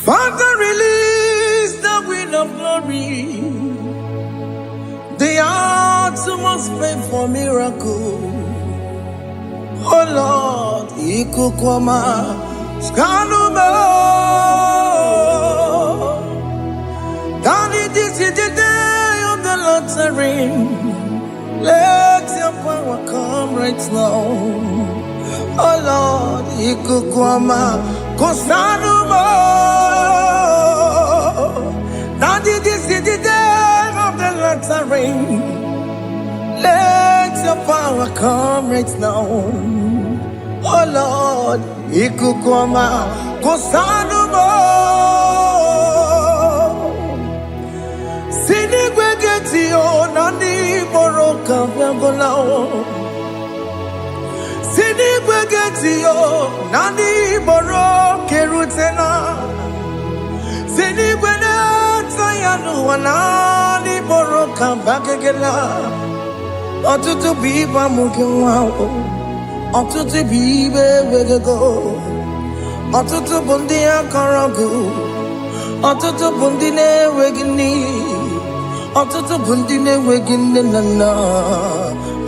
Father, release the wind of glory. The hearts must pray for miracle. Oh Lord, Ikukwama, Skanuma. Daddy, this is the day of the Lord's ring. Let your power come right now. Oh Lord, Ikukwama, Kosanuma. Daddy, this is the day of the Lord's ring. Let your power come right now. Oh Lord, Ikukwama, Kosanuma. Sinigwegetio, Nani Moroka, Vangolao. Sinigwegetio, Nani Moroke Rutena. Sinigweneta, Yanu, Nani Moroka, Bagagela. Otutu biba mukiwao, otutu bibe wegego, otutu bundi akaragu, otutu bundi ne wegini, otutu bundi ne wegini nana,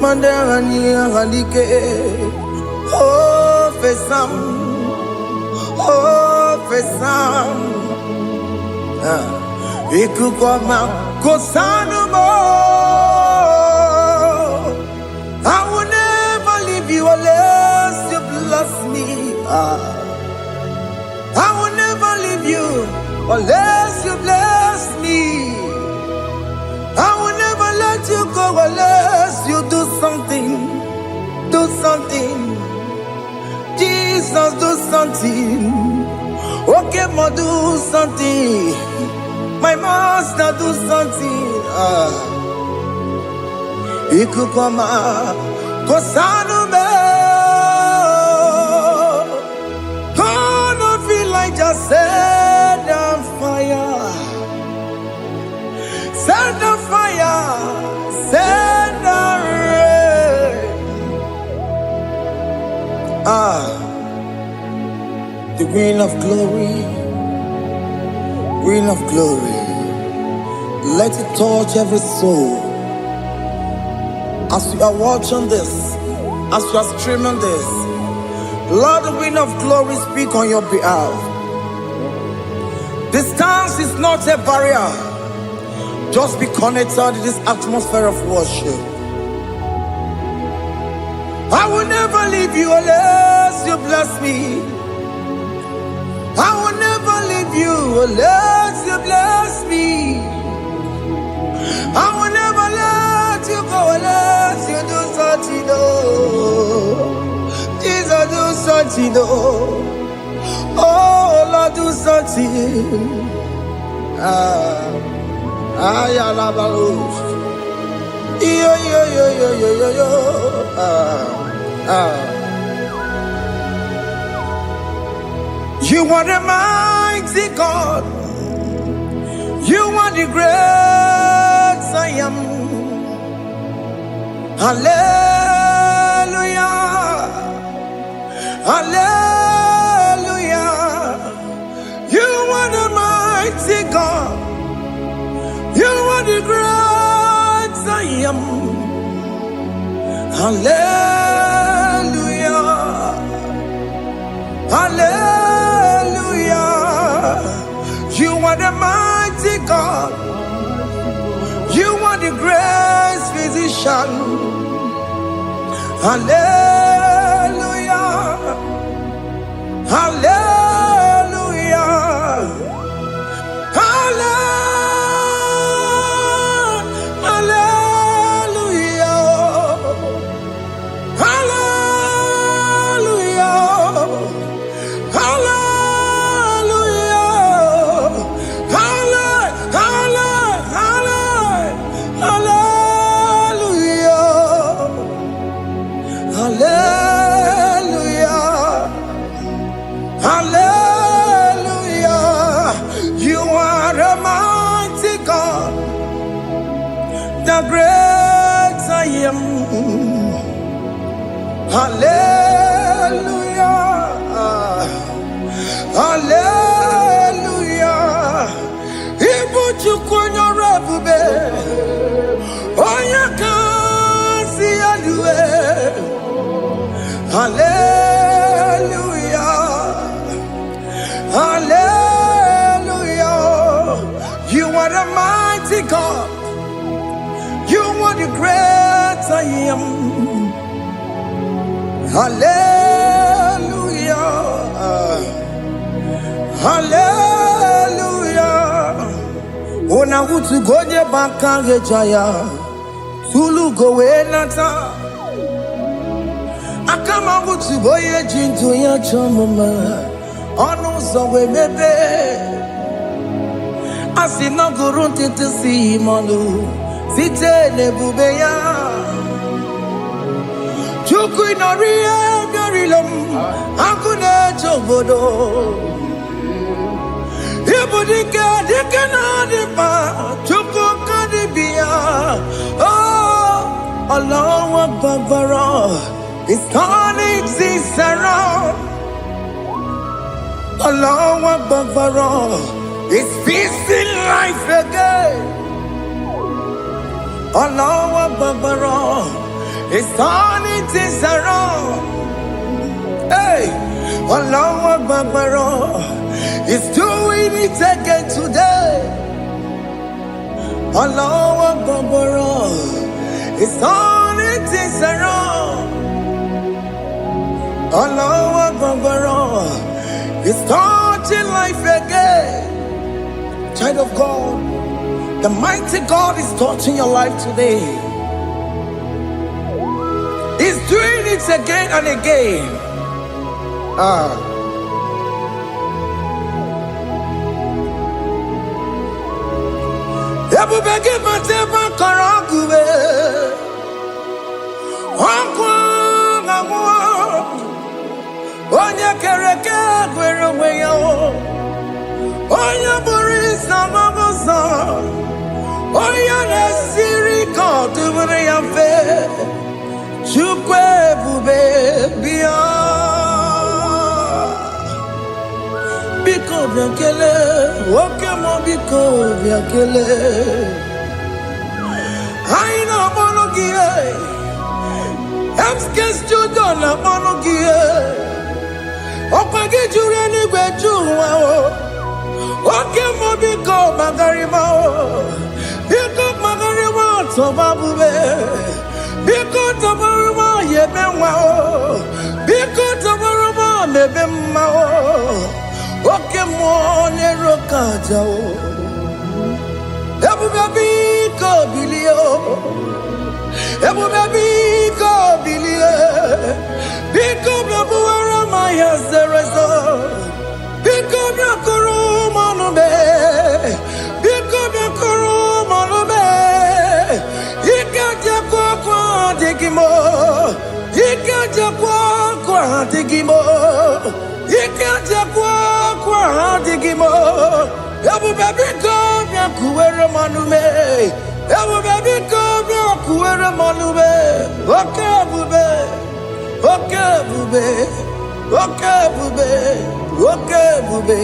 mandarani halike, oh fesam, Ikukwama kosanuma. I will never leave you unless you bless me. I will never leave you unless you bless me. I will never let you go unless you do something. Do something. Jesus, do something. Okay, ma, do something. My master, do something. Ikukwama, Kosanume. Gonna feel like just set on fire. Set on fire. Set on rain. The wind of glory. Wind of glory. Let it touch every soul. As you are watching this, as you are streaming this, Lord, the wind of glory speak on your behalf. Distance is not a barrier. Just be connected to this atmosphere of worship. I will never leave you unless you bless me. I will never leave you unless you bless me. I will never let you go unless you do something. Jesus, do something. Oh Lord, do something. Ayalabalos. Yo. You are the mighty God. You are the great I am. Hallelujah. Hallelujah. You are the mighty God. You are the great I am. Hallelujah. Hallelujah. You are the mighty God. You are the great physician. Hallelujah. Hallelujah. The great I am. Hallelujah. Hallelujah. God. You are the great I am. Hallelujah. Hallelujah. Ona utu goje bakange jaya. Tulu gowe nata. Akama utu boye jintu ya chomama. Onu zowe bebe. Asina gurun titi si manu. Site nebubeya. Chuku inoria garilom. Akune chobodo. Ibudika dikana dipa. Chuku kadibia. Oh, Allah Akbar. It's turning things around. Allah Akbar. It's fixing life again. Allah Akbar. It's turning things around. Hey, Allah Akbar. It's doing it again today. Allah Akbar. It's turning things around. Allah Akbar. It's touching life again. Child of God, the mighty God is touching your life today. He's doing it again and again. Onya kereke gwerewe yo. Onya burisa mamosa. Onya nesiri kodubure yamfe. Chukwe bube biya. Biko biakele. Okemo biko biakele. Aina monogie. Emskes judona monogie. Opage jure ni gwejuwa o. Oke mo biko magarima o. Biko magarima tobabube. Biko tobaruma yebenwa o. Biko tobaruma mebemma o. Oke mo neroka jao. Ebube biko bilio. Ebube biko bilie. Biko bebuara maya zerezo. Biko biakuru manube. Biko biakuru manube. Ikaja kwa digimo. Ikaja kwa digimo. Ikaja kwa digimo. Ebube biko biakuere manube. Ebube biko biakuere manube. Okay bube. Okay bube. Okay bube. Okay bube.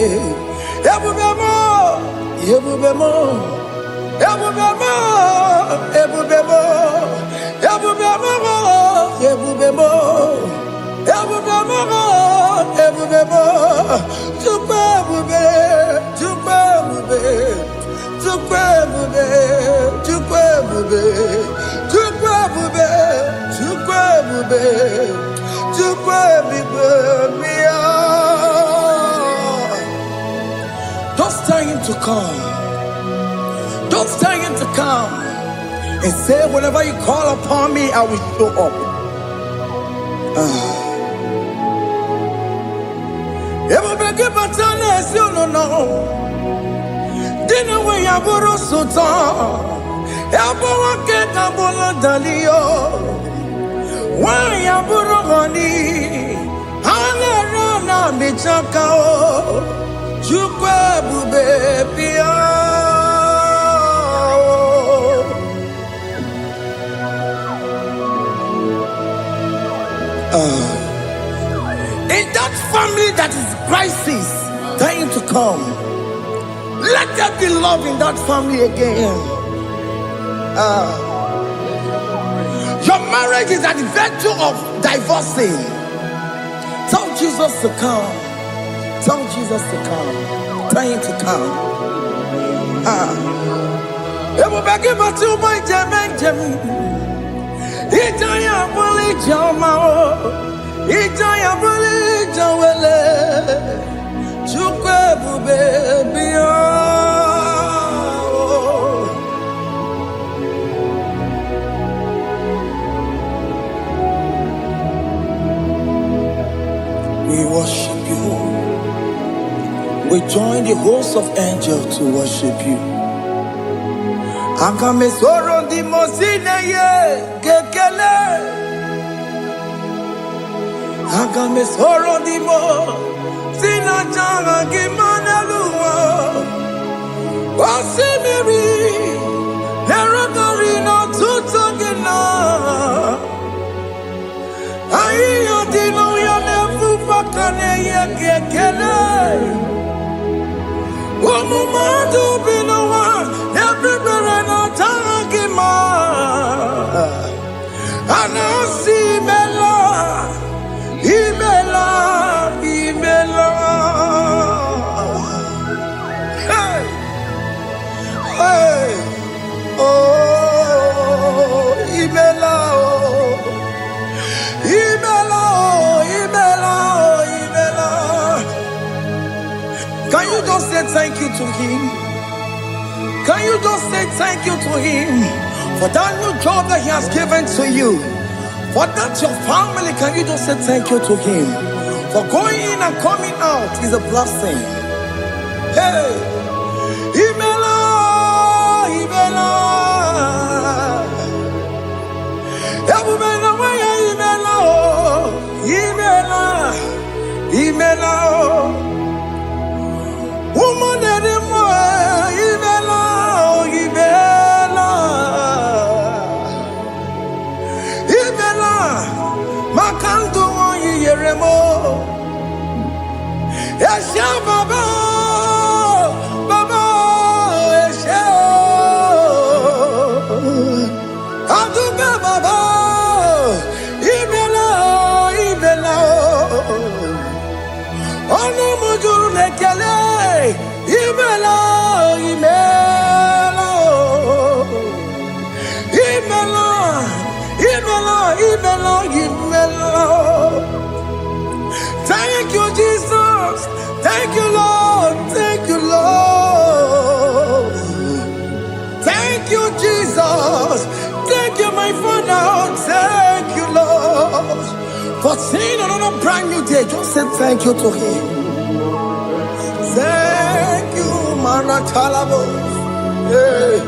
Ebube mo. Ebube mo. Ebube mo. Ebube mo. Ebube mo. Ebube mo. Ebube mo. Ebube mo. Tukwe bube. Tukwe bube. Tukwe bube. Tukwe bube. Tukwe bube. Tukwe bube. Tukwe bube. Don't tell him to come. Don't tell him to come. And say, whenever you call upon me, I will show up. Everybody but honest, you don't know. Dinner way I borrow so tall. Elbow get a bola dalio. Why I borrow honey? Hana rana michakao. Chukwe bube pia. In that family that is crisis, time to come. Let there be love in that family again. Your marriage is at the verge of divorcing. Tell Jesus to come. Tell Jesus to come. Tell him to come. Ebu bagi batu boy jam. Ijaya buli jamao. Ijaya buli jawele. Chukwe bube biya. We worship you. We join the host of angels to worship you. Akame soro di mosine ye kekele. Akame soro di mo sina changa kimana luwa. Wasimiri nerokari no tutogina. Ayo dino ya nefu fakane ye kekele. Omumadu binowa everybody no tangima. Anasi mela, imela. Hey, hey, oh, imela, imela. Can you just say thank you to him? Can you just say thank you to him for that new job that he has given to you? For that your family, can you just say thank you to him? For going in and coming out is a blessing. Hey, Imela, Imela. Imela, Imela. Woman anymore, Imela, Imela. Imela, Makanto Yeremo. Esha Baba, Baba, Esha. Aduba Baba, Imela, Imela. Ono mujuru lekele, imela, imela, imela, imela, imela, imela. Thank you, Jesus. Thank you, Lord. Thank you, Lord. Thank you, Jesus. Thank you, my Father. Thank you, Lord. For seeing another brand new day, just say thank you to him. Thank you, Manatalabo. Hey.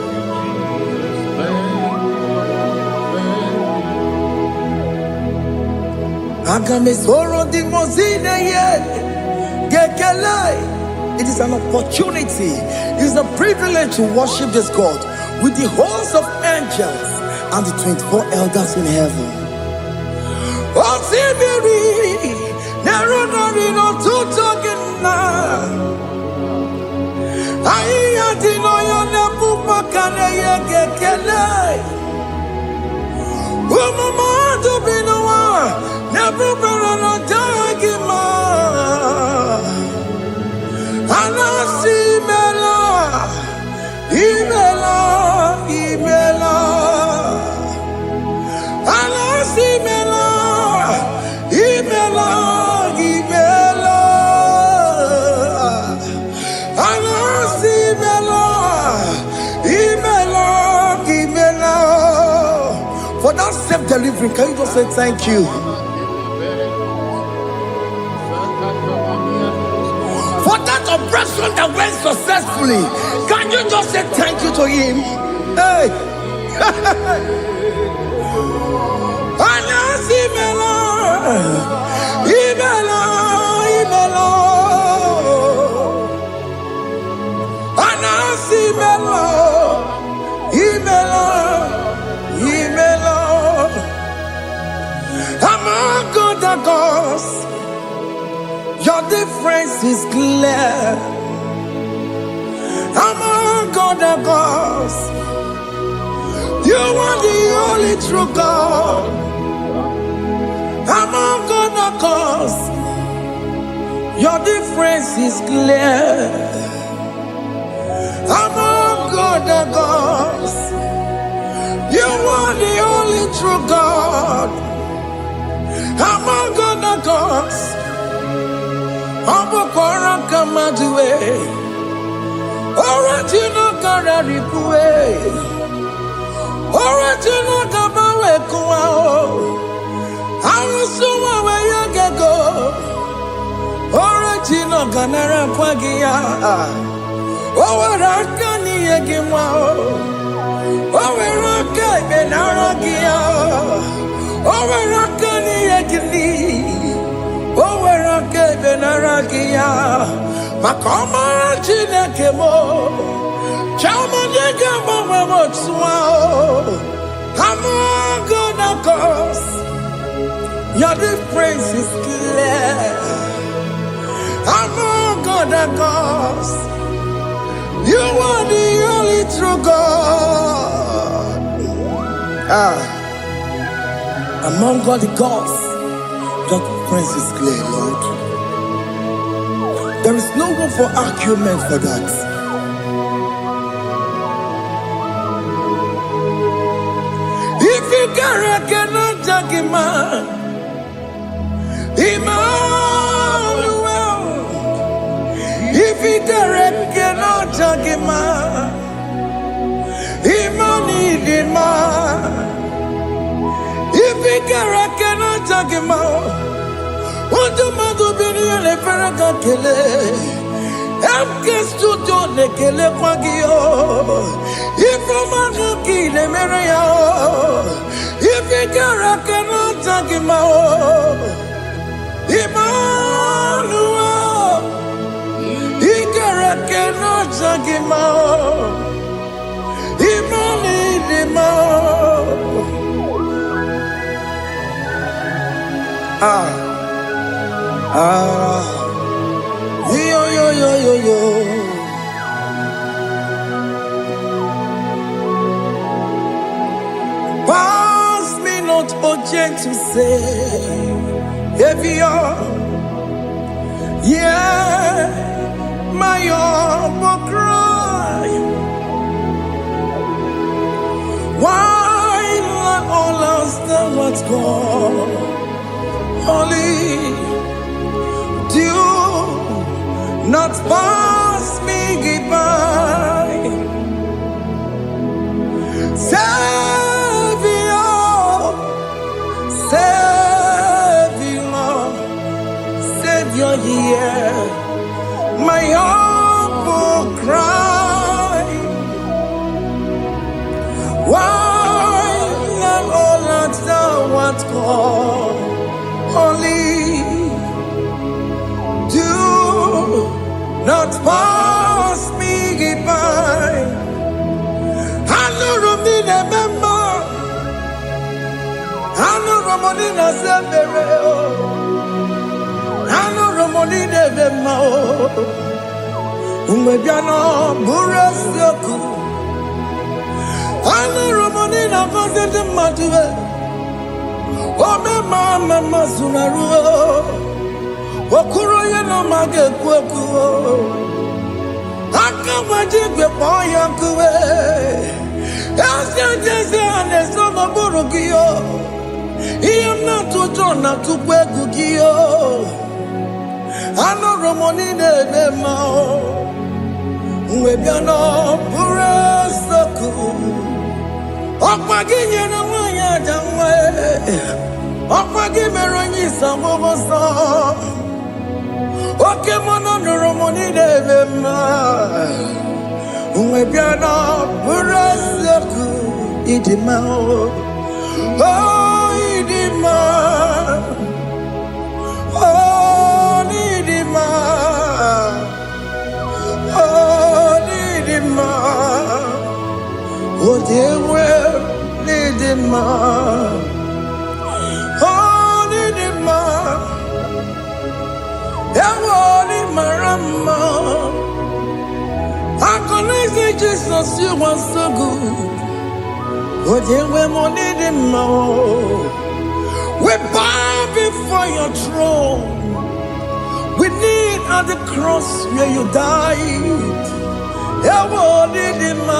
Agame soro di mozine ye gekele. It is an opportunity. It is a privilege to worship this God with the host of angels and the 24 elders in heaven. Osimiri, nerunari no tutogina. Aiya dino yo nebu makane ye gekele. Umumadu binowa nebu berano dagima. Anasi mela, imela, imela. Anasi mela. Imela, Imela, Anasi Imela, Imela, Imela. For that self-delivery, can you just say thank you? For that operation that went successfully, can you just say thank you to him? Hey. Anasi Imela. Imela, Imela, Anasi Imela, Imela, Imela. Among other gods, your difference is clear. Among other gods, you are the only true God. Among other gods, your difference is clear. Among God of gods. You are the only true God. Among God of gods. Abokora Kamadue. Original Kararipue. Original Kabawe Kuao. Arusuma Wayagego. Original Ganara Kwagia. Owarakani Yagimao. Owaraka Benaragia. Owarakani Yagini. Owaraka Benaragia. Makoma Chinakemo. Chamanega Mamamotswao. Among God of gods. Your difference is clear. Among God of gods. You are the only true God. Among all the gods, your difference is clear, Lord. There is no room for argument for that. If you cannot judge him, Emmanuel. If you cannot judge him, Emmanuel. If you cannot judge him, what do you do? Le Ferraga Kele, Amkes to Done Kele Quagio, if Romaki le Mereo, if you cannot judge him, Emmanuel, he cannot judge him, Yo. Pass me not, O gentle Savior. Yeah, my humble cry. Why let all us know what's gone? Holy, do not pass me by. Savior, hear my humble cry. Why not all that thou art called? Holy, do not pass me by. Hanurumine member, Hanurumonina Zembere, Hanurumonine Vemao, Umebiano Burasioku, Hanurumonina Vazende Matue, Mama Sunaru, Okuro no Mage Kweku, Akamajigwe Poyankue, Asia and the Soma Burugio, he am not to turn up to Kwekugio, Ano Romonine Mao, Webiano Burasoku, Okwaginya na Waya Jamwe. Okwagimeronyi samoboso. Okemono nuromoni devema. Unwebiana burasoku idimao. Oh idima. Oh idima. Oh idima. Oh dewe idima. Marama, I connect Jesus, you are so good. Oh, dear, we're more needing more. We bow before your throne. We kneel at the cross where you died Ewo nidima,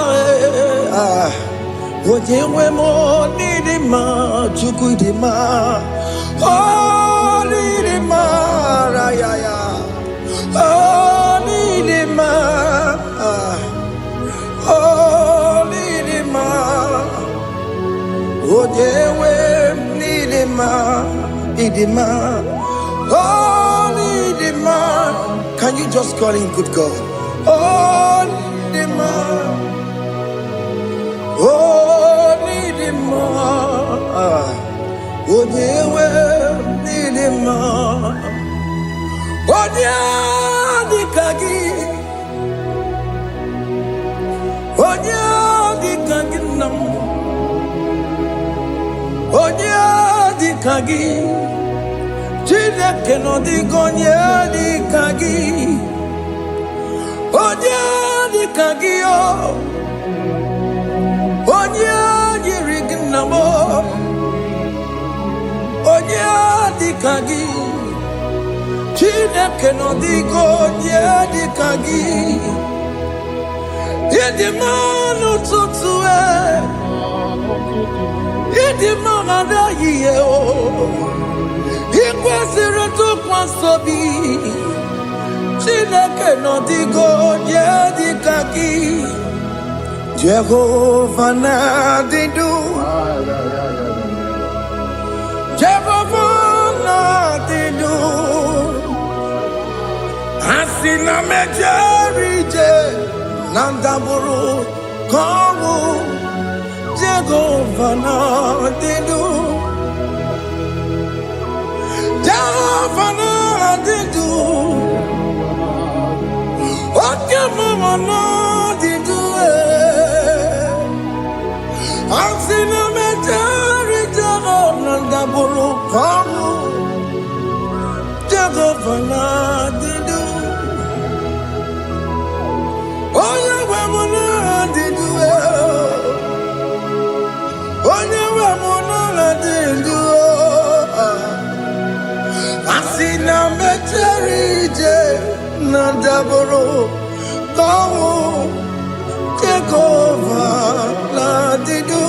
ojewe mo nidima, chukudima, oh nidima, rayaya, oh nidima, oh nidima, ojewe nidima, idima, oh nidima. Can you just call him good God? Oh nidima, oh nidima, ojewe nidima, onya dikagi, onya dikagi nam, onya dikagi, chineke no digonye dikagi, onya dikagi yo, onya yirignamo, onya dikagi, chineke no digonye dikagi, yedimanu tutue, yedimanu adayiye o. Ikwesịrị ntụkwasị obi, Chineke nọdịgonye dịka gị, Jehova na-adị ndụ, Jehova na-adị ndụ, asị na mejere ije na ndagwurugwu ka ọnwụ, Jehova na-adị ndụ. Jehova na-adị ndụ, oke mmụọ na-adị ndụ, asị na mejere Jehova na ndagwurugwu ka ọnwụ, Jehova na-adị ndụ, onye nwe m na-adị ndụ, onye nwe m na-adị ndụ. Asị na mejere ije na ndagwurugwu ka ọnwụ, Jehova na-adị ndụ,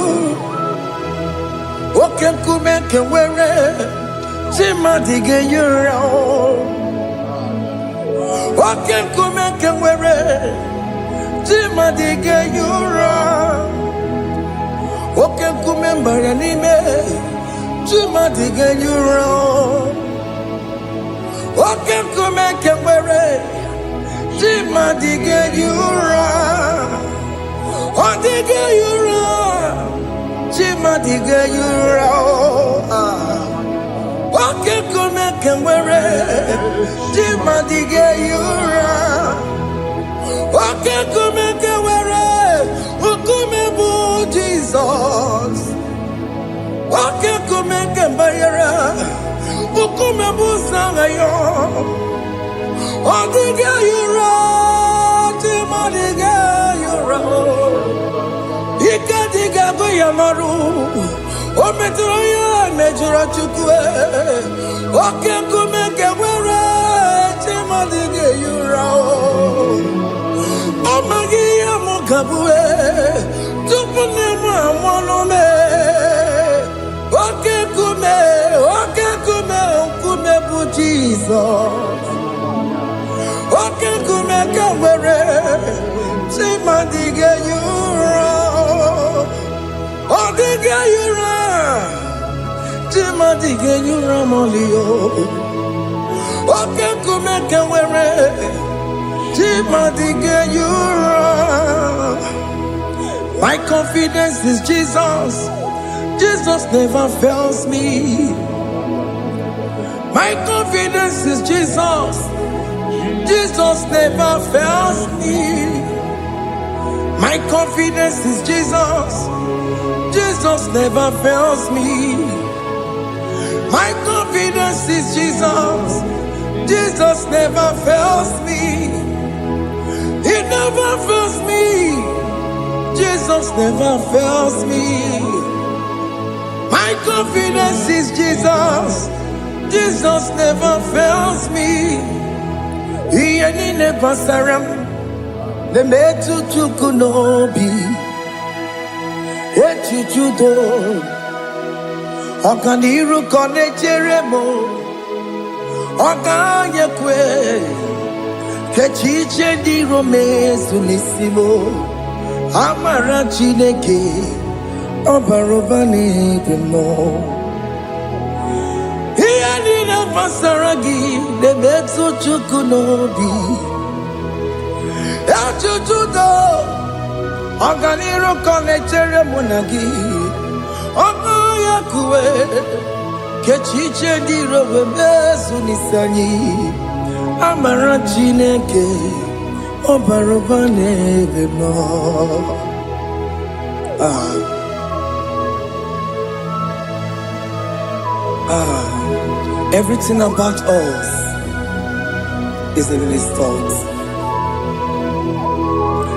oke nkume nke nwere chi mmadụ ga-eyi ụra, oke nkume nke nwere chi mmadụ ga-eyi ụra, oke nkume mbara n'ime chi mmadụ ga-eyi ụra, oke nkume nke nwere chi mmadụ ga-eyi ụra, ọ dịghị eyi ụra, chi mmadụ ga-eyi ụra, oke nkume nke nwere chi mmadụ ga-eyi ụra, oke nkume nke nwere nkume bụ Jizọs, oke nkume nke mbanyere nkume bụ Sanayo, ọ dịghị eyi ụra, chi mmadụ ga-eyi ụra, ike dịghị agụ ya n'ọrụ, o metụrụ ya mejọrọ Chukwu, oke nkume nke nwere chi mmadụ ga-eyi ụra, ọ maghị ihe m ga-abụ tupu nne m amụọ m, oke nkume, oke nkume, nkume bụ Jizọs, oke nkume nke nwere chi mmadụ ga-eyi ụra, ọ dịghị eyi ụra, chi mmadụ ga-eyi ụra ma ọlị, oke nkume nke nwere chi mmadụ ga-eyi ụra. My confidence is Jesus, Jesus never fails me. My confidence is Jesus, Jesus never fails me. My confidence is Jesus, Jesus never fails me. My confidence is Jesus, Jesus never fails me. He never fails me, Jesus never fails me. My confidence is Jesus, Jesus never fails me. He never surrender. the metu chukunobi, echuchudo, okaniru konecheremo, okanyekwe, kechiche di romezu nisimo, amara chineke, obarobane demo. Hiyanina pasaragi, the metu chukunobi. Echuchudo, oganiru konechere munagi, okoyakue, kechiche diro bebezu nisanyi, amara chineke, obarobane bemo. Everything about us is in His thoughts.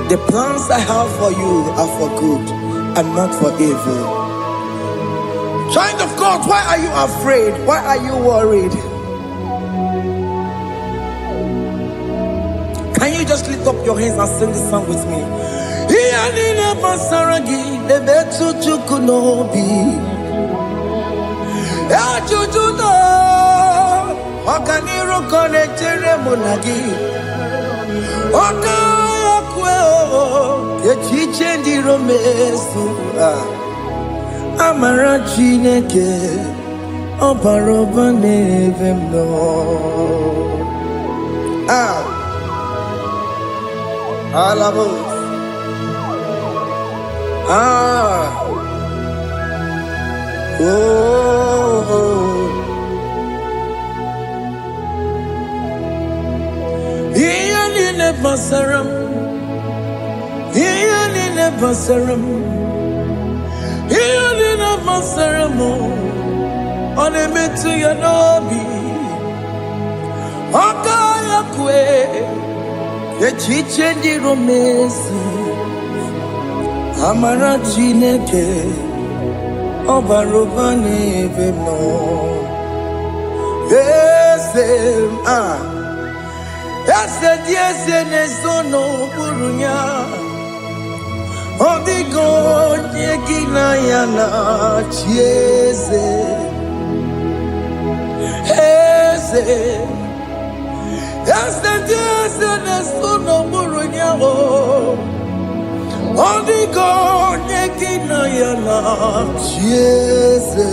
The plans I have for you are for good and not for evil. Child of God, why are you afraid? Why are you worried? Can you just lift up your hands and sing this song with me? Iyanina pasaragi nebetu chukunobi, echuchudo, okaniru konechere munagi, kechiche ndi romesu, amara chineke, obarobane vemno. Alabos. Iyanina pasaram, Iyanina pasaram, Iyanina pasaramo, onemetu yanobi, okayakwe, kechiche ndi romesu, amara chineke, obarobane vemno. Ese dieze nesono burunya, odigo nyekina yana chieze. Ese dieze nesono burunya, odigo nyekina yana chieze.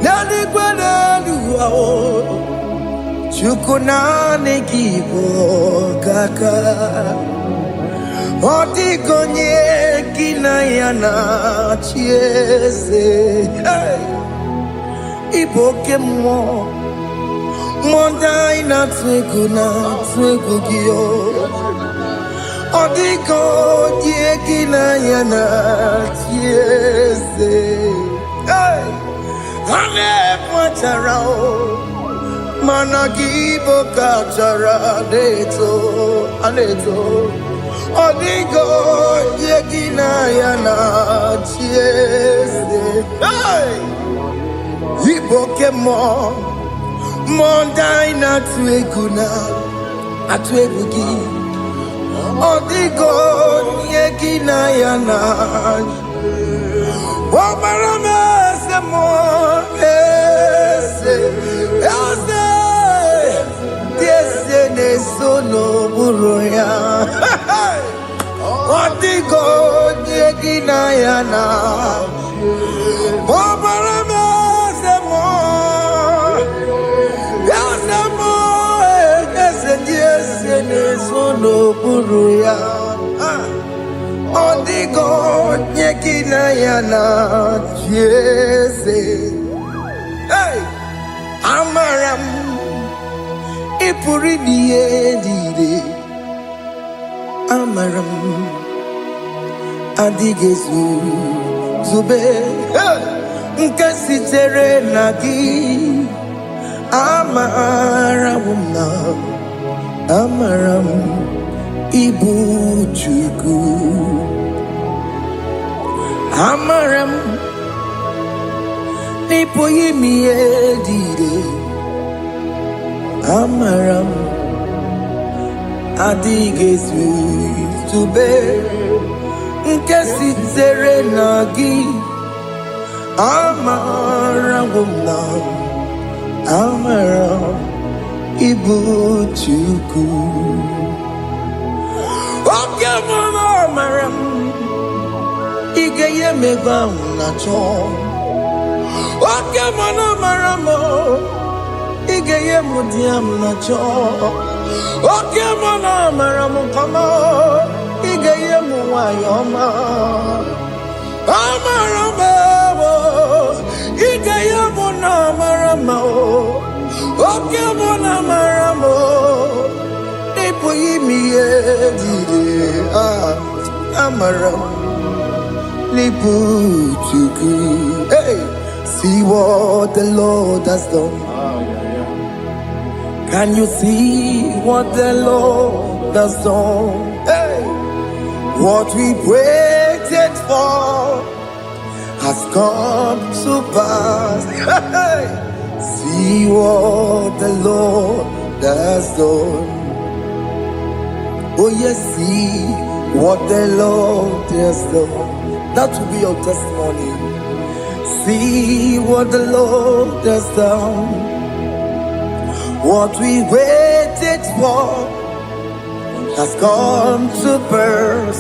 Nani kwenelu chukunane kibo kaka, odigo nyekina yana chieze. Iboke mo monda ina twegu giyo, odigo nyekina yana chieze. Ane patarao, managibo katara aneto, odigo yegina yana chiese. Iboke mo, mondai na atwegugi, odigo yegina yana. Obarame semo, diese nesono buruya, odigo yegina yana. Obarame semo, diese nesono buruya. Odigo nyekina yana chiese. Amaram ipuri diye, amaram adigezu zube, nkasitere nagi, amaram ibu chuku, amaram nipo yimi edide, amaram adịghị izube nke sitere na gị amara na amara ibu Chukwu oke mama amara m ị ga-enye m ego ahụ na chọọ oke mama amara m ị ga-enye m di m na chọọ oke mama amara m kama ị ga-enye m nwanyị ọma amara m ị ga-enye m na amara m oke mama amara m ịbụghị m ihe dịrị amara m n'ịbụ Chukwu. Hey, see what the Lord has done. Can you see what the Lord has done? Hey, what we waited for has come to pass. Hey, see what the Lord has done. Oh yes, see what the Lord has done. That will be your testimony. See what the Lord has done. What we waited for has come to pass.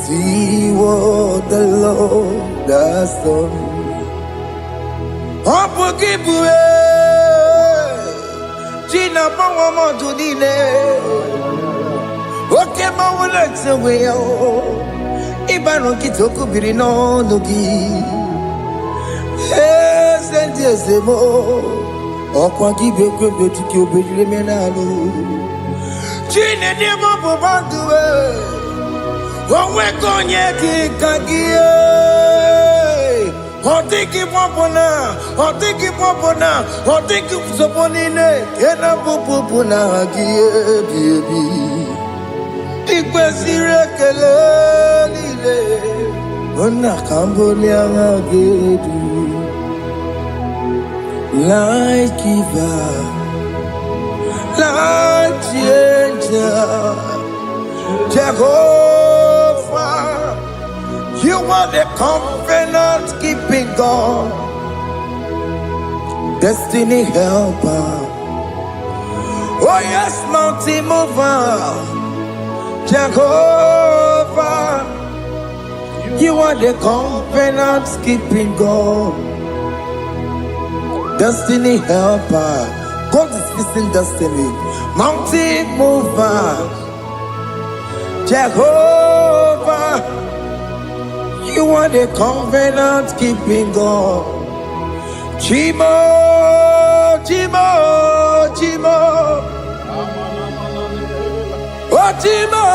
See what the Lord has done. Opukibue, China Pawamo Tudine, Okema Wulexaway, Ibano Kitoku Birino Nugi, and yes, Okwaki Beko Betiki Bejimenalo, China Demo Bobandue, Wawekonyaki Kagie, Hotiki Popona, Hotiki Popona, Hotiki Soponine, Kena Popuna, baby. Ikwesire kelele, Ona Cambodia Gedu. Life giver, life changer, Jehovah, you are the covenant keeping God, destiny helper. Oh yes, mountain mover, Jehovah, you are the covenant keeping God. Destiny helper, God is fixing destiny. Mountain mover, Jehovah, you are the covenant keeping God. Chimo, Chimo, Chimo, oh Chimo,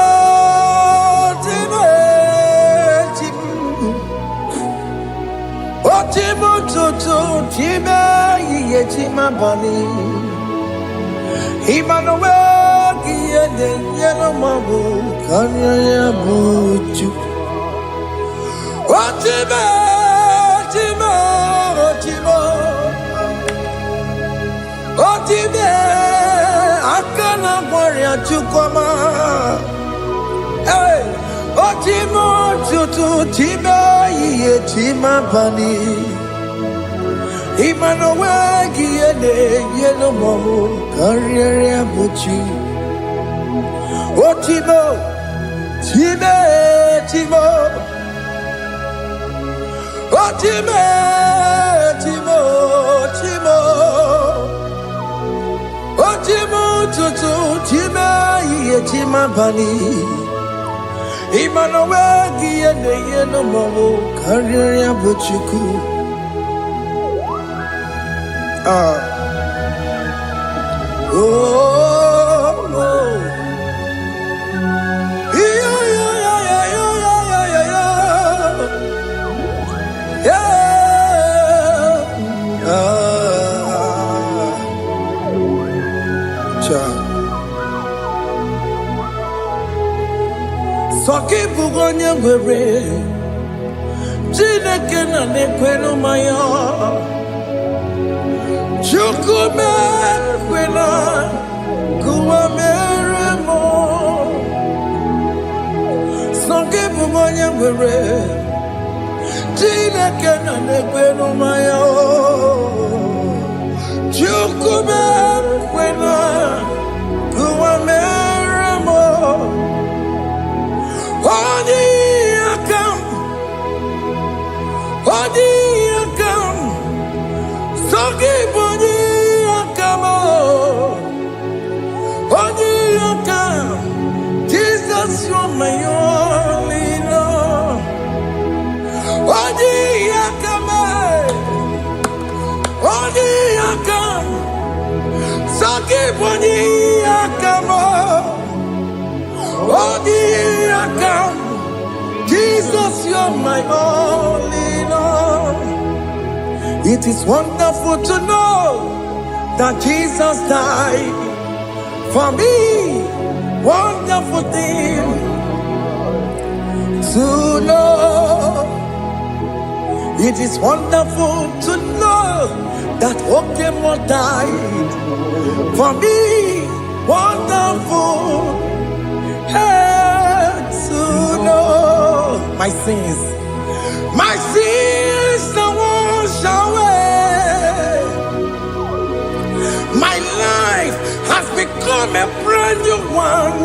Chimo, Chimo, oh Chimo, Chimo, Chimo. Chima Bani Emmanuel Giede Yellow Mabu Kanya Buchu Ochima Chima Ochima Ochime Akana Maria Chukoma Hey Ochimo Chutu Chima Ye Chima Bani Emmanuel Giede Yellow Mamu Carrier Buchi Ochimo Chime Chimo Ochime Chimo Chimo Ochimo Tutu Chime Ye Chima Bani Emmanuel Giede Yellow Mamu Carrier Buchiku. Oh, oh, yeah, yeah, yeah, yeah, yeah, yeah, yeah, yeah. Soki bugonye gwere, Chineke na nekwenu maya. Chukume kwena kuwa mere Chineke na negwe no maya Chukube kwena kuwa meramo Odi akam Sogi boni akamo Odi akam Jesus you're my only love Odi akam Sogi boni akamo Odi akam Jesus you're my only love It is wonderful to know that Jesus died for me. Wonderful thing to know. It is wonderful to know that Okemo died for me. Wonderful to know my sins are washed away. My life has become a brand new one.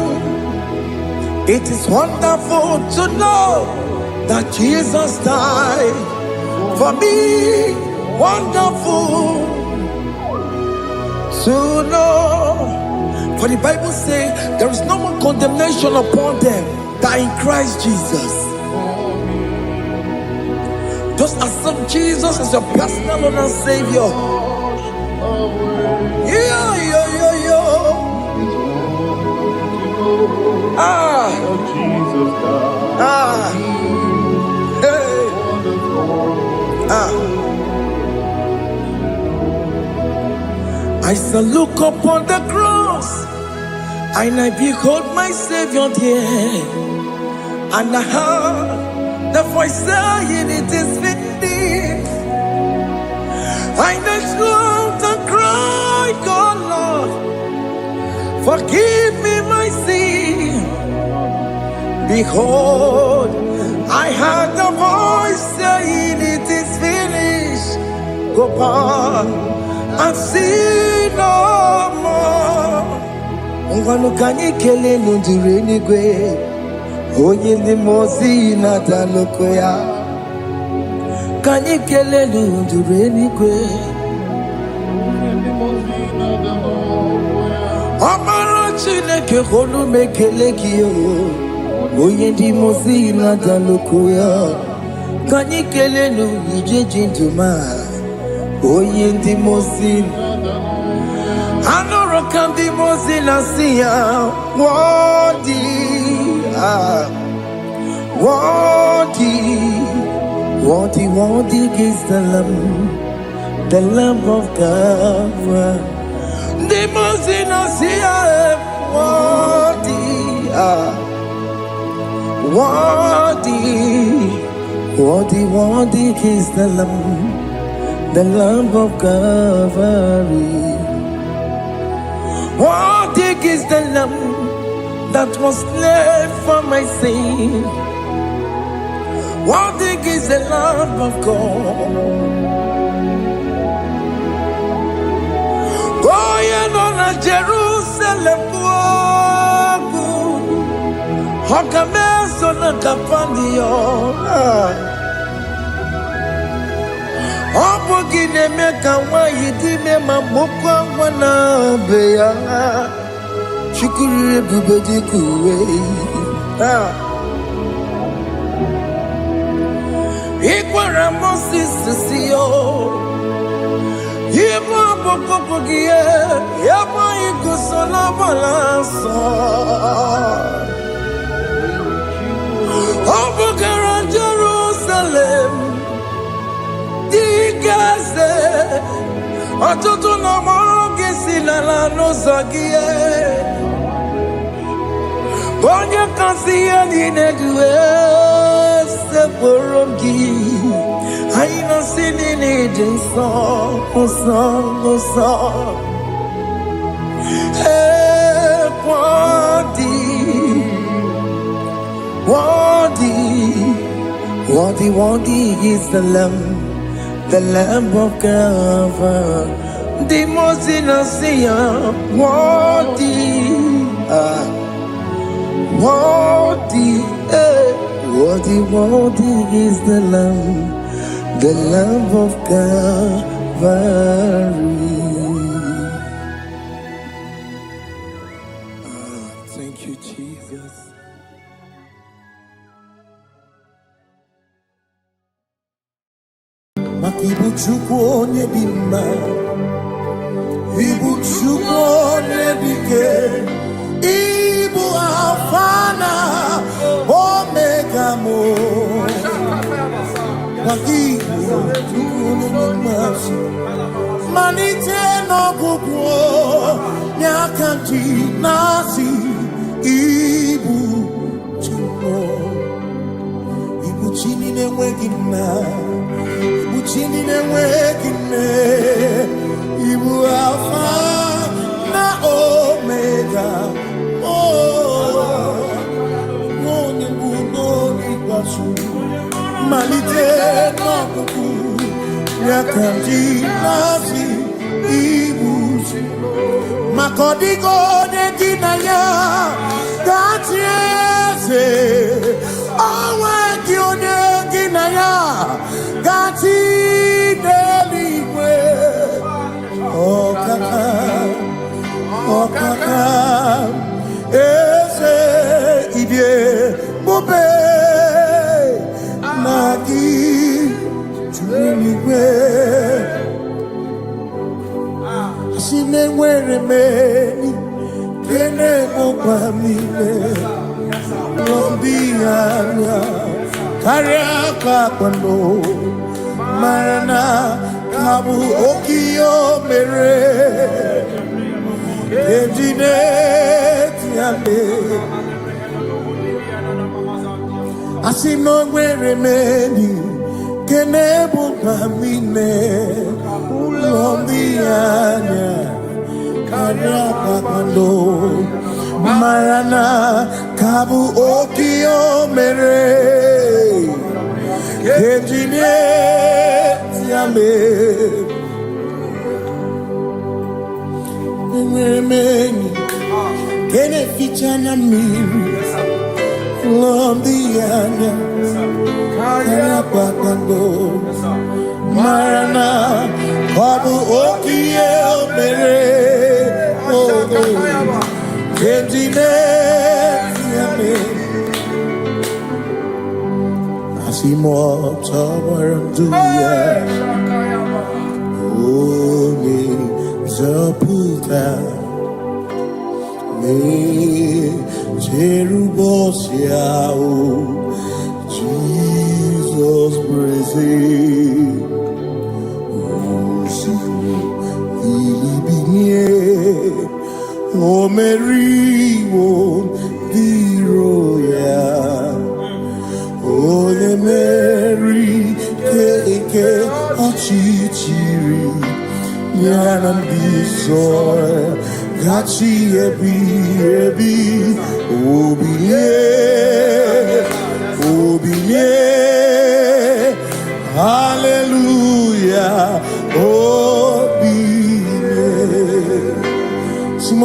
It is wonderful to know that Jesus died for me. Wonderful to know. For the Bible says there is no more condemnation upon them that in Christ Jesus. Just accept Jesus as your personal Lord and Savior. Yeah. I shall look upon the cross, and I behold my Savior there, and I heard the voice saying, "It is finished." I knelt and cried, "God, Lord, forgive me my sin." Behold, I heard the voice saying, "It is finished." Go back and sin no more. Ungwanu kanyi kele nundure nigwe, onye ndi mozi na daloko ya. Kanyi kele nundure nigwe, Amara Chineke holu mekele kiyo, onye ndi mozi na daloko ya. Kanyi kele nundure jintuma, onye ndi mozi. Anoro kandi mozi na siya, worthy is the Lamb of God. The mozi na siya, worthy is the Lamb of Calvary. Worthy is the Lamb that was slain for my sin. Worthy is the Lamb of God. Going on a Jerusalem walk, Hokames on a Capandio. Opogine meka wa yidime mamokwa wana beya Shukuri bubedi kuwe Ikwara Moses siyo Yema bokopogie Yema ikusola balanso Opogara Jerusalem Digaze Atutu na mogi silala no zagie Bonya kansiya ninedue Seporongi Aina sinini jinso Osa Worthy Worthy is the Lamb of God. The most innocent, worthy is the Lamb of Calvary. Thank you, Jesus. Makibuchukwu onye dị mma, Ibuchukwu onye dike, Ibu Alfa na Omega mo. Makibuchukwu onye mmasị, malite n'ọgwụgwụ nyakanti nasi. Ibu chini n'enweghị nna, Ibu chini n'enweghị nne, Ibu Alfa na Omega. Onye mbụ n'oge ikpeazụ, malite n'ọgwụgwụ nyakanti nasi. Ibu maka ọ dịghị onye dị na ya ga-achị eze, onweghị onye dị na ya ga-achị n'eluigwe. Ọkaka eze ịdị ebube na gị juru n'igwe. Si n'enwere meni kene mokwa mile Lombi anya karịa ka kwano marana kabu okiyo mere ejine tiame. Asi n'enwere meni kene mokwa mile Lombi anya karịa ka kwano marana kabu okiyo mere ejine tiame. Mwenye kene fichana miri Lombi anya karịa ka kwano marana kabu okiyo mere Asimo tawaranduya Oni zaputa Me Jerubosiao Jesus praise O Mary, O Diroya, O le Mary, Keke, Achichiri, Yanam Bisoy, Gachi Ebi, Obiye, Hallelujah,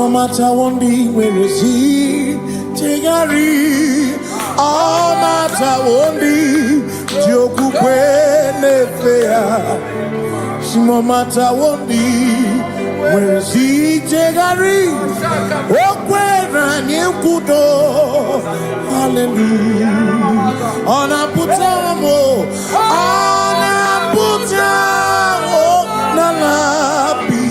Mata wondi werezi tegari all mata wondi joku kwene fea simo mata wondi werezi tegari okwena nyekudo. Hallelujah ona putamo na labi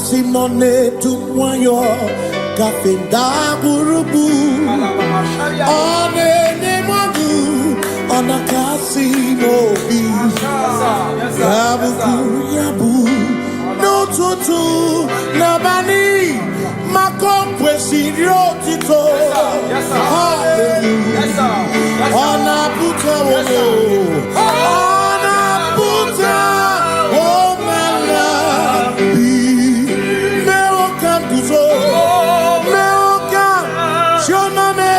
Simone tumwayo kafenda burubu one nemadu ona kasino bi yabu no tutu nabani so. Hallelujah. Ona puta wono. Ona puta womala. Meo kanduzo. Meo kan. Shoname.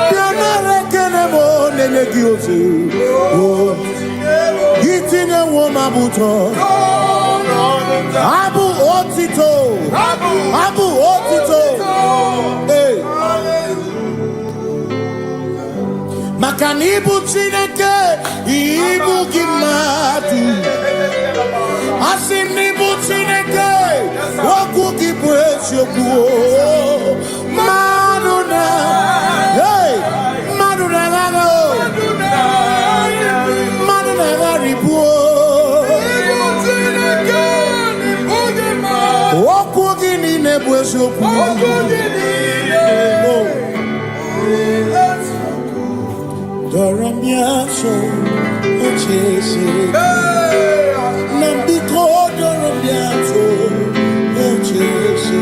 Bionare kenemo nenegioze. Itine woma buto. Abu otito. Abu otito. Hey. Makanibu chineke ibu gimadu. Asinibu chineke waku gibwesyoku. Maduna. Hey. Maduna gano. Maduna garibu. Waku gini nebwesyoku. Doramiaso, ochese. Nambiko doramiaso, ochese.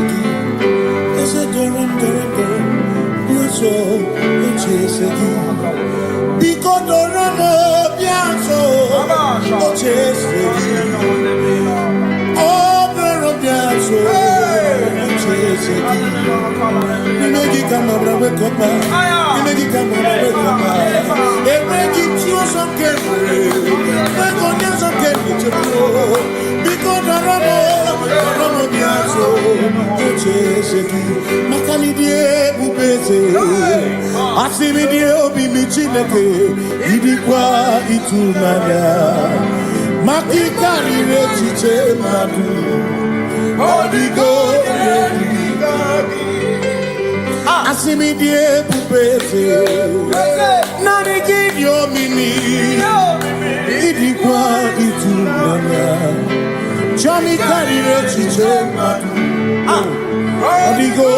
Ese doram, biaso, ochese. Biko doramiaso, ochese. Oh, doramiaso, ochese. Nimegi kama brawe kopa. Nimegi kama brawe kopa. Emegi tio sonkere. Mekonya sonkere chebo. Biko daramo biaso. Ocheseki. Makani die bubeze. Asimi die obi michineke. Idikwa itunanya. Makikari rechiche madu. Odigo Asimi die pupete Nani gidio mimi Idikwa itunanya Chami karire chiche madu Odigo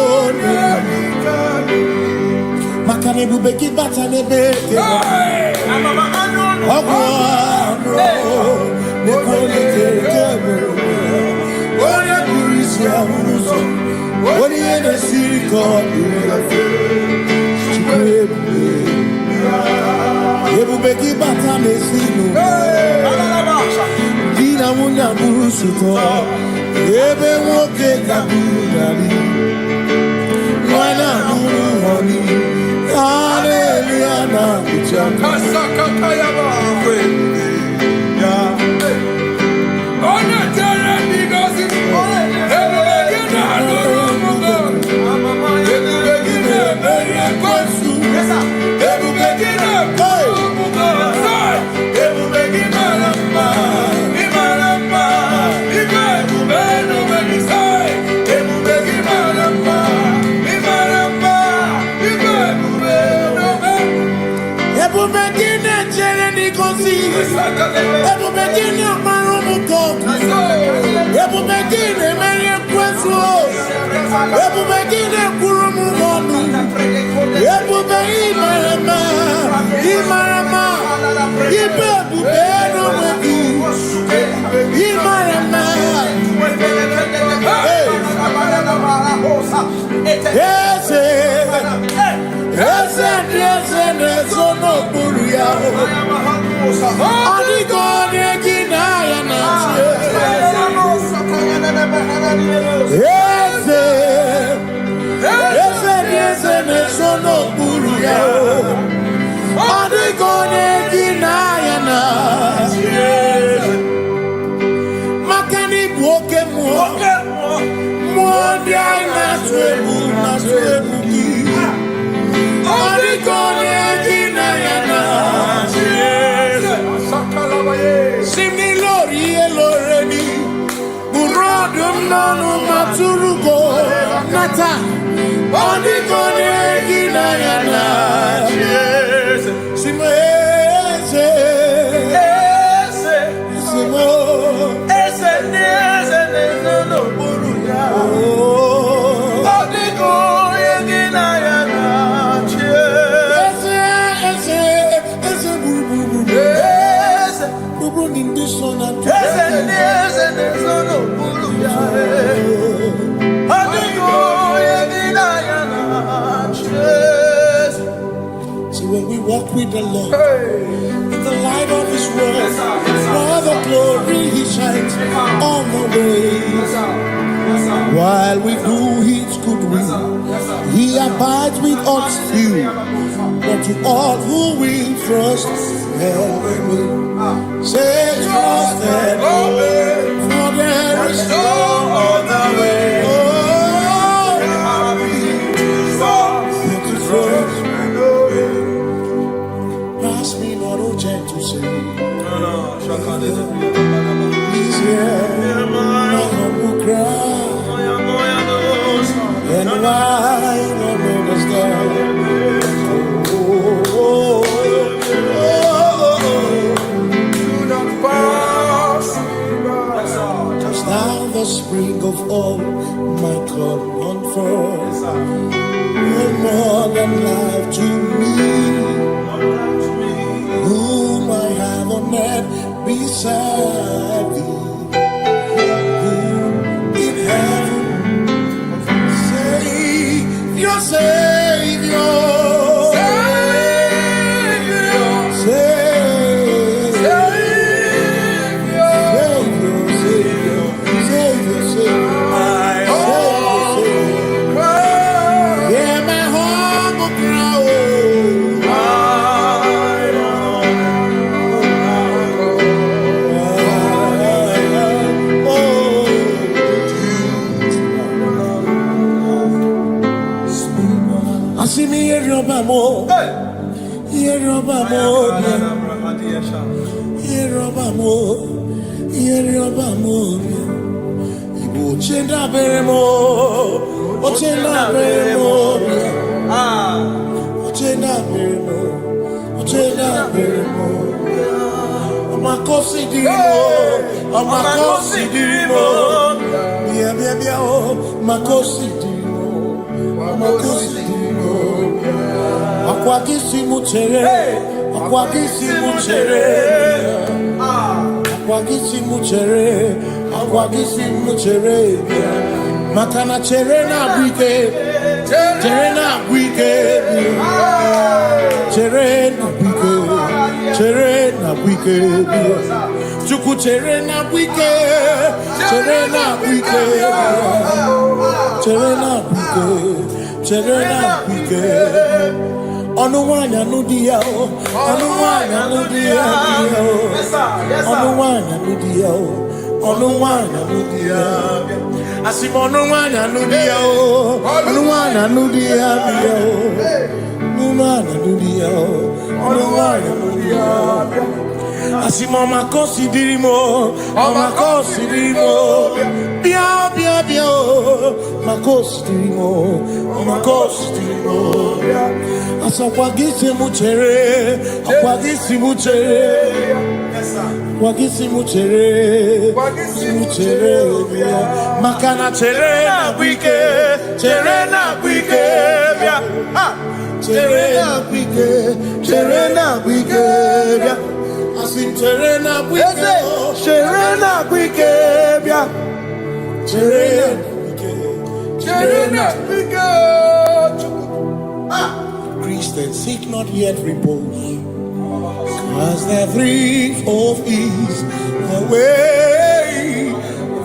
Makane bubeki bata nebeke Ogwano Nekone kekebe Oye kurisia unuso Oni ene siriko Chukwebu Ebubeki bata mesinu Dina muna busuto Ebe woke kabudari Mwana nuru honi Hallelujah na kuchaka Kasaka kayaba walk with the Lord in the light of His word, for the glory He shines on the way. While we do His good will, He abides with us few, but to all who will trust and will say trust and obey, for there is no other way. Pass me not, O gentle Savior. He's here, my humble cry, and I don't understand. Just now the spring of all my God unfolds, more than life to me, whom I have on earth beside thee, whom in heaven, Savior, Savior, Makana cherena bwike, cherena bwike, cherena bwike, cherena bwike, chuku cherena bwike, cherena bwike, cherena bwike, cherena bwike. Onuwanya nudia, onuwanya nudia, onuwanya nudia, onuwanya nudia. Asim onuwanya nudia, onuwanya nudia, onuwanya nudia, onuwanya nudia. Asim omakosi dirimo, bia bia bia, makosi dirimo, asakwagisi muchere, akwagisi muchere, akwagisi muchere, muchere, makana chere na bwike, chere na bwike, chere na bwike, chere na bwike, asim chere na bwike, chere na bwike, chere na bwike. Christians seek not yet repose, cause their grief of ease the way.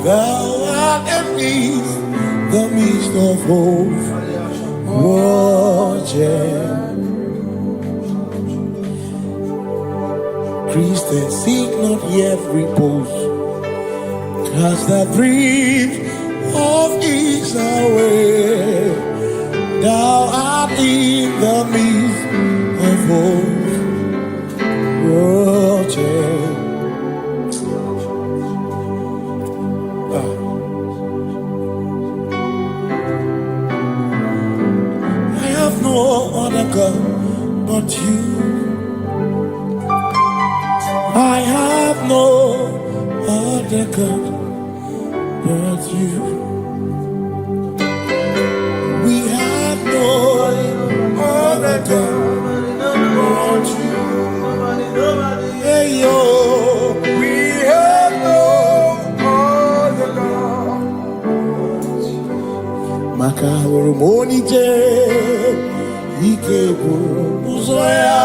Thou art empty the midst of hope. Christians seek not yet repose, cause their grief of ease away. Thou art in the midst of hope. I have no other God but you. I have no other God but you. We have no other God but you. Hey yo, we have no other God. Makahoro monite, ikeburu uzoya.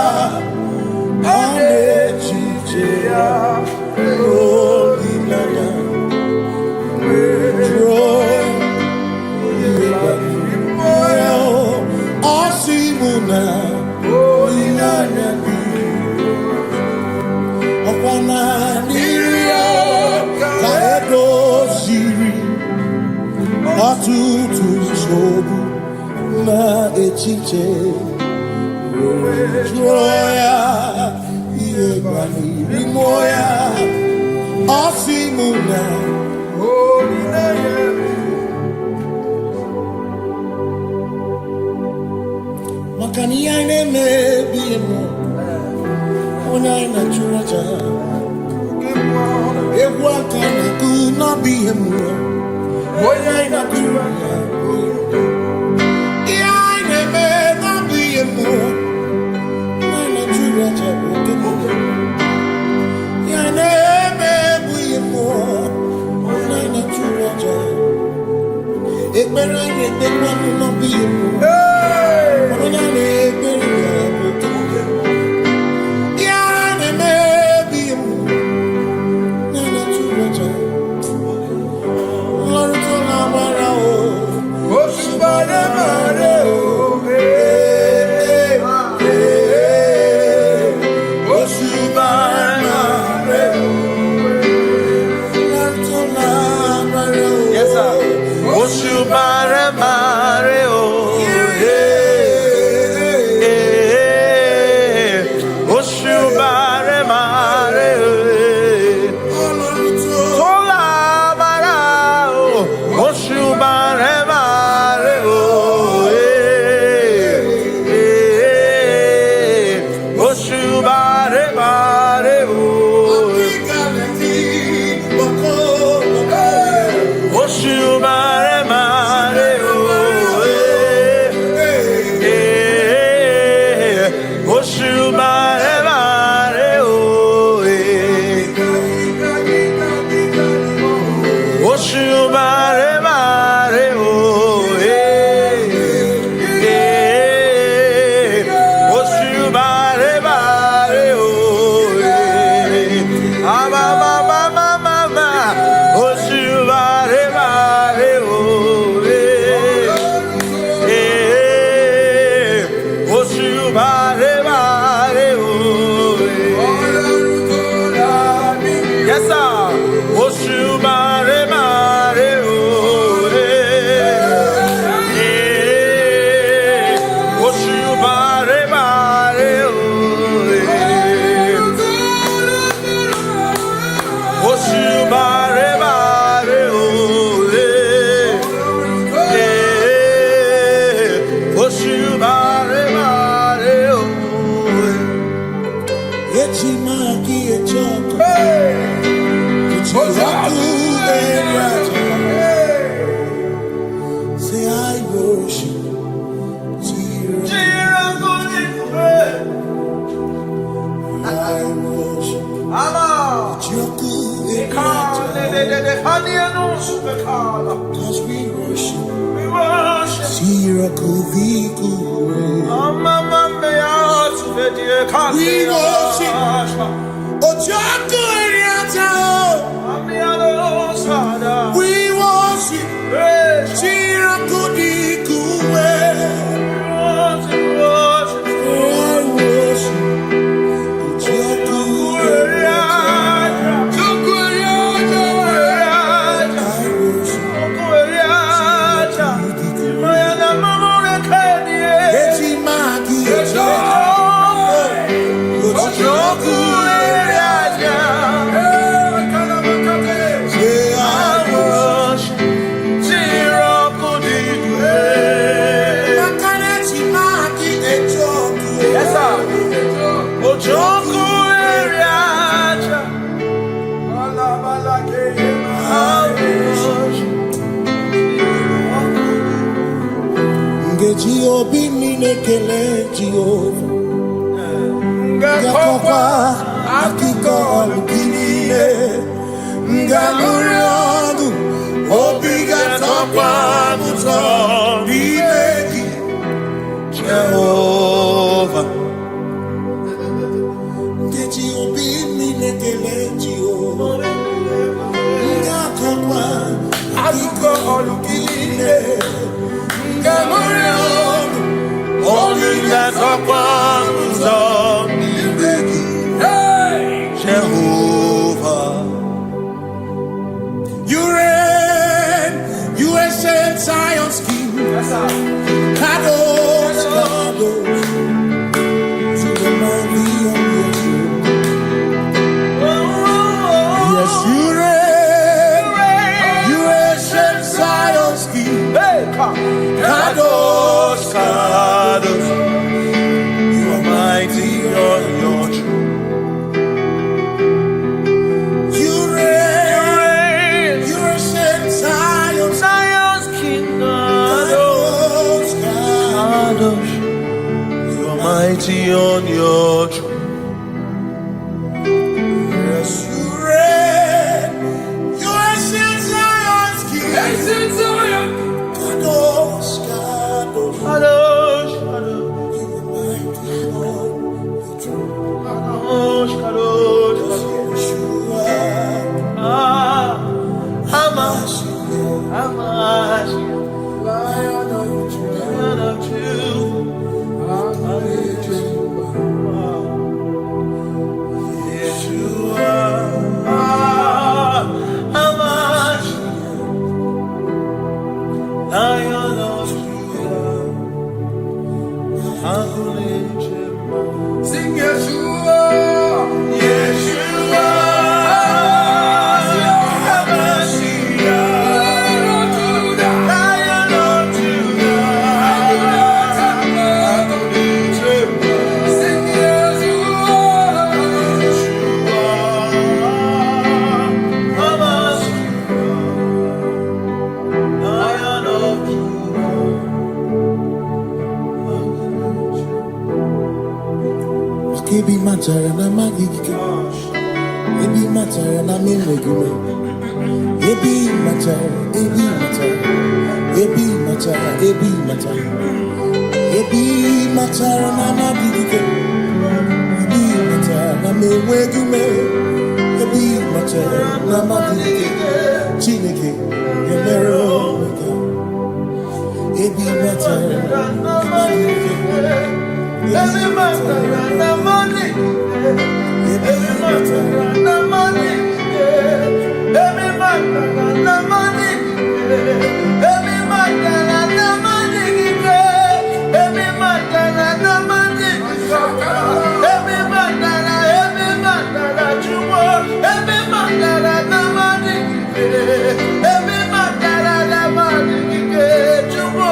tutu sobu na echiche joya iebani rimoya osimuna makani ine mebi mo ona ina churaja ewa kana kuna bi mo ona ina churaja ine me na bi mo ona churaja ine me bi mo ona ina churaja ekpere ni ekpere no bi mo ona ni ekpere You reign, you ancient Zion's King. Kadosh, Kadosh, to the mighty on your throne. Yes, you reign, Zion's King. Kadosh, Kadosh, you are mighty on your throne. You reign, Zion's King. Kadosh, Kadosh, you are mighty on your throne. Yes, you reign, Zion's King. Kadosh, Kadosh, Kadosh, Kadosh, you are mighty on your throne. Kadosh, Kadosh, Kadosh, Hamash, Lion of Judah, Yeshua, Hamash, Lion of Judah, sing Yeshua, Yeshua. Ebi matara na magike, ebi matara na memegume, ebi matara, ebi matara, ebi matara, ebi matara, ebi matara na magike, ebi matara na memegume, ebi matara na magike, Chineke yemero weka, ebi matara na magike. Every matter na money, every matter na money, every matter na money, every matter na money, every matter na money, every matter na chumo, every matter na money, every matter na money, chumo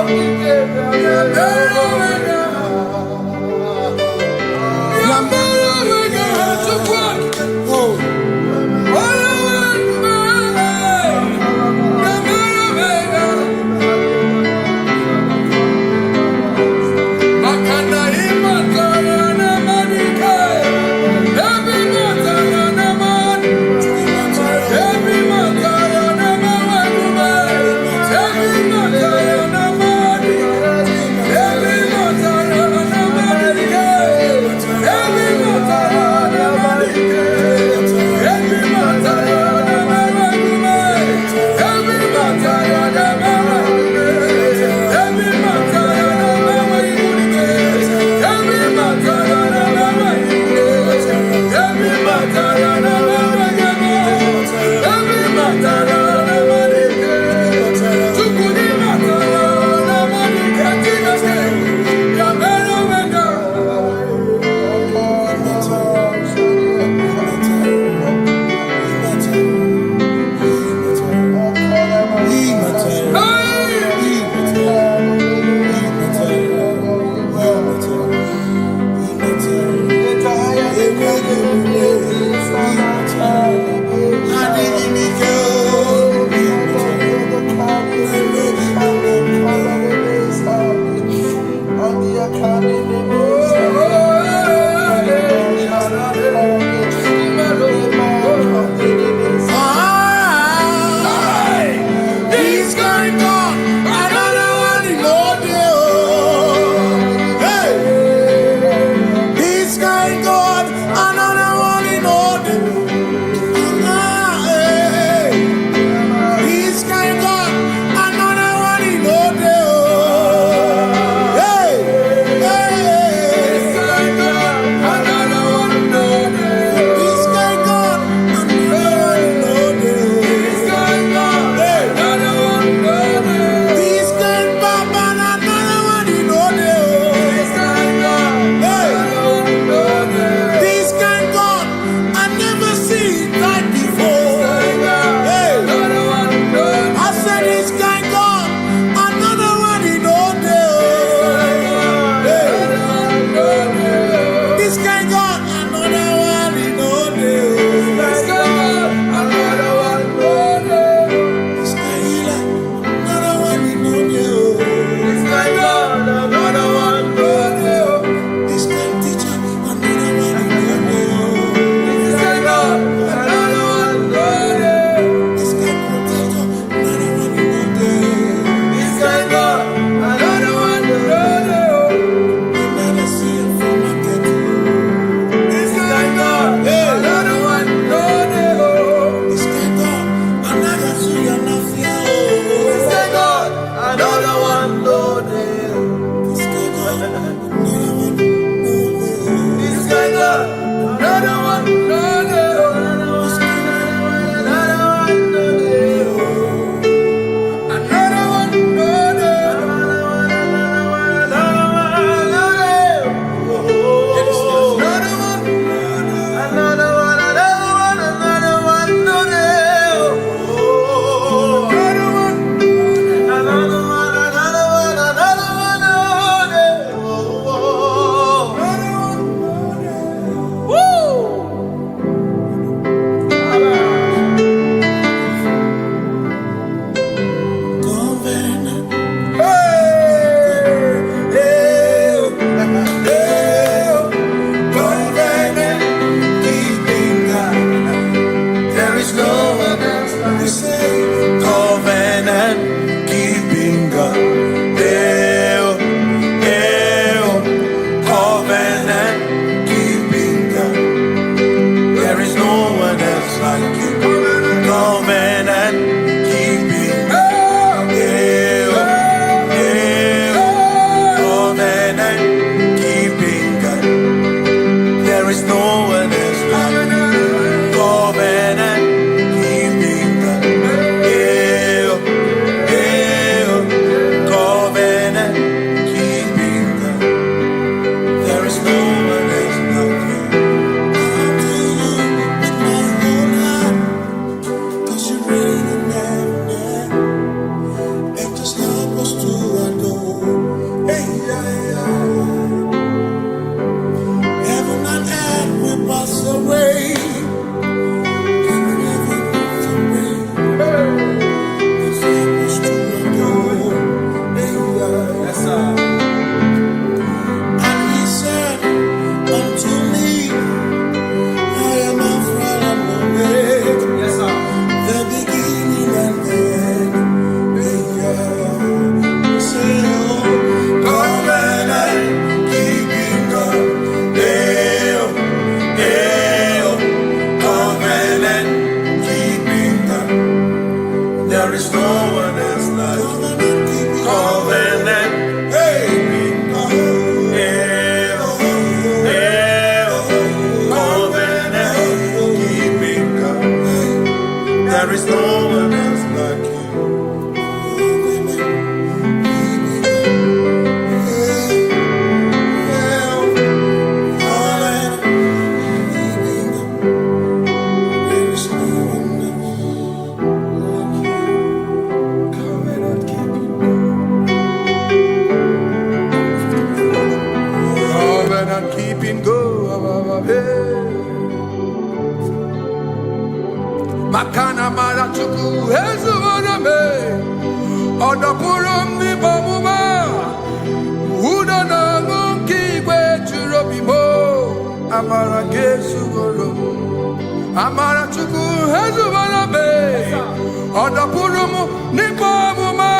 is no one else like you. Covenant. Hey. There is no one else like you. There is no one else like you. Covenant keeping go. Makana mara chuku hezu waname Odapurum ni bamuma Uda na ngunki kwe churobimo Amara gesu goro Amara chuku hezu waname Odapurum ni bamuma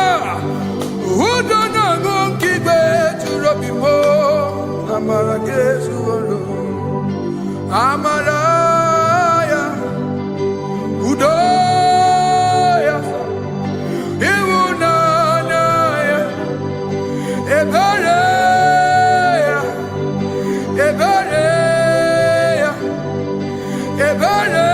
Uda na ngunki kwe churobimo Amara gesu goro Amara Udoya, Iwunanaya, Ebereya, Ebereya, Ebereya.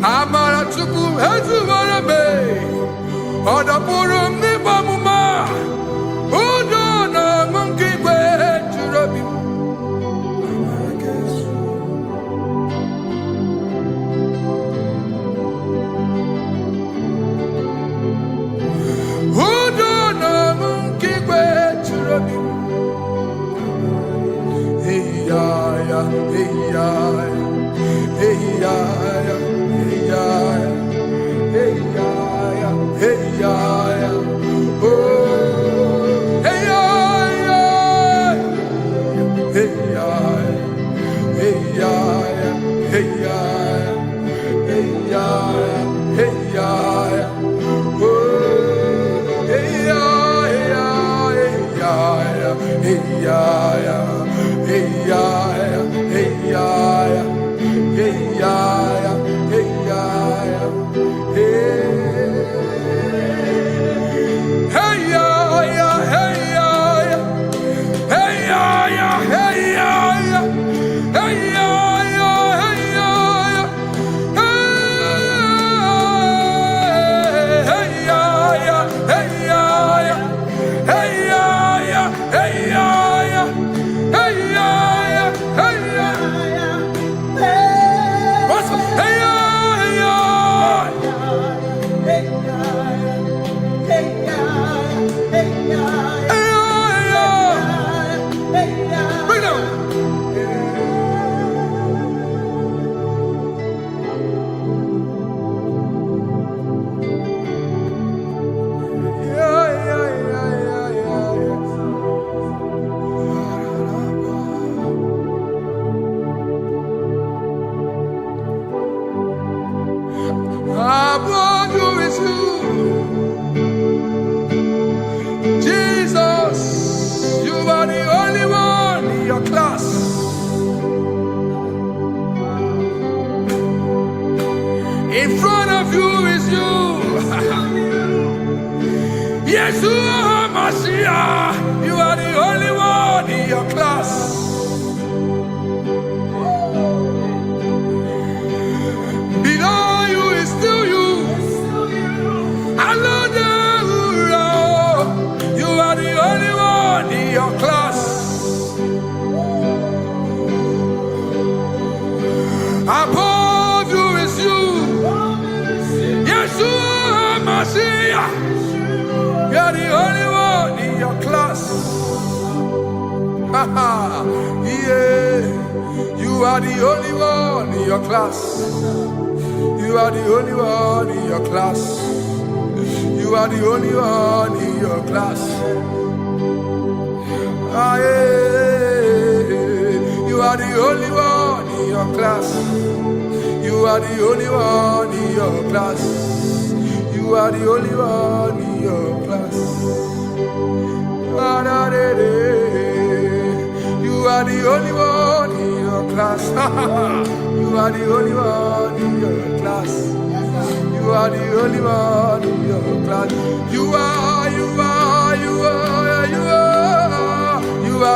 Amara chuku hezu warame, Odapurum ni bamuma. In front of you is you. Yeshua Mashiach, you are the only one in your class. Below you is still you. You are the only one in your class. Above you is you. Yeshua Mashiach, you are the only one in your class. Yeah, you are the only one in your class. You are the only one in your class. You are the only one in your class. Ah, yeah. You are the only one in your class. You are the only one in your class. You are the only one in your class. Ah, da, da, da. You are the only one. class. You are the only one in your class. You are the only one in your class. You are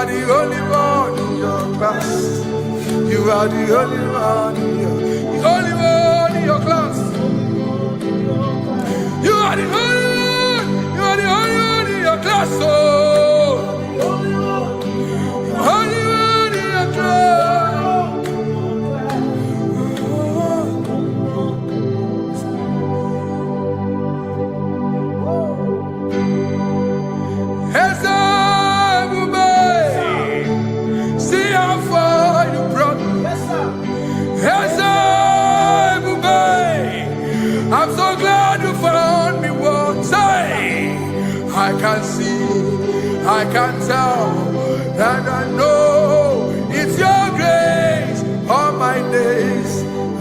the only one in your class. You are the only one in your class. You are the only one in your class. Oh, only one in your class. See how far you brought me. I'm so glad you found me once. I can see, I can tell, and I know it's your grace. All my days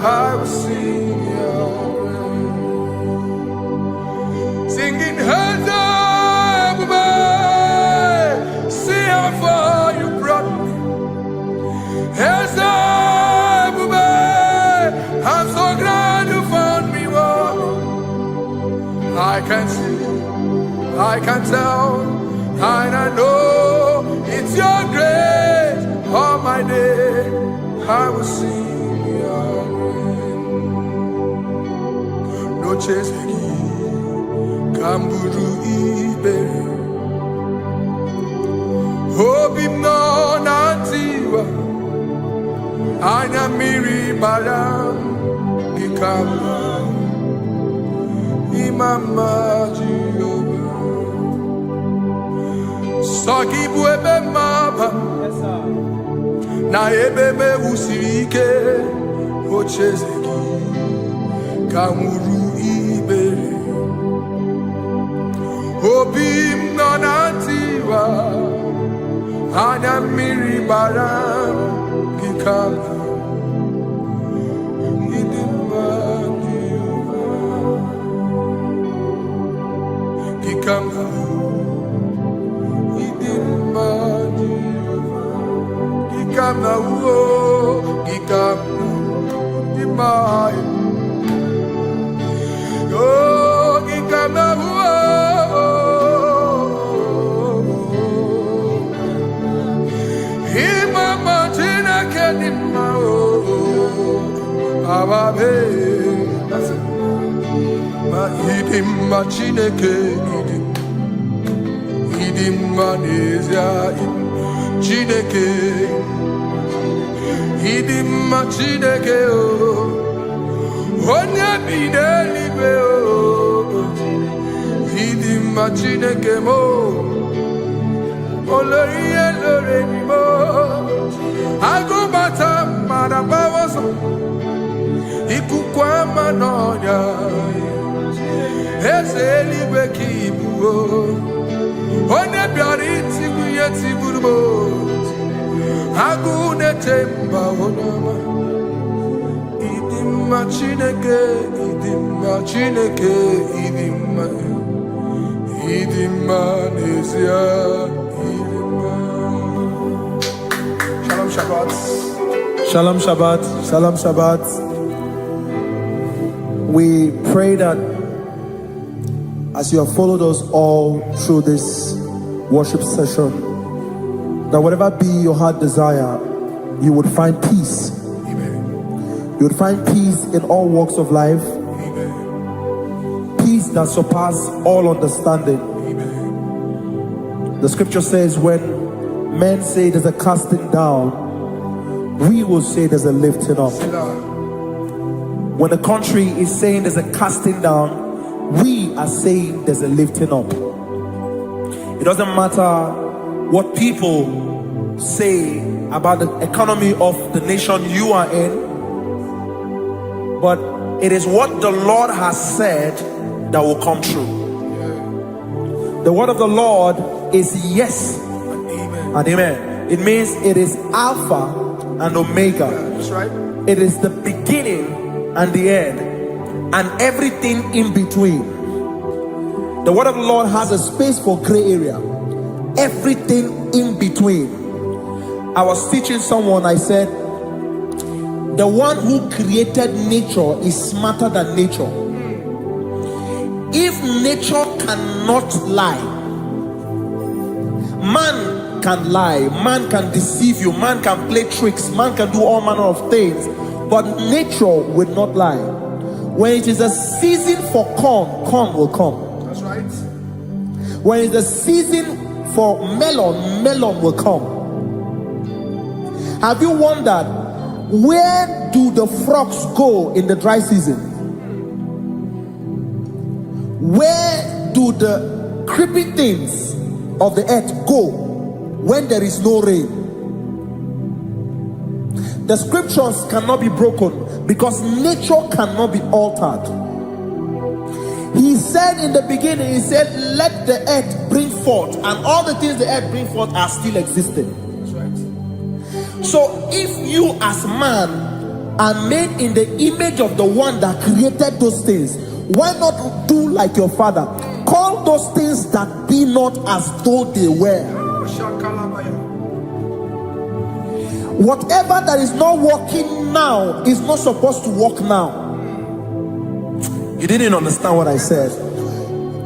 I will sing your praise. Singing hands up, see how far you brought me. Hands up, I'm so glad you found me one. I can see, I can tell, and I know it's your grace. All my day I will sing your name. No chase again, Kamburu Ibe. Hope him no nantiwa, Anya Miri Baram, Ikama, Imama Jehovah. Soki buebe maba, na ebebe usirike, ochezeki, kamuru ibere. Obim nonantiwa, anya miri baram, kikama, idimba Jehovah, kikama. Gikama uo, gikama dimai. Oh, gikama uo. Imama tina kedima o, ababe. Ma idima chineke idim, idima nezia idim. Chineke, idima Chineke o, onye bidelibe o, idima Chineke mo, oloriye lore ni mo, agubata marabawaso, ikukwa manonya, eselibe kibu o. Onye bịara itigbu ihe tigburu m, agụụ na-etemba onye ọma. Ịdị mma Chineke, ịdị mma Chineke, ịdị mma, ịdị mma n'ezie, ịdị mma. Shalom Shabbat. Shalom Shabbat. Shalom Shabbat. We pray that as you have followed us all through this worship session, that whatever be your heart desire, you would find peace. Amen. You would find peace in all walks of life. Amen. Peace that surpasses all understanding. Amen. The scripture says when men say there's a casting down, we will say there's a lifting up. When the country is saying there's a casting down, we are saying there's a lifting up. It doesn't matter what people say about the economy of the nation you are in, but it is what the Lord has said that will come true. The word of the Lord is yes and amen. It means it is Alpha and Omega. That's right. It is the beginning and the end, and everything in between. The word of the Lord has a space for gray area. Everything in between. I was teaching someone, I said, the one who created nature is smarter than nature. If nature cannot lie, man can lie, man can deceive you, man can play tricks, man can do all manner of things, but nature will not lie. When it is a season for corn, corn will come. That's right. When it's a season for melon, melon will come. Have you wondered, where do the frogs go in the dry season? Where do the creepy things of the earth go when there is no rain? The scriptures cannot be broken because nature cannot be altered. He said in the beginning, he said, let the earth bring forth, and all the things the earth bring forth are still existing. That's right. So if you as man are made in the image of the one that created those things, why not do like your father? Call those things that be not as though they were. Whatever that is not working now is not supposed to work now. You didn't understand what I said.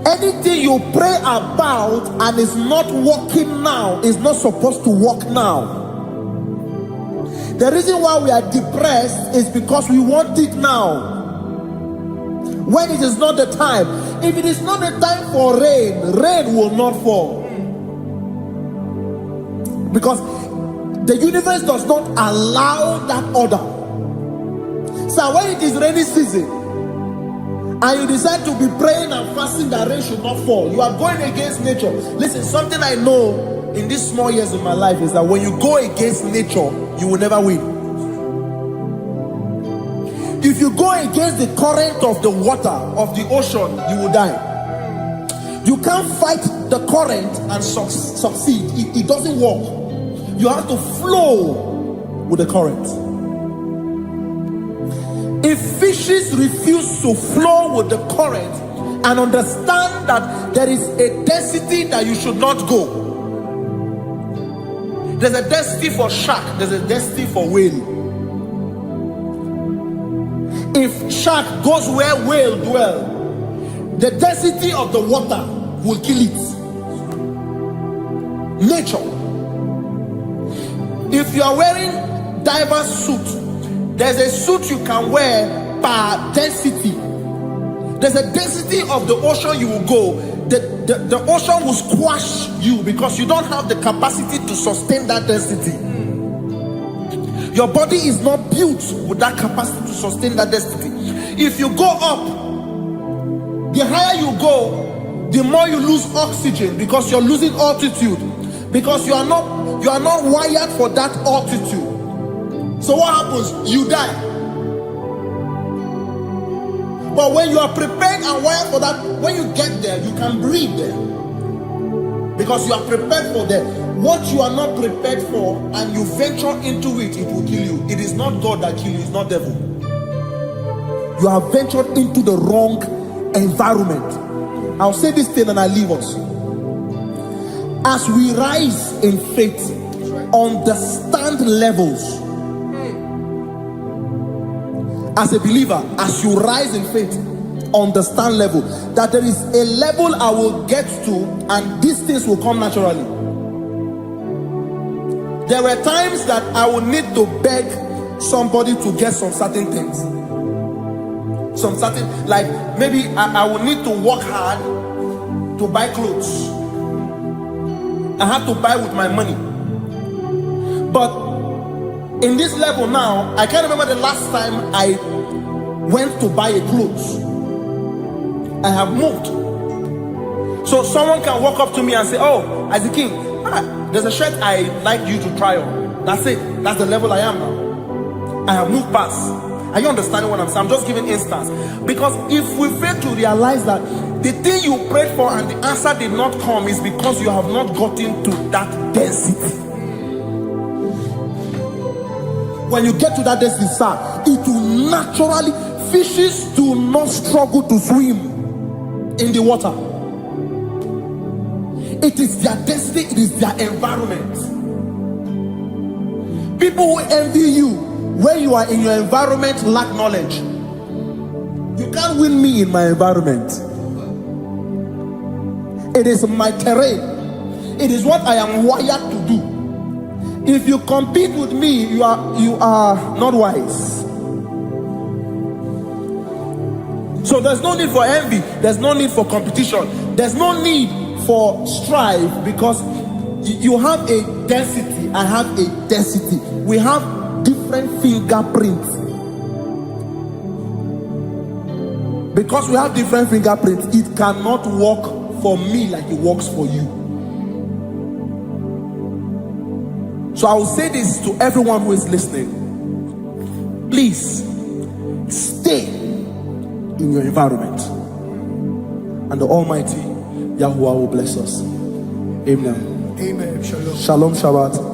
Anything you pray about and is not working now is not supposed to work now. The reason why we are depressed is because we want it now, when it is not the time. If it is not the time for rain, rain will not fall, because the universe does not allow that order. So when it is rainy season and you decide to be praying and fasting that rain should not fall, you are going against nature. Listen, something I know in these small years of my life is that when you go against nature, you will never win. If you go against the current of the water of the ocean, you will die. You can't fight the current and succeed. It doesn't work. You have to flow with the current. If fishes refuse to flow with the current and understand that there is a density that you should not go, there's a density for shark, there's a density for whale. If shark goes where whale dwell, the density of the water will kill it. Nature. If you are wearing diver's suit, there's a suit you can wear per density. There's a density of the ocean you will go. The ocean will squash you because you don't have the capacity to sustain that density. Your body is not built with that capacity to sustain that density. If you go up, the higher you go, the more you lose oxygen because you're losing altitude, because you are not wired for that altitude. So what happens? You die. But when you are prepared and wired for that, when you get there, you can breathe there, because you are prepared for that. What you are not prepared for and you venture into it, it will kill you. It is not God that kills you, it's not devil. You have ventured into the wrong environment. I'll say this thing and I leave us. As we rise in faith, understand levels. As a believer, as you rise in faith, understand level. That there is a level I will get to and these things will come naturally. There were times that I would need to beg somebody to get some certain things. Some certain, like maybe I would need to work hard to buy clothes. I have to buy with my money. But in this level now, I can't remember the last time I went to buy a clothes. I have moved. So someone can walk up to me and say, oh, Isaac King, there's a shirt I like you to try on. That's it. That's the level I am now. I have moved past. Are you understanding what I'm saying? I'm just giving instance. Because if we fail to realize that the thing you prayed for and the answer did not come is because you have not gotten to that density. When you get to that density, sir, it will naturally, fishes do not struggle to swim in the water. It is their destiny, it is their environment. People who envy you Where you are in your environment, lack knowledge. You can't win me in my environment. It is my terrain. It is what I am wired to do. If you compete with me, you are not wise. So there's no need for envy. There's no need for competition. There's no need for strife, because you have a density. I have a density. We have different fingerprints. Because we have different fingerprints, it cannot work for me like it works for you. So I will say this to everyone who is listening. Please stay in your environment, and the Almighty Yahuwah will bless us. Amen. Amen. Shalom. Shalom Shabbat.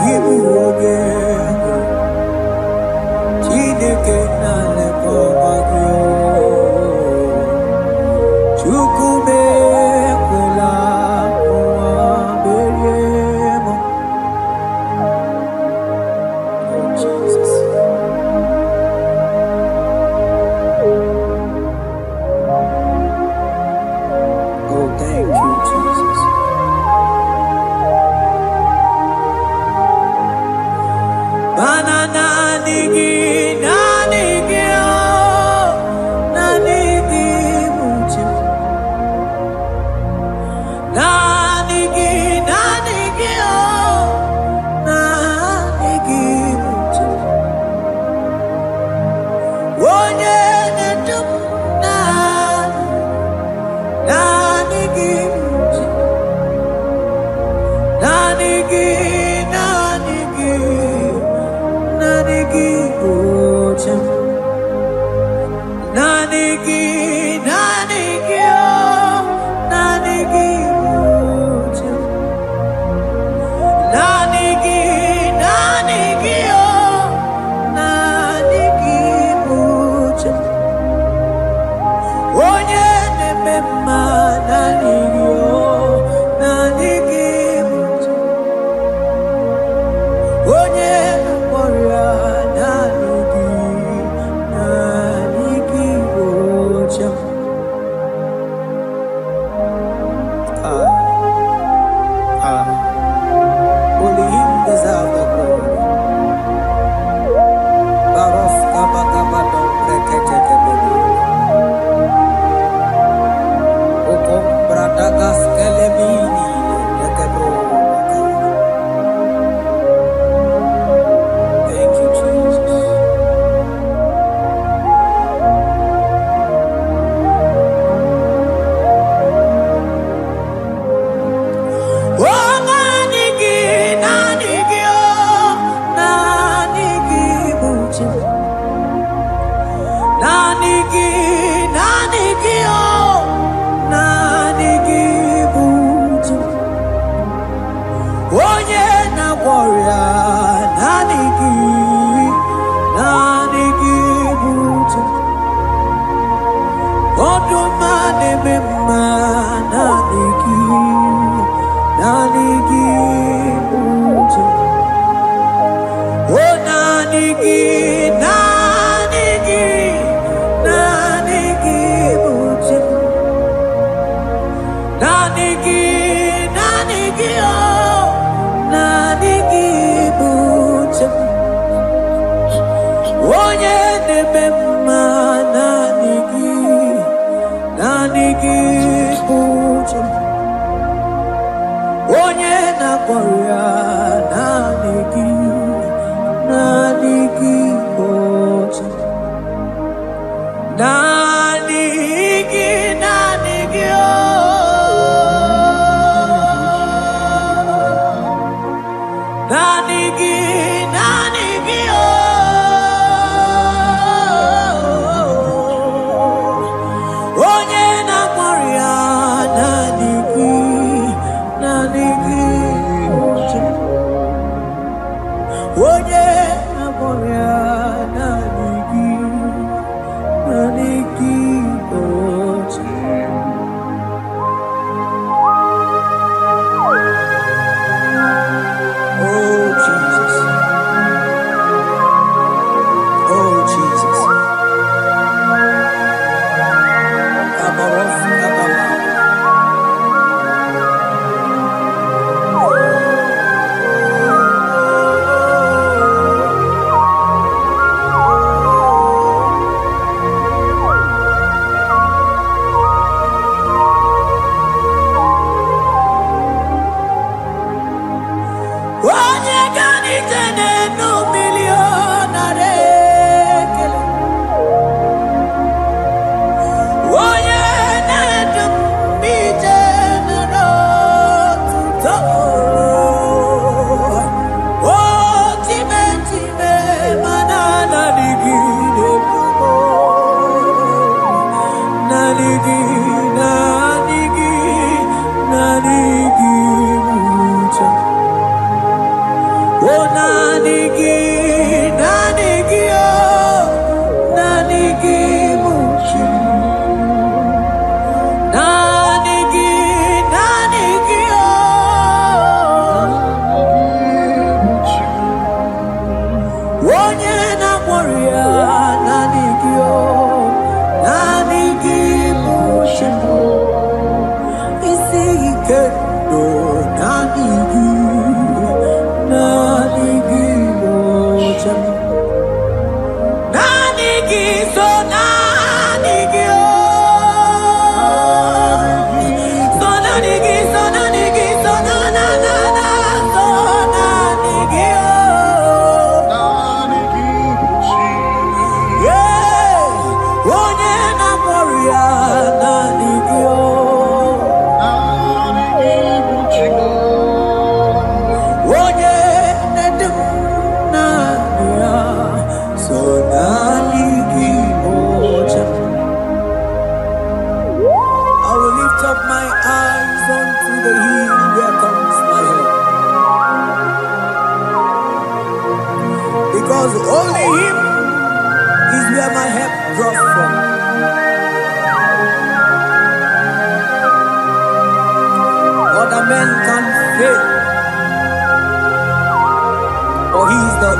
Give you Only him deserve the glory. Barof kabakabado breketekebele. Okom bradagas kelemini lekebro. Thank you, Jesus.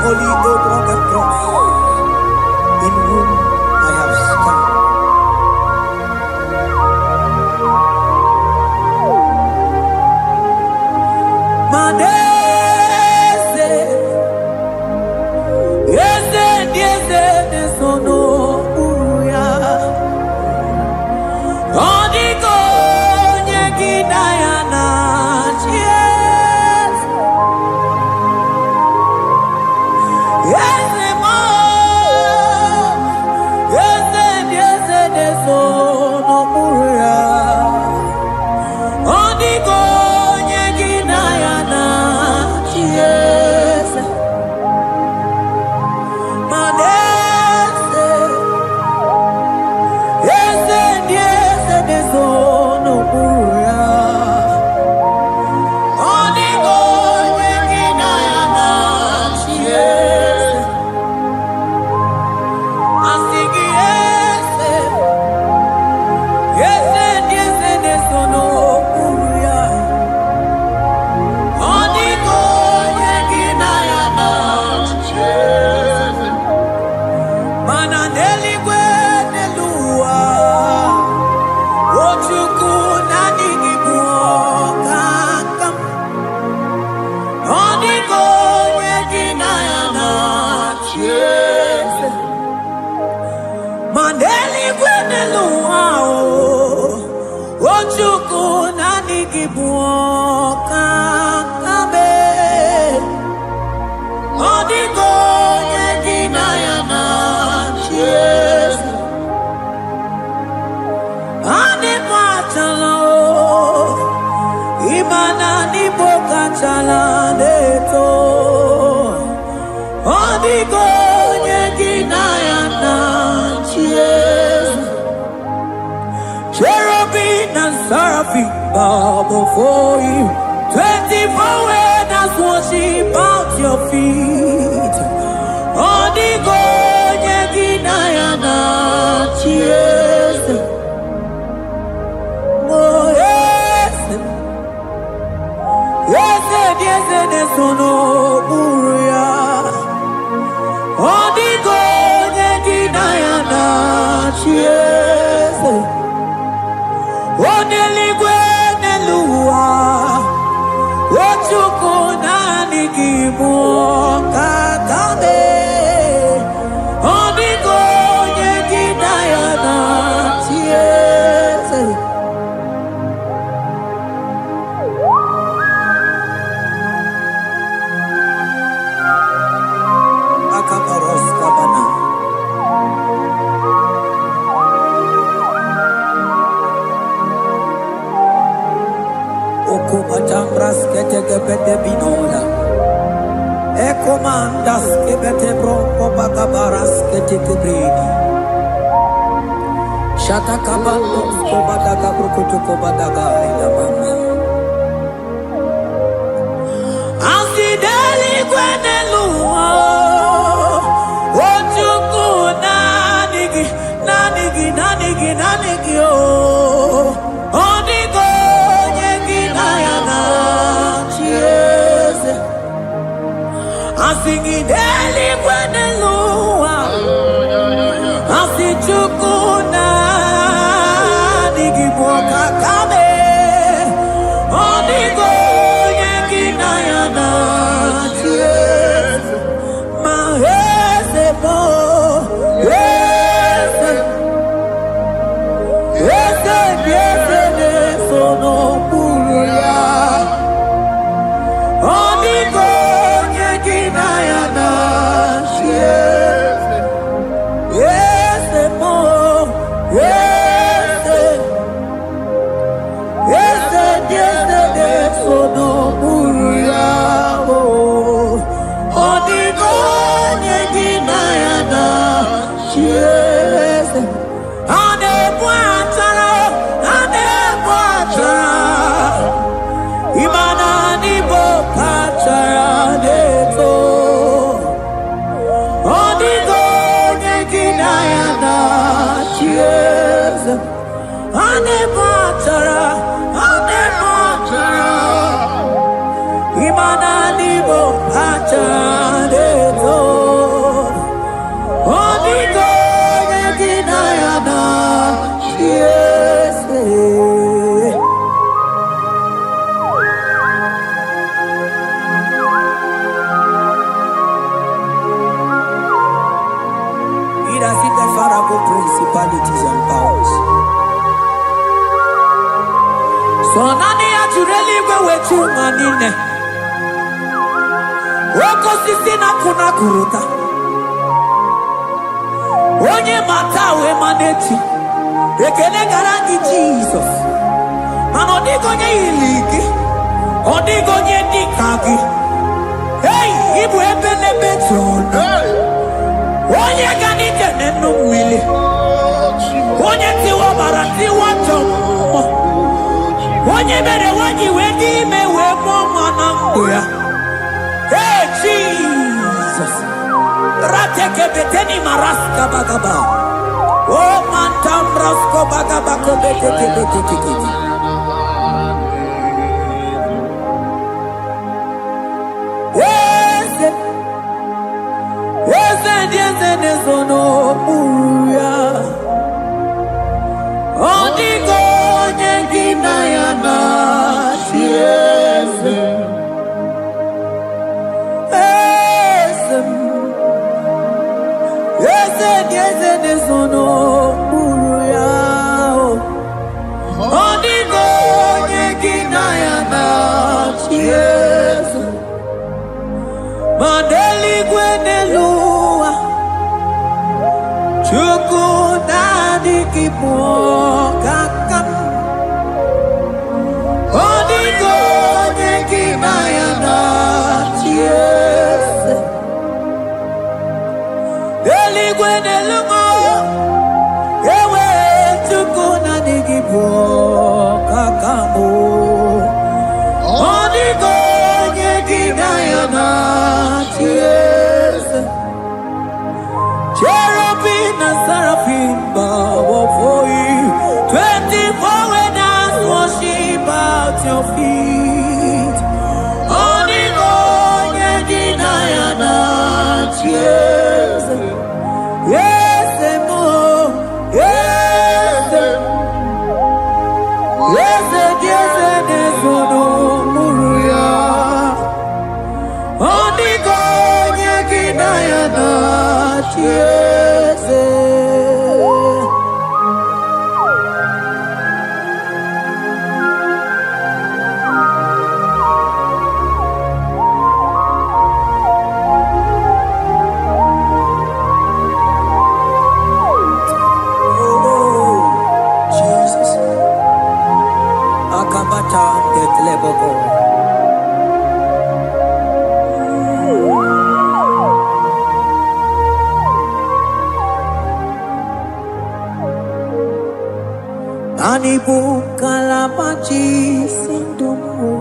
holy oak of cross, in whom I have stand. Madese, yese, sono uya. Odiko nyegidayana, yes. Yese mo, yese, sono uya. Odiko nyegidayana, yes. Madese, yese, sono uya. Odiko nyegidayana, yes. Asigi yese, sono uya. Odiko nyegidayana, yes. Mananeli gwenelua, ochuku nanigibuokakam. Odiko nyegidayana, yes. Maneli gwenelua, ochuku nanigibuokakam. Odiko nyegidayana, yes. Ane pachala o, imana ni boka chala neto. Odiko nyegidayana, yes. Cherubim and seraphim bow before you. 24 elders worship at your feet. Odiko nyegidayana, yes. Oh yes, yes, sono uya. Odiko nyegidayana, yes. Oneligwe nelua, ochuku nanigibuokakame. Odiko nyegidayana, yes. Akabaros kabana. Okobachambras ketegepete binola. Ekomandas kebete bronco bagabaras ketekebridi. Shata kabandos kobadaga brukutu kobadaga ilamama. Asideli gwenelua, ochuku nanigi o. Odiko nyegidayana, yes. Asigideli gwenelua, asichuku nanigibuokakame. Odiko nyegidayana, yes. Mahese mo, yes. Yes, sono uya. Odiko nyegidayana, yes. Yes, mo, yes. Yes, sono uya. Odiko nyegidayana, yes. Ane bwatara, imana ni bokatara neto. Odiko nyegidayana, yes. Ane bwatara, Imana nibo achadeto. Onigo yeginayana. Yes. It has hit the Pharaoh principalities and powers. So nani actually go with you manine. Woko sisi na kuna kuruta. Onye matawe maneti. Ekele garanti Jesus. Mano digo nye iligi. Odigo nye dikagi. Hey, ibu ebele beton. Onye ganite nenu mili. Onye tiwa barati watomo. Onye bere wanyi wedi mewe mwana mbuya. Hey Jesus. Rateke beteni maraska bagaba. Oh mantambrasko bagabako beteke beteke. Yes. Yes nezono uya. Odigo nyengina yana. Yes. Yes nezono uya. Odigo nyengina yana. Yes. Mandeli gwenelua. Chuku nadi kipo kakam. Odigo nyengina yana. Yes. Deli gwenelua. Ewe chuku nadi kipo kakamu. Odigo nyengina yana. Yes. Cherubim and seraphim bow before you. 24 elders worship at your feet. Onigo yeginayana. Yes. Yes, mo. Yes. Yes, yes, yes, no muruya. Onigo yeginayana. Yes. Oh, Jesus. Akabata detleboko. Anibu kalamachi sindumu.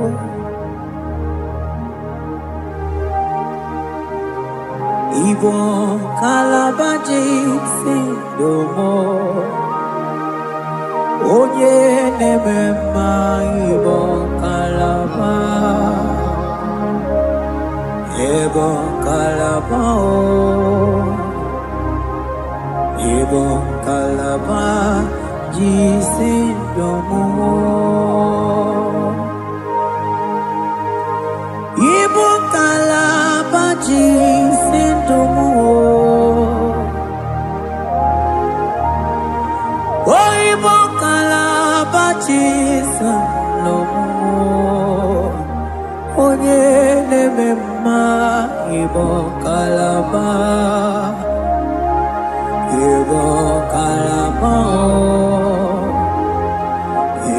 Ibo kalabachi sindumu. Oye nemema ibo kalaba. Ibo kalabao. Ibo kalaba. Jisindomo. Ibo kalaba jisindomo. Oh ibo kalaba jisindomo. Onye nemema ibo kalaba. Ibo kalaba.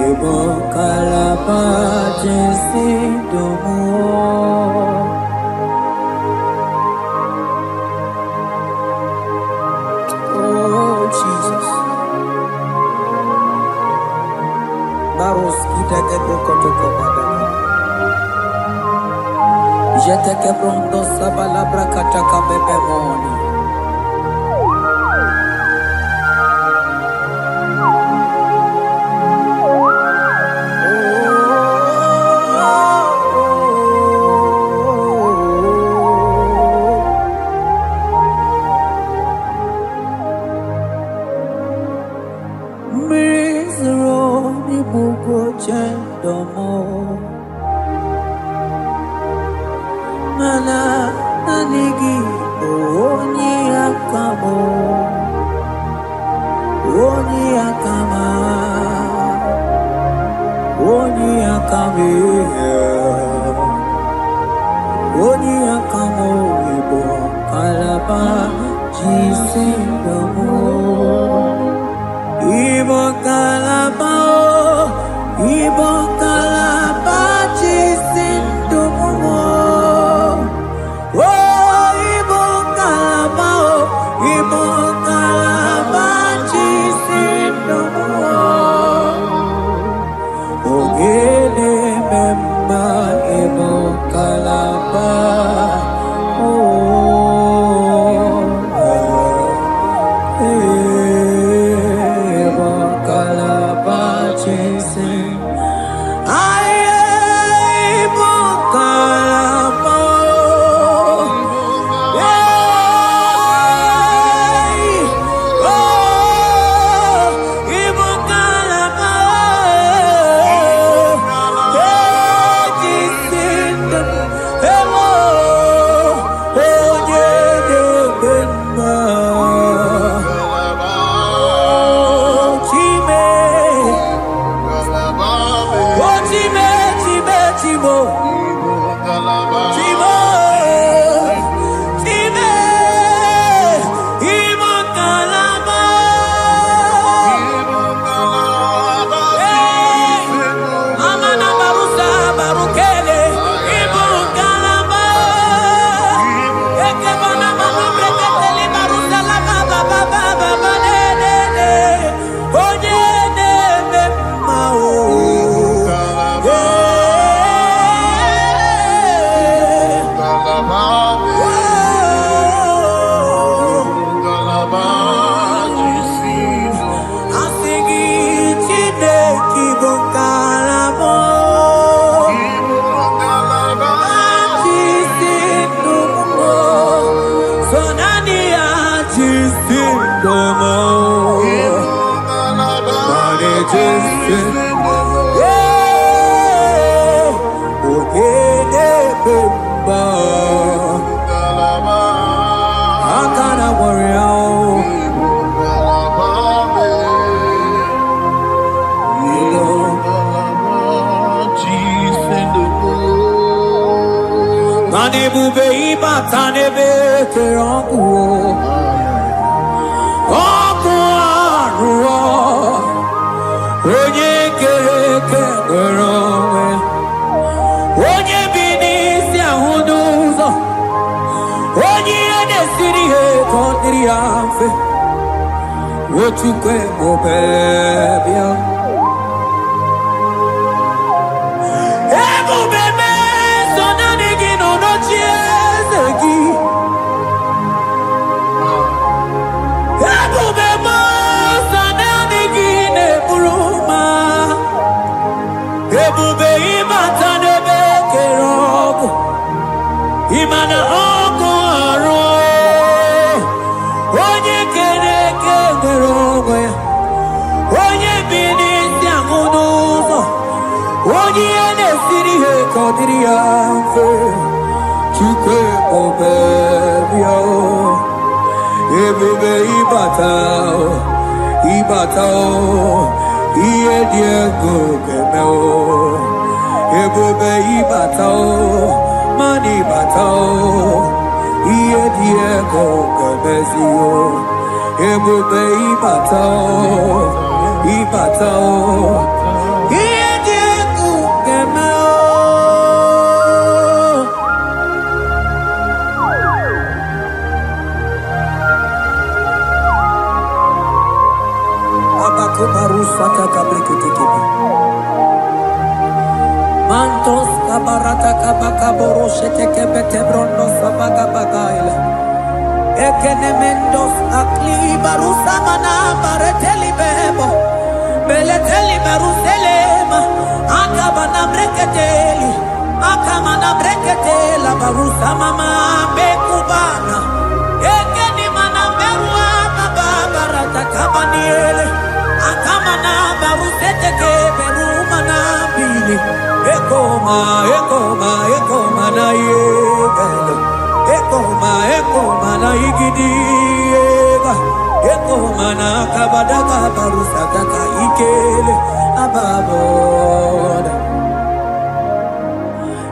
Ibo kalaba jisindomo. Oh Jesus. Baros kita ke protoko pada. Jete ke pronto sabalabra kataka bebe moni.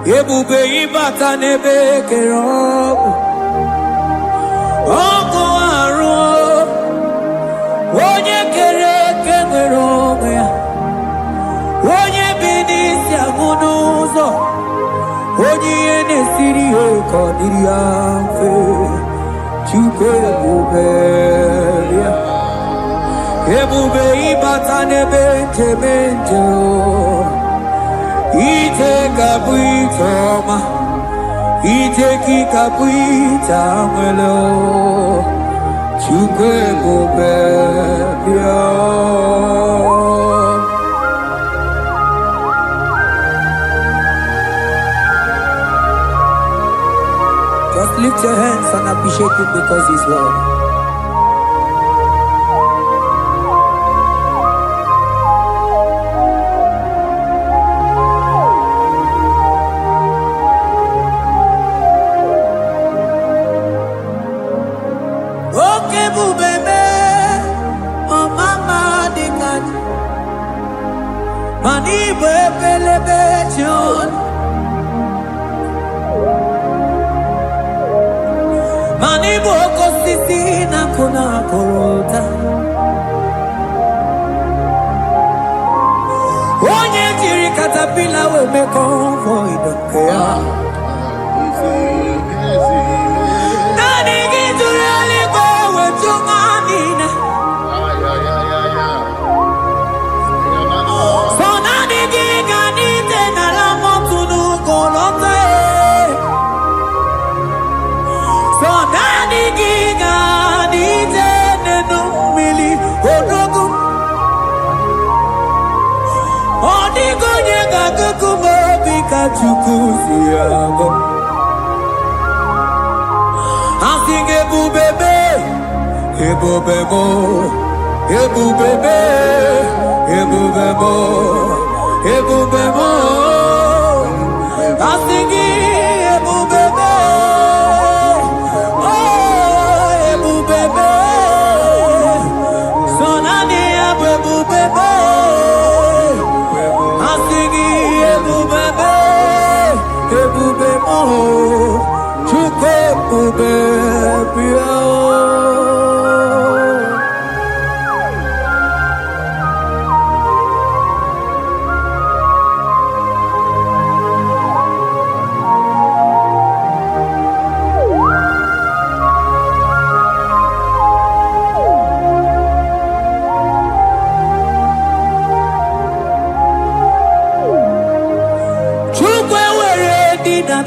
ebube ịbata n'ebe kere ọkụ arụ onye kere eke nwere onwe ya onye bi n'isi agụ n'ụzọ onye ihe na-esiri ya ka ọ dịrị ya mfe Chukwu ebube ya ebube ịbata n'ebe njem ije ga-abụ ije ọma ije gị ga-abụ ije anwele Chukwu ebube bịa Just lift your hands and appreciate him because he's worthy. Mani bebelebe John Mani boko sisi na kuna korota Onye jiri katapila we me convoy don't care Nani giduri aliko we chunganina Chukuziago I sing ebubebe ebubebo ebubebe ebubebo ebubebo I sing ebubebe oh ebubebe sonani ebubebe I sing ebubebe ebube mo Chukwu ebube bịa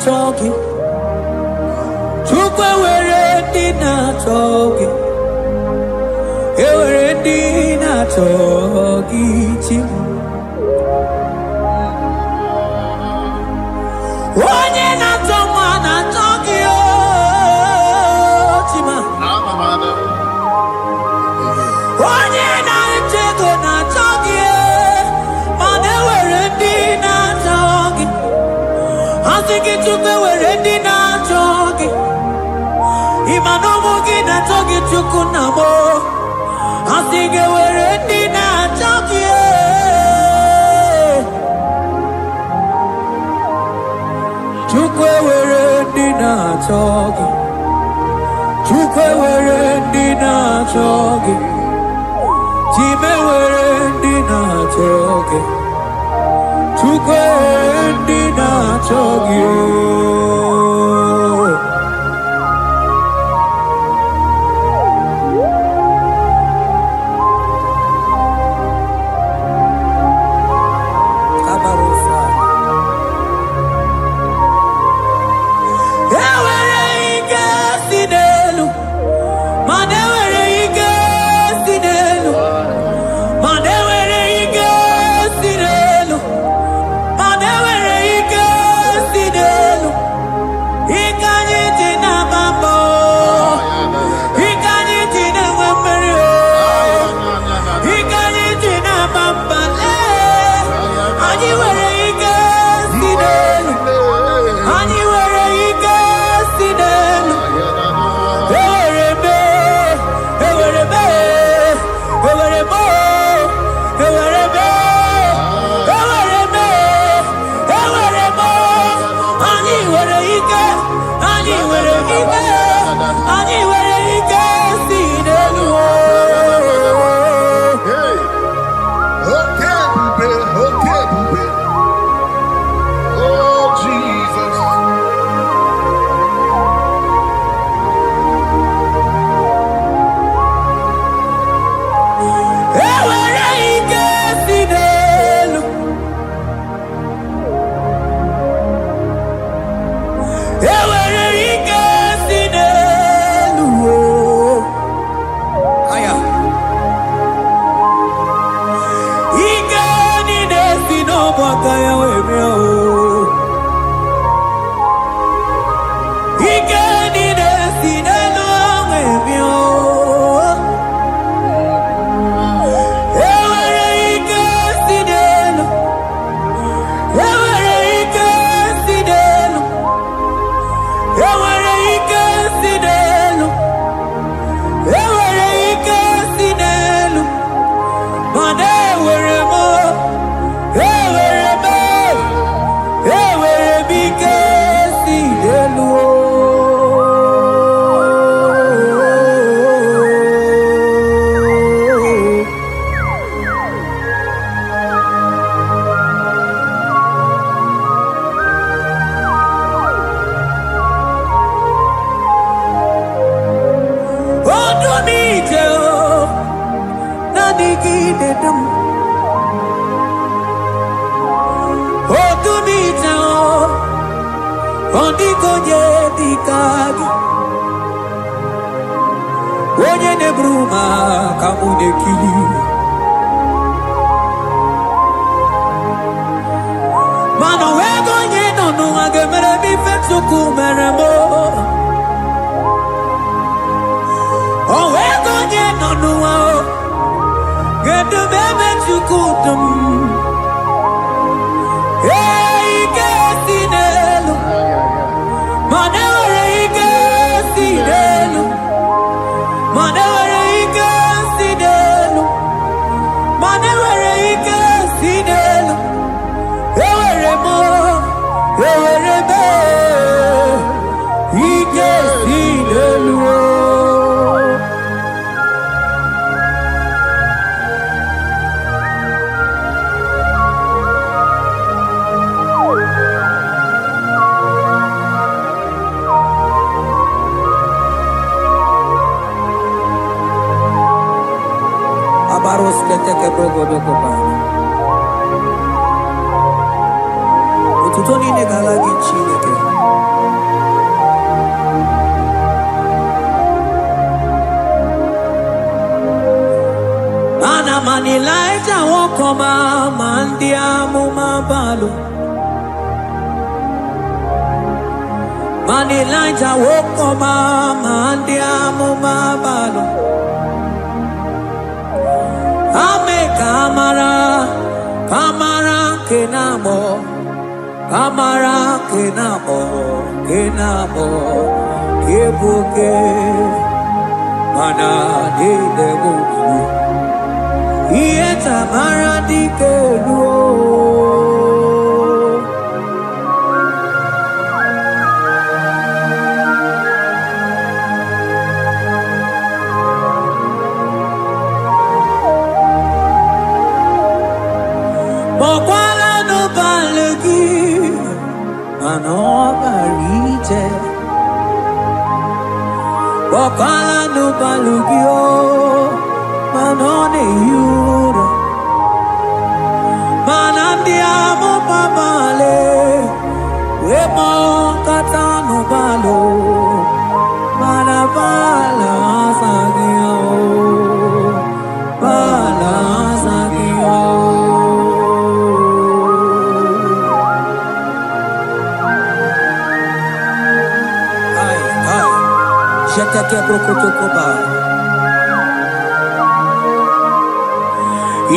talking Chukwu were dinner talking were dinner talking Onye na toma na talking chima Onye na chego na talking man were dinner talking I think it took away ready now talking. Imanomo get a talking to Kunamo. I think we're ready now talking. Chukwe we're ready now talking. Chukwe we're ready now talking. Time we're ready now talking. Chukwe ready now talking.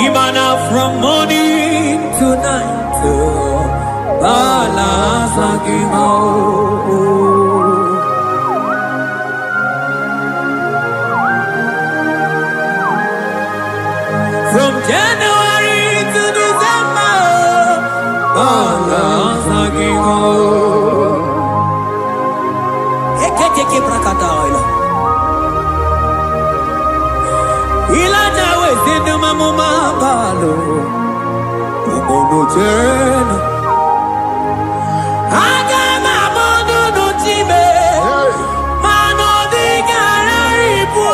Imana from morning to night, from January to December, keteke brakadaila. Ilaja wezende mamuma balo. Umono jena. Aga mamono no time. Mano di gararipo.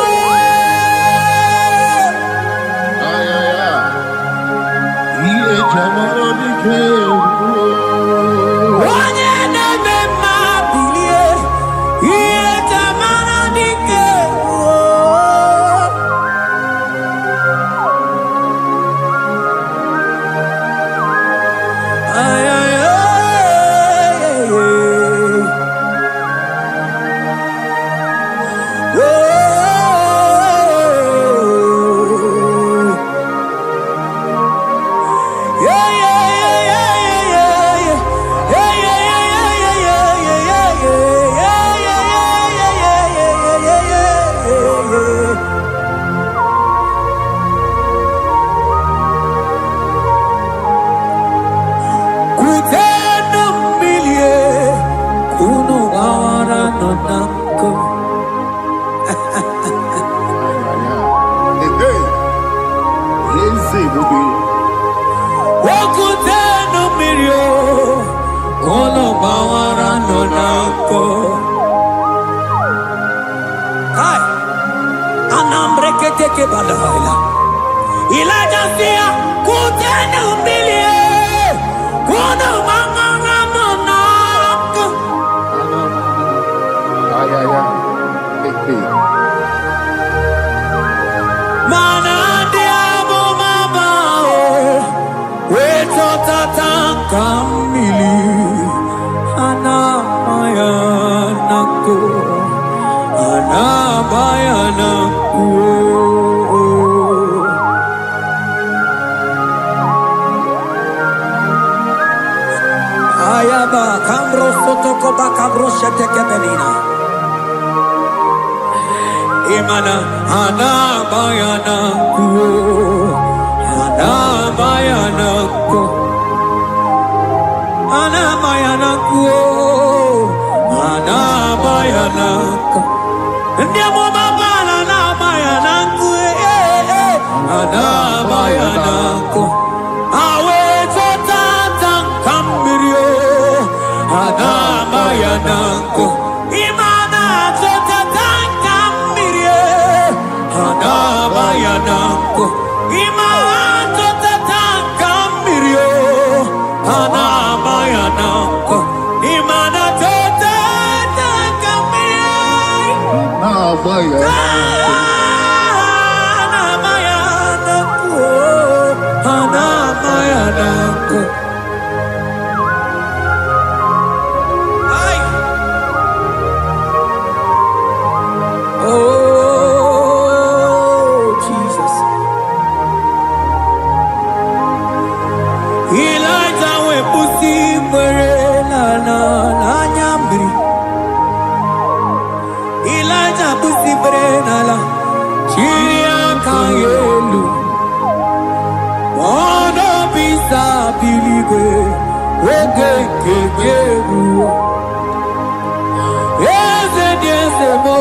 Iye jamano di ke. Elijah sia kutena umbilie kuno manganga monako mana diabo mabao weto tatanka mili ana mayanako Ayaba kambro sotoko bakabro sheteke belina. Imana ana bayana kuo, ana bayana ko, ana bayana kuo, ana bayana ko. Ndiamo mabana na bayana kuo, ana bayana ko. Awe totatan kambirio. Anabayanako Imana Zotatanka Mirie Anabayanako Imana Zotatanka Mirie Anabayanako Imana Zotatanka Mirie Anabayanako Anabayanako Elijah busi brenala chiria kayelu mono bisa biligwe oge kegeru eze diesemo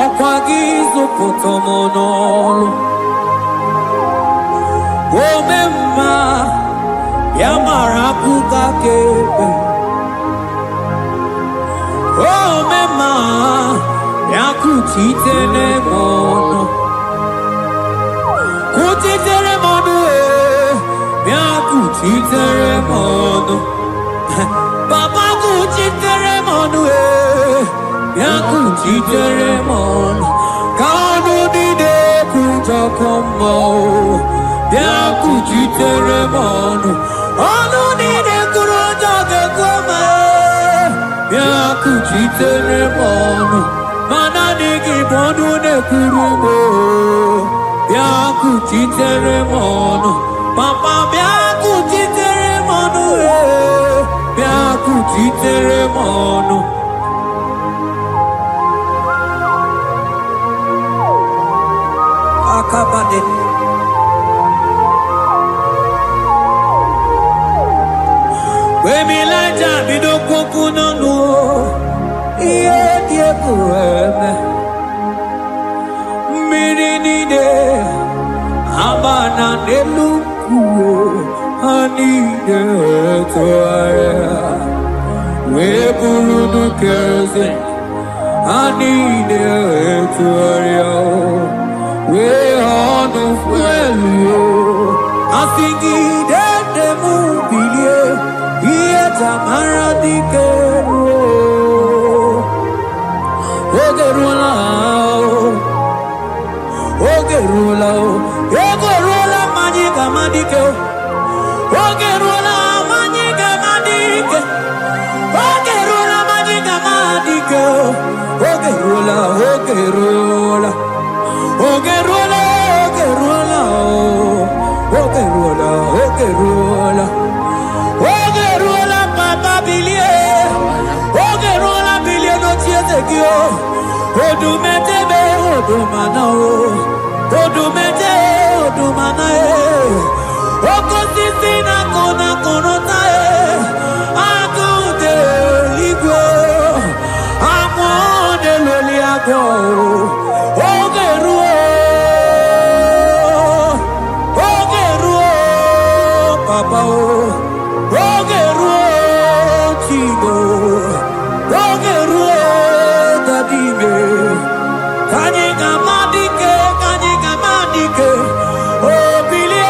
okwagizo potomonolo omemma yamara kukakebe omemma yakuchitere mono kuchitere mono yakuchitere mono Baba kuchitere mono yakuchitere mono kanu dide kujakomo yakuchitere mono anu dide kurojaga koma yakuchitere mono Mananigi bodu ne kurumo, biaku chitere mono, papa biaku chitere mono, biaku chitere mono. Akabade. We milaja bidoko kunono, iye. kueme Mirinide Amana nelukuo Anide toaya Weburudu keze Anide toaya We honu fuelio Asingi de mubilie Iye tamara dikero Ogerula Ogerula Magica Madike Ogerula Magica Madike Ogerula Magica Madike Ogerula Ogerula Ogerula Ogerula Ogerula Ogerula Papa Bilie Ogerula Bilie no Chiezekio Odumetebe Odumanao Odumete Odumanae Okosisina kona konotae Akude ligwe Amode loliago Ogeruo Papa Ogeruo Chigo Ogeruo Dadime Kanyega Madike Oh bilie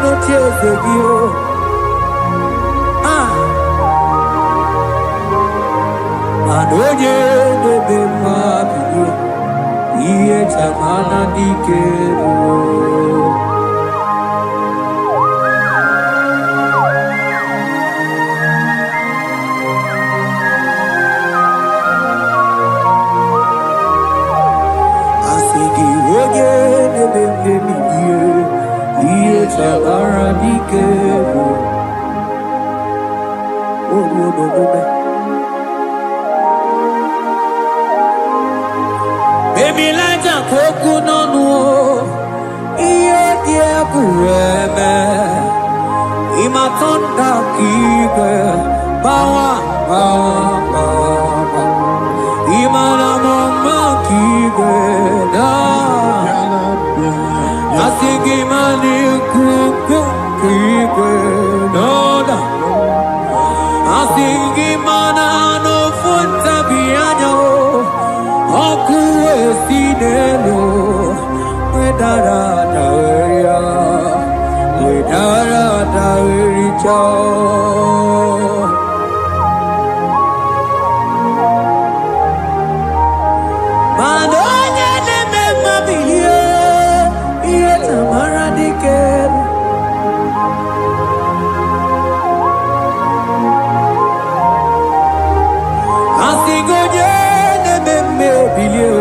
no tiezekio Adoye debe mabilie Iye tamana dikero Baby like a coconut Iye die kueme Ima tonda kike Bawa Ima na mama kike Asigi mani kuku kike Noda Asigi mana no funta bianyo Oku esinelo Wedara taweria Wedara tawericha Madonya neme mabilie Iye tamara dikeru Asigoje neme bilio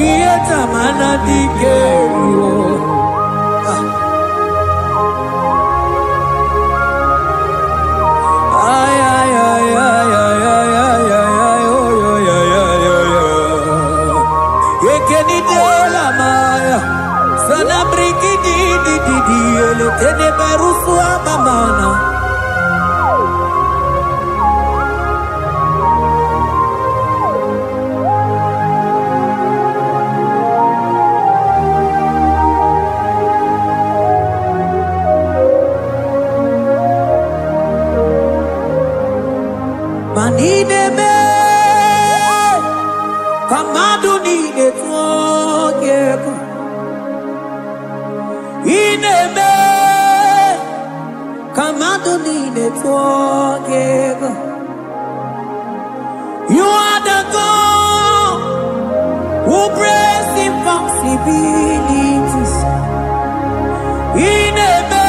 Iye tamara dikeru Ay ay ay ay ay ay ay ay Ekeni de la maya Sana briki di Ele tene berusu amamana Manine me Kamadu ni de tuogeko Ineme Kamadu ni de tuogeko You are the God who breaks impossibilities Ineme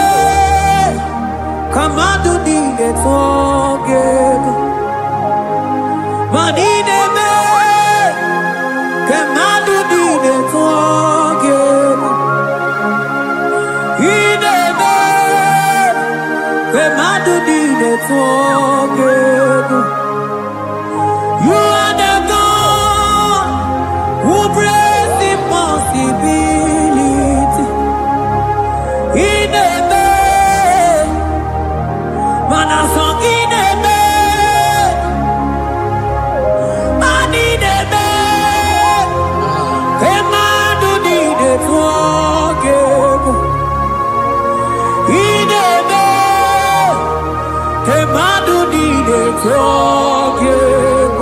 Kamadu ni de tuogeko Manine me Kamadu ni de tuogeko Ineme Kamadu ni de tuogeko You are the God who breaks impossibility Ineme forgive.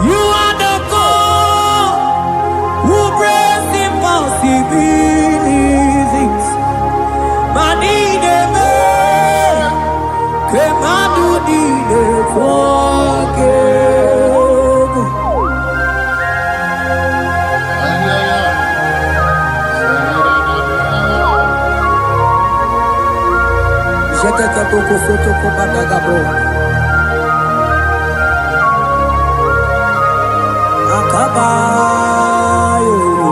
You are the God who breaks impossibilities. Manideme, Kemadu dide forgive. Jetete poko soto ko badagabo. Akabayo.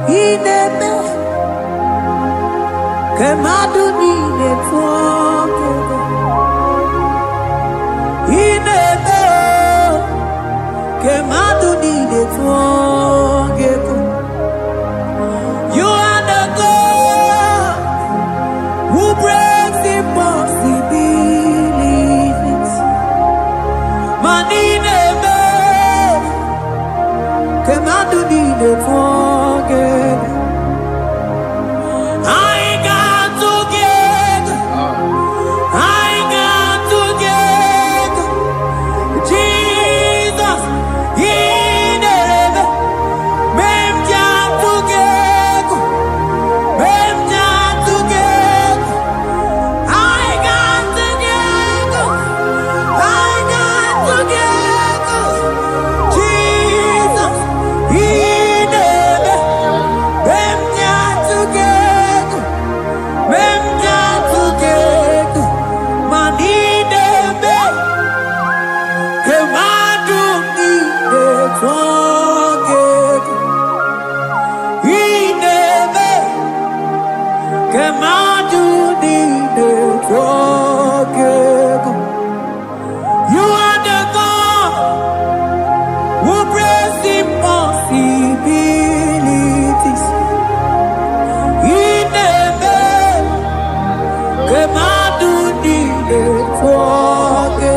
Ineme Kemadu dide forgive. Ineme Kemadu dide forgive. You are the God who breaks impossibilities. Manideme Kemadu dide forgive. I got together. I got together. Jesus, in heaven, mem jam together, mem jam together. I got together. I got together. Jesus, in heaven, mem jam together, mem jam together. Manideme. Kemadu dide forgive. Ineme. Kemadu dide forgive. You are the God who breaks impossibilities. Ineme. Kemadu dide forgive.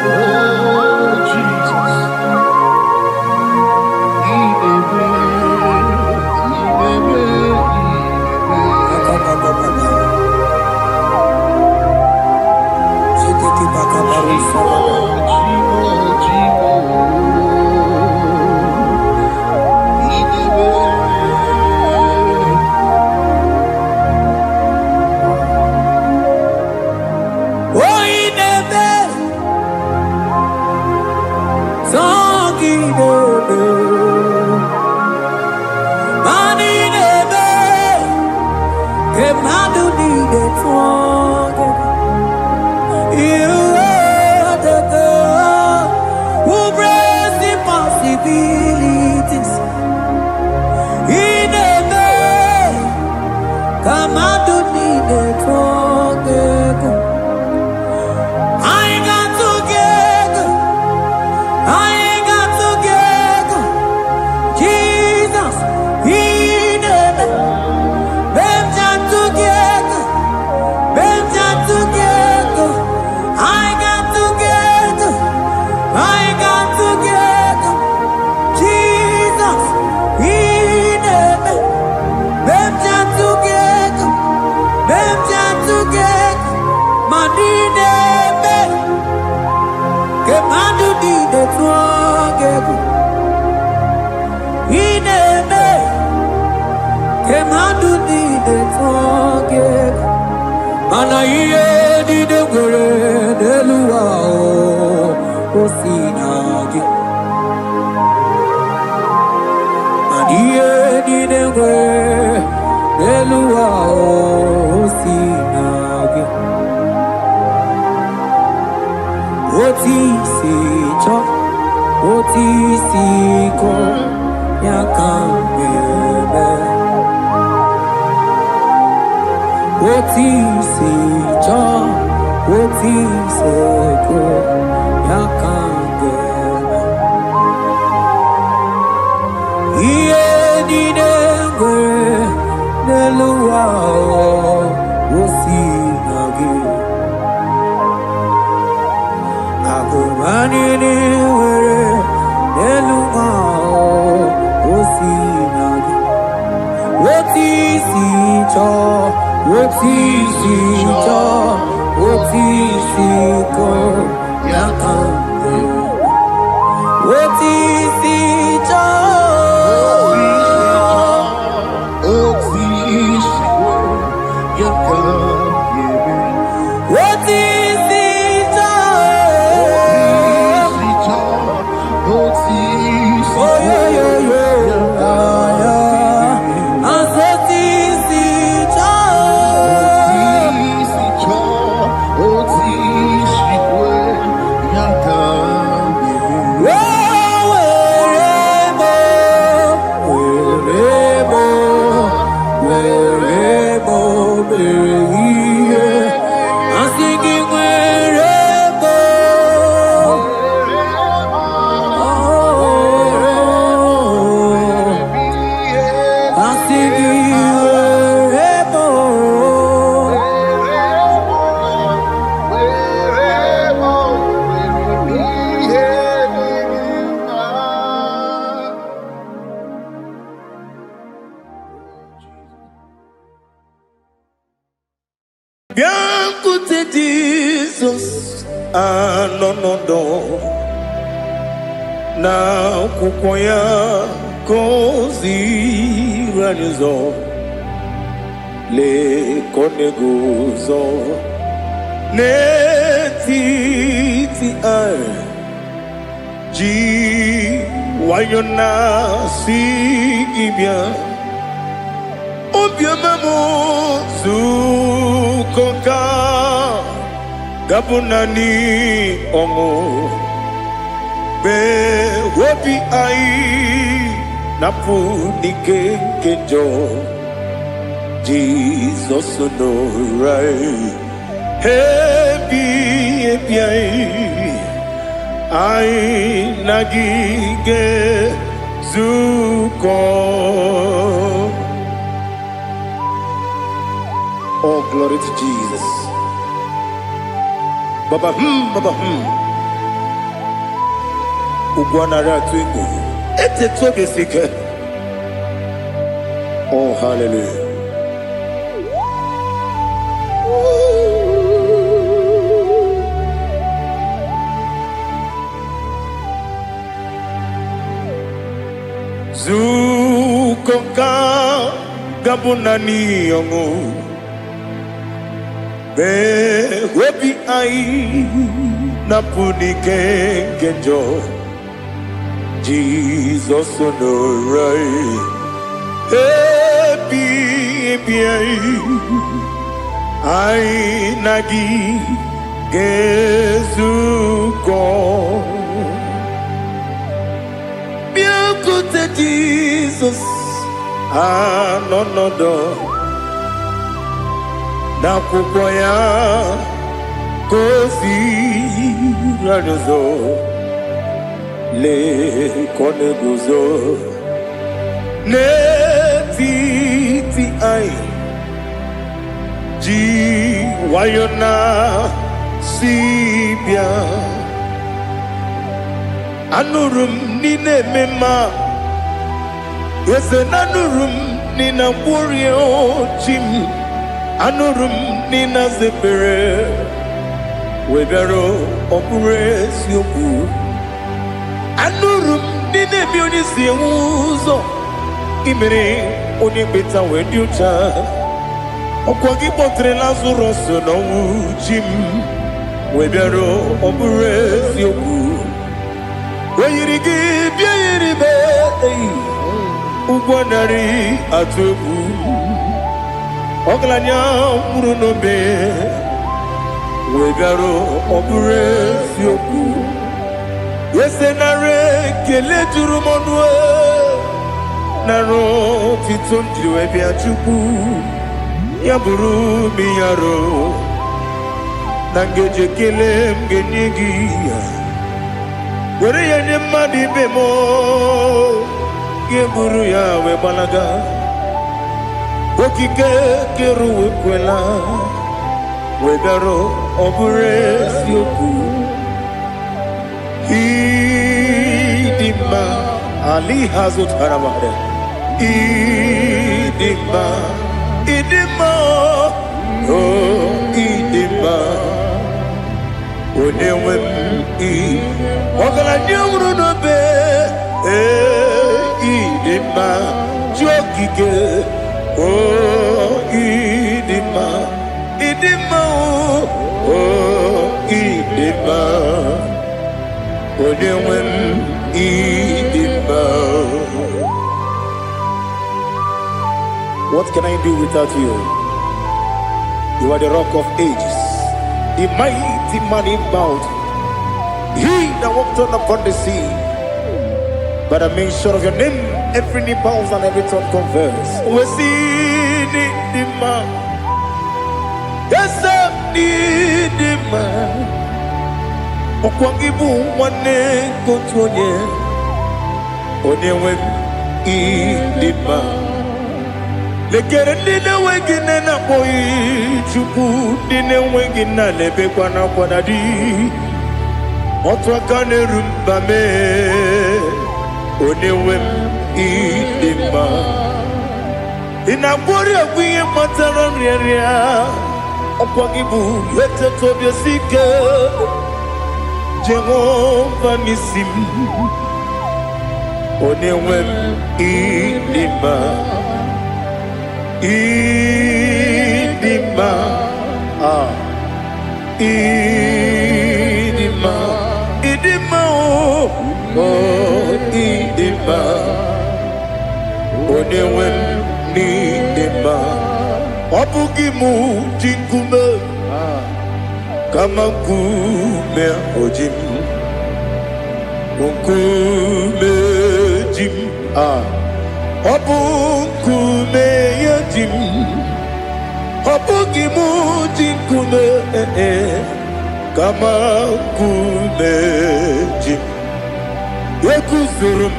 Oh, Jesus. Luau, Anini were eluma osinagi. Oti si cho, oti si cho, oti si ko yakambe. Oti si cho, oti si ko yakambe. oti si cho, oti si oh yo yo yo, asoti si cho, oti si ko yakambe. Biancote Jesus, anonodo na kukoya kozi ranizo le koneguzo ne titi ai ji wayona sigibia obiamamu zukoka gabunani ongo be wobi ai napu nike kenjo Jesus no right happy ai nagige zuko. Oh, glory to Jesus. Baba, Baba, Ugwanara twingu. Ete toge sike. Oh, hallelujah. Zukoka gabunani yongu. Be webi ai napuni kenjo Jesus no right happy ai nagi gezuko biancote Jesus no na kukoya kozi ranizo le koneguzo ne titi ai ji wayona sibia anurum nine mema yese nanurum nina burio chim anurum nina zepere webero opure sioku anurum nine bioni siuzo imere oni beta wediucha okwagi potre lazarus no jim webero opure sioku weyirigi biayiribe ugwanari atubu Oglanya murunobe wegaro obure sioku yesenare kele turumonwe naro titondi webi achuku yaburu miyaro nangeje kele mgenyigi were yenye madi bemo geburu ya webalaga okike keru wekwela wegaro obure sioku Idima Ali Hazut Haramade Idima Idima Oh Idima Onewem I Ogala Nyamru no be Idima Jokike Oh Idima Idima Oh Idima Onewem Idima. What can I do without you? You are the rock of ages, the mighty man in mountain, he that walked on upon the sea. By the mention of your name, every knee bows and every tongue confess. We see the man. Yes, I need the man. Okwangibu wane kotonye Onyewe idima Lekere nine wengine na boyi Chuku nine wengine lebe kwa na kwa nadi Otwakane rumbame Onyewe idima Inabori akwiye matara nyeria Okwangibu yete tobye sike Jehovah Nisim Onewem Idima Idima Idima Idima Oh Idima Onewem Idima Obugimu Jinkume Kama kume ojim Kume jim Obu kume yajim Obu gimu jinkume Kama kume jim Yekuzurum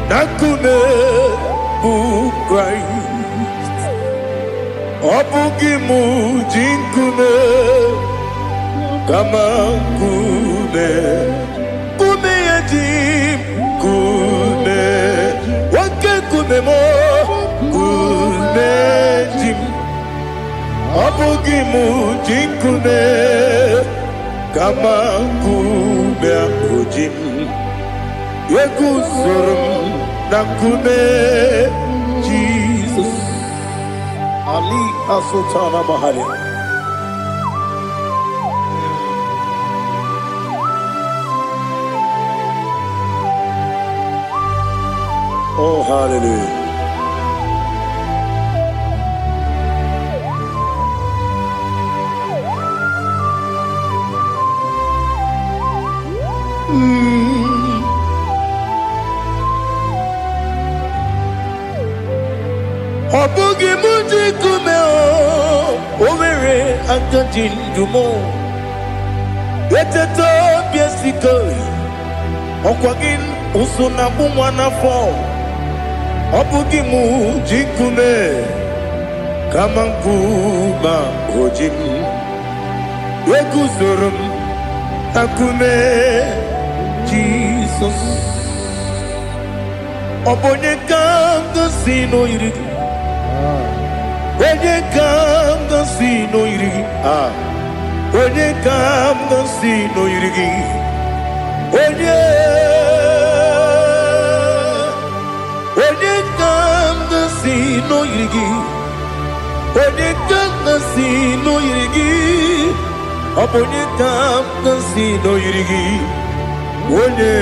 Nakume bu Christ Obu gimu jinkume Kama kume yajim kume wake kume mo kume jim abugi mujin kume kama kume akujim yekuzurum na kume Jesus Ali Asultana Mahali. Oh, hallelujah. Obugi muji kume o Owere antojin dumo Yeteto biesiko Okwagin usuna bumwana fo Obugi muji kume Kama nkuma ojim Yekuzurum akume Jesus Obonye kanga sino irigi Onye kanga sino irigi Onye kanga sino irigi Onye kanga sino irigi Onye kanga sino irigi Onye kanga sino irigi Onye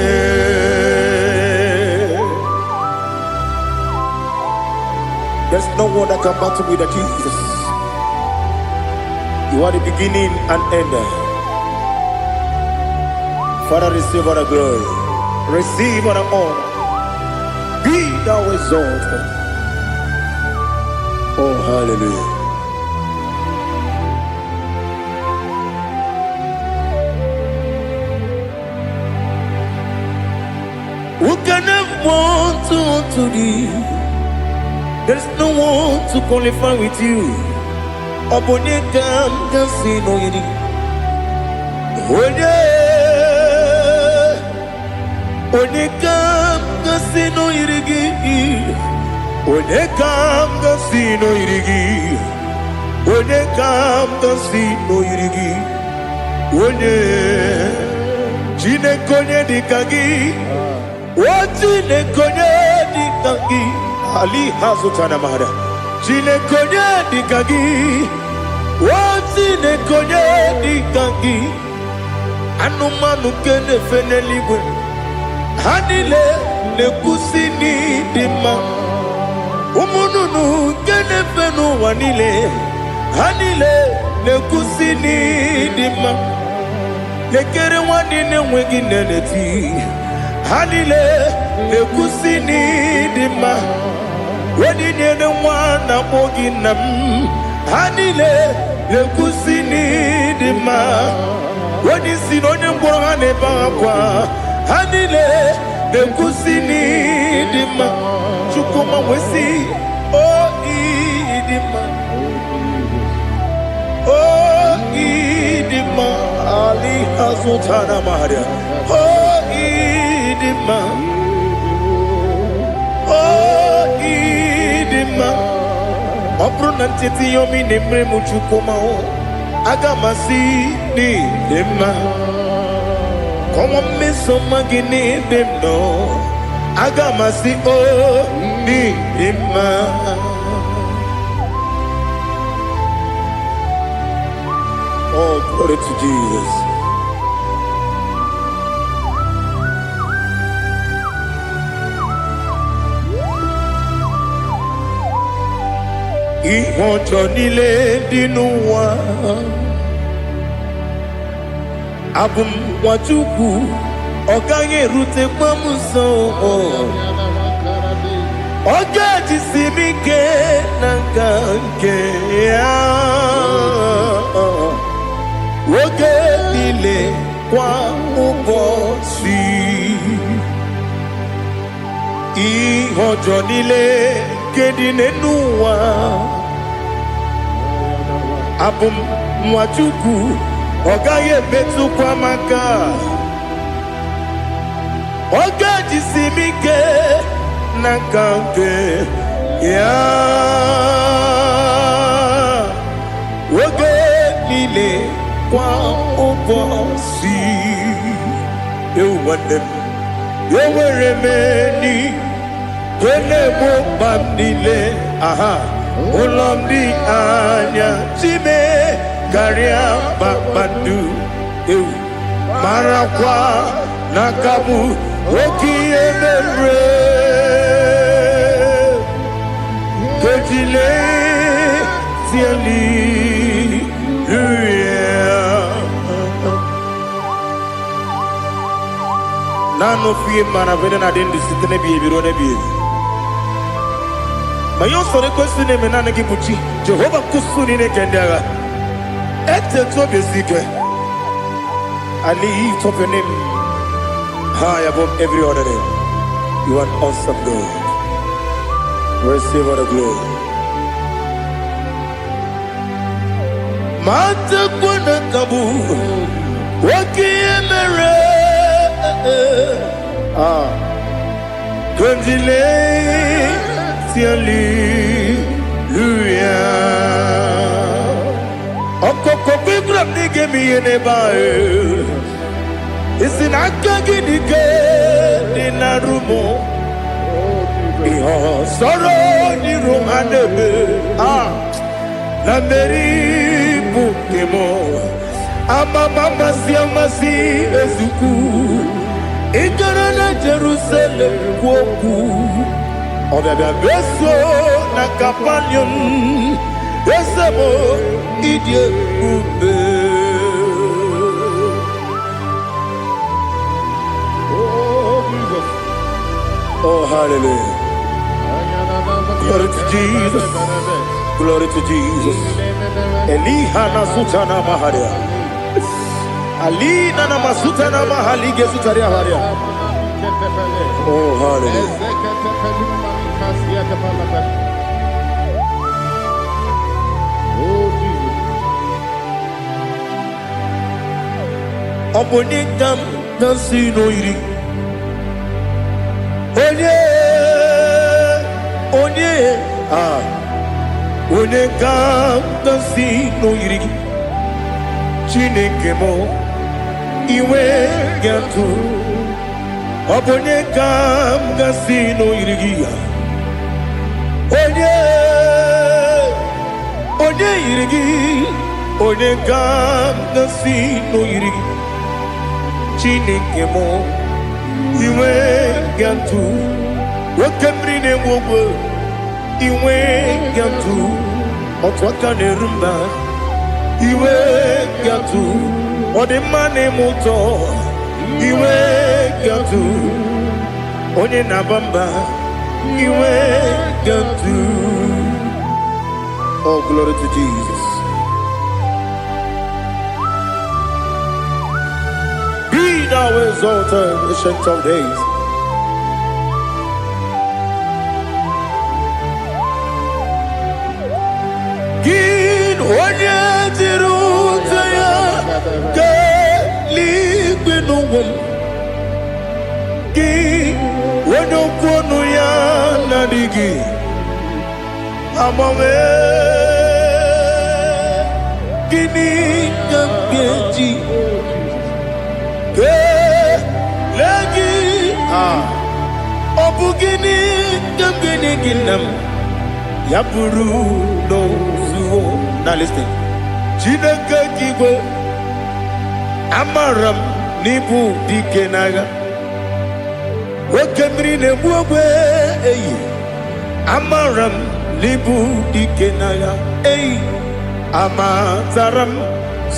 There's no one that can battle with Jesus. You are the beginning and end. Father, receive all the glory. Receive all the honor. Be thou exalted. Oh, hallelujah. Who can have one to thee? There's no one to qualify with you. Obonye kam kasi no yidi. Onye Onekam gasino irigi. Onekam gasino irigi. Onekam gasino irigi. One Chinekonye dikagi. What Chinekonye dikagi. Ali Hazutana Mahara. Chinekonye dikagi. What Chinekonye dikagi. Anumanu kene feneliwe. Hanile ne kusini dima. Umununu kene fenu wanile. Hanile ne kusini dima. Nekere wanine wengi neneti. Hanile ne kusini dima. Wadine ne wana moginam. Hanile ne kusini dima. Wadi sinonye mbwangane bakwa. Hanile ne kusini dima. Chukuma wesi oh idima. Oh idima. Ali Hazutana Maria. Oh idima. Oh idima. Opronantiti yomi nemre muchukuma o. Agamasi ni dema. Como me somagini demno. Agamasi o ni dema. Oh, glory to Jesus. Ihojo nile dinuwa. Abum wajuku. Oganye rute kwamuso. Oga jisimike nangange ya. Woge nile kwa ubosi. Ihojo nile kedine nuwa. Abum mwachuku ogaye betu kwa maka. Oga jisimike nakange ya. Woge nile kwa ubosi. You want them. You were remaining. Wele mo bandile. Aha. Ulomdi anya. Chime. Garia babandu. Marakwa. Nakabu. Oki emere. Kejile. Tiali. Nano fiye mana vene na dendi sitene biye birone biye. Mayon sore kusune menane kibuchi. Jehovah kusuni ne kendaga. Ete to besike. I lift up your name high above every other name. You are awesome God. Receive all the glory. Mata kuna kabu. Waki emere. Kondile tiali luya. Okoko biglam nige mi enebae. Isinaka gidike dinarumo. Iho soro ni romanebe. Namberi bukemo. Amama siamasi ezuku. Ikarana Jerusalem woku. Obebe beso na kapanion. Esemo idye ube. Oh Jesus. Oh hallelujah. Glory to Jesus. Glory to Jesus. Elihana sutana maharia. Ali nana masuta na mahali gesutaria haria. Oh hallelujah. Oh Jesus. Obonikam nasino iri. onye ka si n'oyiri gị Chineke mo iwe ga-atụ ọ bụ onye ka si n'oyiri gị ya onye yiri gị onye ka si n'oyiri gị Chineke mo iwe ga-atụ nwoke mmiri na-enwe ogwe iwe ga-atụ otu aka na-eru mba iwe ga-atụ ọ dị mma na-eme ụtọ iwe ga-atụ onye na-aba mba iwe ga-atụ. Oh, glory to Jesus. Be thou exalted, ancient of days. Onye jiri ụzọ ya ga-eluigwe n'ụwa gị onye okwu ọnụ ya na-adịghị agbanwe gịnị ka m ga-eji kelee gị ọ bụ gịnị ka m ga-enye gị nna m ya bụrụ n'ozuo. Now listen. Chineke kigwe amaram n'ibu dike n'agha nwoke mmiri na-egbu ogwe eyi amaram n'ibu dike n'agha eyi amatara m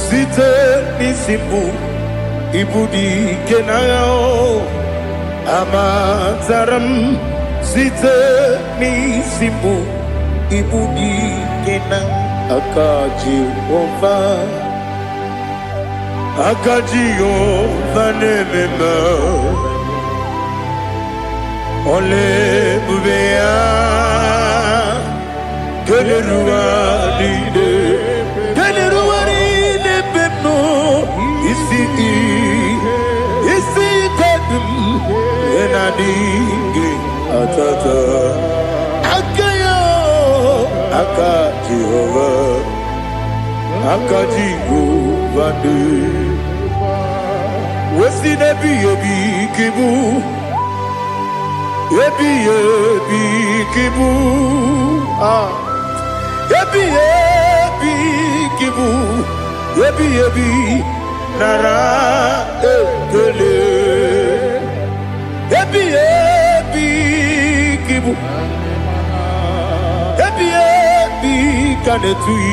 site n'isi mbụ ibu dike n'agha amatara m site n'isi mbụ ibu dike n'agha aka Jehova na-ememe ole ebube ya keleruwa niile beno isi kadum enadinge atata aka Jehova de wesi nebi kibu ebi kibu kibu ebi nara ekele ebi kibu kanetui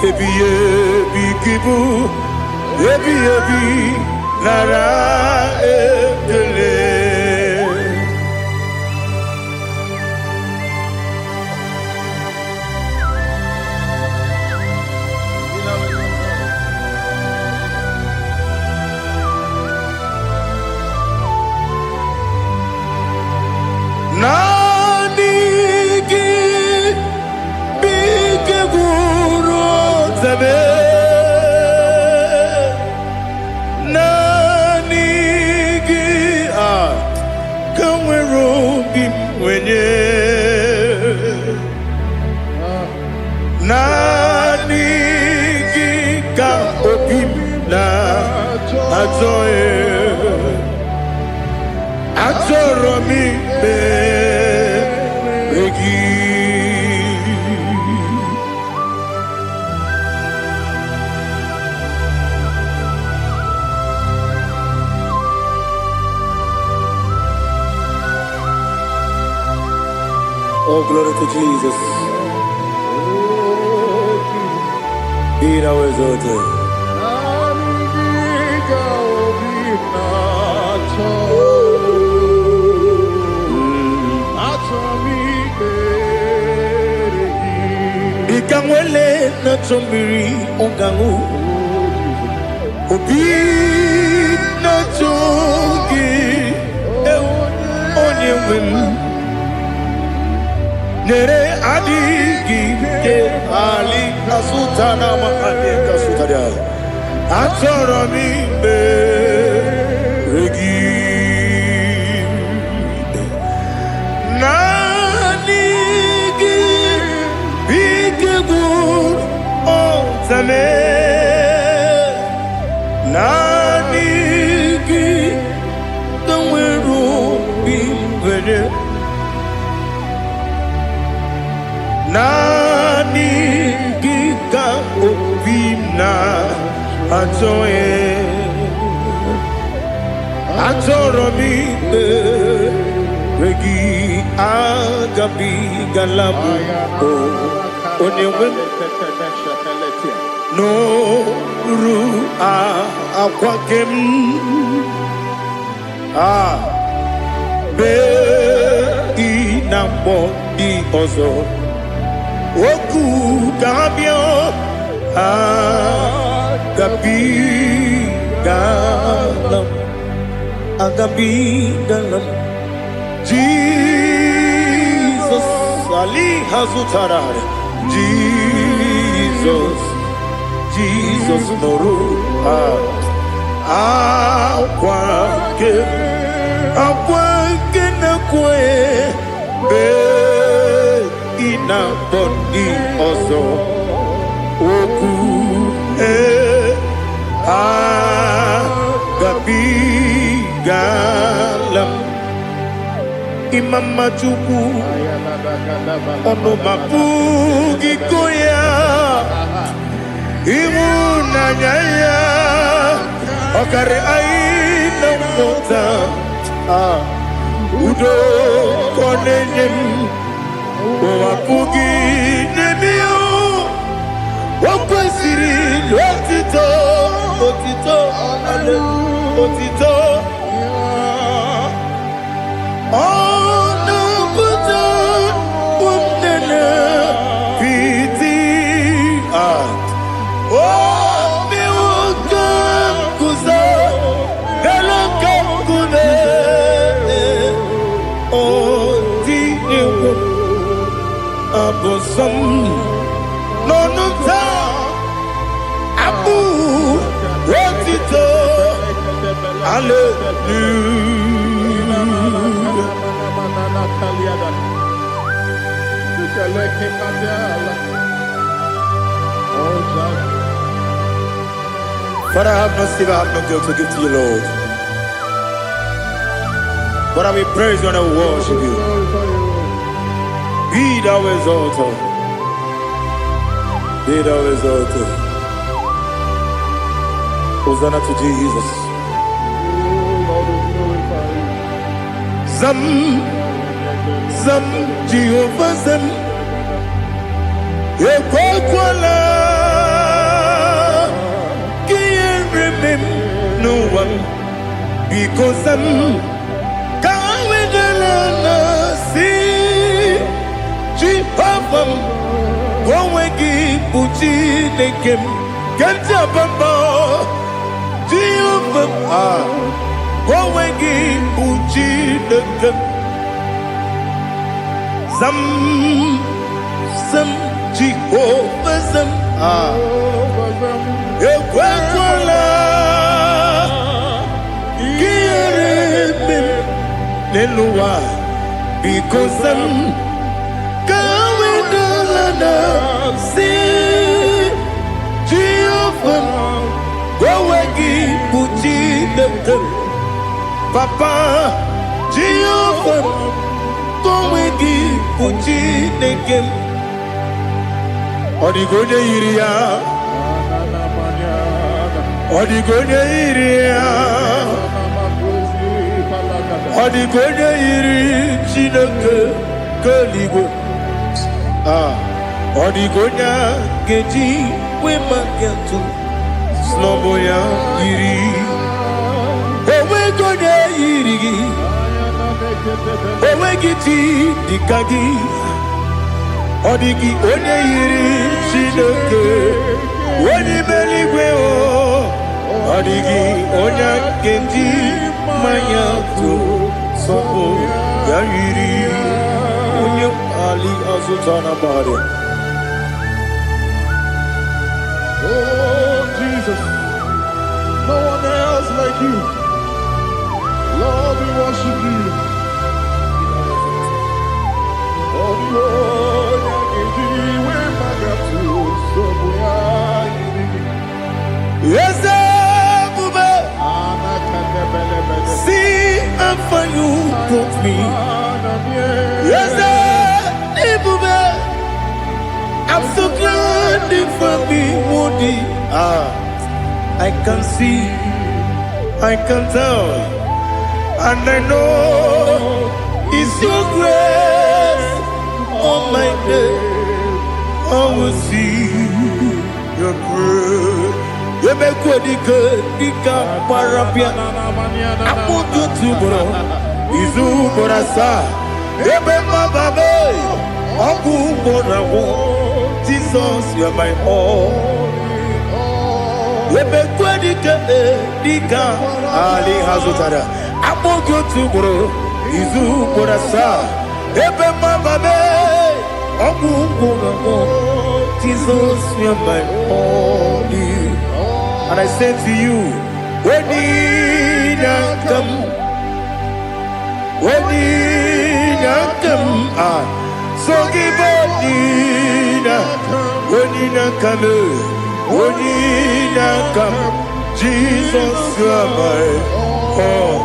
ebi kibu ebi nara ekele. Oh, glory to Jesus. Be thou exalted. Ikamwele na chombiri ongangu obi na chogi onye wem nere adigi ke ali kasutana mahane kasutaria atoro mi be regi Zame Nanigi Kaweru Bimbere Nanigi Ka Obina Atoye Atoromi Regi Agabi Galabu Onewem No Ru Aquakem Be Inambo Di Ozo Oku Gabio Agabi Galam Agabi Galam Jesus Ali Hazutarare Jesus Noru Aquake na kwe Be ina bondi ozo Oku Agabi Galam Imam Majuku Ono Mapugi Koya Imuna Nyaya Okare Aina Mota Udo Konenyem Wapugi Nemio Wakwasiri Lotito Otito Ale Otito Abosam Nonuta Abu Rotito Father, I have no silver, I have no gold to give to you, Lord. But I will praise you and I will worship you. Be thou exalted. Be thou exalted. Hosanna to Jesus. Zam Jehovah Zam Ekwakwala Can't remember no one because I'm Jehovah, Gowegi Buchi Nekem, Ganja Bamba, Jehovah, Gowegi Buchi Nekem, Zam Jehovah Zam, Ekwakwala, Kieremim, Nelua, because I'm See Jehovah, Gowegi Buchi Nekem, Papa Jehovah, Gowegi Buchi Nekem, Odigonya Iria, Odigonya Iria, Odigonya Iri Chineke Kaligo. Odigonya Geji Wemagetu Sloboya Iri Owegonya Iri Owegiti Dikagi Odigi Onye Iri Chineke Oni Meligwe Odigi Onya Geji Mayatu Sobo Ya Iri Onye Ali Azutana Bari. Oh, Jesus, no one else like you. Lord, we worship you. Oh, Lord, I give you where my God to so we are. me. Yes, I'm so glad for me, Woody. I can see, I can tell, and I know it's your grace on my day. I will see your grace. You make good, Dika Parapia. I put you to bro. Izu Borasa. You make my baby. Abu Borawo. Jesus, you are my all. You make good, Dika Ali Hazutara. I put you to bro. Izu Borasa. You make my baby. Abu Borawo. Jesus, you are my all. And I say to you, when you come, so give when you come, Jesus, you are my all.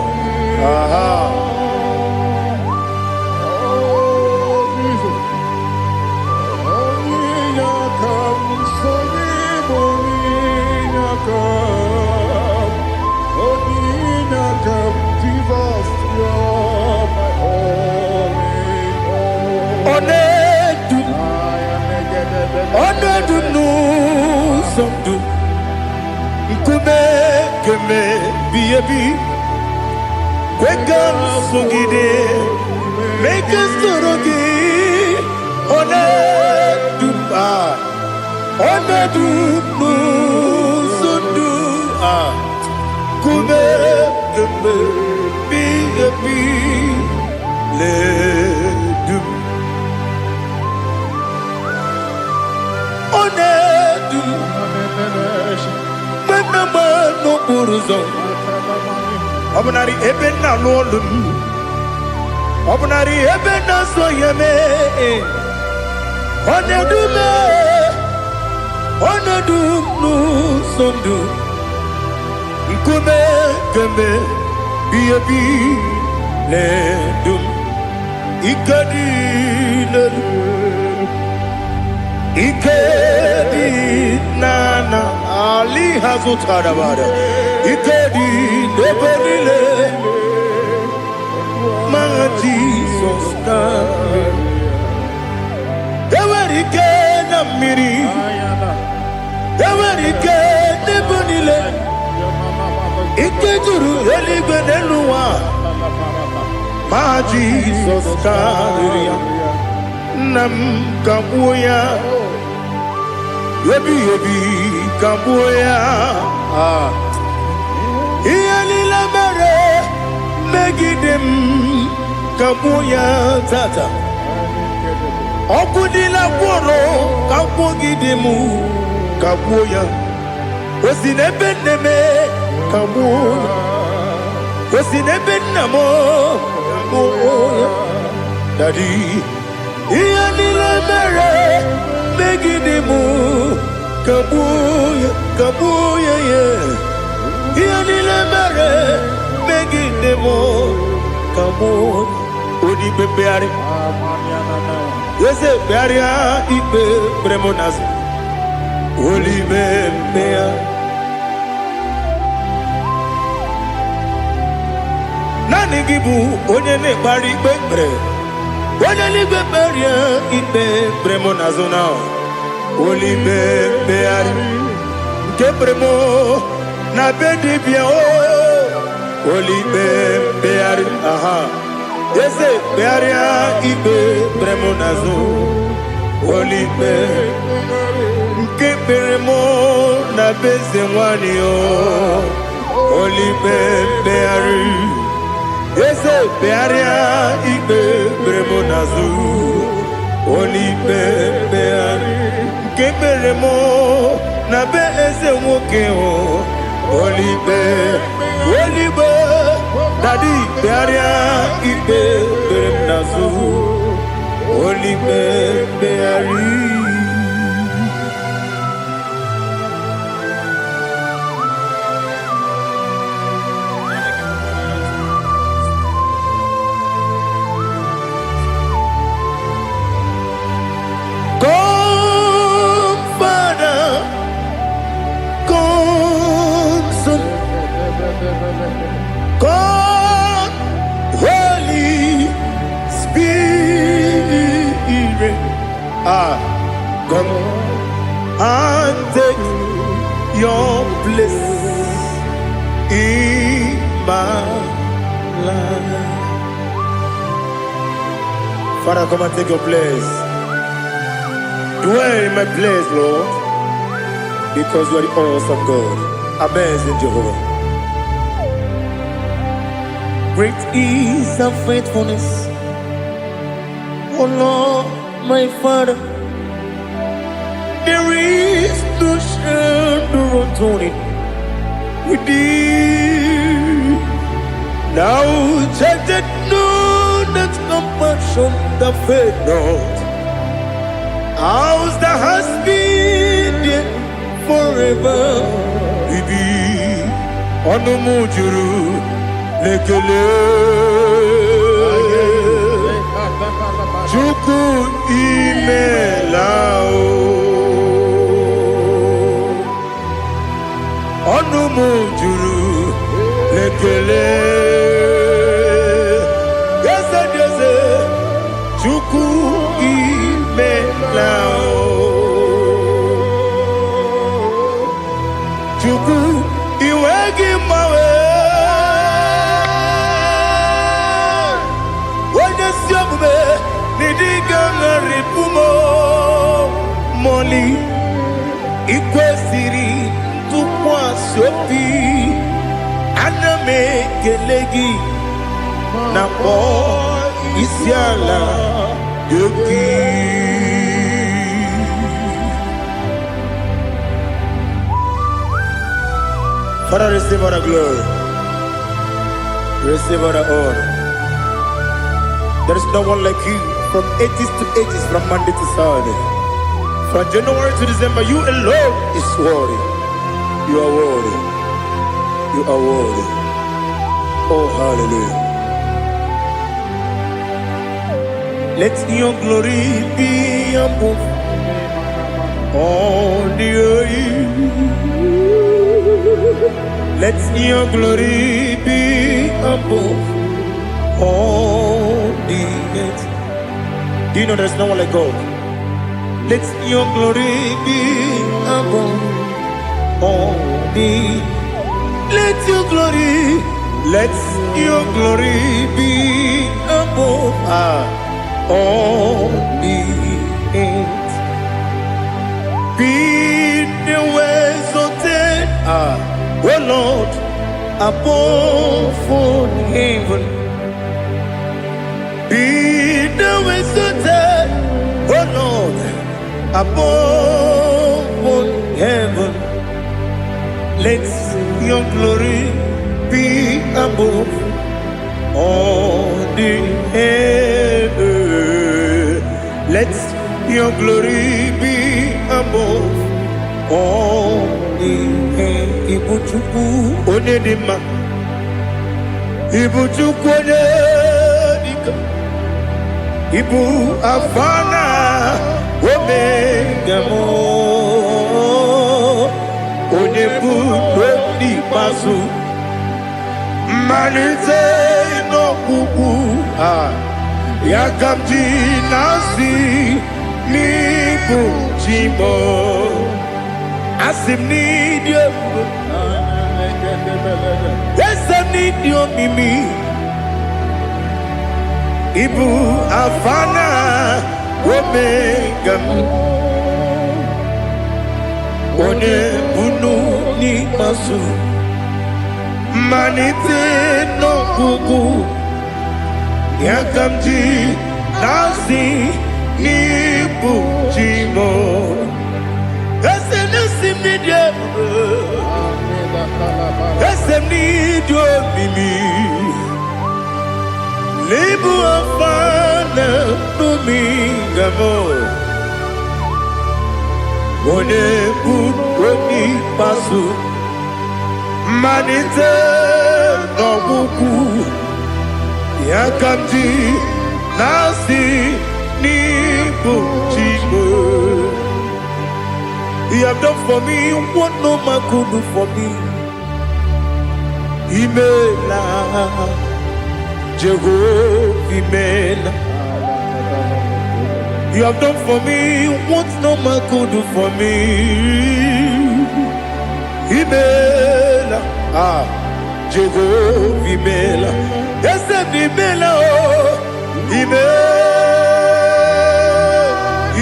Make us Obnari ebena lolum Obnari ebena soyeme Onedume sondu Nkume keme biyebi ledum Ikedi nana Ali Hazutarabada Ikedi nebelile Ma Jesus name Ewerike na miri Ewerike nebelile Ikejuru eligwe neluwa Ma Jesus name Nam kabuya Yebi kabuya Iyalila mere Megidem kabuya tata Okudila kworo kabugidemu kabuya Osinebeneme kabuya Osinebenamo kabuya Daddy Iyalila mere Megidemu kabuya yeah Iyalila mere Megidemu kabuya Odi bebeari Yese bearia ibe bremonas Oli bebea Nani gibu onye ne bari bebre Onye ni beberia ibe bremonazona Oli bebeari Ke bremo na bedi bia Oli bebeari aha Yese bearia ibe bremonazo Olibe Nke beremo na beze mwani o Olibe beari Yese bearia ibe bremonazo Olibe beari Nke beremo na beze mwoke o Olibe Daddy bearia ibe bremonazo Olibe beari take your place in my life. Father, come and take your place. Dwell in my place, Lord, because you are the awesome God. Amazing Jehovah. Great is thy faithfulness, oh Lord, my Father. There is no shadow of turning with thee. Now check that know that compassion that faith not. Ours that has been there forever with thee. Onumujuru lekele Chuku imelao Onumujuru lekele Yese Chuku imelao Chuku iwegi mawe Moli ikwesiri tukwasopi aname kelegi na po isiala yoki. Father, receive all the glory, receive all the honor. There is no one like you. From ages to ages, from Monday to Saturday, from January to December, you alone is worthy. You are worthy. You are worthy. Oh, hallelujah. Let your glory be above all the earth. Let your glory be above all the earth. Do you know there's no one like God? Let your glory be above all the. Let your glory be above all the earth. Be the ways of death, oh Lord, above all heaven. Be the ways of death, oh Lord, above all heaven. Let your glory be above all the earth. Let your glory be above all the earth. Ibuchuku onedima, Ibuchuku onedika, Ibu afana omega mo, onebu odi pasu, manite no kuku yakamji nasi nibu chimo, asim nidio, asim nidio mimi. Ibu afana omega one bunu ni masu manite no kuku yakamji nasi ni bujimo ese nasi media ese ni do mimi Lebu afana numingamo, one buni pasu, manite no buku, yakamji nasi ni buchibo. You have done for me what no man could do for me. Imela. Jehovah, amen. You have done for me what no man could do for me. Imela, Jehovah Imela, yes, Imela,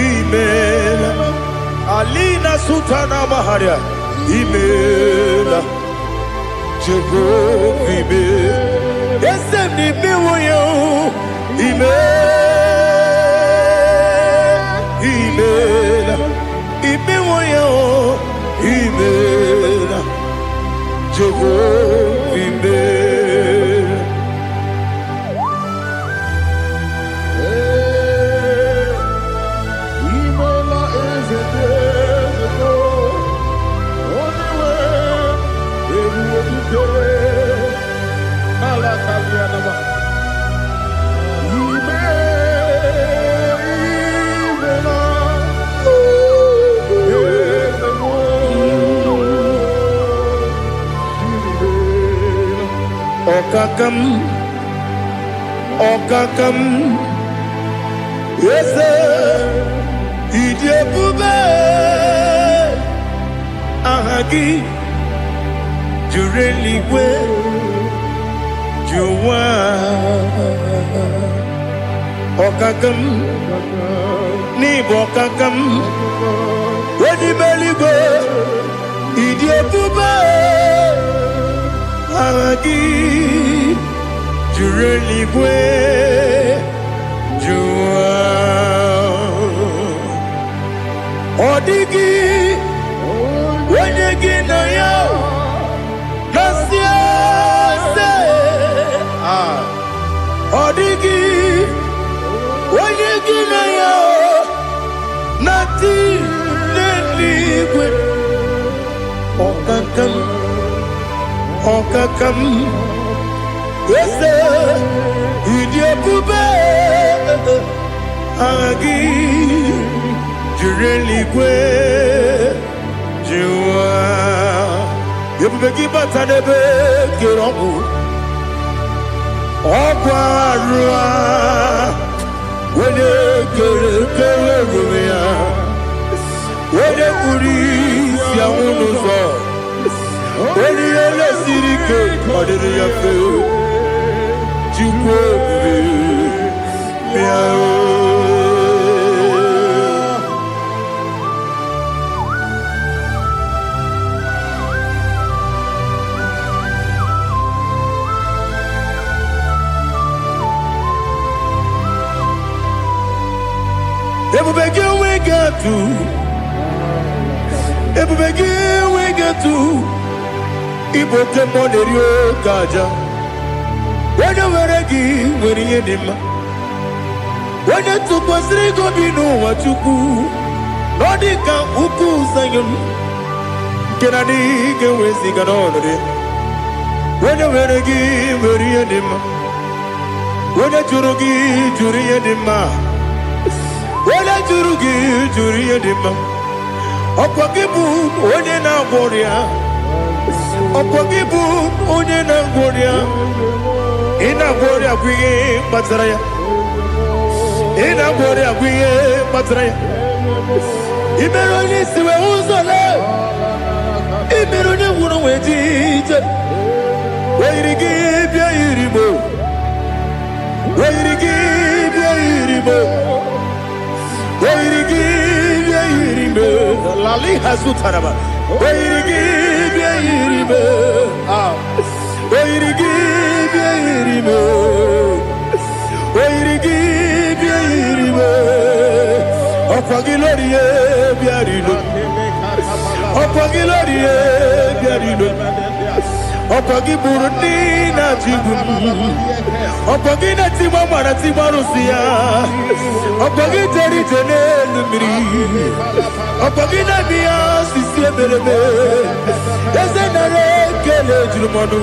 Imela, Alina Sutana Maharia, Imela, Jehovah Imela, yes, Imela, Imela, Imela, Jehovah Imela. Imela is a desert, only way everyone to go. Alakalianaba. Okakam, yes, Idebube, Ahagi, Jureligwe, Juwa, Okakam, Nibokakam, Wedibeligwe, Idebube, Ahagi, Jureligwe, Juwa, Odigi, Wenyegi na yo, Nasia se, Odigi, Wenyegi na yo, Nati Leligwe, Okakam, Okakam. Yes, Idebube, Agi, Jureligwe, Juwa. Yebubeki batanebe kiromu, Okwarua, Wene kere rumia, Wene kuri siya unuzo, Wene yele sirike, Adiri yafe. Everybody we get to Ibote Monerio Gaja. When you were again, when you did, when you took us, they go be no what you do. Nodika Uku Sayon Kennedy get with the Ganone. When you were again, when you did, when you Jurugi, Juria Dima, when you Jurugi, Juria Dima, Opakibu, Odena Boria, Opakibu, Odena Boria. Ina Boria Guye Matraya. Ina Boria Guye Matraya. Imeroni siwe uzole. Imeroni wunu wejije. Weirigi bia iribo. Weirigi bia iribo. Weirigi bia iribo. Lali hasutaraba. Weirigi bia iribo. Weirigi bia iribo. Weirigi bia iribo. Opagiloriye bia iribo. Opagiloriye bia iribo. Opagi Burundi na Jibun. Opagi na Timama na Timarusia. Opagi Teri Tene Lumiri. Opagi na Mia Sisi Belebe. Yasenare Kele Jumanu.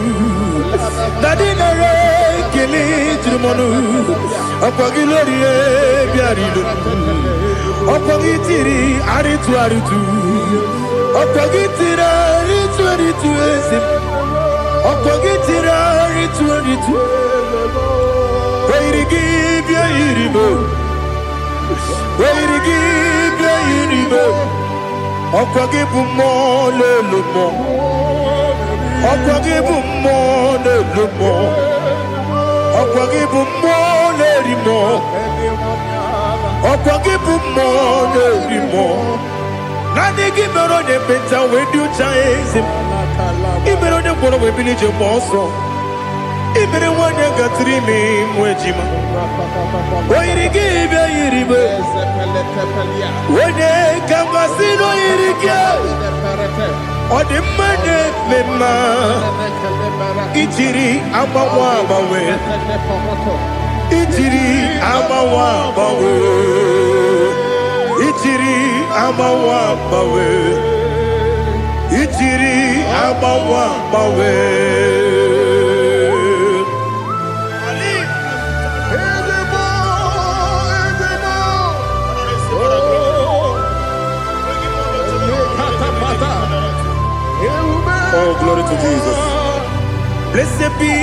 Nadinare Kele Jumanu. Opagi Lorie Biarido. Opagi Tiri Aritu Aritu. Opagi Tira Aritu Aritu Esim. Opagitira ritu Weirigi bia iribo. Weirigi bia iribo. Opagibu mo lelo mo. Okwagibu mone lumo. Okwagibu mone limo. Okwagibu mone limo. Nani gimero ne penta wedu chaizim. Imero ne kono we bilije moso. Imere wanya gatrimi mwejima. Oirigi be iribe. Wene kamasino irige. Odimane mema. Ijiri amawa bawe. Ijiri amawa bawe. Ijiri amawa bawe. Ijiri amawa bawe. Oh, glory to Jesus. Blessed be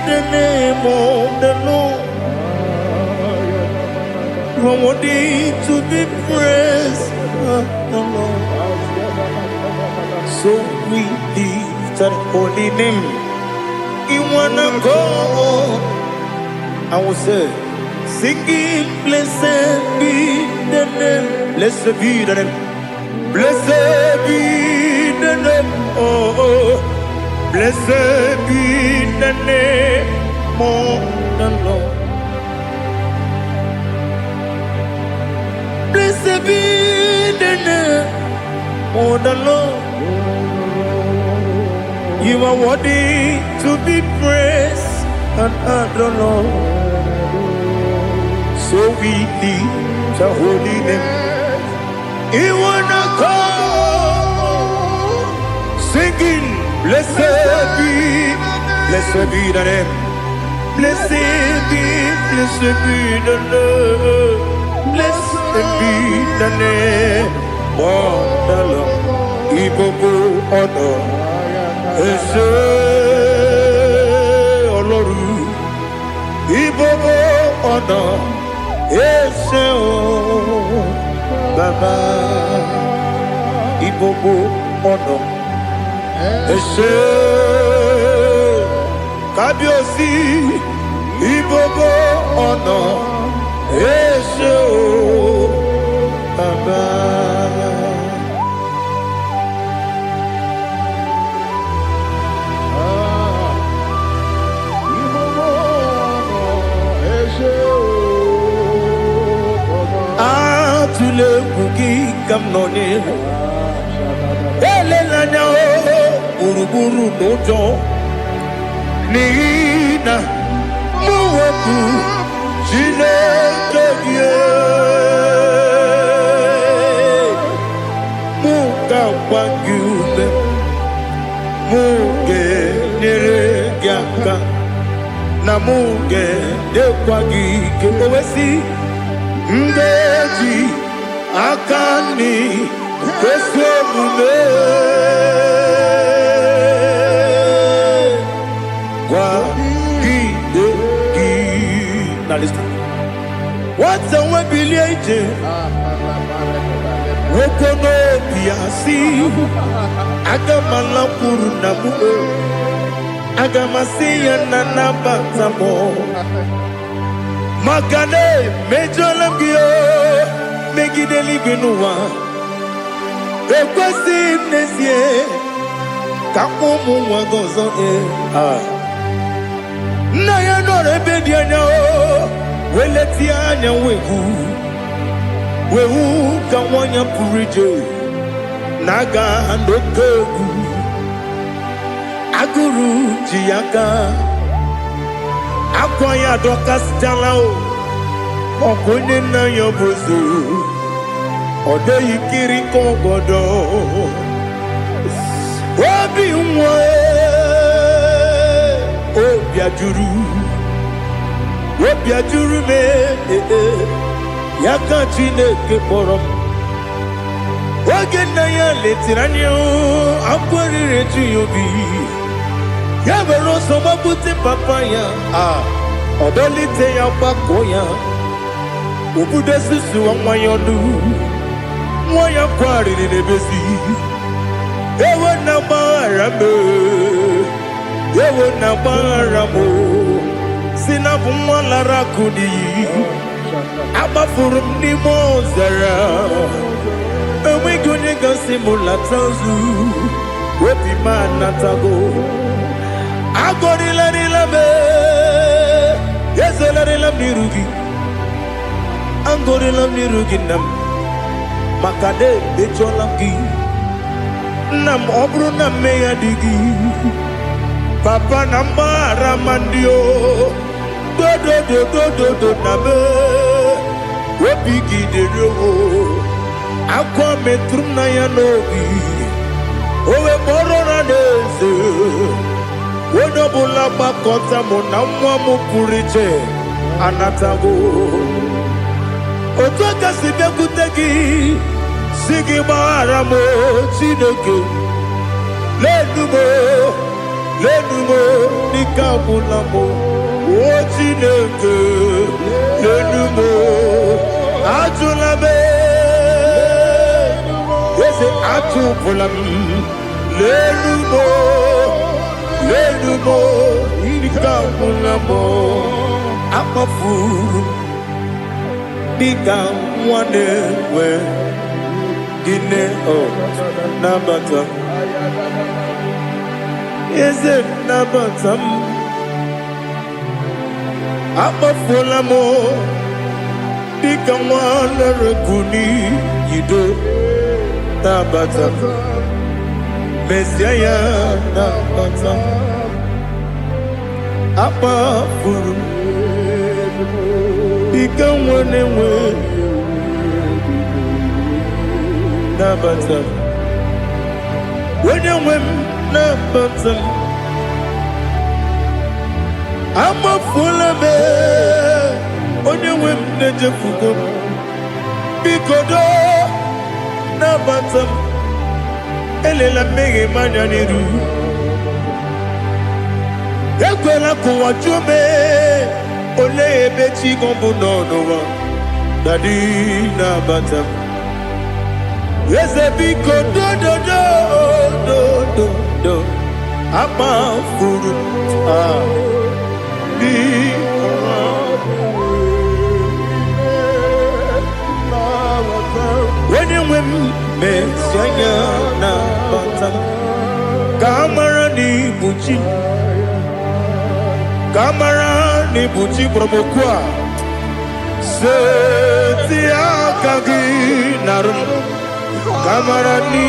the name of the Lord. You are worthy to be praised, the Lord. So we lift that holy name. You wanna go? I will say, singing, blessed be the name. Blessed be the name. Blessed be the name. Oh, blessed be the name of the Lord. Blessed be the name of the Lord. You are worthy to be praised and adored, Lord. So we lift the holy name. You wanna call, singing, blessed be the name. Blessed be the Lord. Blessed be the name of the Lord. Ibobo honor, Ese Oloru. Ibobo honor, Ese Baba. Ibobo honor, Ese Kabiosi. Ibobo honor, Ese Baba. Atule kuki kamnoni. Elelanya uruburu nojo. Nina muweku Chineke muka wangume muge neregiaka na muge dekwagike owesi ndeji akani kwesomume kwa gidegi. Now listen. What's the way biliaje? Wokono biasi agamala puru namu agamasiya nanabatamo magane mejolamgio megideli binuwa ekwesi nesie kamumu wagozo na ya nore bedianya weleti anya wehu kawanya purije naga ndokogu aguru jiyaka akwanya dokas jalao okonye na yobozu ode yikiri kogodo obi nwe obi ajuru me yaka Chineke kpọrọ oge nna ya letiri anya akwarịrị eju ya obi ya were ọsọ gbapute papa ya ọdọlite ya gbakọ ya obodo susu nwa ya ọnụ nwa ya kwarịrị n'ebezi ewe na gbaghara me Yewe na baramo Sina bumwala rakudi Abafurum ni mozara Ewe gune gasimula tanzu Wepi manatago Agori la nilabe Yezo la nilamnirugi Angori la nirugi nam Makade becholamgi Nam obru na meya digi Papa namara mandio Do nabe Wepigi de rogo Akwa metrum na yanogi Owe moro na neze Wono bula bakota mona mwa mupuriche Anatago Otoka sibe kutegi Sigi maramo Chineke Lenumo Nikabulamo O Chineke Lenumo Atulabe Yese atupulam Lenumo Nikabulamo Amafu Nikamwane we Gine o Nabata Is it Nabatam Amafulamo Nikamwane Rekuni Yido Nabata Messiah Nabatam Amafulu Nikamwane we Nabatam When you win Nabatam I'm a full of it When you win Najafugo Bikodo Nabatam Elela mege manjaniru Yakwela kuwa chume Ole ebechi gombu nonowa Dadi Nabatam Yes, a big do. I'm a fool. When you win, Messiah, Kamara ni Buchi Promokwa. Setia Kagi Narun. Kamarani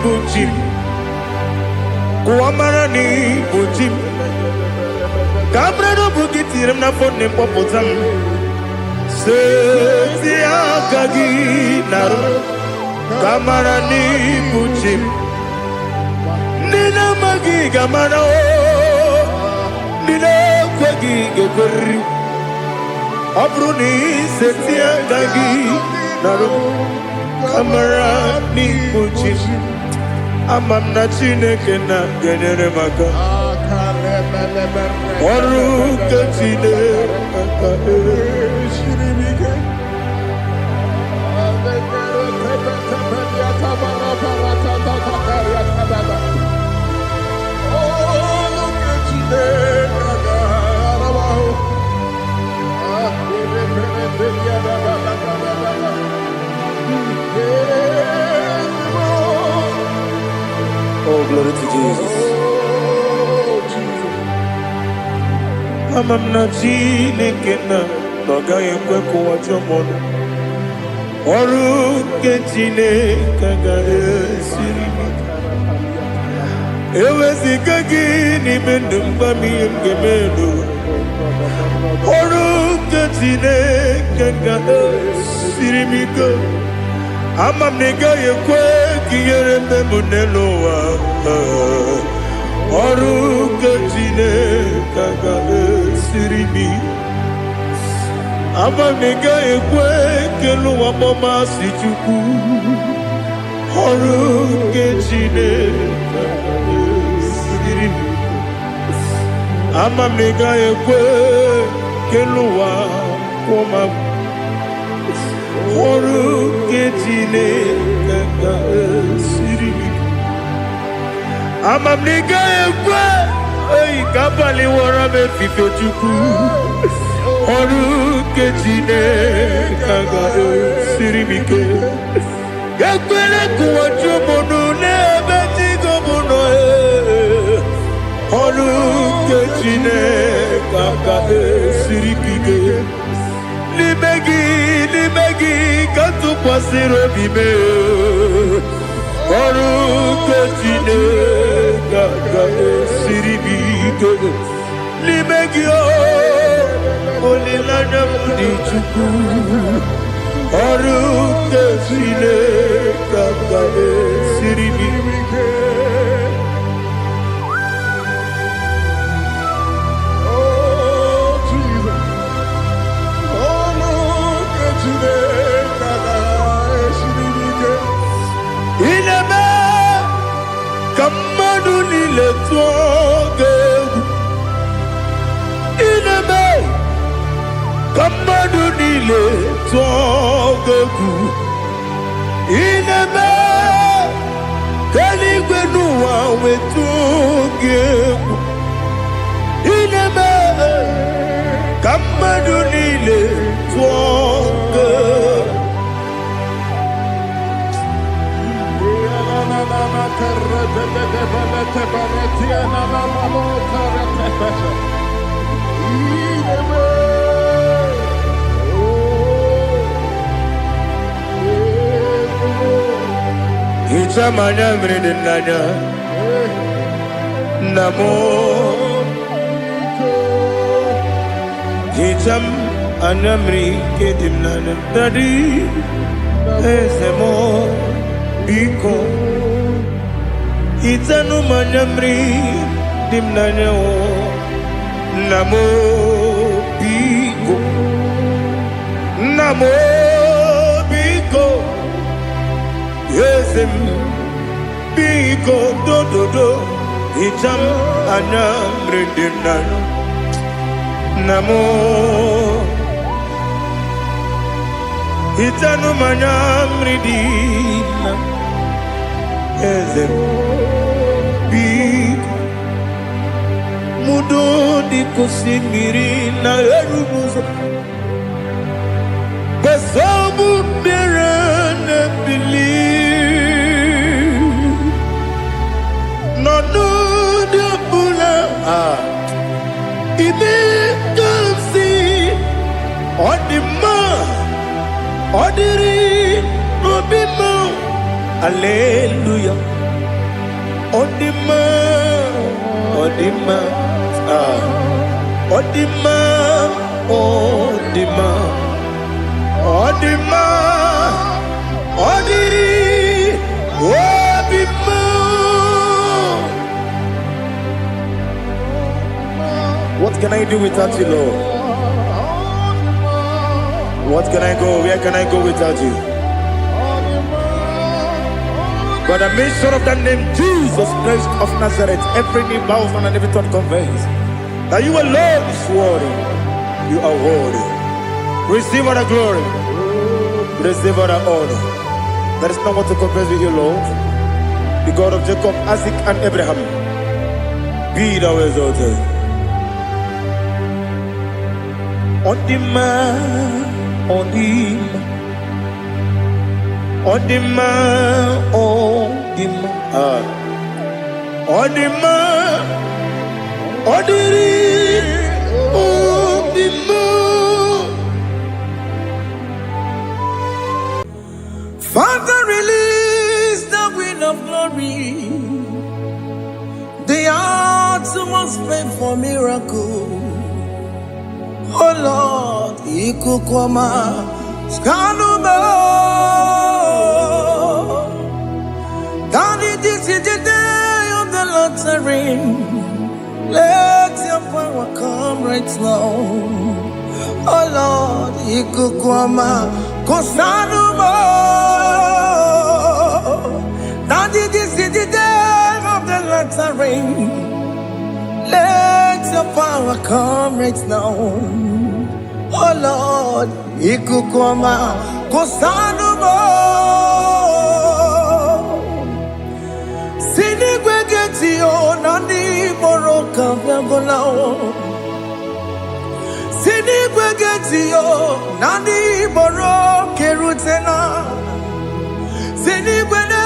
Buchim Kuamarani Buchim Kamrano Bukitiram na phone Popotam Setia Kagi Naru Kamarani Buchim Nina Magi Gamano Nina Kwagi Gokuri Abruni Setia Kagi Naru Kamarani Buchim Amamna Chineke na genere maka Oru Kachine Shiribike Oh, glory to Jesus. Amamna Chineke na noga yekwe kuwa chomono. Oru Kachine kaga esiri. Ewezi kagi ni mendumba miyemgemelo. Oru Kachine kaga esiri miko. Amam nega yekwe kiyere memuneloa. Oru Kachine kaga esiri. Amam nega yekwe keluwa mama sichuku. Oru Kachine kaga esiri. Amam nega yekwe keluwa mama. Oru Kachine kaga esiri. Amam nega yekwe Hey, kabali wara me fife chuku. Oru kechine kaga sirimike. Yakwele kuwacho mono nebe tigo mono. Oru kechine kaga siripike. Libegi katu pasiro bime. Oru kechine kaga siripike. Libegi olilana mudi chuku. Oru kechine kaga siripike. Ineme kamadu nile tuoge. Ineme kamadu nile tuoge. Ineme kaligwe nuwa wetuge. Ineme kamadu nile tuoge. Ichamanya mridinanya namo. Icham anamri kedinanya tadi esemo biko. Itanu manamri dimnanya o namo biko. Namo biko. Yesem biko do do do. Icham anamri dimnanya namo. Itanu manamri dimnanya. Yesem mudo di kusimiri na erumuzo. Besobu mirane believe. No no de bula. Ibe kamsi odima odiri obima. Hallelujah. Odima, odima, odima, odima, odima, odiri, odima. What can I do without you, Lord? What can I go? Where can I go without you? By the mention of that name, Jesus Christ of Nazareth, every knee bows and every tongue confesses that you alone is worthy. You are worthy. Receive all the glory. Receive all the honor. There is no one to compare with you, Lord. The God of Jacob, Isaac, and Abraham. Be thou exalted. Odima, odima. Odima, odima, odima, odiri, odima. Father, release the wind of glory. The hearts must pray for miracle. Oh Lord, ikukwama skanuma. Daddy, this is the day of the lottery. Let your power come right now. Oh Lord, ikukwama kosanuma. Daddy, this is the day of the lottery. Let your power come right now. Oh Lord, ikukwama kosanuma. Sinigwegeti onani moroka golao. Sini kwegetiyo nani boro kerutena. Sini kwene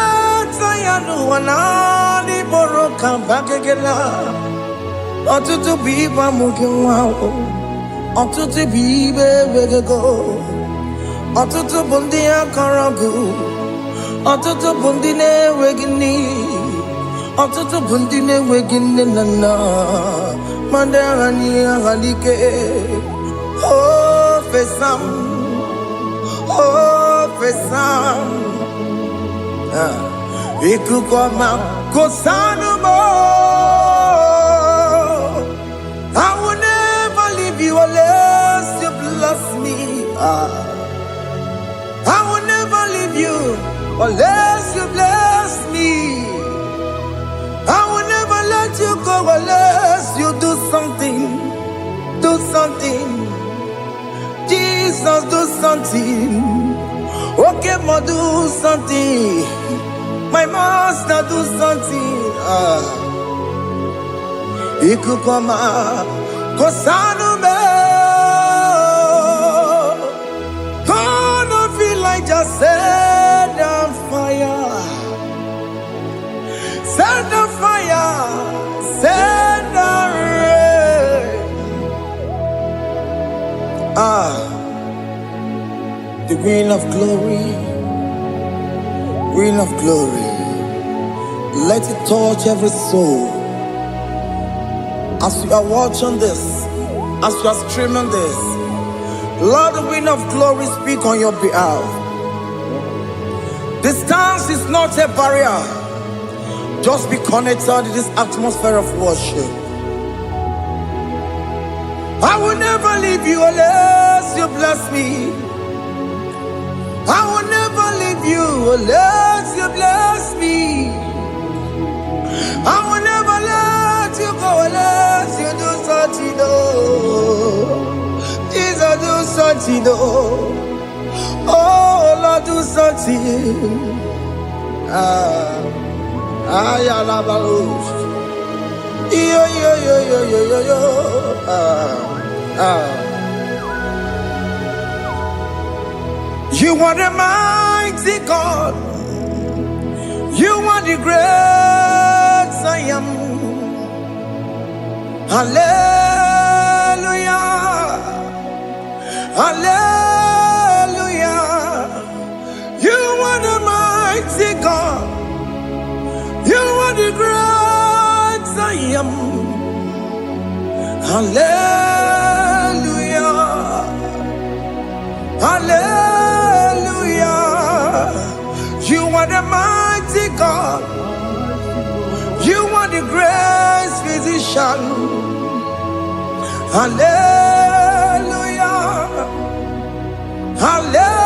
tayanu wanani boro kambakegela. Otutu biba mukiwao. Otutu bibe wegego. Otutu bundi akaragu. Otutu bundi ne wegini. Otutu bundi ne wegini nana. Mandarani ahalike. Oh fesam. Oh fesam. Ikukoma kosanu mo. I will never leave you unless you bless me. I will never leave you unless you bless me. I will never let you go unless you do something. Do something. Jesus, do something. Okay, ma, do something. My master, do something. Ikukoma kosanu me. Gonna feel like just set on fire. Set on fire. Set on rain. The Queen of Glory. Queen of Glory. Let it touch every soul. As you are watching this, as you are streaming this, Lord, the Queen of Glory, speak on your behalf. Distance is not a barrier. Just be connected to this atmosphere of worship. I will never leave you unless you bless me. I will never leave you unless you bless me. I will never let you go unless you do something. Jesus, do something. Oh, Lord, do something. You are the mighty God. You are the great I am. Hallelujah. Hallelujah. You are the mighty God. You are the great I am. Hallelujah. Hallelujah. You are the mighty God. You are the great physician. Hallelujah. Hallelujah.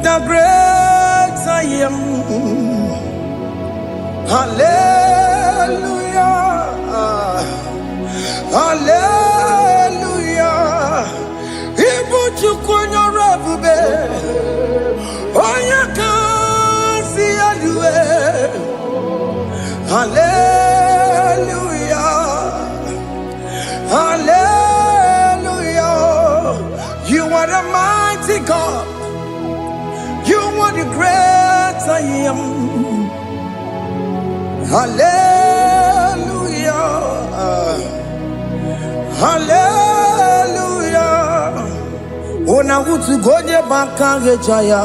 The great I am. Hallelujah. Hallelujah. Ibuchu kwenye rebube. Oya kasi alue. Hallelujah. Hallelujah. You are the mighty God. You are the great I am. Hallelujah. Hallelujah. Ona utu gonye bakange jaya.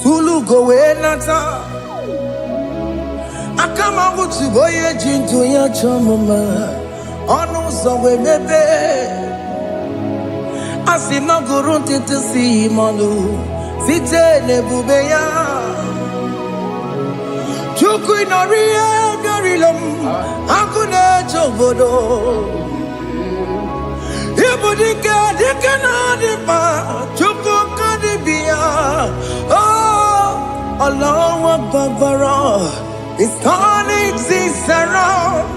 Sulu gowe nata. Akama utu goye jinto ya chamama. Onu sowe mebe. Asina gurun titi si manu. Site nebubeya. Chukui noria garilum, akune chobodo. Ibudika dikana dipa, chuku kadibia. Oh, Allah Akbar, it's turning things around.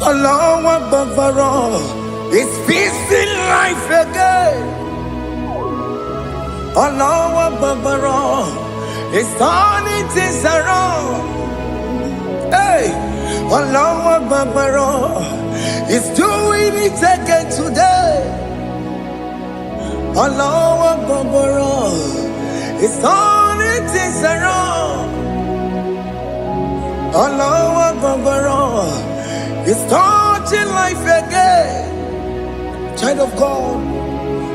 Allah Akbar, it's peace in life again. Allah Akbar, it's turning things around. Hey, Allah Akbar, it's doing it again today. Allah Akbar, it's turning things around. Allah Akbar, it's touching life again. Child of God,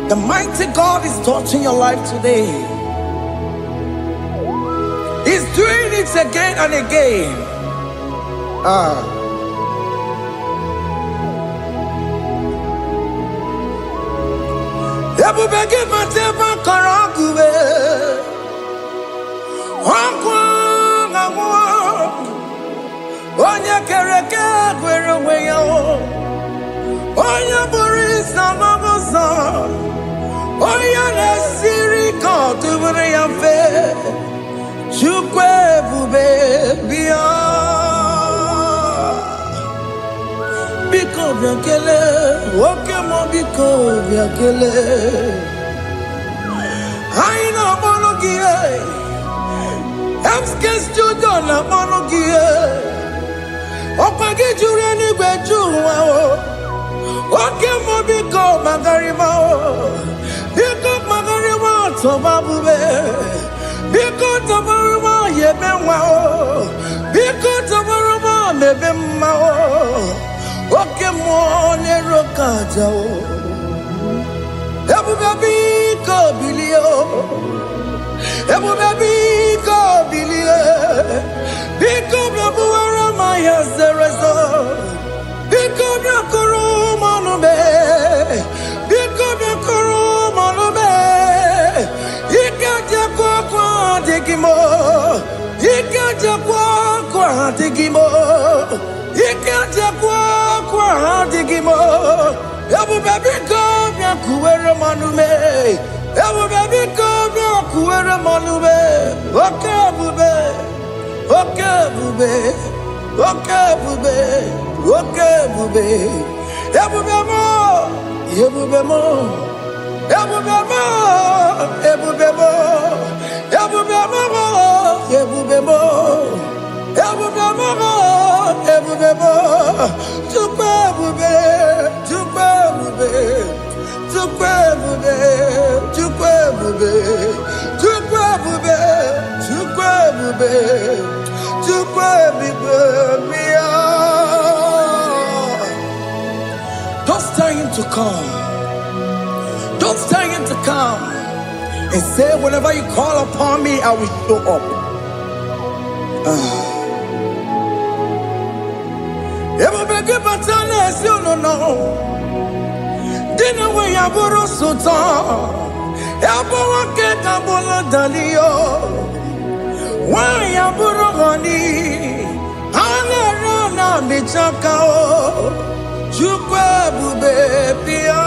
the mighty God is touching your life today. He's doing it again and again. Ebubege mateba karagube, wakwa ngwa, onya kereke gwerewe yo, onya borisa mabosa, onya nesiri kotubure yafe, chukwe bube biya. Biko biakele, woke mo biko biakele. Aina monogie, emskes judo na monogie. Opagi jure ni gwejuwa o. Woke mo biko magarima o. Biko magarima toba bube. Biko tobarima yebenwa o. Biko tobarima mebemma o. Oke mwone rokaja o. Ebu baby ko bilio. Ebu baby ko bilie. Biko babu ara maya zerezo. Biko bakuru manube. Biko bakuru manube. Ikaja kwa tegimo. Ikaja kwa tegimo. Ikaja kwa digimo. Ebu baby go bia kuwere manume. Ebu baby go bia kuwere manume. Oke bube, oke bube, oke bube, oke bube. Ebu bemo, ebu bemo, ebu bemo, ebu bemo, ebu bemo, ebu bemo, ebu bemo. Ebubebo, tukwe bube, don't tell him to come. Don't tell him to come. And say, whenever you call upon me, I will show up. Ebubege batane si no. Dina we yaburu sultan. Yabawa ke kabolo dalio. Wa yaburu gani. Ana rona michaka o. Chukwe bube pia.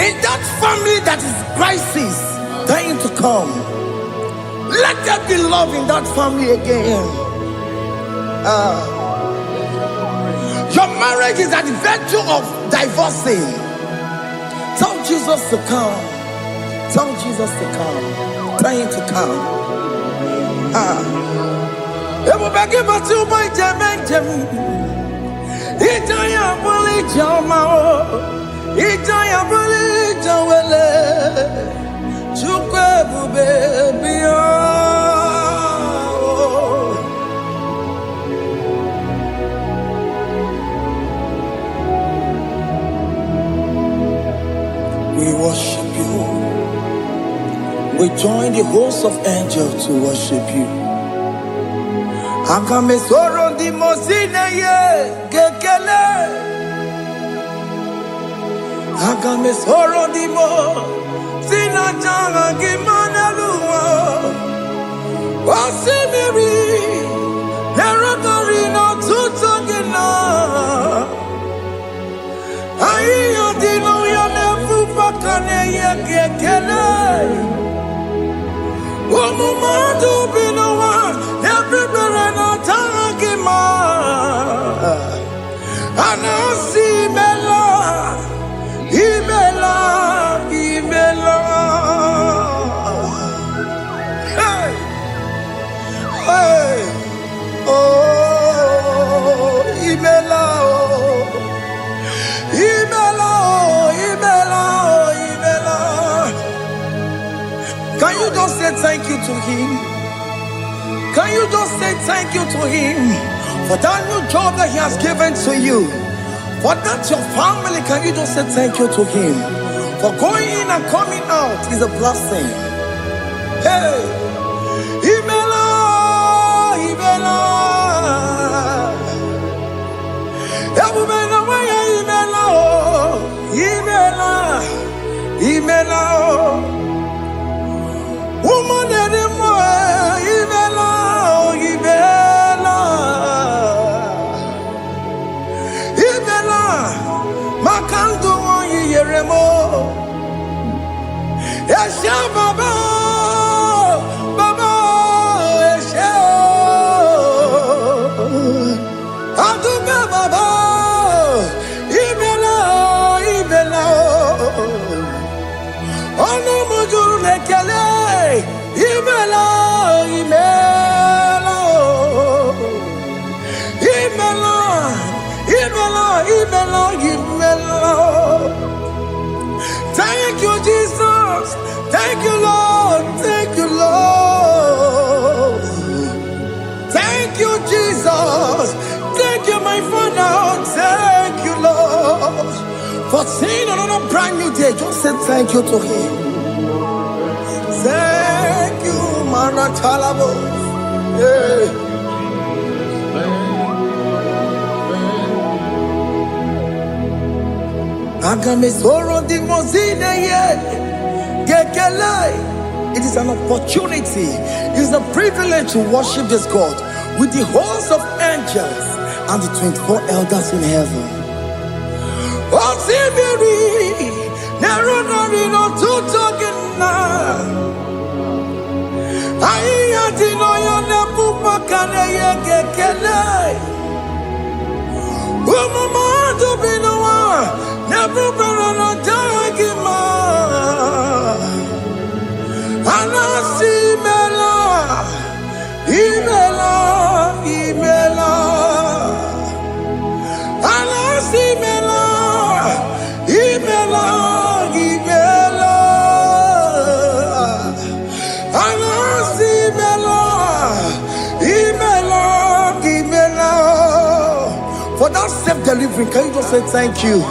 In that family that is crisis, dying to come, let there be love in that family again. Your marriage is at the verge of divorcing. Tell Jesus to come. Tell Jesus to come. Tell him to come. Ebubege batu boy jemenjem. Ijaya buli jamao. Ijaya buli jawele. Chukwe bube biya. We worship you. We join the host of angels to worship you. Akame soro di mosine ye gekele. Agame soro di mo, sina janga gimana luwa. Osimiri, nerotori no tutogina. Ayo dino ya nefu pakane ye kekele. Umumadu binowa, nebribere no tangima. Anasi mela. Imela, Imela, hey, hey, oh, Imela, oh, Imela, oh, Imela, oh, Imela. Can you just say thank you to him? Can you just say thank you to him for that new job that he has given to you? For that your family, can you just say thank you to him? For going in and coming out is a blessing. Hey, Imela, Imela, Imela, Imela, Imela, woman anymore, Imela, Imela. Makandu wanyi yeremo, esha baba, baba esha, aduba baba, ibela, ibela, onu mujuru lekele, ibela, ibela, ibela. Imela, Imela, Imela. Thank you, Jesus. Thank you, Lord. Thank you, Lord. Thank you, Jesus. Thank you, my Father. Thank you, Lord. For seeing another brand new day, just say thank you to him. Thank you, Manatalabo. Yeah. Agame soro di mozine ye gekele. It is an opportunity, it is a privilege to worship this God with the host of angels and the 24 elders in heaven. Osimiri, neronari no tutogina. Ayati no yone pupakane ye gekele. Umamadu binowa. Nebubarana dagima, anasi mela, imela, imela, anasi mela, imela, imela, anasi mela, imela, imela. For that self-delivery, can you just say thank you?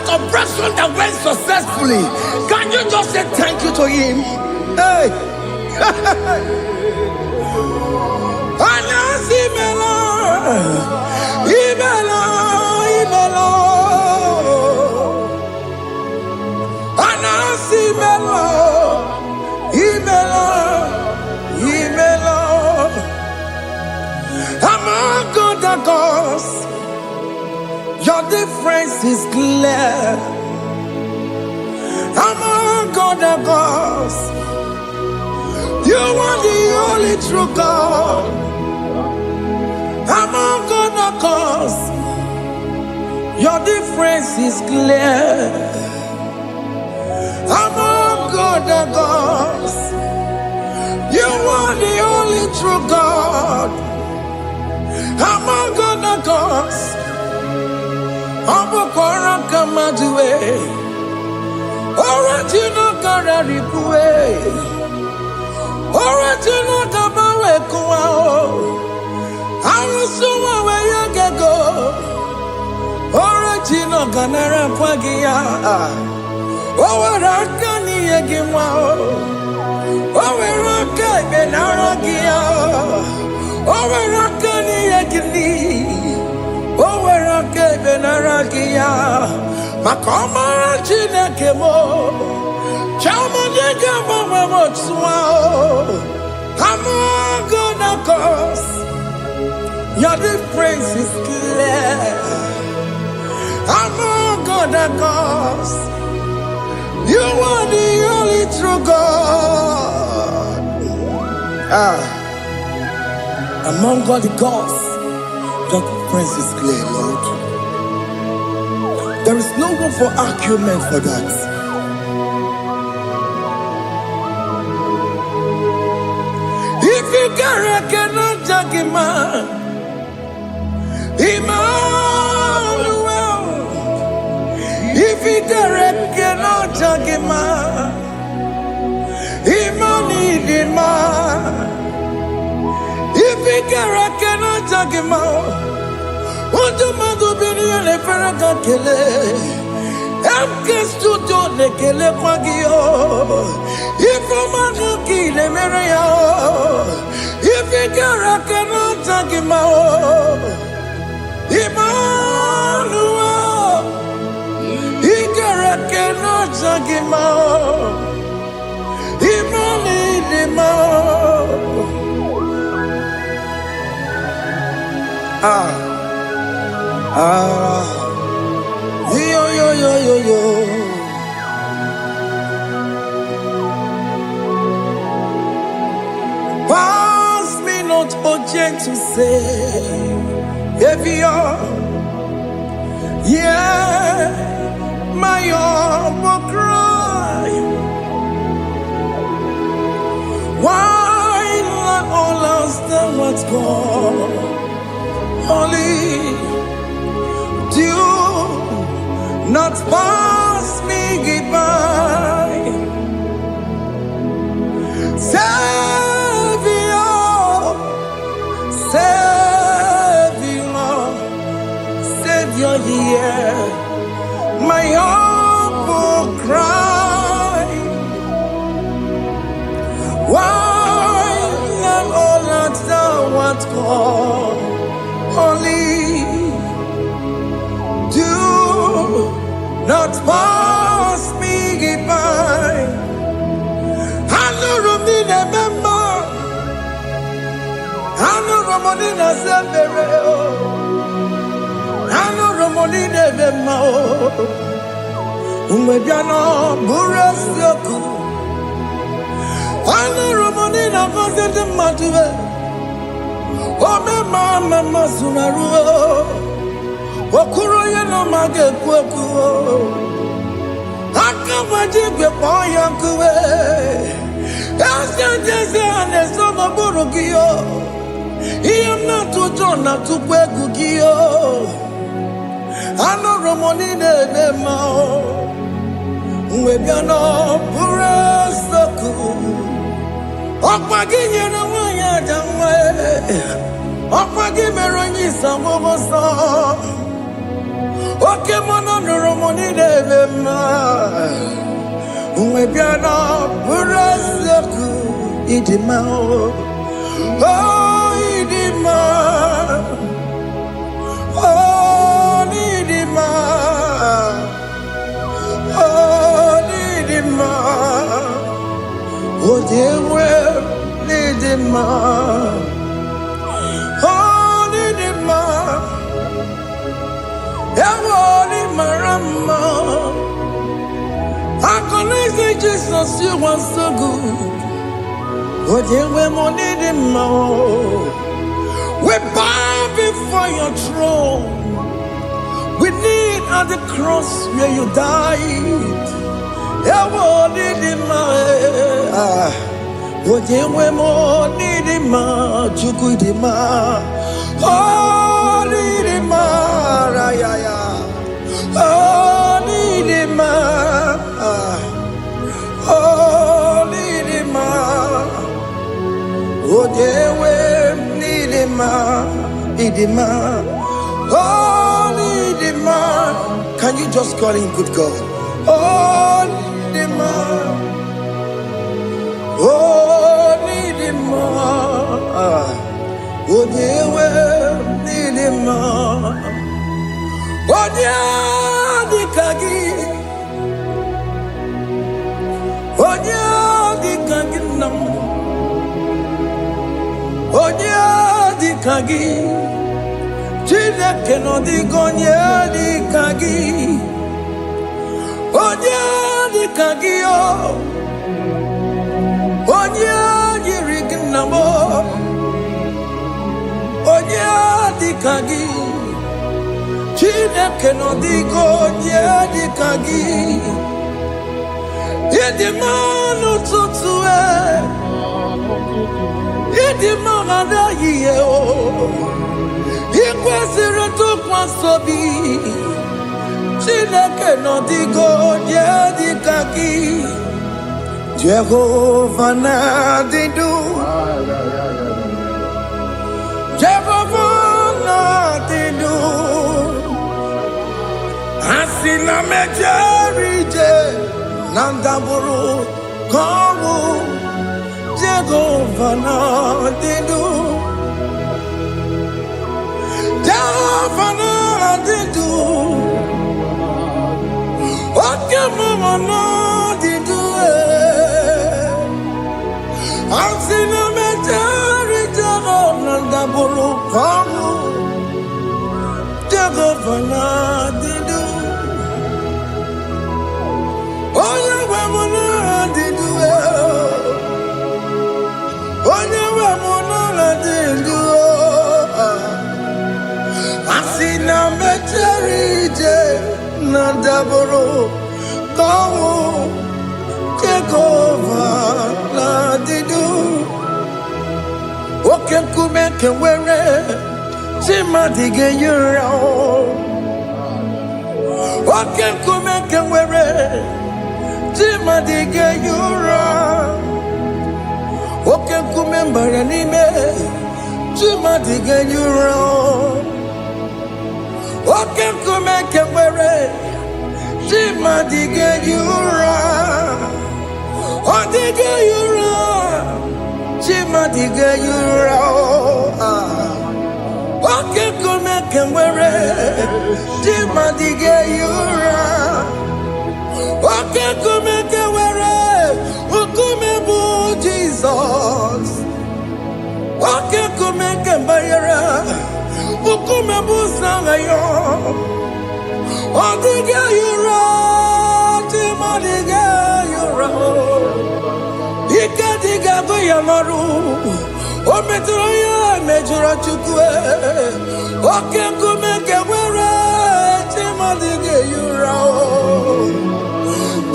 Operation that went successfully, can you just say thank you to him? Hey, Anasi Mela, Imela, Imela, Anasi Mela, Imela, Imela. Among other gods, your difference is clear. Among other gods, you are the only true God. Among other gods, your difference is clear. Among other gods, you are the only true God. Among other gods, Abukora Kamaduwe, Original Kararipue, Original Kabawe Kuao, Arusuma Wayagego, Original Ganara Kwagia, Owarakani Yagimao, Owerakai Benaragia, Owarakani Yagini. narakia. Makoma chineke mo. Chama nega mama motswao. I'm gonna cause your difference is clear. I'm gonna cause you are the only true God. Among all the gods, your difference is clear, Lord. There is no room for argument for that. If you cannot judge him, Emmanuel. If you cannot judge him, Emmanuel. If you cannot judge him, what do you do? Be the Ferraga Kele. I'm just to do the Kele Pagio. If I'm a kill a Maria, if you cannot judge him, Emmanuel. He cannot judge him, Yo. Pass me not urgent to say, if you're, yeah, my will cry. Why not all understand what's gone? Only do not pass me goodbye. Savior, here, my hope will cry. Why not all understand what's gone? Only do not pass me goodbye. I know Romina member. I know Romina Severo. I know Romina member. Umediano Burasioku. I know Romina Vasete Matue. Oh, mama sunaru, okuro yeno mage kweku, akamaji kwepoya kuwe, jese ane sono burugiyo, iyam na tujo na tukwegu giyo, ano romoni nebe mao, uwebiano pure soku, okpagi nyere wanya jamwe. Okpagi meronyi sangogosa. Oke mono nuromoni devema. Umebiana buraseku idima. Oh idima. Oh idima. Oh idima. Oh dewe idima. Marama, I can say Jesus, you are so good. What you were money the more. We bow before your throne. We need at the cross where you died. What you were money the more. Chukudima. Oh, Lidima. Oh, Lidima. Oh, Lidima. Oh, Dewe, Lidima. Lidima. Oh, Lidima. Can you just call him good God? Oh, Lidima. Oh, Lidima. Oh, Dewe, Lidima. Oh, Onye dịka gị, onye dịka gị nna m, onye dịka gị, Chineke nọ dịka onye dịka gị, onye dịka gị o, onye yiri gị nna m, onye dịka gị. Chineke nọ dịka onye dịka gị. Ịdị mma n'ụtụtụ ịdị mma n'ehihie o, ị kwesịrị ntụkwasị obi. Chineke nọ dịka onye dịka gị. Jehova na-adị ndụ, Jehova na-adị ndụ. Asị na mejere ije na ndagwurugwu ka ọnwụ, Jehova na-adị ndụ, Jehova na-adị ndụ, oke mmụọ na-adị ndụ. Asị na mejere ije na ndagwurugwu ka ọnwụ, Jehova na-adị ndụ. Onye nwe m na-adị ndụ, onye nwe m na-adị ndụ. Asị na mejere ije na ndagwurugwu ka ọnwụ, Jehova na-adị ndụ. Oke nkume nke nwere chi mmadụ ga-eyi ụra. Oke nkume nke nwere chi mmadụ ga-eyi ụra. Oke nkume mbara n'ime chi mmadụ ga-eyi ụra. Oke nkume nke nwere chi mmadụ ga-eyi ụra. Ọ dịghị eyi ụra, chi mmadụ ga-eyi ụra. Oke nkume nke nwere chi mmadụ ga-eyi ụra. Oke nkume nke nwere nkume bụ Jizọs. Oke nkume nke mbara nkume bụ Sanga ya. Ọ dịghị eyi ụra, chi mmadụ ga-eyi ụra. Ike dịghị agụ ya n'ọrụ, o metụrụ ya mejọrọ Chukwu. Oke nkume nke nwere chi mmadụ ga-eyi ụra.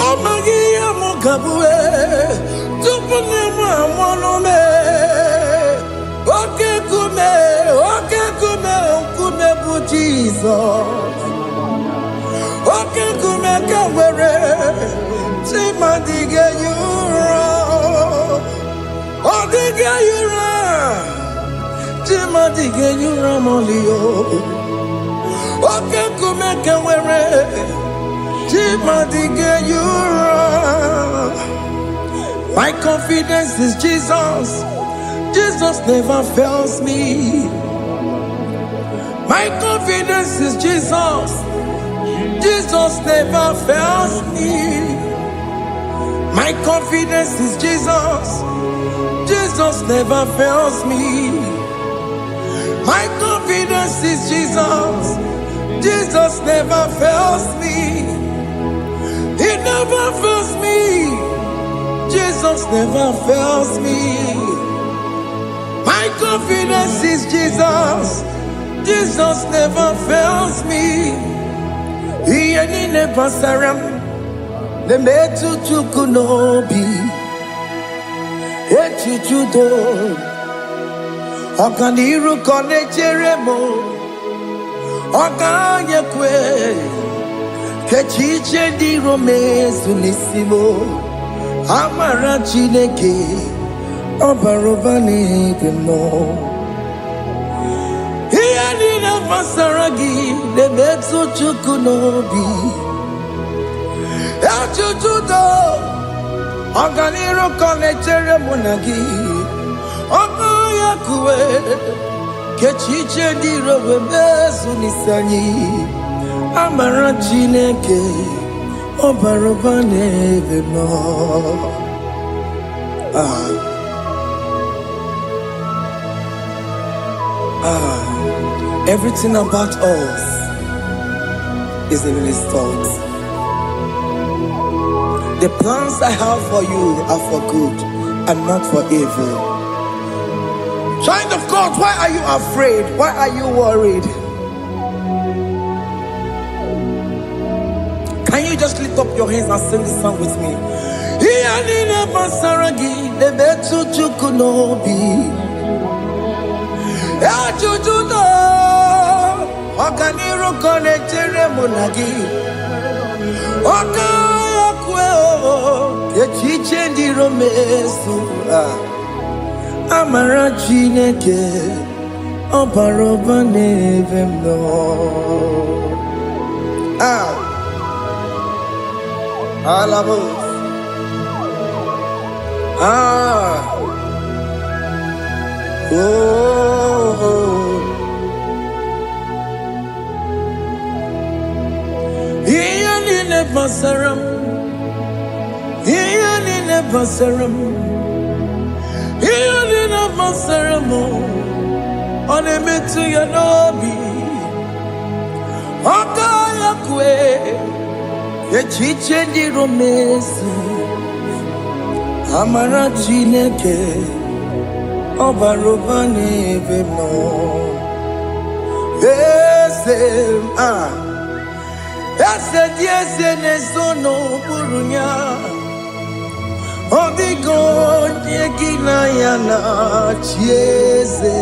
Ọ maghị ihe m ga-abụ tupu nne m amụọ m. Oke nkume, oke nkume, nkume bụ Jizọs. Oke nkume nke nwere chi mmadụ ga-eyi ụra. Ọ dịghị eyi ụra, chi mmadụ ga-eyi ụra ma ọlị o. Oke nkume nke nwere chi mmadụ ga-eyi ụra. My confidence is Jesus. Jesus never fails me. My confidence is Jesus. Jesus never fails me. My confidence is Jesus. Jesus never fails me. My confidence is Jesus. Jesus never fails me. He never fails me. Jesus never fails me. My confidence is Jesus. Jesus never fails me. He ain't never saram. The metu chukunobi. Echichudo. Okaniru kone cheremo. Okanyekwe. Kechiche di romezu nisimo. Amara Chineke. Obarobani kemo. He ain't never saragi. The metu chukunobi. Echichudo. Ọganiru kọnechere mụ na gị, ọkụ ya kuwe, kechiche dị rowe mezu n'isi anyị. Amara Chineke ọbara ụba n'ebe nọ. Everything about us is in His thoughts. The plans I have for you are for good and not for evil. Child of God, why are you afraid? Why are you worried? Can you just lift up your hands and sing this song with me? Amara Chineke ọbara ụba n'ebe m nọ. Alabos. Ihe niile gbasara m, ihe niile gbasara m, ihe niile gbasara m, ọ na-emetụ ya n'obi, ọka ya kwe. Echiche ndị romesi, amara Chineke ọbara ụba n'ebe m nọ. Eze dị eze na-eso n'okpuru ya, ọ dịghị onye gị na ya na-achị eze.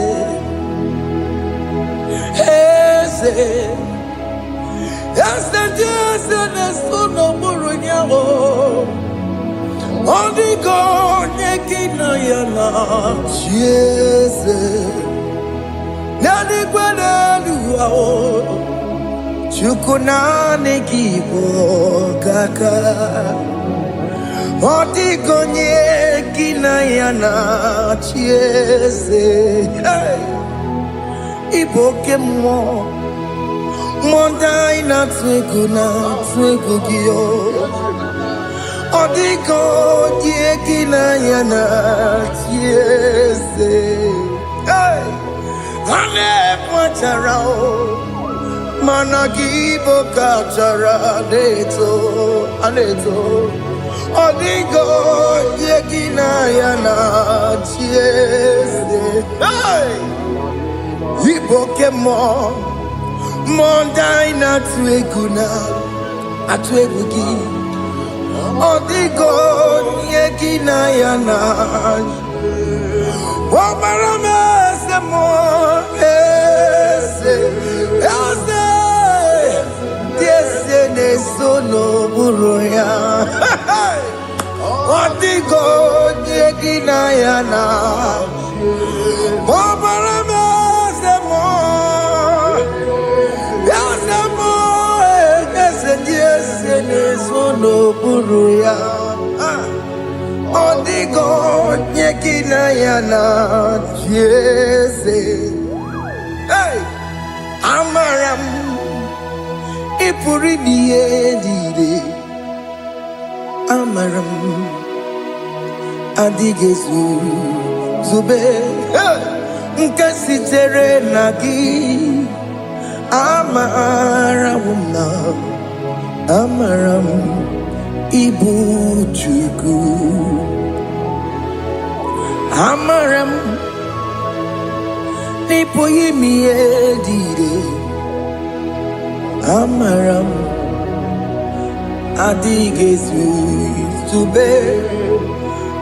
Eze na-eso n'okpuru ya, ọ dịghị onye gị na ya na-achị eze. N'eluigwe n'elu ahụ, Chukwu naanị gị bụ ọkaka. Ọ dịghị onye gị na ya na-achị eze. Ị bụ oke mmụọ, mmụọ ndị anyị na-atụ egwu gị. Ọ dịghị onye gị na ya na-achị eze. Ha na-ekpachara mana gị bụ kachara na-eto. Ọ dịghị onye gị na ya na-achị eze. Ị bụ oke mmụọ, mmụọ ndị anyị na-atụ egwu gị. Ọ dịghị onye gị na ya na-achị. Ọbara m eze mmụọ, eze dị eze na-eso n'okpuru ya. Ọ dịghị onye gị na ya na-achị. Ọbara m eze mmụọ, eze dị eze na-eso n'okpuru ya. Ọ dịghị onye gị na ya na-achị eze. Amara m ị pụrụ ime ihe niile. Amara m adịghị ezube nke sitere na gị. Amara m ịbụ Chukwu. Amara m na ị pụghị ime ihe niile. Amara m adịghị ezube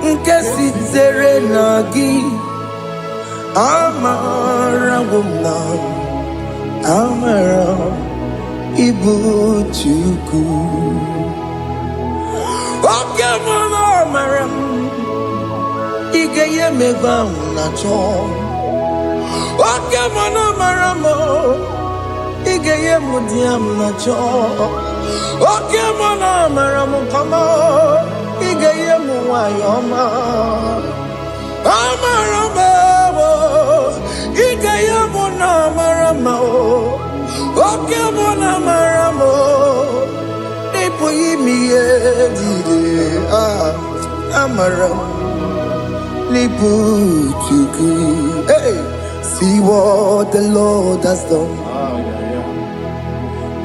nke sitere na gị. Amara m ịbụ Chukwu. Oke mmanụ amara m, ị ga-enye m ego ahụ na-achọ. Oke mmanụ amara m, ị ga-enye m di ya m na-achọ. Oke mmanụ amara m, kama ị ga-enye m nwanyị ọma. Amara m ị ga-enye m na amara m. Oke mmanụ amara m, maram liputuku. Hey, see what the Lord has done.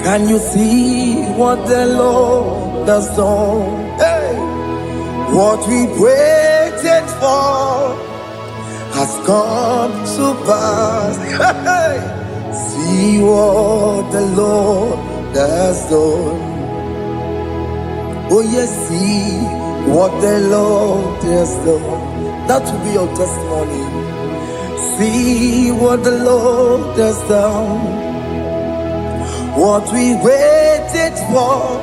Can you see what the Lord has done? Hey, what we waited for has come to pass. Hey, see what the Lord has done. Oh yes, see what the Lord has done. That will be your testimony. See what the Lord has done. What we waited for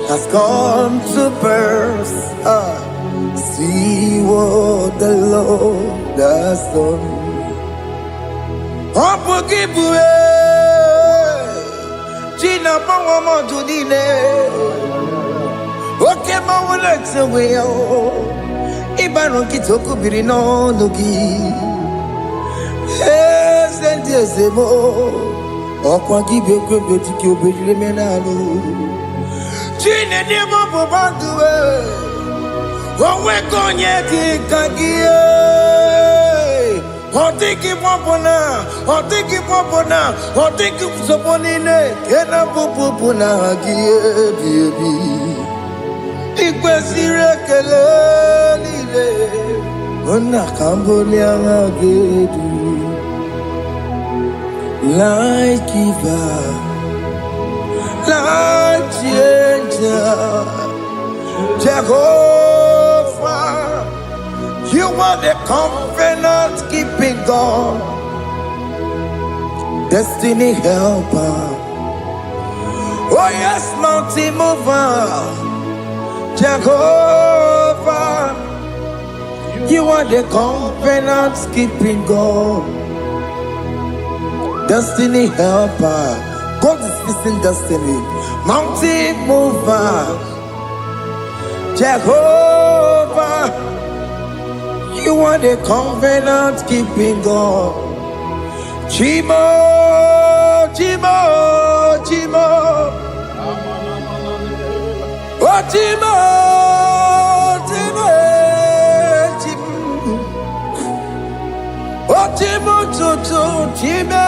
has come to pass. See what the Lord has done. Opokibue, China Pawamo Judine, Okema Walaxaway, Ibaron Kitoku Birino Nuki, yes, and yes, Okwa gibe kwebe tiki obejile menalo Chine ni mobo banduwe Owe konye tikagie Otiki popona Otiki popona Otiki soponine Kena popona Gie biebi Ikwe sire kele lile Ona kambole angagedu Light giver, light changer, Jehovah, you are the covenant keeping God, destiny helper. Oh yes, mountain mover, Jehovah, you are the covenant keeping God. Destiny helper, God is fixing destiny. Mountain mover, Jehovah, you are the covenant keeping God. Chimo, Chimo, Chimo, oh Chimo, Chimo, Chimo, oh Chimo, Chimo, Chimo.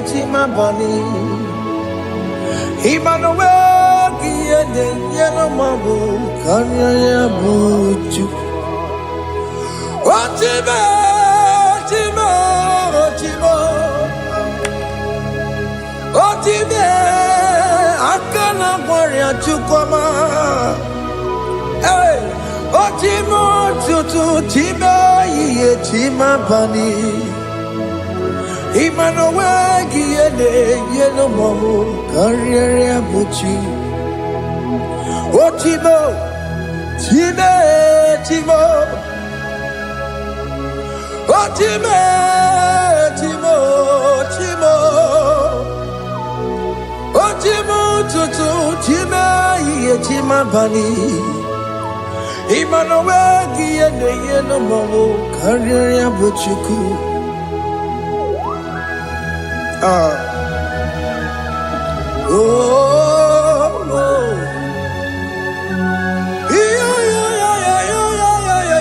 Chima bani Emmanuel Giede Yellow Mabu Kanya Yabuchu Ochima Chima Ochima Ochime Akana Warrior Chukoma Hey Ochimo Chutu Chima Ye Chima bani Emmanuel Giede Yellow Mamu Carrier Buchi Oh Timo Time Timo Oh Time Timo Timo Oh Timo Tutu Time Ye Tima Bani Emmanuel Giede Yellow Mamu Carrier Buchiku oh, oh. Yeah, yeah, yeah, yeah, yeah,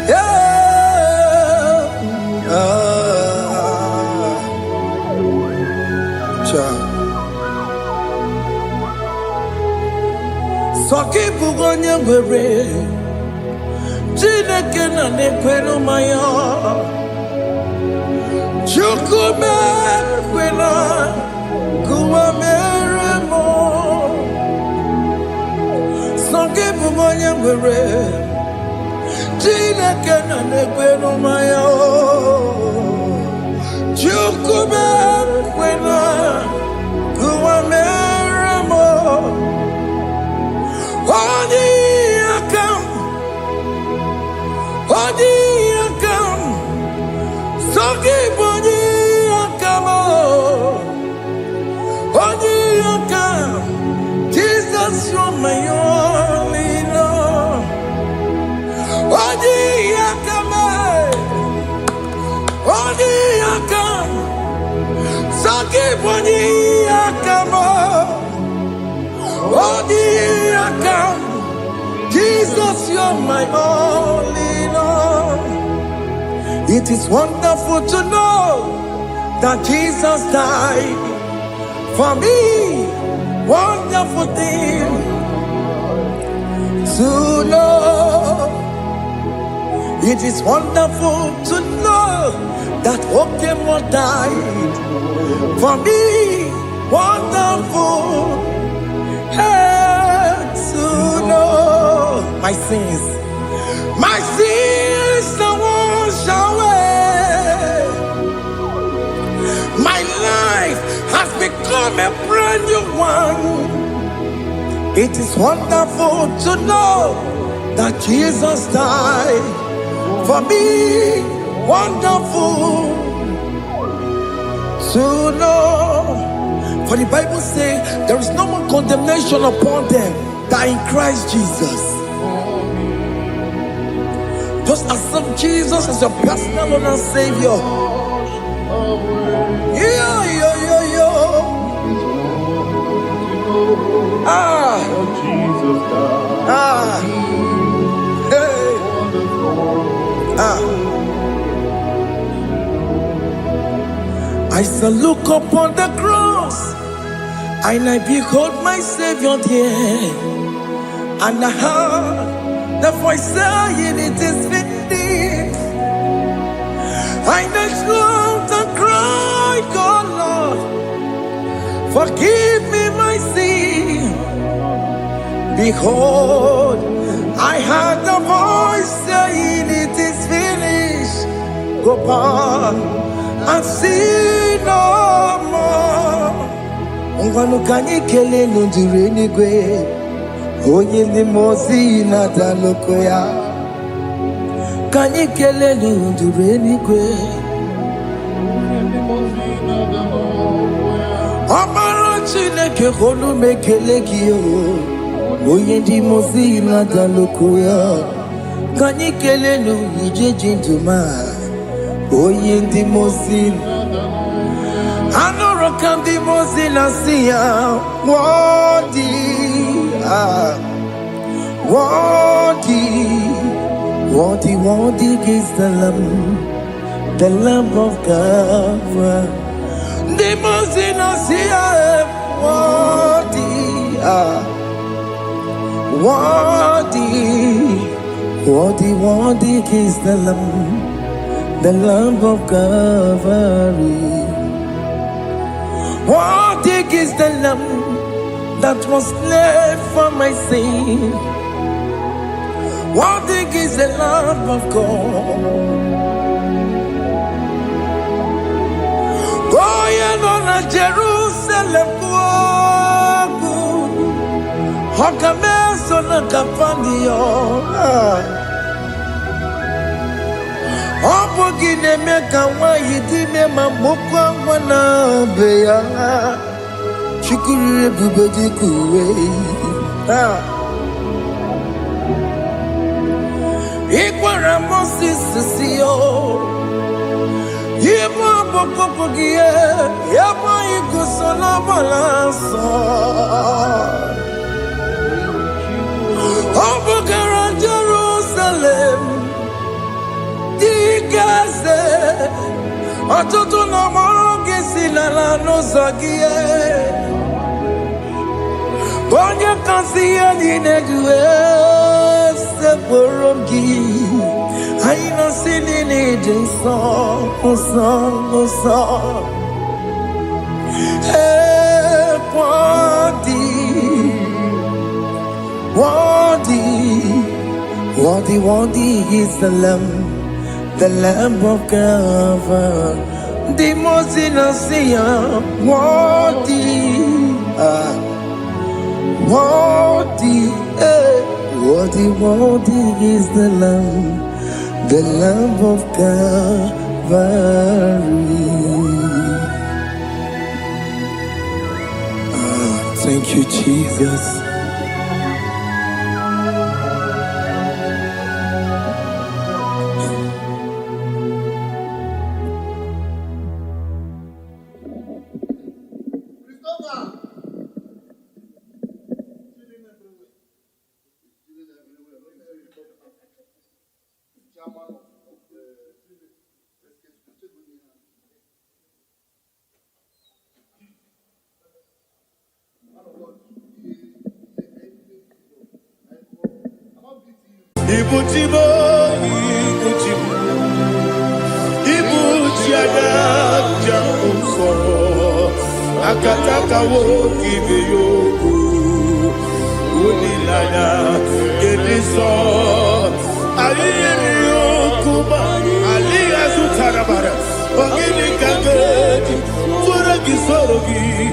yeah, yeah. Soki bugonye ngwere Chineke na nekwenu maya Chukume kwena kuwa meremo Soki bugonye ngwere Chineke na nekwenu maya Chukume kwena kuwa meremo Odi akam Soki boni akam Odi akam Jesus you're my only love Odi akam Soki boni akam Odi akam Jesus, you're my all in all. It is wonderful to know that Jesus died for me. Wonderful thing to know. It is wonderful to know that Okemo died for me. Wonderful to know my sins are washed away. My life has become a brand new one. It is wonderful to know that Jesus died for me. Wonderful to know. For the Bible says there is no more condemnation upon them that in Christ Jesus. Just accept Jesus as your personal Lord and Savior. I shall look upon the cross, and I behold my Savior there, and I heard the voice saying, "It is finished." I knelt down and cried, "God, Lord, forgive me my sin." Behold, I heard the voice saying, "It is finished. Go back and sin no more." Ngwanu kanyi kele nundure nigwe, onye limozi na daloko ya. Kanyi kele nundure nigwe, Amara Chineke honu mekele kiyo, onye limozi na daloko ya. Kanyi kele nu ije jinduma, onye limozi. Anoro kandi mozina siya, worthy is the Lamb of God. The mozina siya, worthy is the Lamb of Calvary. Worthy is the Lamb that was slain for my sin. Worthy is the Lamb of God. Going on a Jerusalem walk, Hakames on a Capandio. Opogine meka wa yidime mamokwa wana beya. Chukuru ebubedi kuwe. Ikwara Moses siyo. Yema bokopogie. Yema igusola balanso. Opogara Jerusalem. Gaze, atoto na magesi na la nozagie. Bonye kansi ya dinedue se boromgi. Aina sinini jinson, osan. Worthy is the Lamb of God. The most innocent, worthy is the Lamb of Calvary. Thank you, Jesus. Ibujibo, Ibujibo, Ibujiada, Jamusoro, Akataka wo kibeyoku, Unilada, Gediso, Aliyokuba, Aliyazutarabara, Ogini Kageti, Furagisorogi,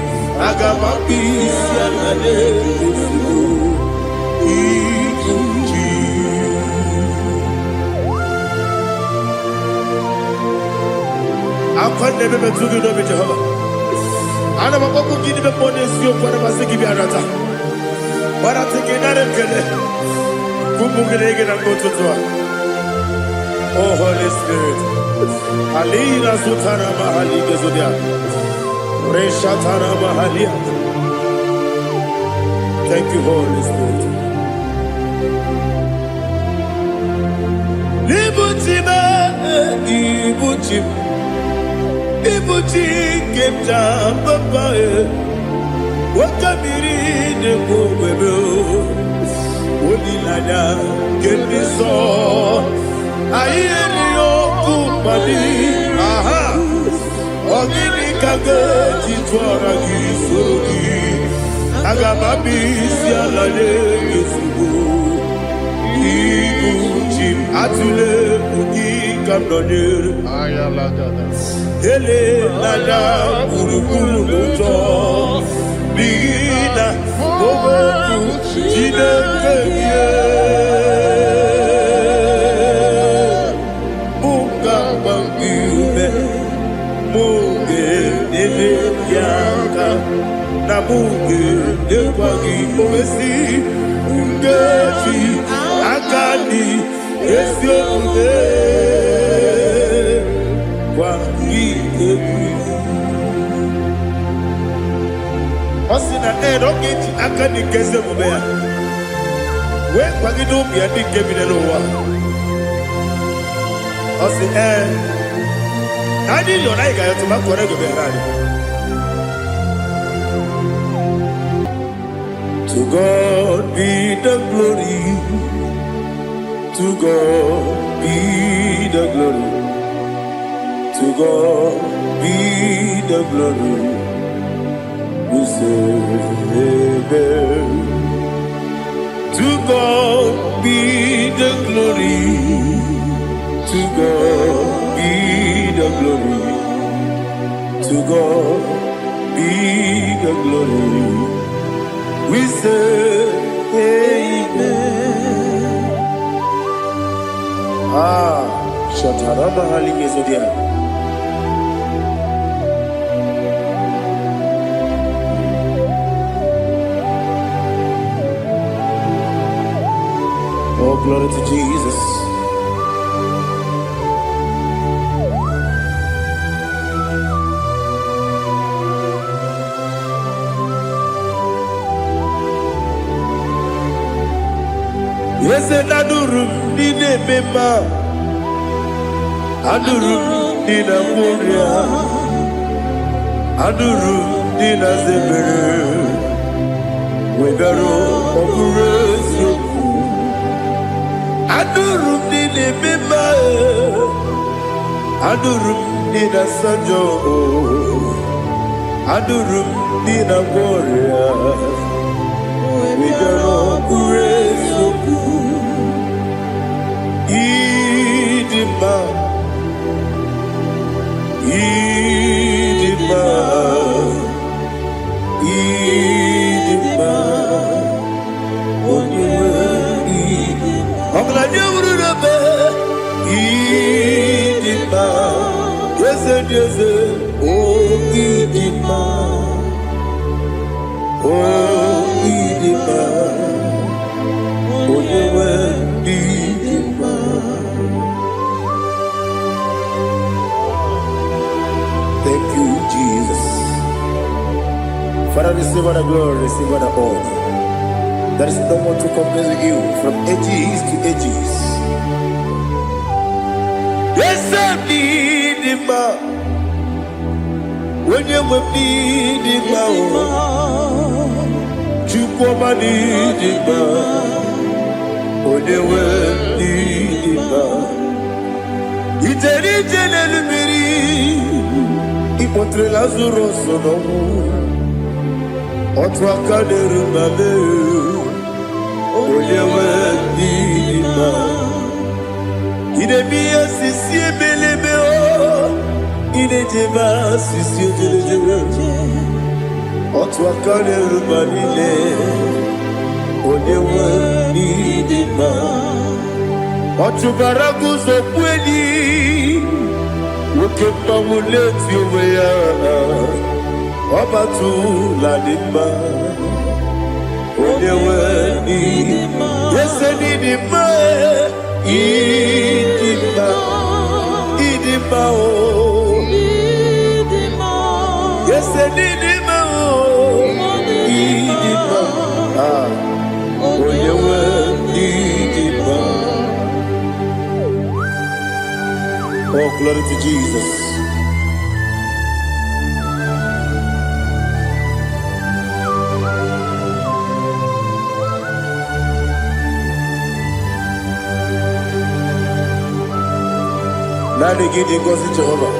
Agamapi, Sianade, Akon nebe betugi no be Jehovah. Ana makoku gidi be pone sio kwa basiki bi arata. Bara teke na rekele. Kumugele na kototwa. Oh Holy Spirit. Alina sutana mahali gezodia. Reshatana mahalia. Thank you, Holy Spirit. Ibutima, Ibutima. Ibuchi kemja papa wakamiri ne bobebe onilada kendiso ayeni okupani aha ogini kageti twara gisorogi agamabi sialale yesugo Ibuchi atule ugi kamdonir ayalagada Ele nada urukuru luto Bina oboku jide kemye Munga bangiume Munge nebe yaka Na munge nekwagi owesi Ungefi akani esio unge Osina rocket akani keze mubea. We kwagido bia di kebine lowa. Osi nadi yo na iga yo tuma kore go berani. To God be the glory. To God be the glory. To God be the glory. We say amen. To God be the glory. To God be the glory. To God be the glory. We say amen. Shataraba haligezodia. Oh, glory to Jesus. Yes, and Adurum did a member. Adurum did a warrior. Adurum did a zebra. We got all Adurum did a member. Adurum did a sanjo. Adurum did a warrior. We got all Idima, Idima, Idima, Idima, yes, oh Idima, oh Idima, oh Idima. Thank you, Jesus. Father, receive all the glory, receive all the honor. There is no one to compare with you from ages to ages. Esamidima, when you were Midima, Chukwamidima, when you were Midima, Iteri General, Ipotre Lazuro Sonomu, Otwakaderu Mame, when you were Midima. Il est bien si belébéo, il est débat si en toi quand le balilé, on est wani débat. En tu baragous au poignet, ou que pas vous le tuer, on va tout la débat. On est wani débat, yes, c'est débat. Idima, oh, yes, Idima, oh, Idima, oh, you were Idima. Oh, glory to Jesus. Nani gidi ngozi Jehovah.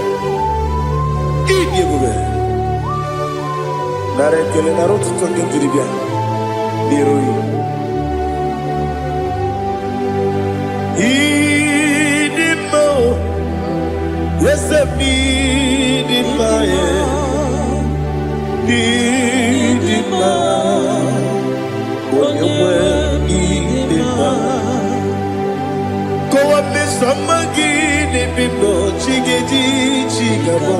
Gidi gube. Nare kele naro tutonge diribia. Niroi. Idimo. Yese idima ye. Idima. Onyewe idima. Kowa mesamagi. People, chigedi, chigabo.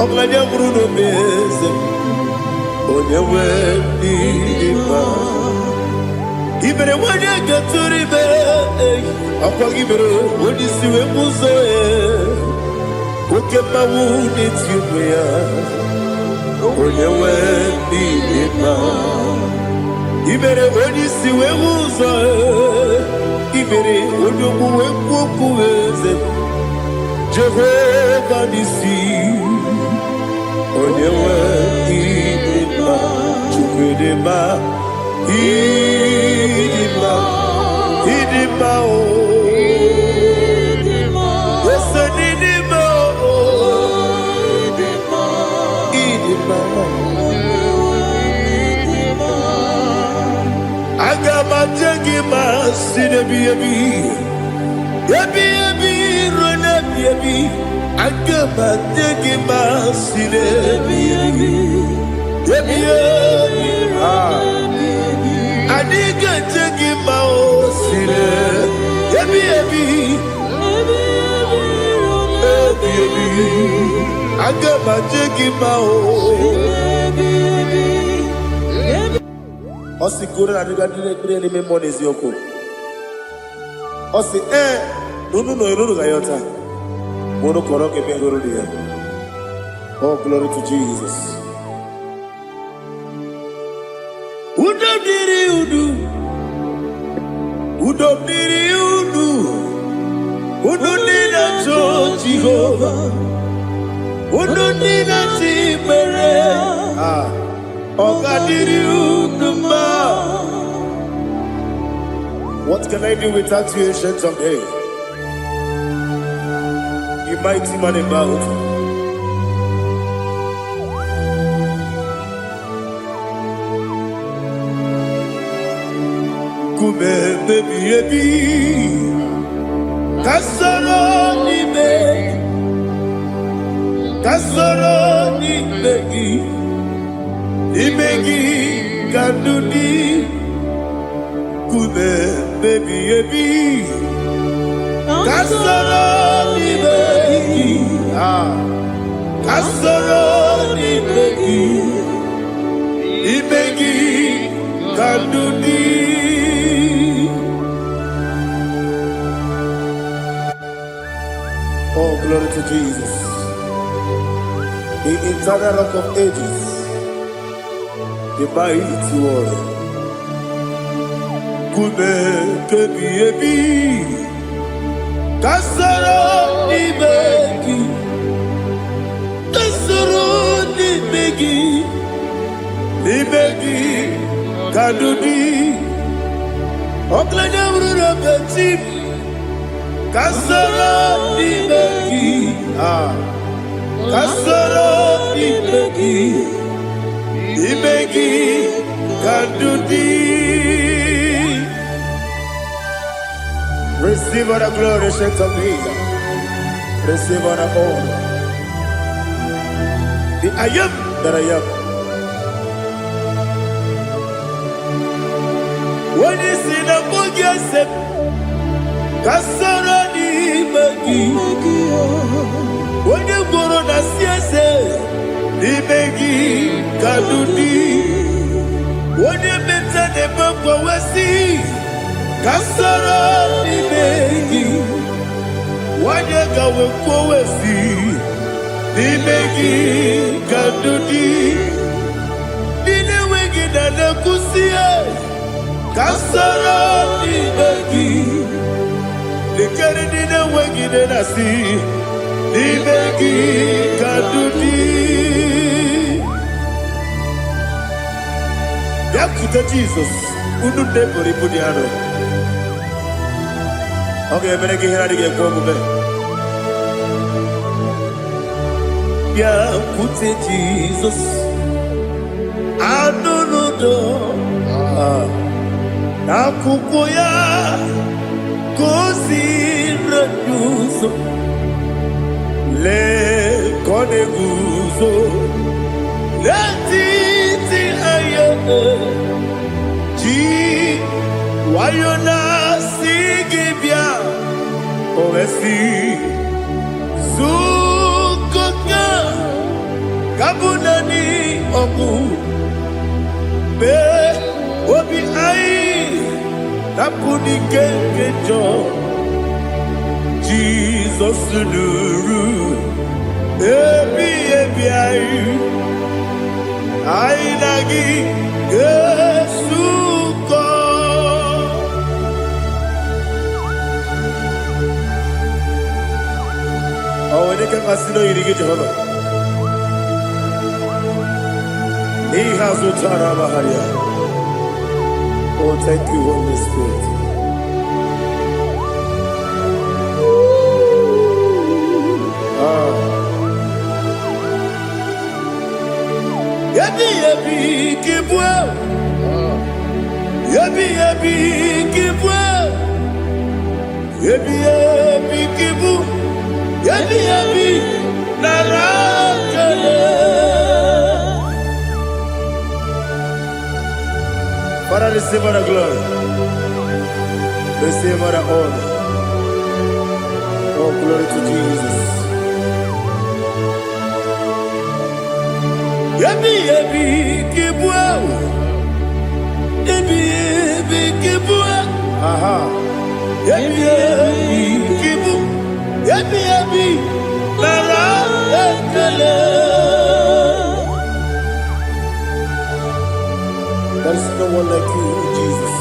Oglania Bruno Bez, Onyewe Idima. Ibere wanya gaturibe, akwa ibere wodi siwe muzoe. Okema wuni tiumya, Onyewe Idima. Ibere wodi siwe muzoe. Ibere odomu wekuweze Jehovah nisi Onyewe Idima Chukwudema Idima Idima oh Yes Idima oh Idima Agama jengima sinebi Yebi rona yebi Agama jengima sinebi Yebi Adiga jengima o sine Yebi Agama jengima o Osi kura na diga dire ni me money yoko. Osi no gayota. Mono koroke me goro dia. Oh glory to Jesus. Udo diri udu. Udo nina to Jehovah. Udo nina tibere. What can I do without you, ancient of days? You mighty man about. Kume baby, kasoro ni begi. Imegi kanduni kume baby kasoro ni begi kasoro ni begi imegi kanduni. Oh glory to Jesus, the eternal rock of ages, the mighty one. Kume kebi Kasoro Nibegi, Kasoro Nibegi, Nibegi, Kadudi, Oklanya Bruno Petit, Kasoro Nibegi, Kasoro Nibegi, Nibegi, Kadudi. Receive all the glory, shake of me. Receive all the honor. The I am that I am. When you see the book, you say, Kasara ni Magi. When you go on the siasa, ni Magi Kadudi. When you mention the book, we see. Kasara ni Megi, wanyaka wekowesi ni Megi Kadudi, nine wegi na kusia. Kasara ni Megi, nikere nine wegi na nasi ni Megi Kadudi. Yakuta Jesus, unu debori pudiano. Okay, I'm going to get here for a moment. Yeah, put it Jesus. I don't know. Nakukoya, kosi reduso. Le koneguzo. Le titi ayane. Ji wayona. Ovesi Sukoka Kabunani Oku Be Obi Ai Napuni Kenkejo Jesus Nuru Ebi Ai Ai Nagi Yesuko. Oh, when you can casino, you get Jehovah. He has Utara Maharia. Oh, thank you, Holy Spirit. Yabi, yabi, kibwa. Yabi, yabi, kibwa. Yabi, yabi, kibu. Yabi yabi narakale. Father, receive all the glory. Receive all the honor. Oh, glory to Jesus. Yabi yabi kibwa. Yabi yabi kibwa. Aha. Yabi yabi kibu. Yabi yabi nara ekele. There is no one like you, Jesus.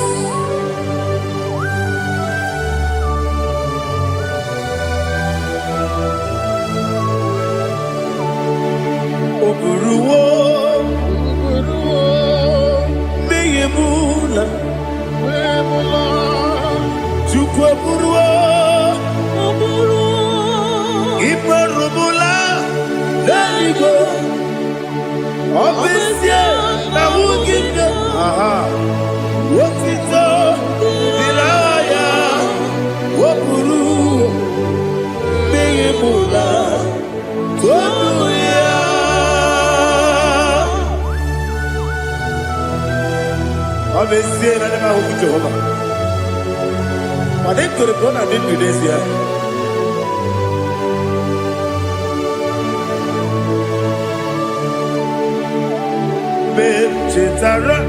Oburuwo, meyemula, chukwu oburuwo. Iparubula, Leligo, Obesia, Nawugida, Wotito, Dilaya, Wapuru, Meyemula, Toduya. Obesia, Nawugida, but they could have gone and did this year. Chetara,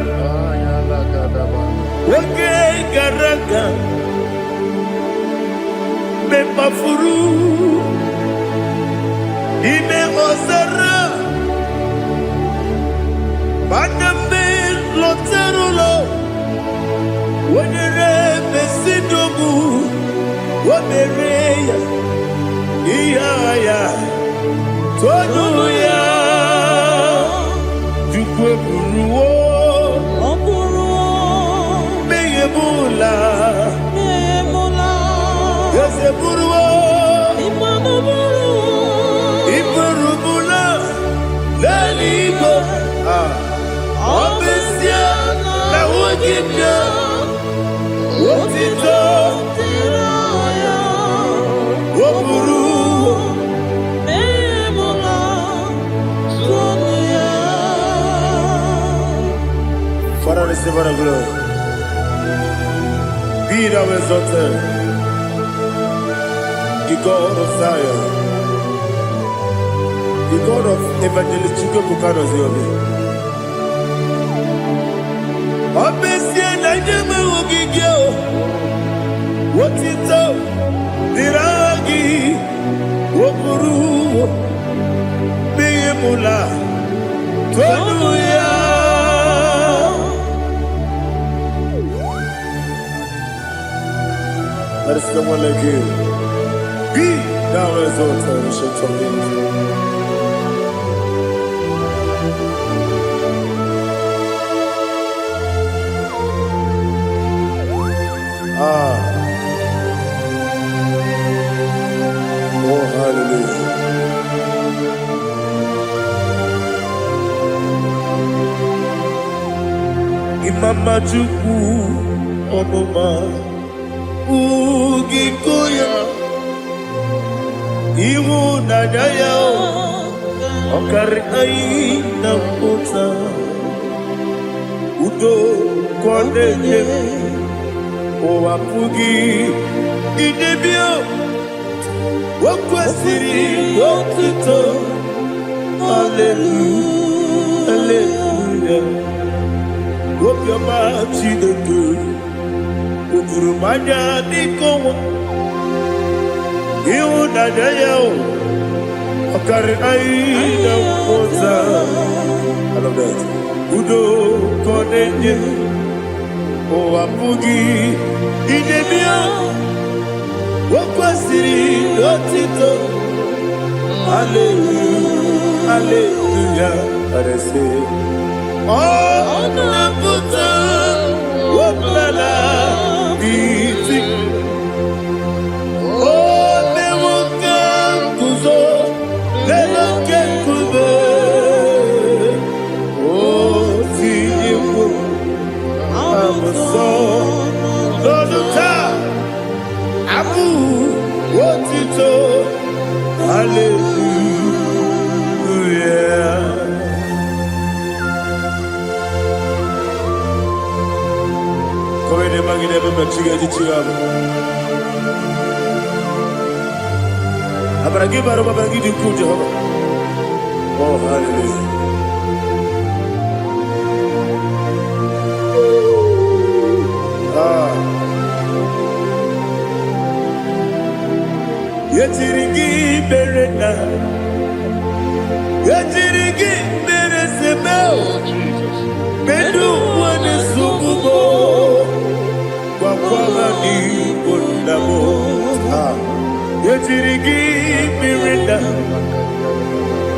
okay, Garaga, Mepafuru, Ime Osara, Baname Loterulo, when you Sidobu, what Tonuya Jukwe Buruwo Meyebula Yose Buruwo Iburubula Laligo Obesia La Wogibya Wotito Woburu Father, receive our glory. Be thou exalted, the God of Zion, the God of Evangelist Chike Bukanos Yobi. Obesia na jeme ogigyo, wotito, diragi, wokuru, meyemula, tonuya. There is no one like you. Be thou exalted, ancient of days. Oh, hallelujah. Imama Chukwu Onuma Ugikoya Iwu Nadaya Okari Aina Mota Udo Kwaneye Owapugi Idebio Wakwasiri Wotito Hallelujah Hallelujah Wopiama Chidedu Ukurumanya Nikowa Iwu Nadaya Okari Aina Mota I love that Udo Kwaneye Owapugi Idebio Wakwasiri Lotito Hallelujah Hallelujah And I say Oh Naputa Woplala Biti Oh Newoka Kuzo Leloke Kube Oh Tiyewo Amaso Loduta Abu Wotito Hallelujah Come ne magine bebe chiga di chiga Abragi baro abragi di ku Jehovah Oh hallelujah Yetirigi berena Yetirigi beresebel Bedu wane sububo Kwa ni kondamo Yetirigi berena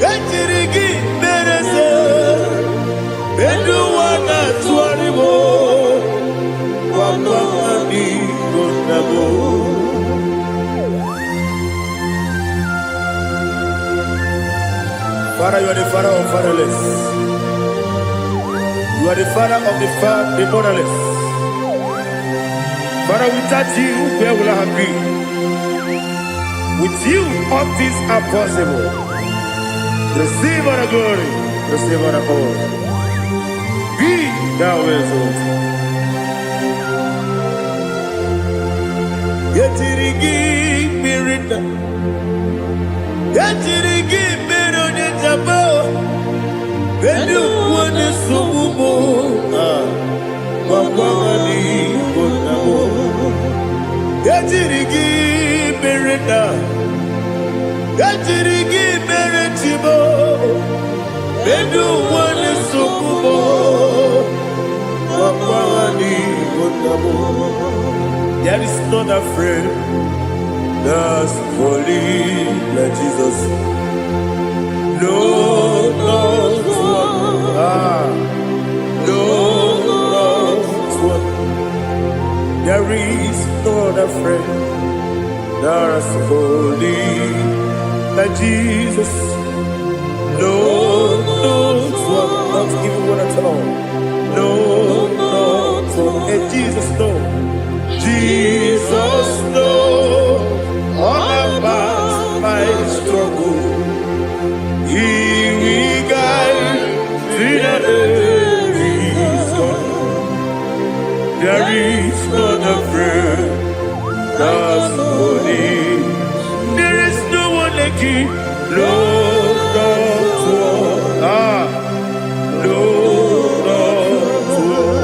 Yetirigi berese Bedu wana tuaribo Kwa ni kondamo Father, you are the father of fatherless. You are the father of the motherless. Father, without you, where will I have been? With you, all things are possible. Receive our glory, receive our honor. Be thou exalted. Yetirigi mirina, yetirigi mirone jabo, bedu wane sumumo, wapawani konamo. Yetirigi mirina, yetirigi miretibo, bedu wane sumumo, wapawani konamo. There is not a friend that's holy like Jesus. Lord knows what. Lord knows what. There is no other friend that's holy like Jesus. Lord knows what. Not even one at all. Lord knows what. And Jesus knows. Jesus knows all about my struggle. He will guide me that there is God. There is not a friend that's holy. There is no one like Him. Lord knows what. Lord knows what.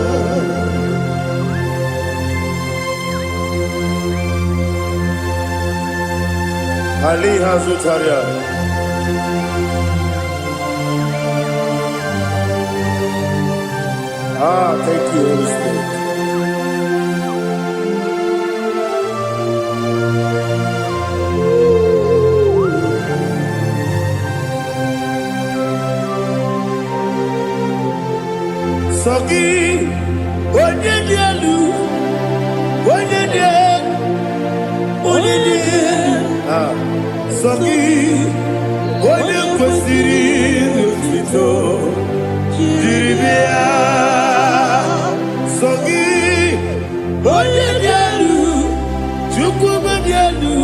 Ali Hazutaria. Thank you, Holy Spirit. Sogi, Onyedielu, Sogi, Onyekwesiri Otito, Jiribia. Sogi, Onyedielu, Chukwu Badielu,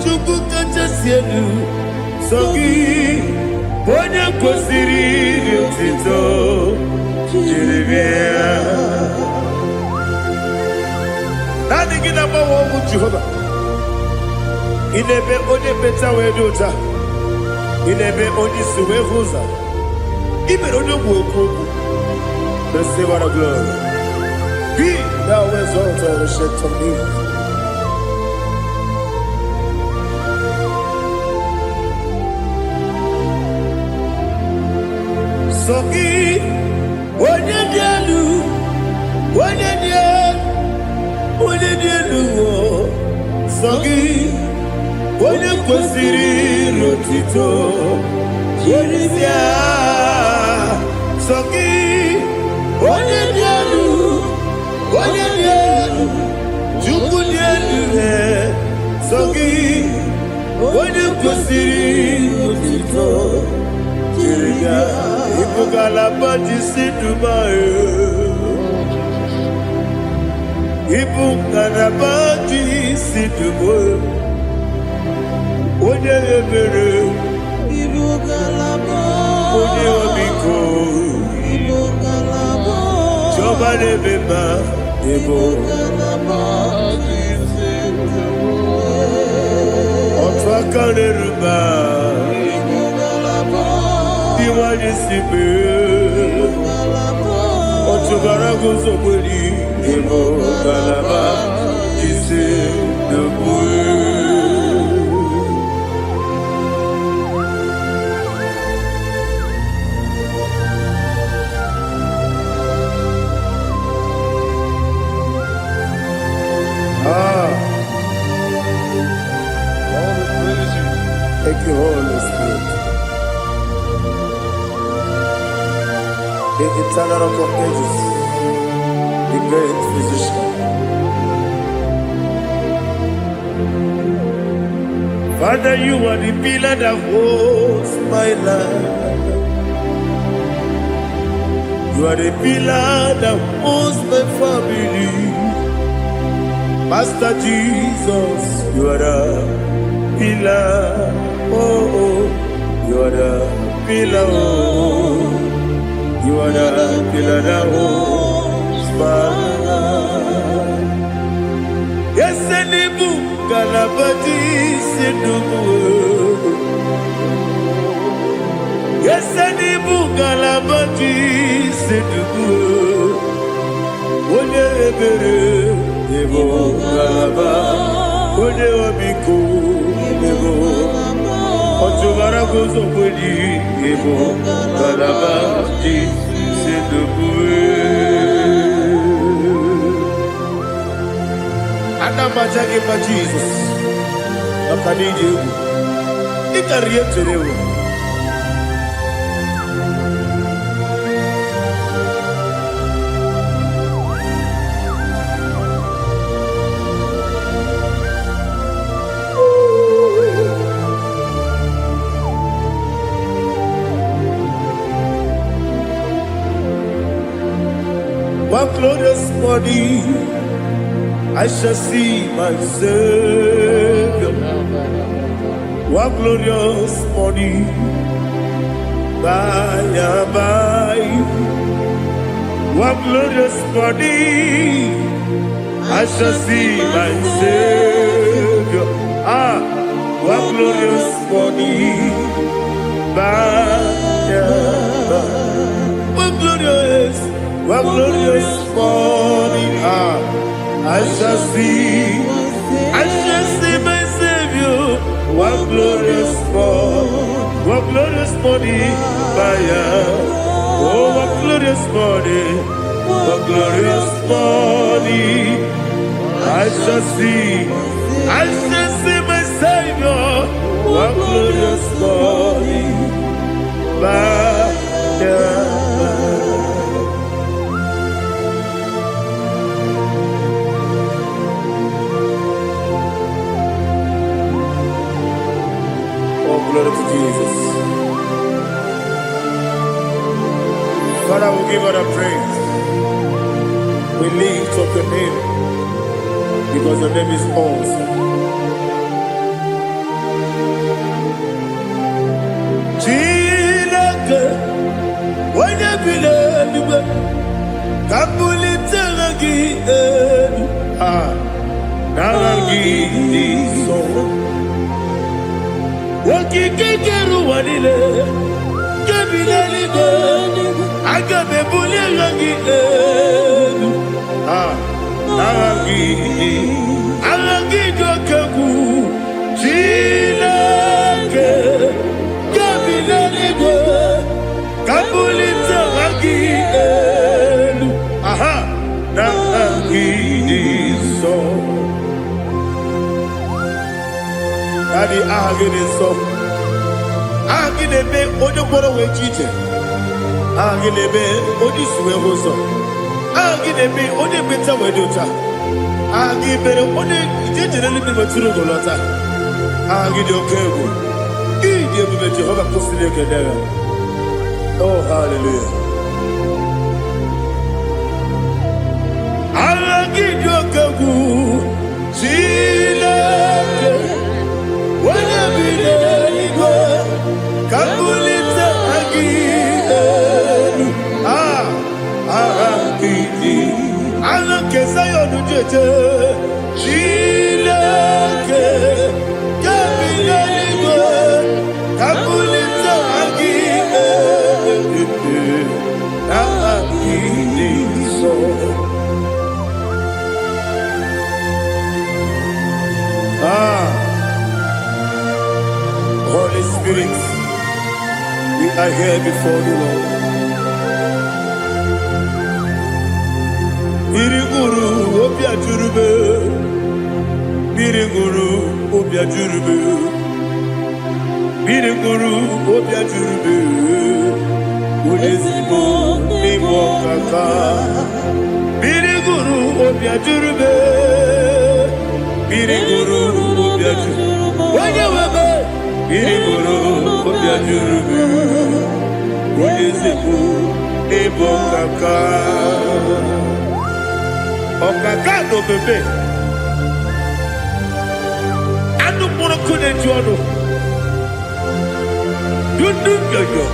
Chukwu Kachasielu. Sogi, Onyekwesiri Otito, Jiribia. Nani gina mawa omu Jehovah. Inebe onye beta we dota. Inebe onye suwe huza. Ibe onye woku. Receive our glory. Be thou exalted and shed to me. Sogi, onye dielu, Sogi, onye kwesịrị otito, Jiribia. Sogi, onye dielu, Chukwu dielu. Sogi, onye kwesịrị otito, Jiribia. Ibugalaba jisi Dubai. Ibugalaba jisi Dubai. Onye ebere. Ibugalaba. Onye omiko. Ibugalaba. Jọba n'ebeba. Ibugalaba jisi Dubai. Otu aka n'eruba. Iwani sibe. Otubara gozobori. Ibugalaba jisi Dubai. Thank you, Holy Spirit. The eternal rock of ages, the great physician. Father, you are the pillar that holds my life. You are the pillar that holds my family. Master Jesus, you are the pillar. Oh, you are the pillar. Oh, you are the pillar that holds my life. Yes, Enibu Galabati Sidubu. Yes, Enibu Galabati Sidubu. Onye ebere, Ebo Galaba. Onye obiko, Ebo. Otubara gozobori, Ebo Galabati Sidubu. Adamajage pa Jesus. Akanije. Ikariye terewo. morning I shall see my Savior. What glorious morning, by and by. What glorious morning, I shall see my Savior. Ah, what glorious morning, by and by. What glorious morning, ah, I shall see my Savior. What glorious morning, by oh, what glorious morning, I shall see my Savior. What glorious morning, by glory to Jesus. Father, we give all the praise. We lift up your name because your name is awesome. Chilake, when you believe, Kabuli Telagi, Naragi, so. Wakikeru wanile, kebileli go, agabe buli langi alangi jokagu, chilake, kebileli go, kabuli tangi nangi so. Daddy, agene so. Agene be ojo boro we chiche. Agene be oji suwe hoso. Agene be oji beta we dota. Agene be oji jeje le bi baturo golota. Agene okego. Ije bi Jehovah kosile kedera. Oh, hallelujah. Agene okego. Chilake. Kabulita again, Allah kesayo nujeje, chilake, kabilaligo, kabulita again, so. Holy Spirit, we are here before you, Lord. Biriguru obia jurube, biriguru obia jurube, biriguru obia jurube. Udesibo nimo kaka, biriguru obia jurube, biriguru obia jurube. Wanyewebe. Biriguru obia jurube, udesibo nimo kaka. Okaka no bebe. Anu mono kune jono. Dundu yoyo.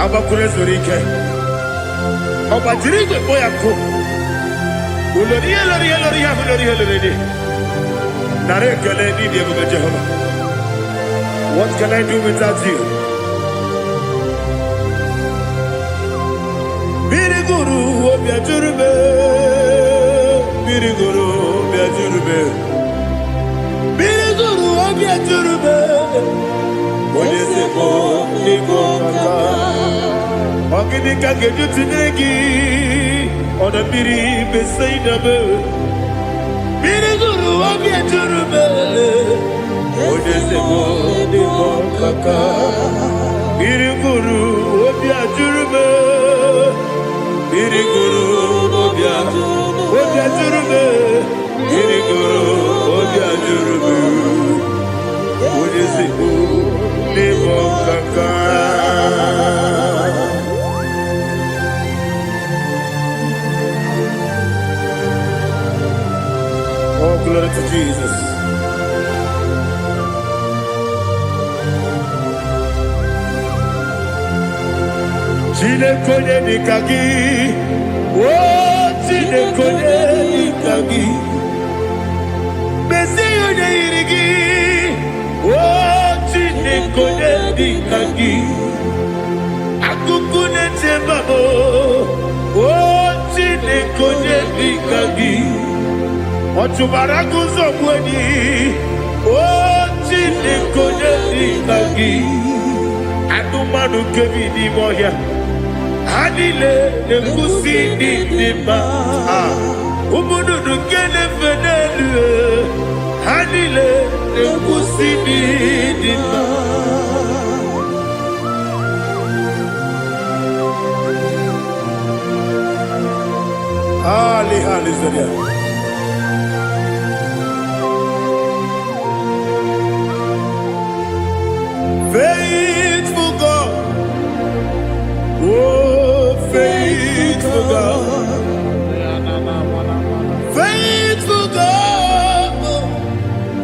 Abakure zorike. Obajirige boyako. Uloriya. Nare kele ni diye Jehovah. What can I do without you? Biriguru obia jurube, biriguru obia jurube, biriguru obia jurube. Odesibo nimo kaka, ogini kangeju tinegi, ona biri besaidabe. Biriguru obia jurube, odesibo nimo kaka, biriguru obia jurube. Biriguru obia jurube, biriguru obia jurube. Udesibo nimo kaka. Jesus. Chineke dịka gị, oh Chineke dịka gị, Mesie onye yiri gị, oh Chineke dịka gị, akụkụ na-echebe m, oh Chineke dịka gị, ọchụbara guzo gwenyi, oh Chineke dịka gị, anụmanụ kebi n'ime ọhịa. Hanile negusi nindima umududu kene fenelu Hanile negusi nindima Ali Zodia. Faithful God, oh faithful God, faithful God,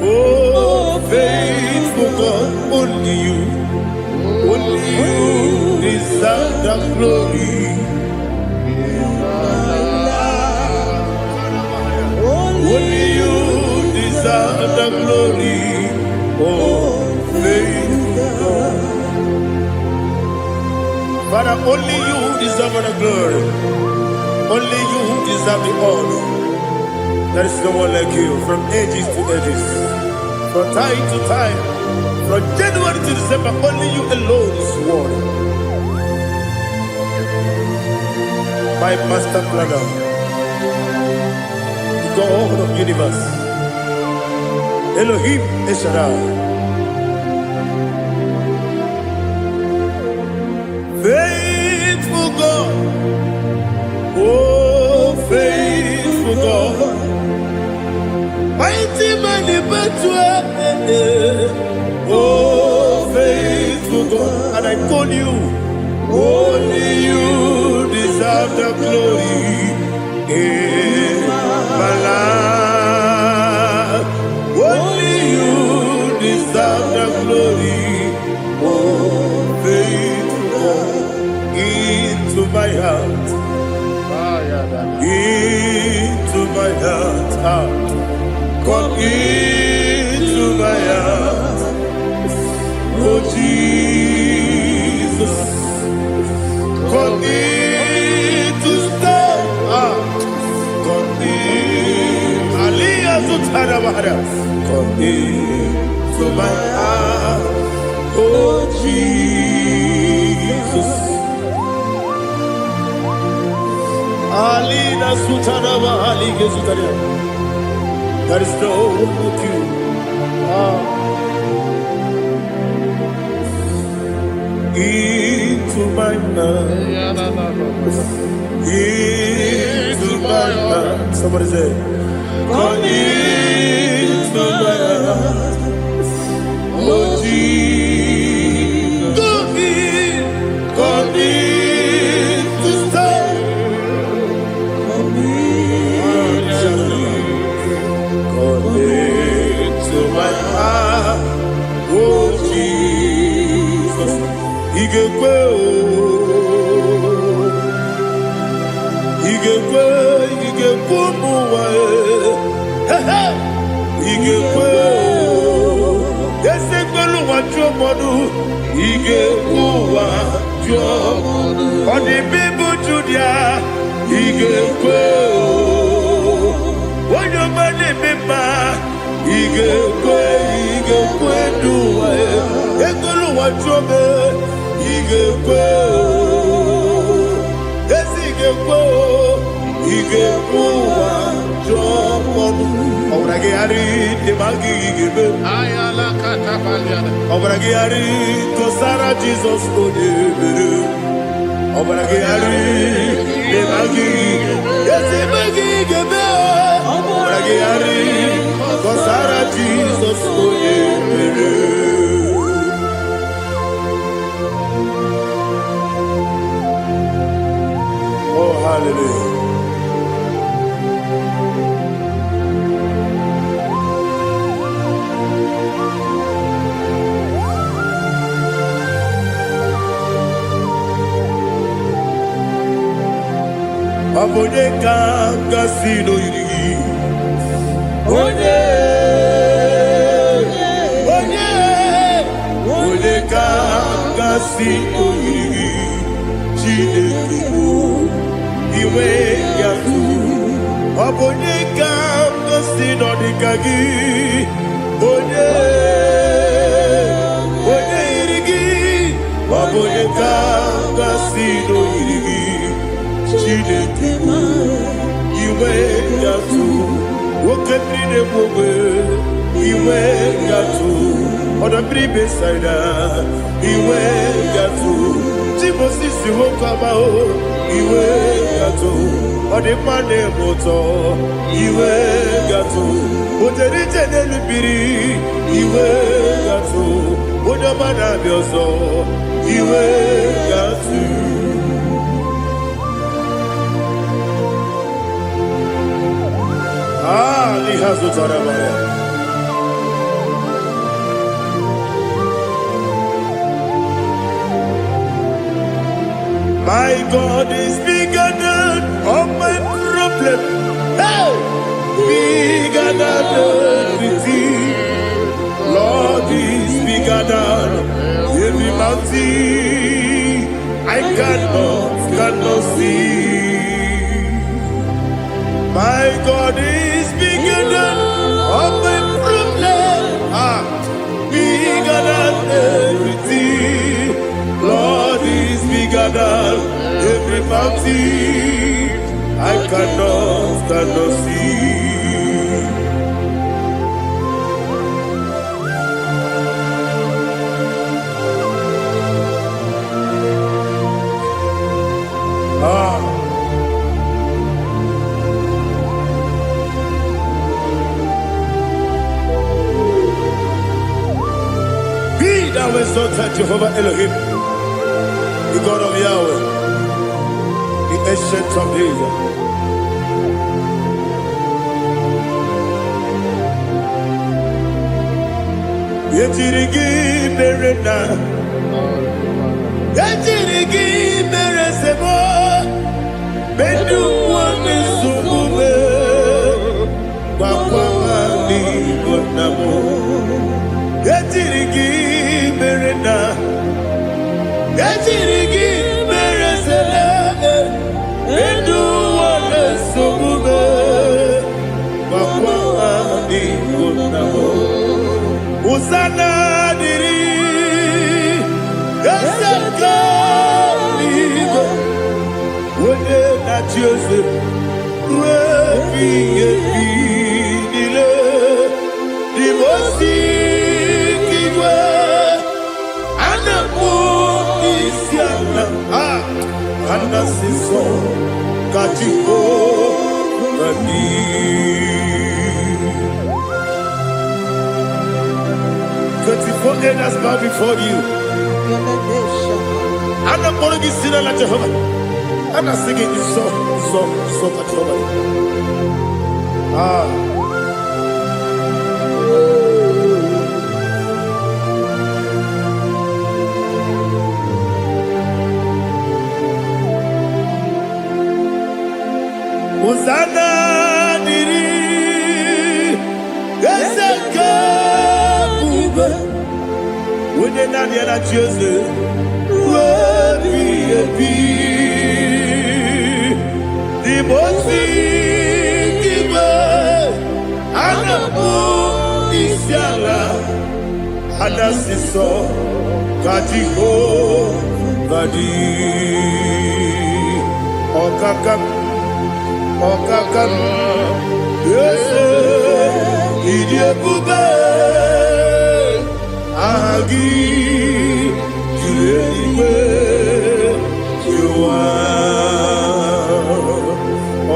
oh faithful God, only you deserve the glory. Only you deserve the glory, oh faithful God. Father, only you deserve the glory. Only you deserve the honor. There is no one like you from ages to ages, from time to time, from January to December. Only you alone is worthy. My master planner, the God of the universe, Elohim Eshadai. Faithful God, oh faithful God, mighty man in battle, oh faithful God, and I call you, only you deserve the glory in my life, only you deserve the glory, oh faithful God. Into my heart, into my heart, come into my heart, oh Jesus, come in to stay, come in, Aliyah Zutara, come into my heart, oh Jesus. Alina Sutanaba Ali Gesutaria. There is no one like you. Into my mind. Into my heart. Somebody say, come into my heart. Oh Jesus. Come in to stay. To my heart, oh Jesus, Igekwe, muwa, Igekwe, Esekwelu wajomodu, Igekwe wajomodu, Odi bibu Judia, Igekwe, Wanyomane bimba. Igekwe duwa Ekolu wajobe Igekwe Igekwe wajobe Obragi ari Debagi igebe Ayala katafaliana Obragi ari Kosara Jesus odebere Obragi ari Debagi Yesibagi igebe Obragi ari Kosara Jesus odebere. Oh hallelujah. Obonye Kasino Yiri. Onye Kasino Yiri. Chinekibu Iwe Yatu. Obonye Kasino Dikagi. Onye Irigi. Obonye Kasino Yiri. Chinekibu Iwe Yatu. Wokenine Mwe Iwe Yatu. Oda Bribe Saida Iwe Yatu. Timosisi Wokabao Iwe Yatu. Ode Mane Moto Iwe Yatu. Oderite Nelubiri Iwe Yatu. Oda Mana Biozo Iwe Yatu. Lihazu Tarabaya. My God is bigger than all my problem. Hey! Bigger than everything. Lord is bigger than every mountain. I cannot see. My God is bigger than all my problem. Bigger than everything. Lord is bigger than every mountain. I cannot see. Be thou exalted, Jehovah Elohim, the God of Yahweh, the ancient of days. Yetirigi berena, yetirigi beresemo, bedu wane subume, wakwa ni gonamo. Yetirigi berena, yetirigi beresele, bedu wane subume, wakwa ni gonamo. Usana diri, esaka ligo, wone na Joseph, wepi dile, divosi kiwe, anapo isiana, anasiso katiko mani. 24 elders bow before you. I'm not going to be singing like Jehovah. I'm not singing this song like Jehovah. Hosanna diri, Eseka. When you're not here, that's just it. The most Anabu Isiala Anasiso Katiho Vadi Okakam Yes Idiabube Agi Juliwe Jua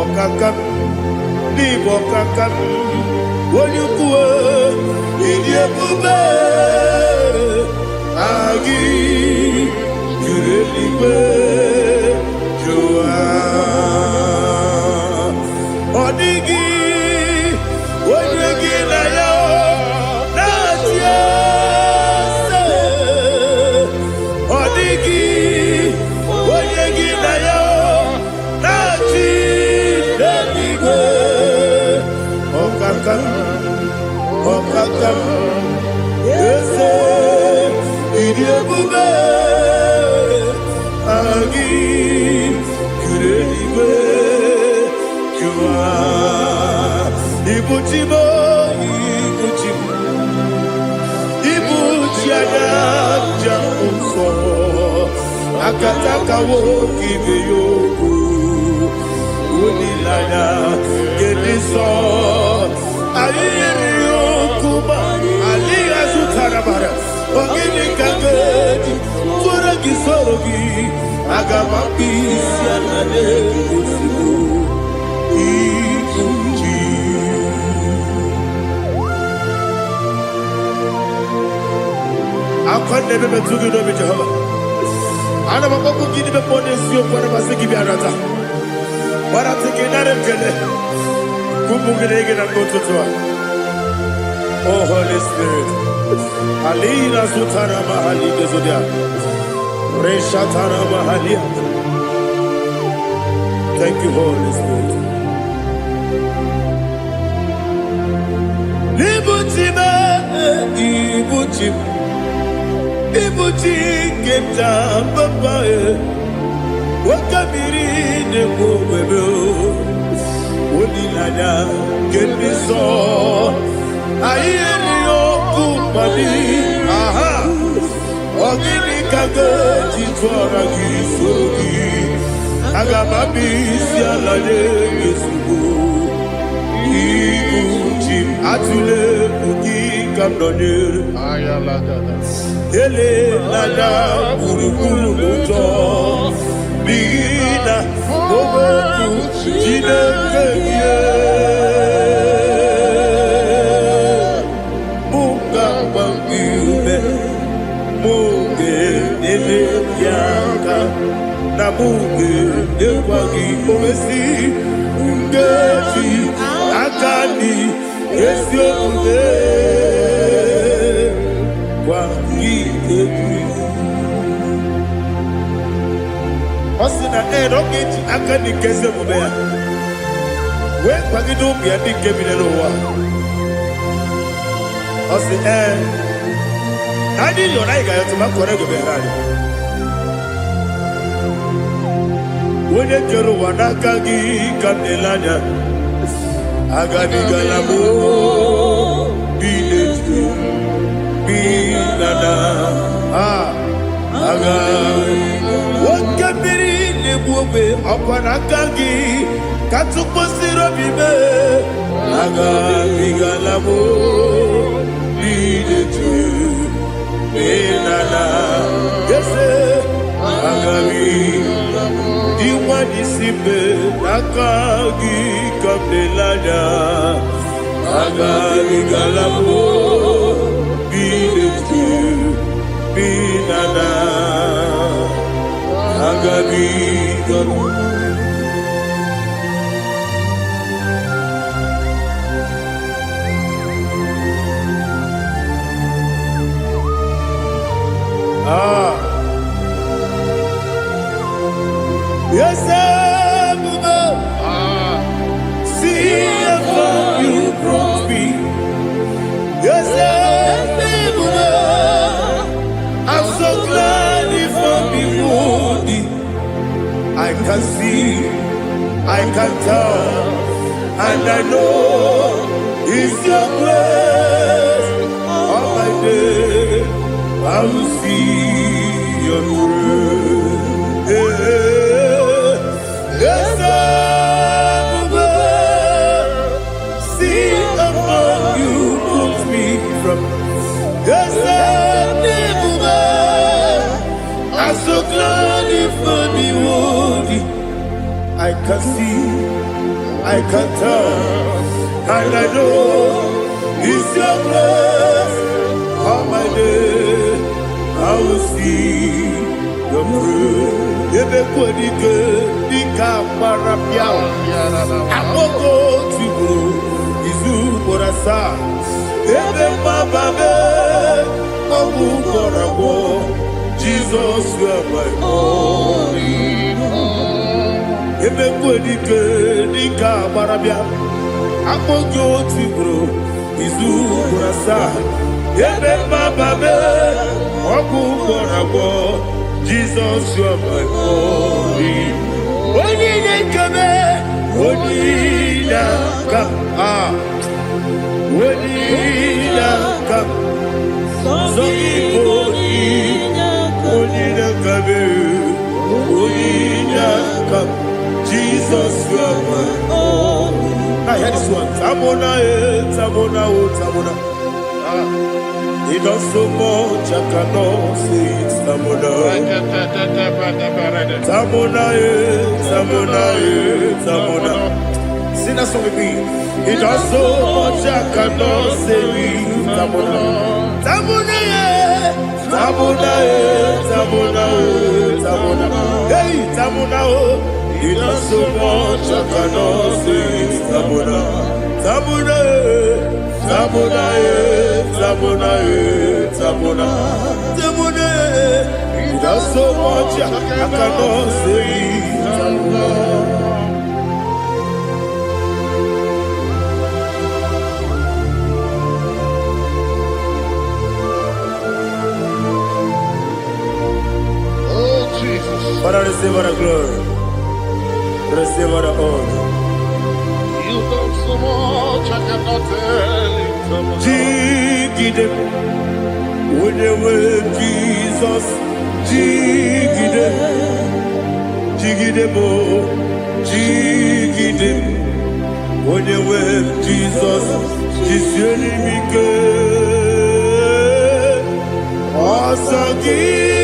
Okakam Libo Kakam Wonyukue Idiabube Agi Juliwe Jua Odigi Wonyegi na yo Odigi Wonyegi na yo Naji Akam Ese Idiabube Agi Kureliwe Kua Ibuchibo Ibuchibo Ibuchiada Jamuso Akataka woki beyoku Unilaya Gediso Ayeri yokuba Aliya Zutarabara Ogini kagedi Tura gisorogi Agamapi Sianade Kusibu Ikuji Akwande bebe tugi no Jehova Ana makoku gini be pone siyo kwa na basiki bi arata. Wara tiki nare kele. Kumbugirege na kototwa. Oh Holy Spirit. Alina sutara mahali gezodia. Resha tara mahali. Thank you, Holy Spirit. Libutime, ibutime. Ibuti keta papaye Wakabiri ne kubebe Unilanya kemiso Ayeni okupali Aha Ogini kage Jitwara gisogi Agamabisi alade Yesubu Ibuti atule Mugi kamdonir Ayaladada Ele nada burukuru muto Bina Boboku Jine keye Munga bangiume Munge nele yaka Na munge newagi omesi Ngeji akani Yesio ude Osina rokeji akani kese mubea. We pagido biadi kebinelo wa. Osi Nadi yona iga yotuma kore goberani. Wene kero wanakagi kanelanya. Agadi galamo biletu. Binana aga wakabiri lebuwe akwanakagi katuposiro bibe aga bigalamo biletu binana yese aga diwani simbe nakagi kabelanya aga bigalamo Binana Agabi Yes, see how you brought me. Yes, I'm so glad if I'm wounded. I can see, I can tell, and I know it's your grace. All my day, I will see your grace. Yes, see above you put me from. Yes, I'm so glad if only would. I can see, I can tell, and I know it's your grace. All my day, I will see your grace. Ebe kwenike, nika marapia. Amoko tibu, izu morasa. Ebe mababe, omu korabo. Jesus, you are my only home. Ebe kwenike, nika marapia. Amoko tibu, izu kurasa ebe baba be oku korabo Jesus you are my glory oni nekame oni naka oni naka Zogi oni nakame oni naka Jesus you are my glory. I hear this one. Tamona, Tamona, Tamona. He does so much, I cannot say it. Tamona, Tamona, Tamona, Tamona. Sing that song with me. He does so much, I cannot say it. Tamona, Tamona, Tamona, Tamona, Tamona. Hey, Tamona, he does so much, I cannot say it. Tamona, Tamona, Tamona, Tamona, Tamona, Tamona. He does so much, I cannot say it. Tamona. Oh, Jesus. Father, receive all the glory. Receive all the honor. You done so much, I cannot tell it. Jigide, when you were Jesus, Jigide, Jigide mo, Jigide, when you were Jesus, Jisyelimike, Asagi.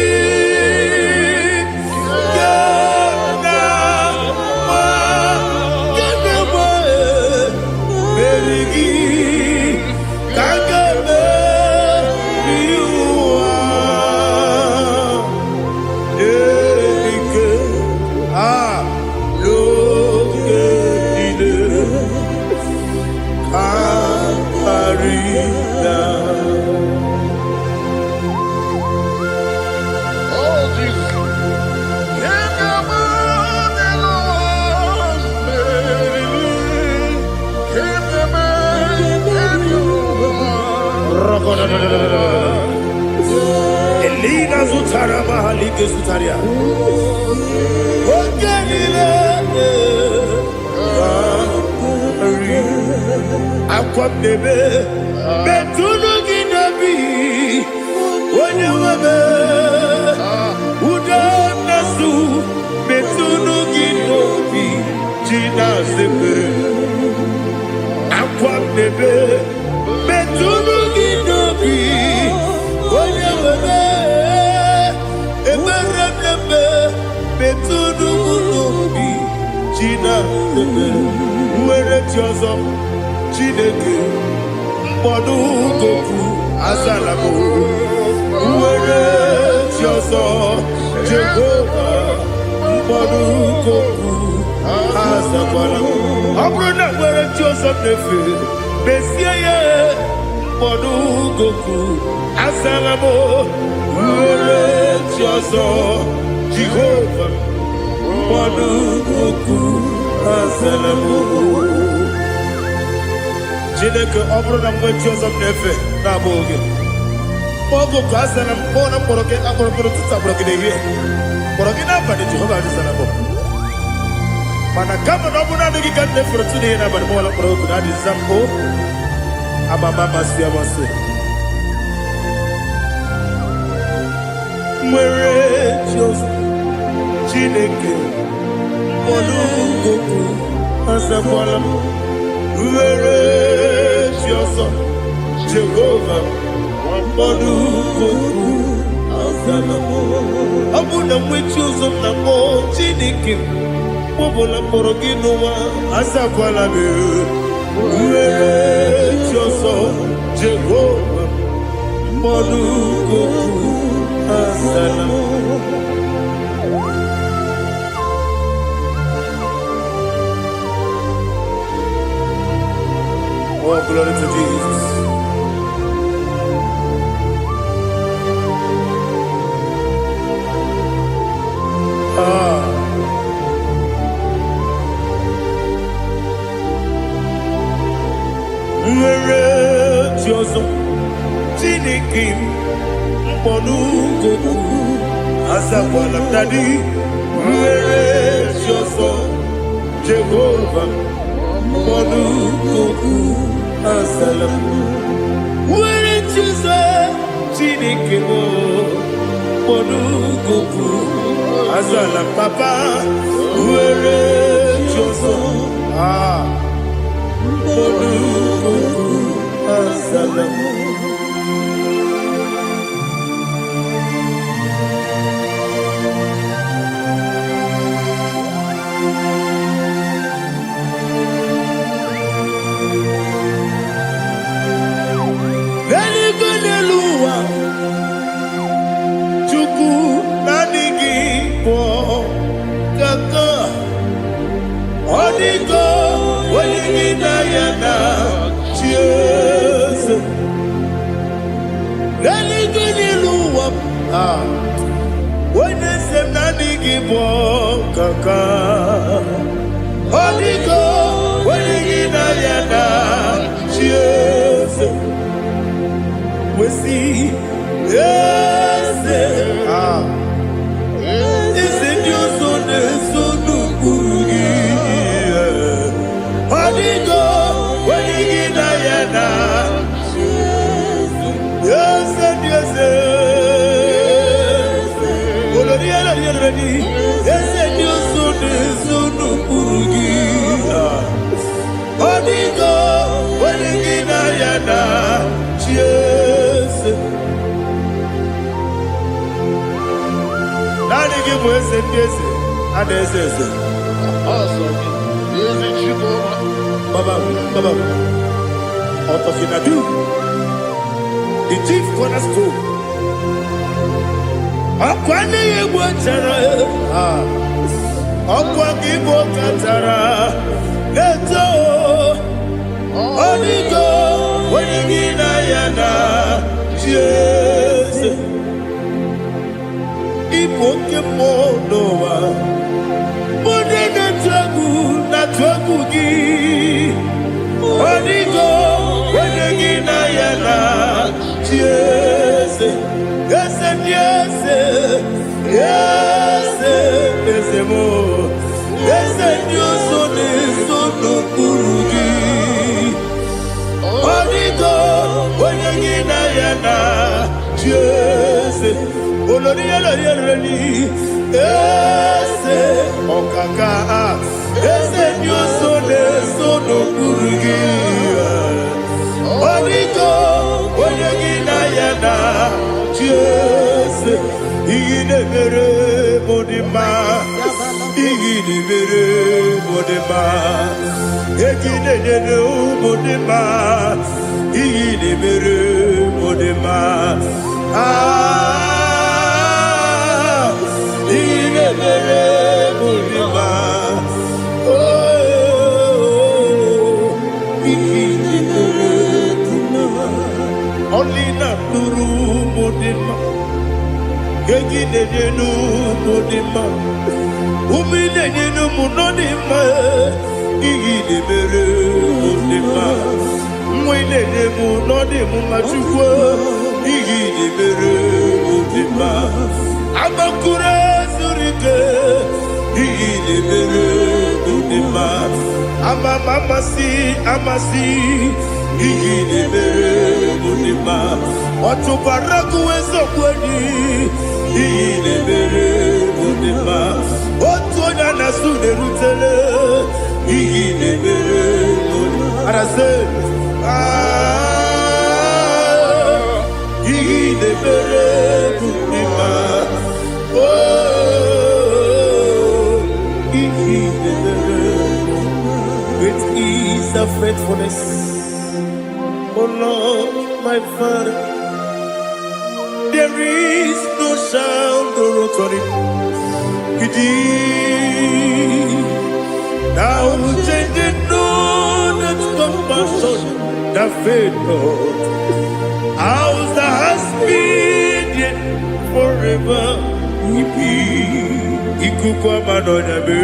Elina Zutara Mahalike Zutaria. Aqua bebe, Betuno Ginabi, when you were Udanasu, Betuno Ginobi, Gina Sepe. Aqua bebe, Betuno Ginobi, when you were Betuno Ginobi, Gina Sepe. Where it was up. Chineke mkpọdụ goku azalabo nwere chi ọzọ Jehova mkpọdụ goku azakwala ọ bụrụ na nwere chi ọzọ na-efe mesie ya mkpọdụ goku azalabo nwere chi ọzọ Jehova mkpọdụ goku azalabo Chineke ọ bụrụ na mgbe chi ọzọ na-efe na-abụ oge ọgụ ka a sara mkpọ na mkpọrọ gị akpọrọ tụtụ akpọrọ gị n'ehihie mkpọrọ gị n'abalị Jehova adịzara bụ mana kama na ọ bụ naanị gị ka nne fere tụ n'ihe n'abalị mọla mkpọrọ ogu na adịza mpụ amama masị amasị nwere chi ọzọ Chineke mkpọrọ ogu azakwala m nwere chi ọzọ Jehova mkpọrọ ogu azala m ọ bụ na nwe chi ọzọ na mkpọ Chineke mkpọbụla mkpọrọ gị n'ụwa azakwala m nwere chi ọzọ Jehova mkpọrọ ogu azala m Oh, glory to Jesus. Ah. Chinikim Mponugoku Azakwala Dadi Where is your son Jehovah Mponugoku Azalam Where is your son Chinikim Mponugoku Azalam Papa Where is your son Mponugoku Azalam When they say nani give kaka, Holy Ghost, when you get ayana, cheers. We see, yes, is it your son, son Burugi? Holy Ghost, when you get ayana, yes, yes. The chief cornerstone. Akwani yebo chara, akwani yebo katara, leto, onigo, wenigina yana, Jesus. Ipoke monowa, mone na tragu gi, onigo, wenigina yana, Jesus. Yes, yes, yes, yes, more. Yes, you son is son of Burugi. Onigo, when you get ayana, yes, Olori, yes, Okaka, yes, you son is son of Burugi. Onigo, when you get ayana. Yes, Igidebere Modima, Igidebere Modima, Egidebere Modima, Igidebere Modima, Igidebere Modima, oh, Igidebere Modima, only not Nuru. Gegidenu modima, umidenu munodima, igidebere modima, mwidenu munodimu machukwa, igidebere modima, amakure surike, igidebere modima, amasi, igidebere modima. Otubaraku ezokweni igidebere modima. Otuonya nasude rutele igidebere modima. Arase igidebere modima. Oh, igidebere modima. Great is the faithfulness, oh Lord, my Father. There is no sound or authority. Thou changest not that compassion, that faith not. Ours that has been yet forever. Ikukwa madonya be.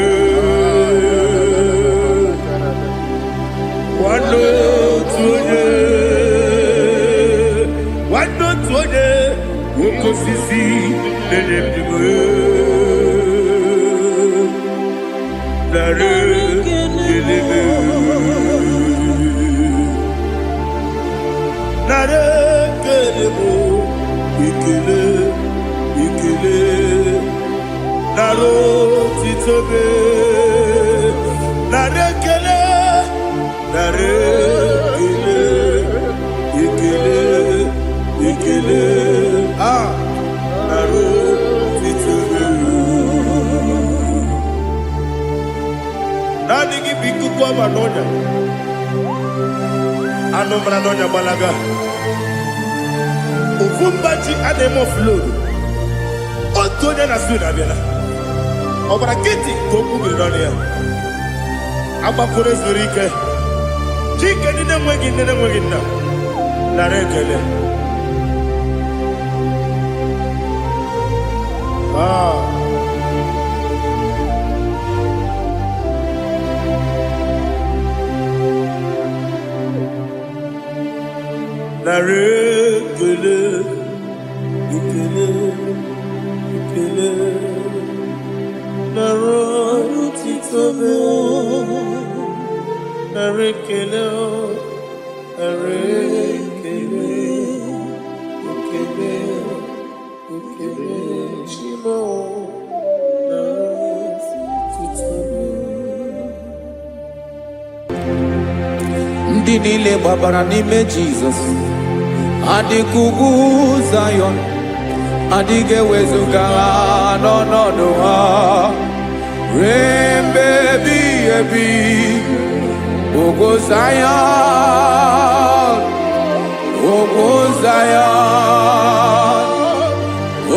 Wano tuye. Okosisi nenebime Nare kelebe Nare kelebo Ikele Ikele Naro titobe Nare kele Nare kele Ikele Ikele Naro titobe Nani kibiku kwa manonya Anomra nonya balaga Ufumbaji anemo flood Otonya na suda bela Obra kiti koku bironia Aba kore zurike Chike nine mwegi na Narekele Narekele Ikele Ikele Naro titobe Narekele Narekele Ikele Ikele Shimo Naro titobe Ndị niile gbabara n'ime Jizọs adịkugwu Zion adịghị ewezuga ha n'ọnọdụ ha ruo mgbe ebighị ebi ugwu Zion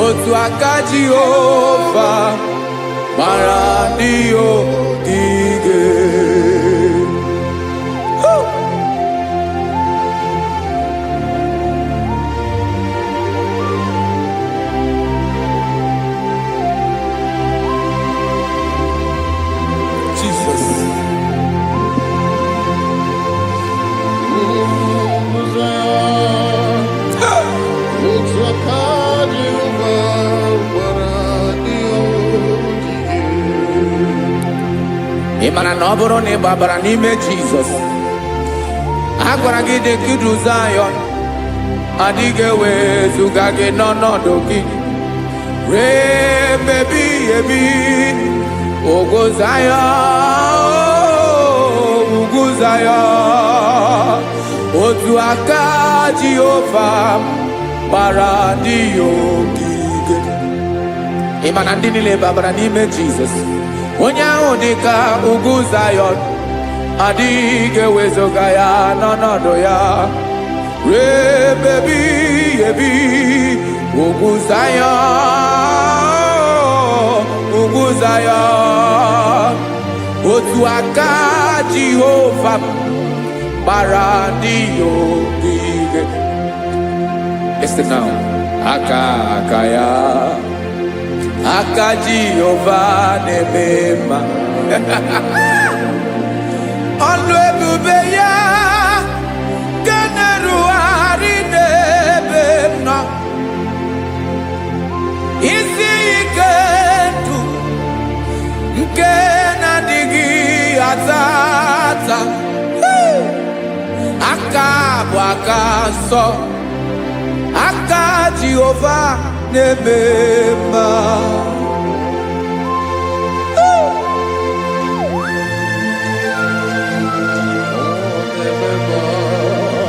otu aka Jehova gbara ndị ogige ị mara na ọ bụrụ na ị gbabara n'ime Jizọs a gwara gị dị kudu Zion adịghị ewezuga gị n'ọnọdụ gị ruo mgbe ebighị ebi ugwu Zion otu aka Jehova gbara ndị ogige ị ma na ndị niile gbabara n'ime Jizọs onye ahụ dị ka ugwu Zion adịghị ewezuga ya n'ọnọdụ ya ruo mgbe ebighị ebi ugwu Zion otu aka Jehova gbara ndị ogige. Listen now. Aka ya aka Jehova na-eme mma ọlụ ebube ya ga na-erugharị n'ebe m nọ isi ike ndụ nke na-adịghị ata aka bụ aka nsọ aka Jehova na-eme mma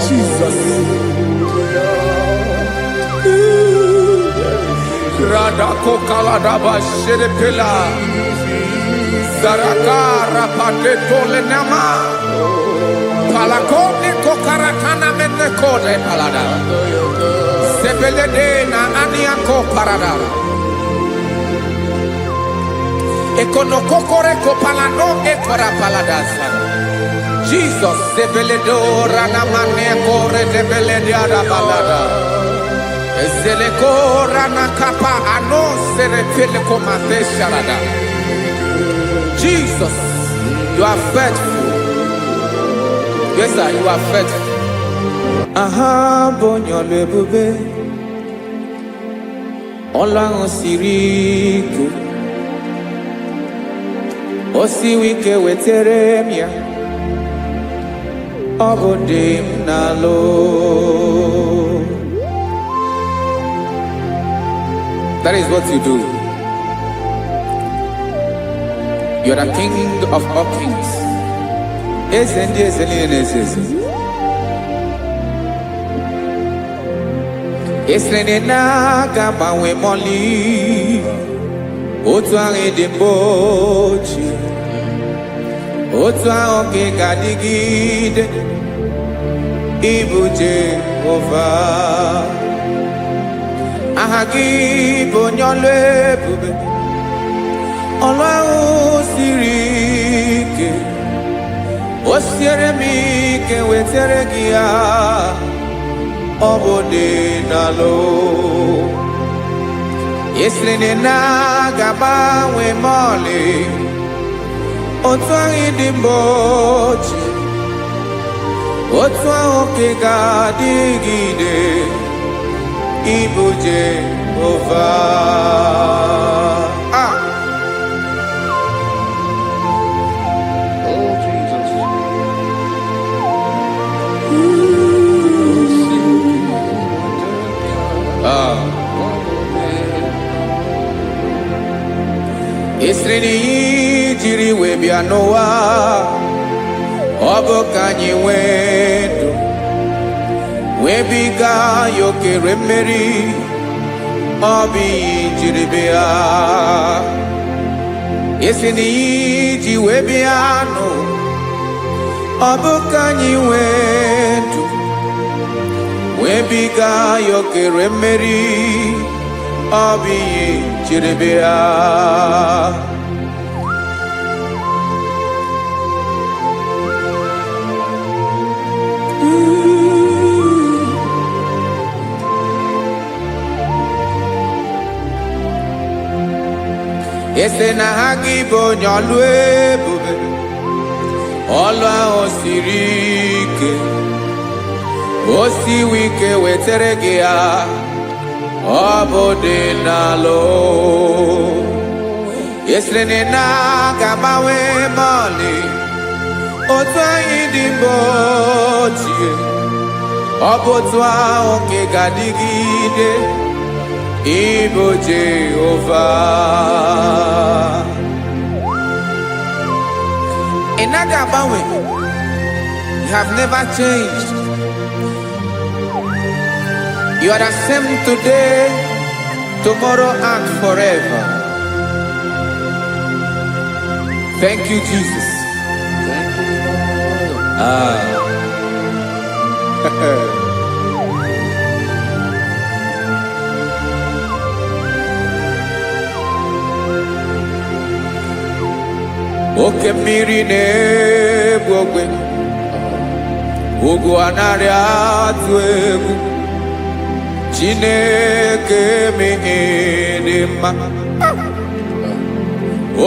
Jesus Rada kokalada basherepela Zarakara patetole nama Palakone kokaratana mene kode palada Sebelede na aniako parada Ekonokokore kopalano ekora paladasa Jesus sebeledo rana mane kore debeledia balada Ezeleko rana kapa ano serepele komate sharada Jesus, you are faithful. Yes, sir, you are faithful. Aha, bonyo lebube. ọlọ́run siri ike o siwe ike wetere m ya ọ bụ dị m n'alụ. That is what you do. You are the king of all kings. Eze ndị eze niile na-eze eze. Esere na-aga gbanwe mọlị otu ahụ dị mgbe ochie, otu ahụ ka ị ga-adịgide ịbụ Jehova. Aha gị bụ onye ọlụ ebube, ọlụ ahụ siri ike, o siere m ike wetere gị ya, ọ bụ dị n'alụ. Esiri na-agbanwe ma ọlị otu ahụ dị mgbe ochie, otu ahụ ka ị ga-adịgide ịbụ Jehova. Oh, Jesus. Esiri n'iyi jiri wee bịa n'ụwa, ọ bụ ka anyị nwee ndụ, wee biga ya okere mmeri, ọ bụ iyi jiri bịa. Esiri n'iyi ji wee bịa nụ, ọ bụ ka anyị nwee ndụ, wee biga ya okere mmeri, ọ bụ iyi jiri bịa. Ese na ha gị bụ onye ọlụ ebube, ọlụ ahụ siri ike, o siwe ike wetere gị ya, ọ bụ dị n'alụ. Esere na-agbanwe ma ọlị otu anyị dị mgbe ochie, ọ bụ otu ahụ ka ị ga-adịgide ịbụ Jehova. Ị naghị agbanwe. You have never changed. You are the same today, tomorrow and forever. Thank you, Jesus. Thank you, Lord. Oke mmiri na-egbu ogwe, ugwu anaghị atụ egwu, Chineke mee dị mma.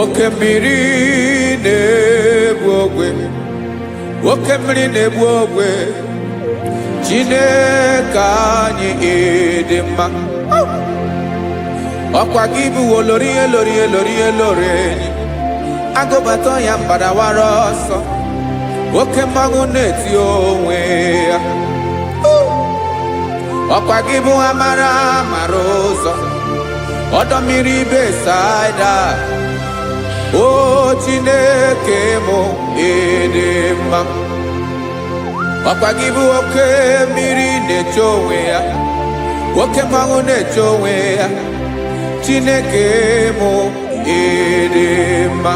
Oke mmiri na-egbu ogwe, oke mmiri na-egbu ogwe, Chineke anyị dị mma. Ọkwa gị bụ olori elori elori elori enyi, agụbata ya mbadawara ọsọ, oke mmanwụ na-eti onwe ya. Ọkwa gị bụ amara amara ụzọ, ọdọ mmiri Besaida, o Chineke mụ ịdị mma. Ọkwa gị bụ oke mmiri na-eche onwe ya, oke mmanwụ na-eche onwe ya, Chineke mụ ịdị mma.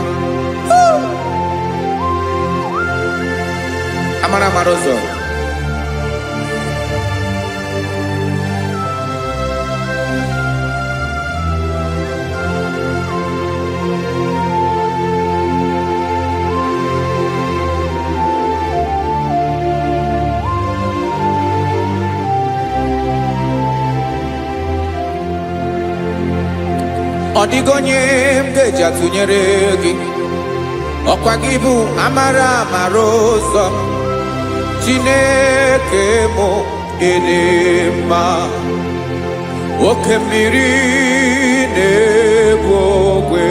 Amara amara ụzọ, ọ dịghị onye m ga-eji atụnyere gị. Ọkwa gị bụ amara amara ụzọ, Chineke mụ ịdị mma. oke mmiri na-egbu ogwe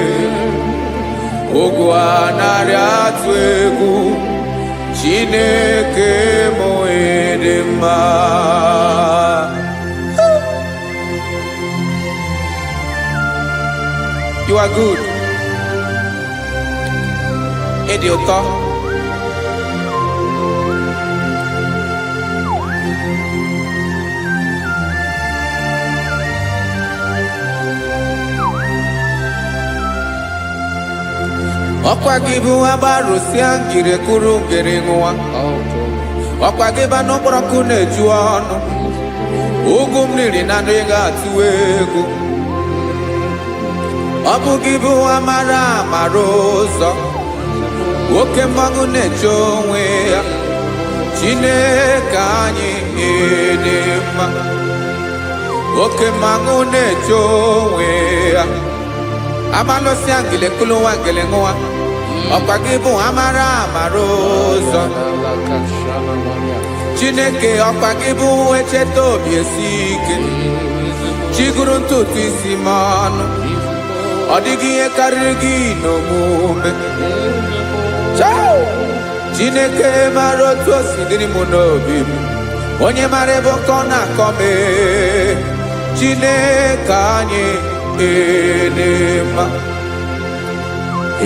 ogwu anarị atụ egwu Chineke m ịdị mma. You are good. Ịdị ụtọ. Ọkwa gị bụ agbarụsịa ngire kụrụ ngere nwa. Ọkwa gị bụ n'ụkpọrọkụ na-eju ọnụ. Ugwu mmiri na nri ga-atụ egwu. Ọ bụ gị bụ amara amara ụzọ. Oke mmanwụ na-eche onwe ya. Chineke anyị ịdị mma. Oke mmanwụ na-eche onwe ya. Amalụsịa ngile kụrụ nwa ngele nwa. Ọkwa gị bụ amara amara ụzọ. Chineke ọkwa gị bụ echeta obi esi ike. Chigụrụ ntutu isi m ọnụ. Ọ dịghị ihe karịrị gị n'omume. Chineke mara otu o si dịrị m n'obi m. Onye mara ebe ọkọ na-akọ m. Chineke anyị ịdị mma.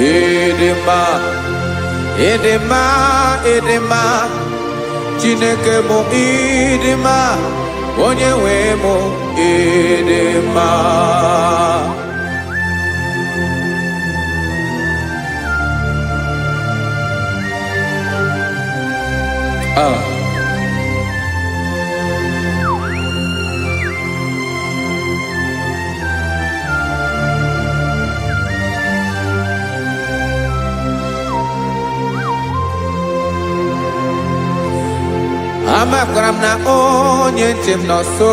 Ịdị mma. Ịdị mma. Ịdị mma. Chineke m ịdị mma. Onye nwe m ịdị mma. Amakwara m na onye nche m nọ nso.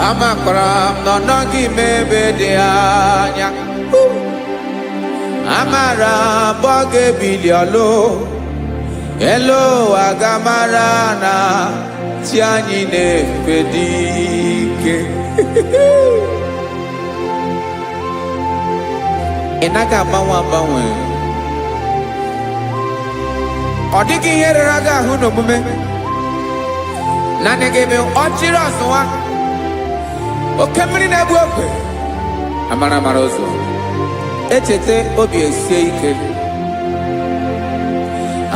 Amakwara m na ọ nọghị m ebe dị anya. Amara m ọ ga-ebili ọlụ. Elu aga mara na chi anyị na-efe dị ike. Ị naghị agbanwe agbanwe. Ọ dịghị ihe rere gị ahụ n'omume. Naanị gị bụ ọchịrị ọzụwa. Oke mmiri na-egbu ogwe. Amara amara ụzọ. Echete obi esie ike.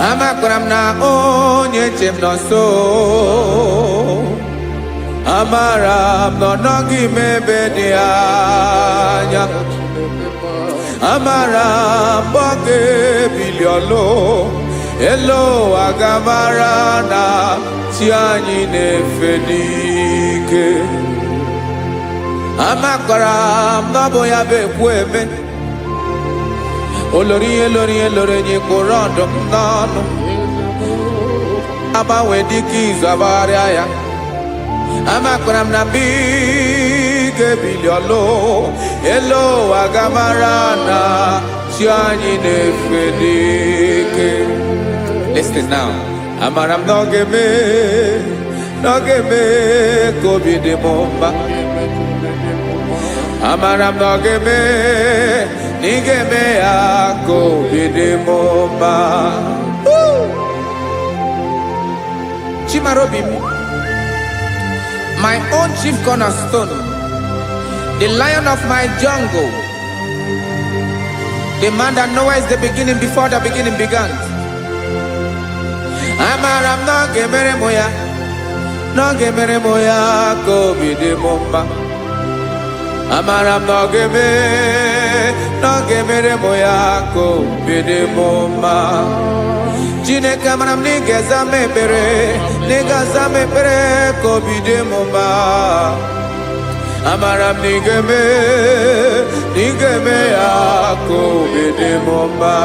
Amakwara m na onye nche m nọ nso. Amara m na ọ nọghị m ebe dị anya. Amara m ọ ga-ebili ọlụ. Elu aga mara na chi anyị na-efe n'ike. Amakwara m na ọ bụ ya bụ ekwu eme. Olori ihe lori ihe lori enyi kpụrụ ọdụm n'ọnụ. Agbanwe dịka izu agbagharịa ya. Amakwara m na mgbe ị ga-ebili ọlụ. Elu aga mara na chi anyị na-efe n'ike. Listen now. Amara m na ọ ga-eme ka obi dị m mma. Amara m na ọ ga-eme na ị ga-eme ya ka obi dị m mma. Chimara obi m. My own chief cornerstone. The lion of my jungle. The man that knows the beginning before the beginning began. Amara m na ọ ga-emere m ya. Na ọ ga-emere m ya ka obi dị m mma. Amara m na ọ ga-emere m ya ka obi dị m mma. Chineke amara m na ị ga-aza m ekpere. Na ị ga-aza m ekpere ka obi dị m mma. Amara m na ị ga-eme ya ka obi dị m mma.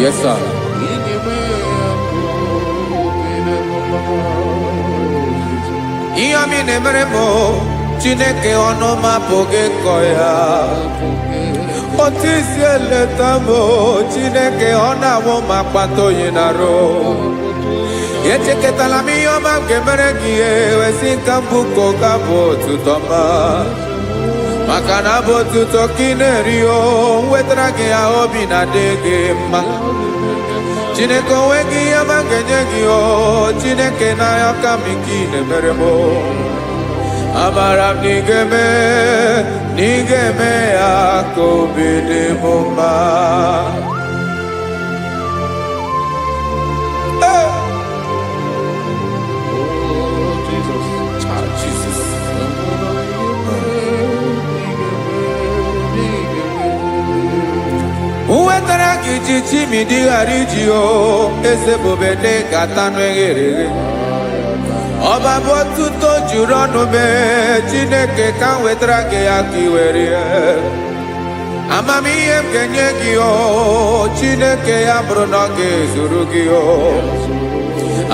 Yes, sir. Ihe ọmị na-emere m Chineke ọnụ m apụghị ịkọ ya. Otisi eletamo Chineke ona wo makpato yinaro Yecheketala mi yoma kemere giye Wesi kambuko kabo tutoma Makana bo tuto kinerio Wetrage ya obi na dege ma Chineke wegi ya mangenye o Chineke na ya kamikine meremo Amaram nigeme akobede mumba. Jesus. Jesus. Uwetara kichichi midigarijio ese bobede katano egere. Ọba bụ otuto juru ọnụ mee Chineke ka m wetara gị ya ka i were amamihe m ga-enye gị o Chineke ya bụrụ na ọ ga-ezuru gị o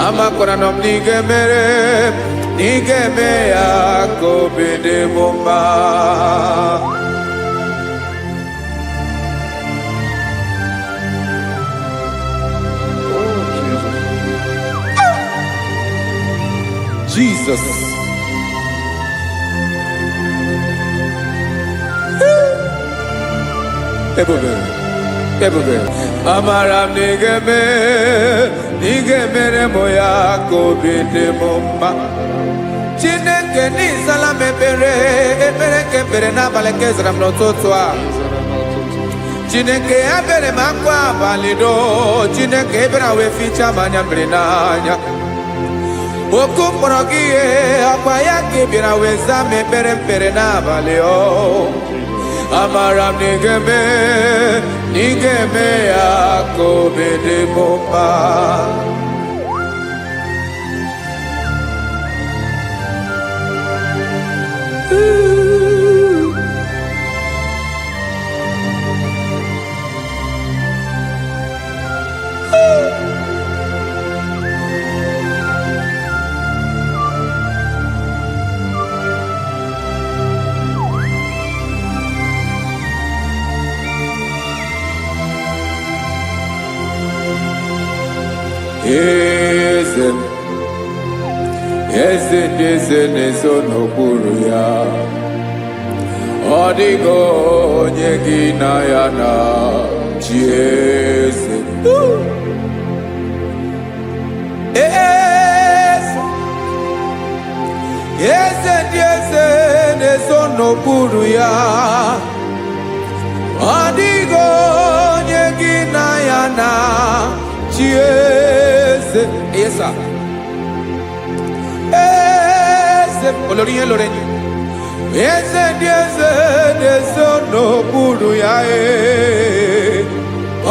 amakwara na m na ị ga-eme ya ka obi dị m mma. Jesus. Ebube. Amaram nigeme moya kobide mumba. Chineke ni salam ebere kebere na baleke zram no totwa. Chineke abere makwa valido. Chineke ebere we ficha manya brinanya. Oku morogie akwa yake bira weza mepere mpere na baleo Amaram nigeme yako bede mumba. Eze n'ezo n'okpuru ya ọ dịghị onye gị na ya na chi eze. Eze ndị eze n'ezo n'okpuru ya ọ dịghị onye gị na ya na chi eze. Yes, sir. Olorinye lorenye eze ndị eze n'okpuru ya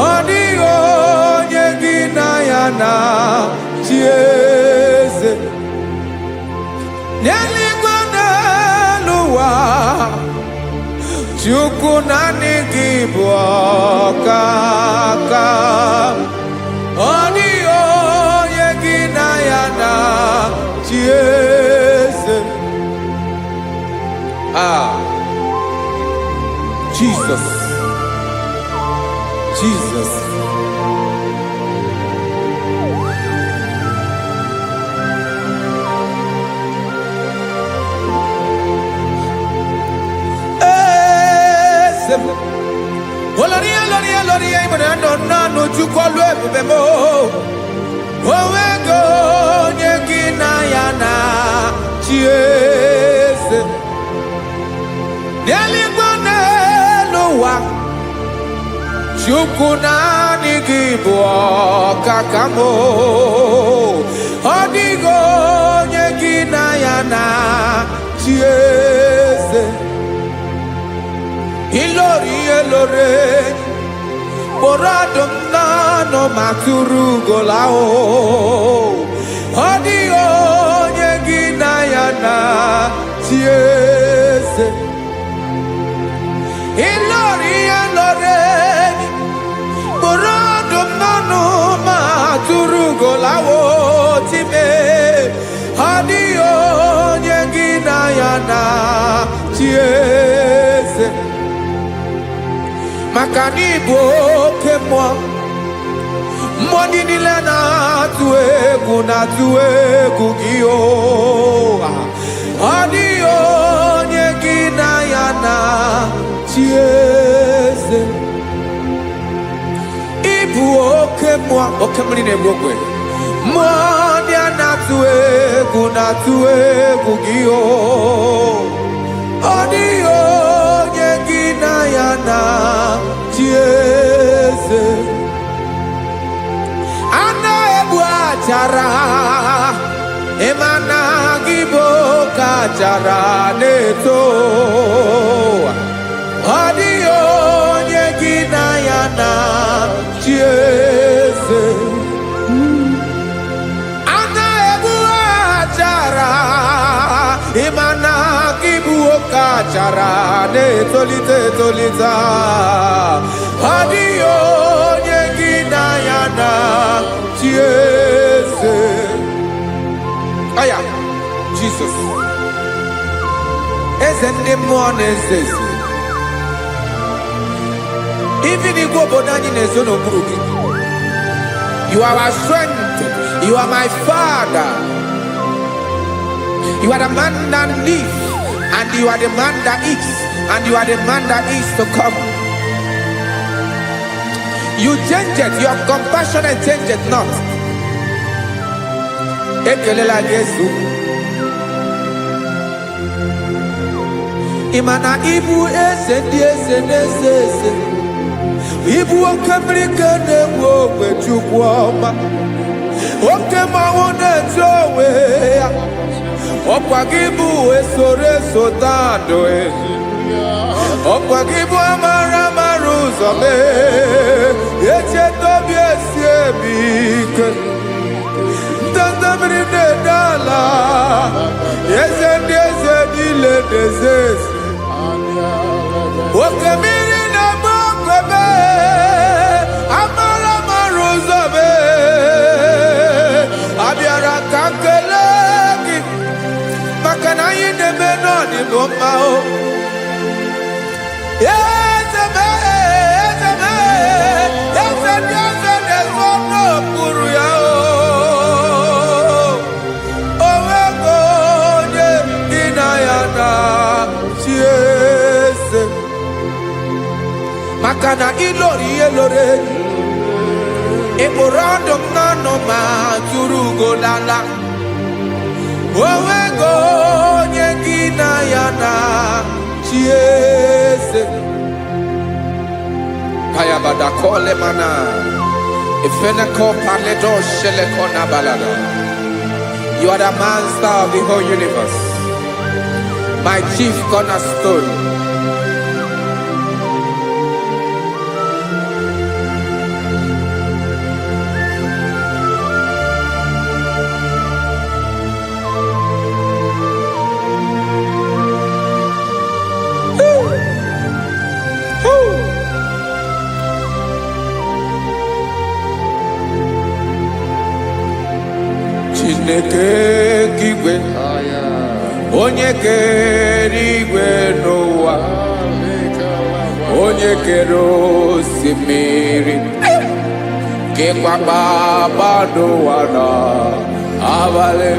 ọ dịghị onye gị na ya na chi eze n'eluigwe n'elu ụwa Chukwu naanị gị bụ ọkaka ọ dịghị onye gị na ya na chi eze. Jesus. Oloria imana no chukolu ebube mo owego onye gị na ya na chi eze n'eluigwe n'elu ụwa Chukwu naanị gị bụ ọkaka m ọ dịghị onye gị na ya na chi eze ilori kpọrọ ọdụm n'ọnụ ma tụrụ ugola ọ dịghị onye gị na ya na chi eze ilori kpọrọ ọdụm n'ọnụ ma tụrụ ugola time ọ dịghị onye gị na ya na chi eze Makani boke mwa Moni nile na tuwe gugio Adio nyegina yana chieze Ibu oke mwa Oke mwa nine mwokwe Moni yana tuwe gugio Adio nyegina yana chieze Chara emana giboka chara neto adio nyegina yana chieze ana ebua chara emana giboka chara neto lita adio nyegina yana chieze. Aya, Jesus. Isn't the morning says even if you go down in a zone of broken, you are our strength, you are my father, you are the man that lives, and you are the man that eats, and you are the man that is to come. You change it, your compassion and change it not. Ekelela Yesu. Imana ibu ese. Ibu okamrika ne wo bechukwama. Okema wona jowe. Okwagibu esore sotando e. Okwagibu amara maruzame. Eche tobie siebike. Tantamrine dala. Yese dile desesi. Okemiri na mokwebe. Amara maruzame. Abiara kankeleki. Makana yine menoni bomao. Makana ilore Eborando nano ma turugo lala Owego nyegina yana chiese Kaya badakole mana Ifeneko paledo sheleko na balada. You are the master of the whole universe, my chief cornerstone. Chineke kigwe onye kere igwe n'ụwa onye kere osimiri kekwa kpakpando ụwa n'abalị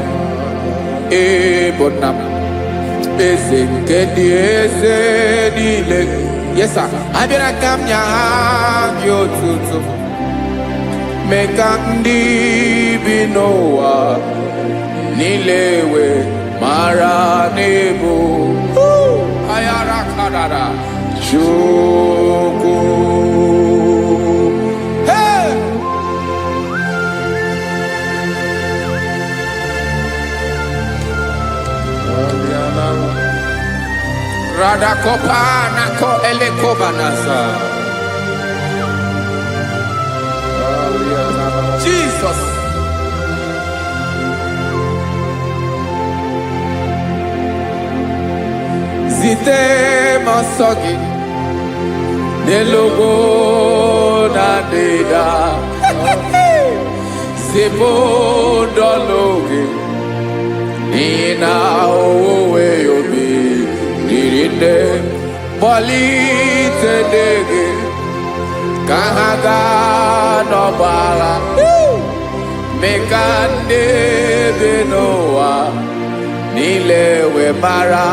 ịbụ nna m eze nke ndị eze niile. Yes sir, abịara ka m nya gị otuto mee ka ndị bi n'ụwa niile wee mara n'ebu ayara kadara Chukwu. Hey! Radakopa nako elekobanasa. Jesus. Zite masogi nelogo na deda Zipo dologe Nina owe yobi Nirinde Polite dege kahaga no bara mekande benoa nilewe mara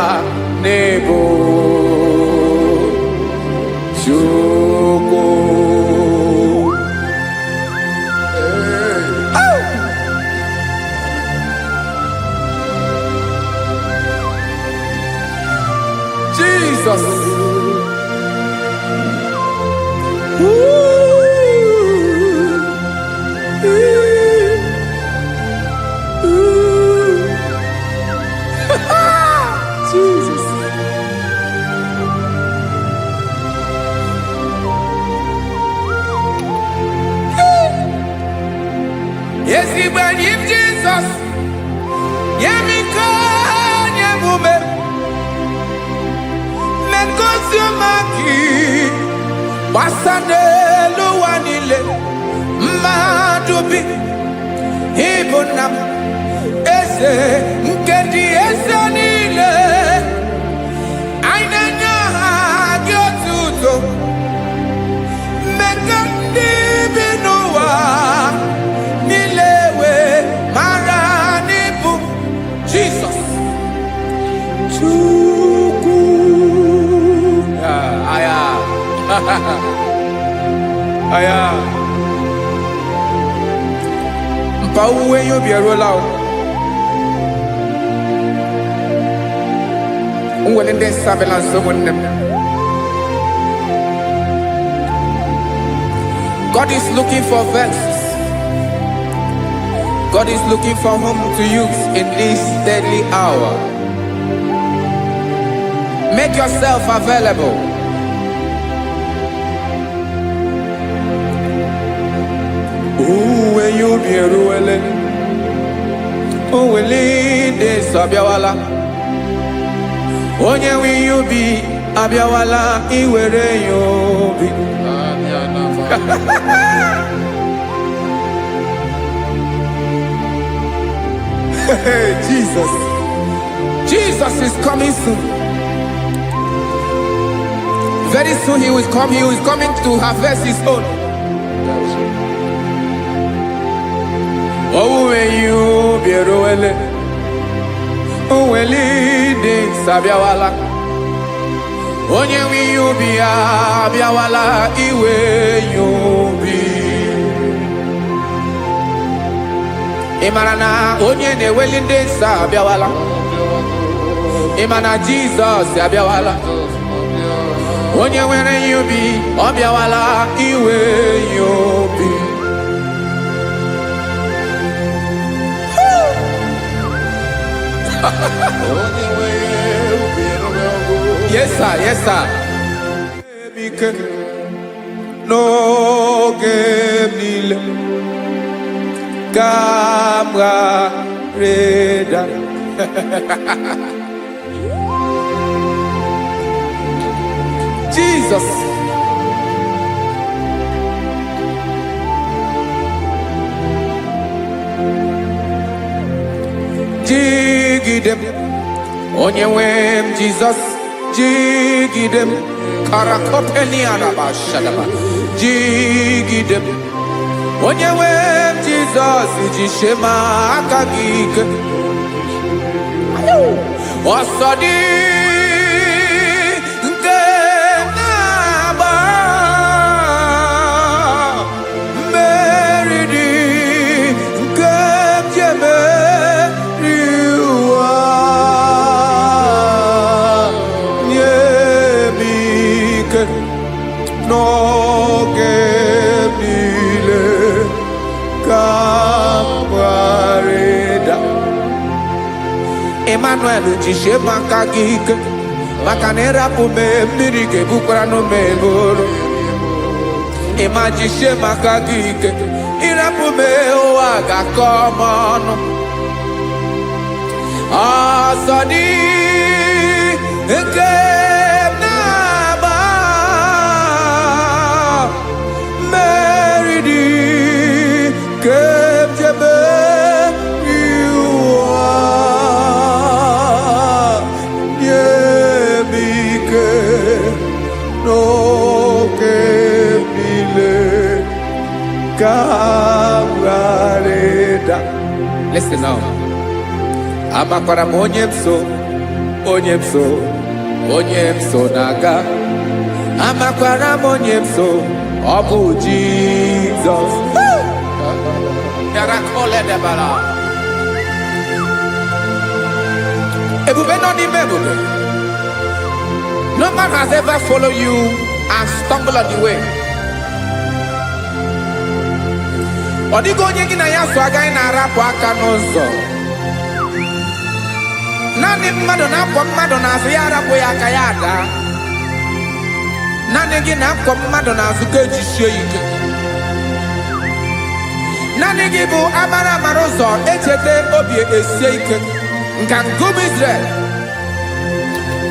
nebo chuko Jesus. Jesus. Yes, he believe Jesus. Yemika, Yemume. Mengosiomaki. Wasade luwanile. Madubi. Ibunam. Ese. Nkedi ese nile. Ainenya hagiotuto. Mekandi binowa. Nilewe maranibu. Jesus. Chuku. Aya. Aya. Mpauwe yo bierolao. Unwelende surveillance on them. God is looking for verses. God is looking for whom to use in this deadly hour. Make yourself available. When you be ruele, de sabiawala. Onye will you be abiawala iwere you be. Jesus. Jesus is coming soon. Very soon he will come. He is coming to harvest his own. Oh, when you be ruele, oh, when leading sabiawala. Onye will you be abiawala iwe you be. Imarana onye ne welinde sabiawala. Imana Jesus abiawala. Onye were you be abiawala iwe you be. Yes, sir. Yes, sir. No game Camera Reda. Jesus. Jigidem, Onyewem, Jesus, Jigidem, Karakopeni Arabashadaba, Jigidem, Onyewem, Jesus, Jishema Akagik, Wasadi. No gemile camarada Emmanuel jishe makagik makanera pume mirike bukrano meboro Ema jishe makagik irapume oaga komono Asadi eke no que Kawareda. Listen now. Amakwara onyemso, onyemso, onyemso naga. Amakwara onyemso, Obu Jesus. Yarakole debara. Ebube no di mebube. No man has ever followed you and stumbled on the way. Odigo onye gị na ya so agaghị na-arapụ aka n'ụzọ. Naanị mmadụ na-akwọ mmadụ n'azụ ya arapụ ya aka ya ada. Naanị gị na-akwọ mmadụ n'azụ ka ejisie ike. Naanị gị bụ amara amara ụzọ echete obi esie ike. Nka ngụm Israel.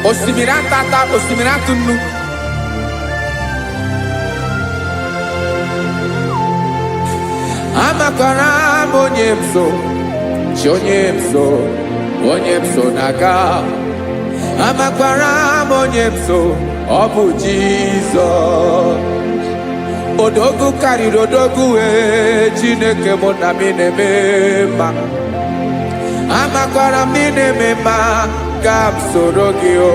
Osimiri atata, osimiri atụ nnu. Amakwara onyemso, onyemso, onyemso naga. Amakwara onyemso, Obu Jesus. Odogu karịrị odogu Chineke mụ na mi na-eme mma. Amakwara mi na-eme mma ka m soro gị o.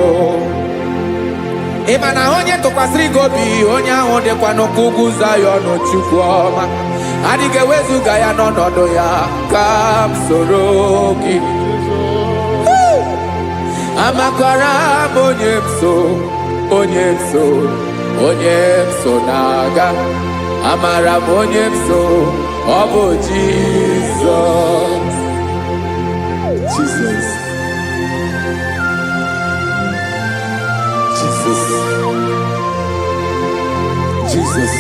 Ị ma na onye tụkwasịrị gị obi, onye ahụ dịkwa n'ụkwụ ugwu Zayọn Chukwu ọma. Adịghị ewezuga ya n'ọnọdụ ya ka m soro gị. Amakwara onyemso, onyemso, onyemso naga. Amara onyemso, Obu Jesus. Jesus. Jesus. Jesus.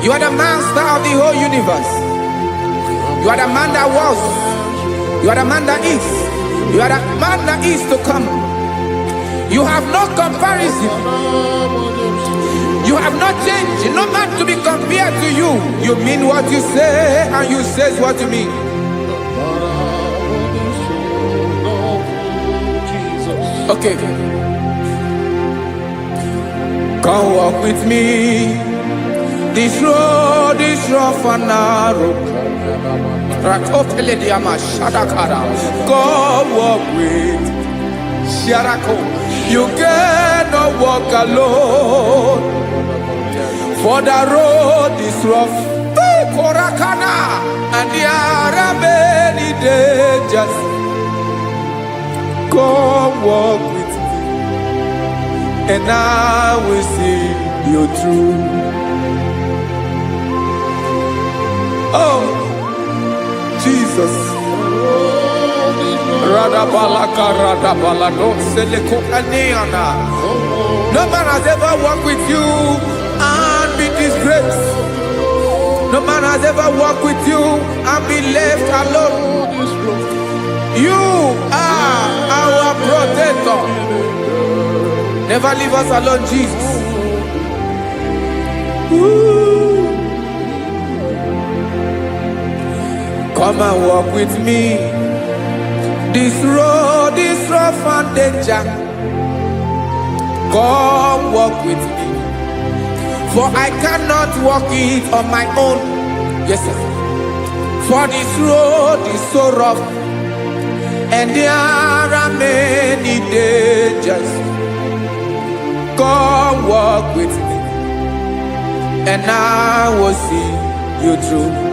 You are the master of the whole universe. You are the man that was. You are the man that is. You are the man that is to come. You have no comparison. You have not changed. No man to be compared to you. You mean what you say and you say what you mean. Okay. Come walk with me. This road is rough and narrow. Come walk with Sharako. You cannot walk alone. For the road is rough. Korakana. And there are many dangers. Come walk with me. And I will see you through. Oh, Jesus. No man has ever walked with you and be disgraced. No man has ever walked with you and be left alone. You are our protector. Never leave us alone, Jesus. Ooh. Come and walk with me. This road is rough and danger. Come walk with me. For I cannot walk it on my own. Yes, sir. For this road is so rough. And there are many dangers. Come walk with me. And I will see you through.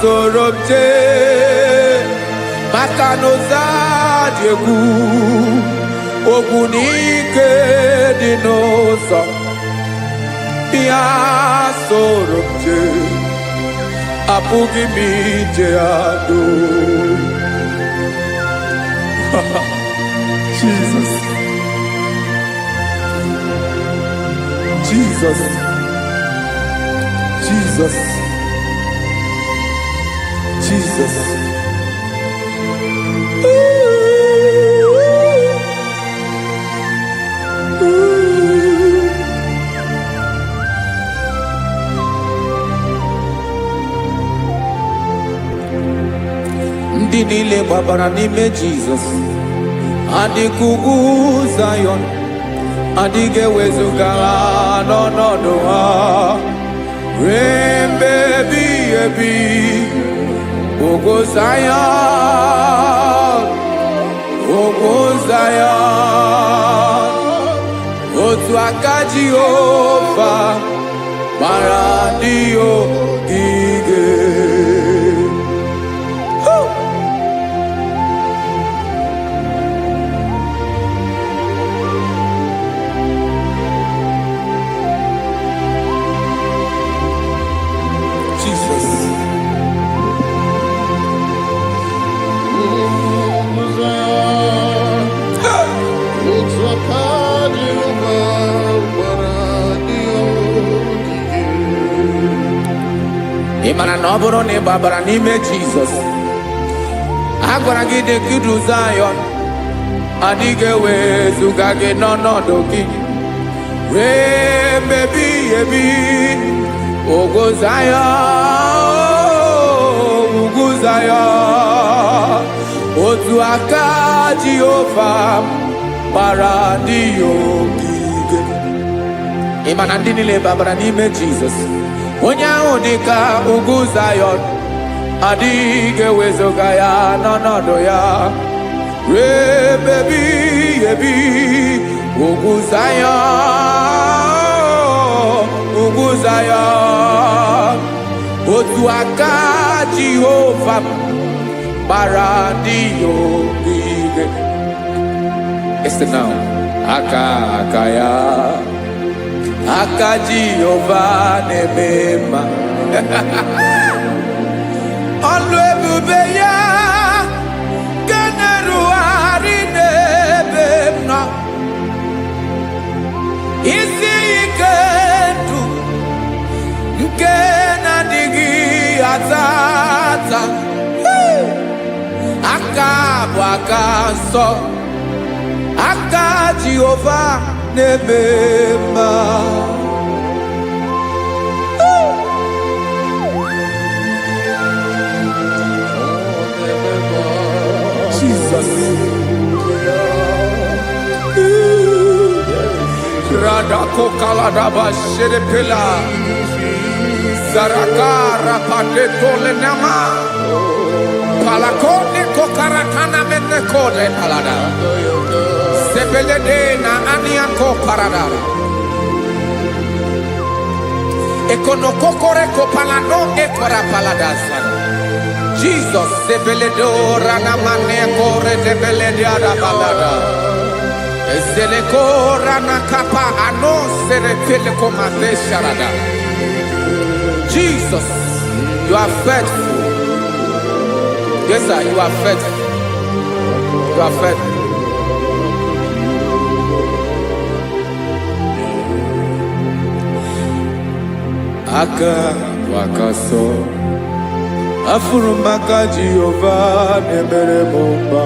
Sorobje Makanoza Diegu Ogunike Dinosa Bia Sorobje Apugi Mijeado. Jesus. Jesus. Jesus. Jesus. Ooh. ndị niile gbabara n'ime Jizọs adịghị ugwu Zayọn, adịghị ewezuga ha n'ọnọdụ ha ruo mgbe ebighị ebi. Ugwu Zayọn, ugwu Zayọn, otu aka Jehova gbara ndị ogige. Ị mara na ọ bụrụ na ị gbabara n'ime Jizọs, a gwara gị dị ka Zayọn, adịghị ewezuga gị n'ọnọdụ gị ruo mgbe ebighị ebi. Ugwu Zayọn, ugwu Zayọn, otu aka Jehova gbara ndị ogige. Ị ma na ndị niile gbabara n'ime Jizọs, onye ahụ dị ka ugwu Zayọn, adịghị ewezuga ya n'ọnọdụ ya ruo mgbe ebighị ebi. Ugwu Zayọn, ugwu Zayọn, otu aka Jehova gbara ndị ogige. Listen now, aka ya, aka Jehova na-eme mma. Ọlụ ebube ya ga na-erugharị n'ebe m nọ. Isi ike ndụ nke na-adịghị ata ata, aka bụ aka nsọ, aka Jehova na-eme mma. Jesus. Radako kaladaba sherepela, zarakara pateto lenama, palakone kokaratana menekode palada, sebelede na aniako paradara, ekonokokore kopalano ekora paladasa. Jesus, sebeledora na manekore debelediada balada. Eselekora na kapa ano serepele komate sharada. Jesus, you are faithful. Yes, sir, you are faithful. You are faithful. Wakaso. Afurumaka Jehova nebere mumba,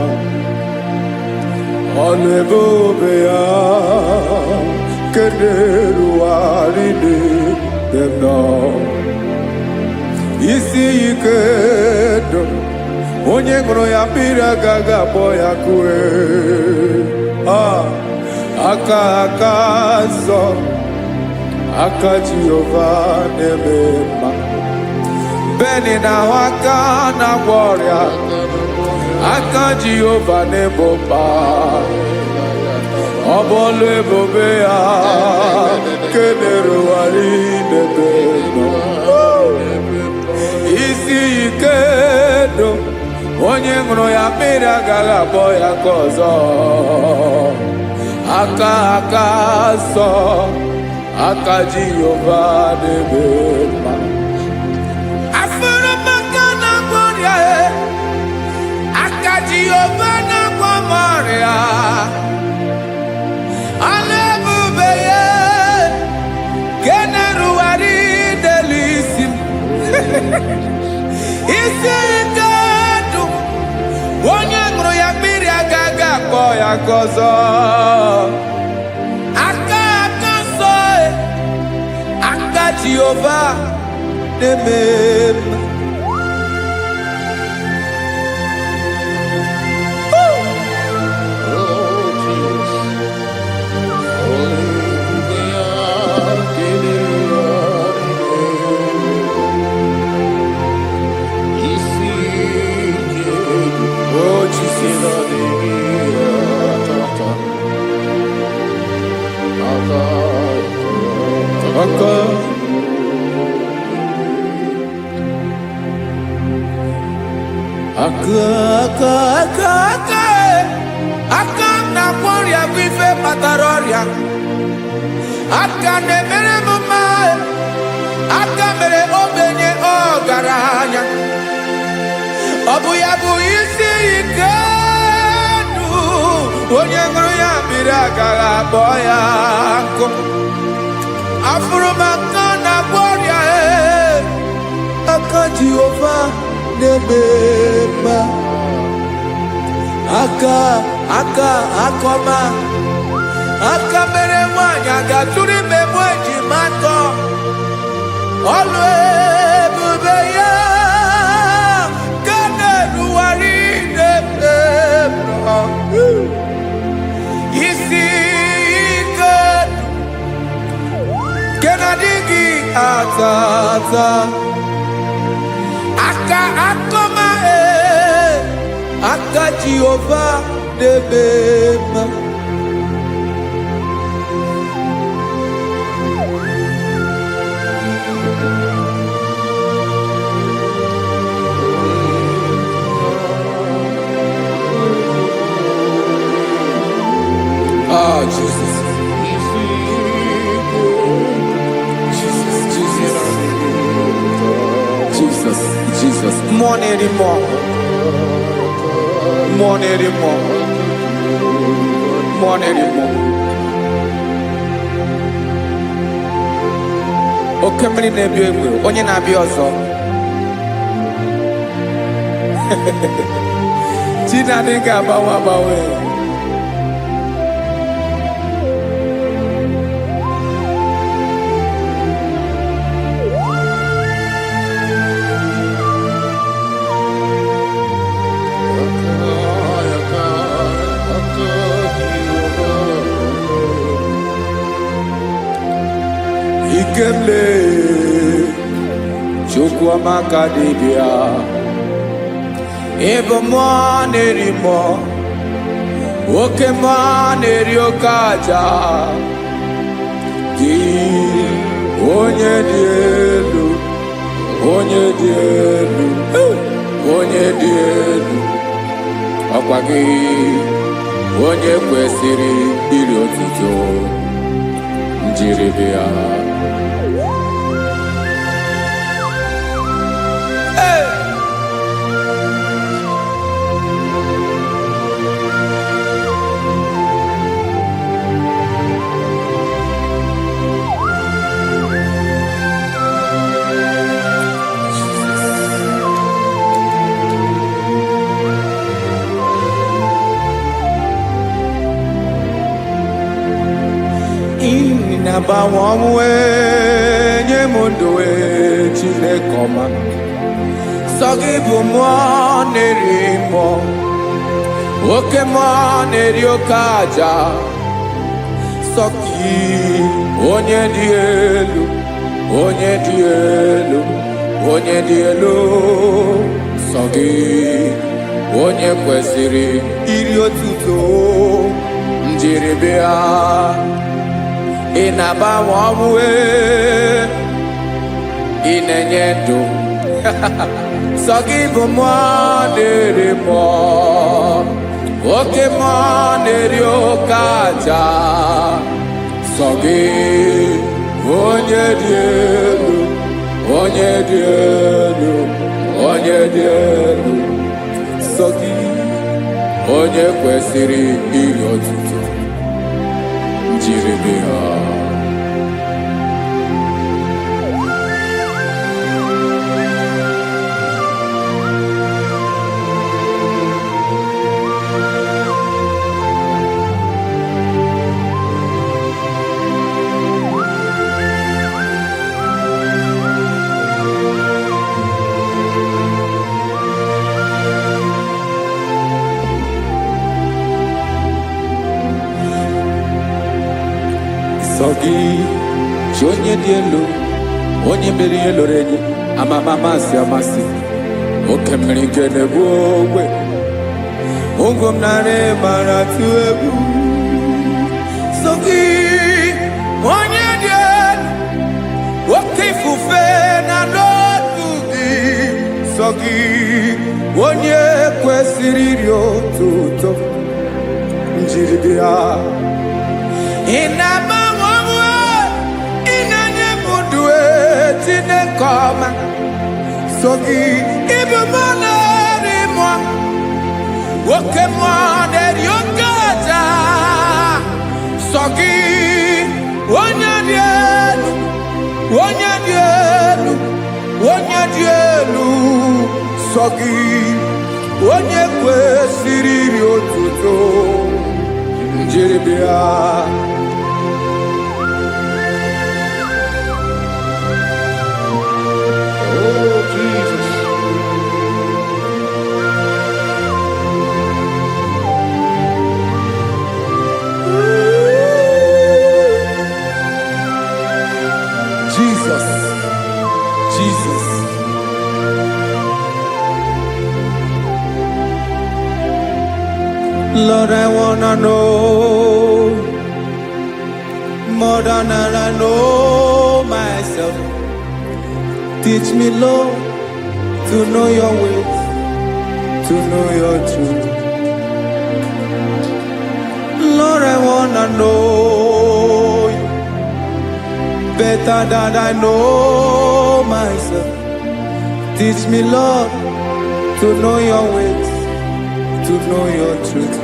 ọlụ ebube ya kederuari dem nọ. Isi ike ndụ, onye ṅụrụ ya mmiri agaghị abọ ya kue. Aka nsọ, aka Jehova na-eme mma. Beni na waka na gloria, aka Jehova na-ebo mma. Ọbọlụ ebube ya kederuari n'ebe nọ. Isi ike ndụ, onye ṅụrụ ya mmiri agaghị abọ ya ka ọzọ. Aka nsọ, aka Jehova na-eme mma. Jehova na kwamoria, alebube ye, generuari delisim. Isi ikadu, onye ṅụrụ ya mmiri agaghị akpọ ya ọzọ. Aka nsọ, aka Jehova na-eme mma. aka na kwọrịa bụ ife kpatara ọrịa aka na-emere m mma aka mere ogbenye ọgaranya ọ bụ ya bụ isi ike ndụ onye ṅụrụ ya mmiri agaghị akpọ ya nkụ afụrụ m aka na kwọrịa aka Jehova na-eme mma aka akọma aka mere nwanyị ga-atụrụ ime mụ ejima atọ ọlụ ebube ya ka na-erugharị n'ebe isi ike nke na-adịghị ata ata aka akọma aka Jehova na-eme mma Jesus. Jesus. More anymore. Oke mmiri na-ebi egbe onye na-abịa ọzọ Chinadị ga-agbanwe Ikemle Chukwuamaka dibịa ebe mmụọ na-eri mmụọ oke mmụọ na-eri oke aja gị onye dị elu onye dị elu onye dị elu ọkwa gị onye kwesịrị iri otuto njiribịa na-agbanwe ọnwụ nye m ndụ Chineke ọma sọ gị bụ mmụọ na-eri mmụọ oke mmụọ na-eri oke aja sọ gị onye dị elu onye dị elu onye dị elu sọ gị onye kwesịrị iri otuto njiribịa ị na-agbanwe ọnwụ ị na-enye ndụ sọ gị bụ mmụọ na-eri mmụọ oke mmụọ na-eri oke aja sọ gị onye dị elu onye dị elu onye dị elu sọ gị onye kwesịrị iri otuto njiribịa sọ gị chi onye dị elu onye mere ihe loro enyi amama amasị amasị oke mmiri nke na-egbu ogwe ụgwọ m narị mara tụ egwu sọ gị onye dị elu oke ifufe na n'otu gị sọ gị onye kwesịrị iri otuto njiri bịa. Ị na-agbanwe onwe, ị na-enye m ndụ Chineke ọma, so gị ịbụ mmụọ na-eri mmụọ, oke mmụọ na-eri oke aja, so gị onye dị elu, onye dị elu, onye dị elu, so gị onye kwesịrị iri otuto njiri bịa. Oh, Jesus. Jesus, Jesus. Lord, I wanna know more than I know myself. Teach me, Lord, to know your ways, to know your truth. Lord, I wanna know you better than I know myself. Teach me, Lord, to know your ways, to know your truth.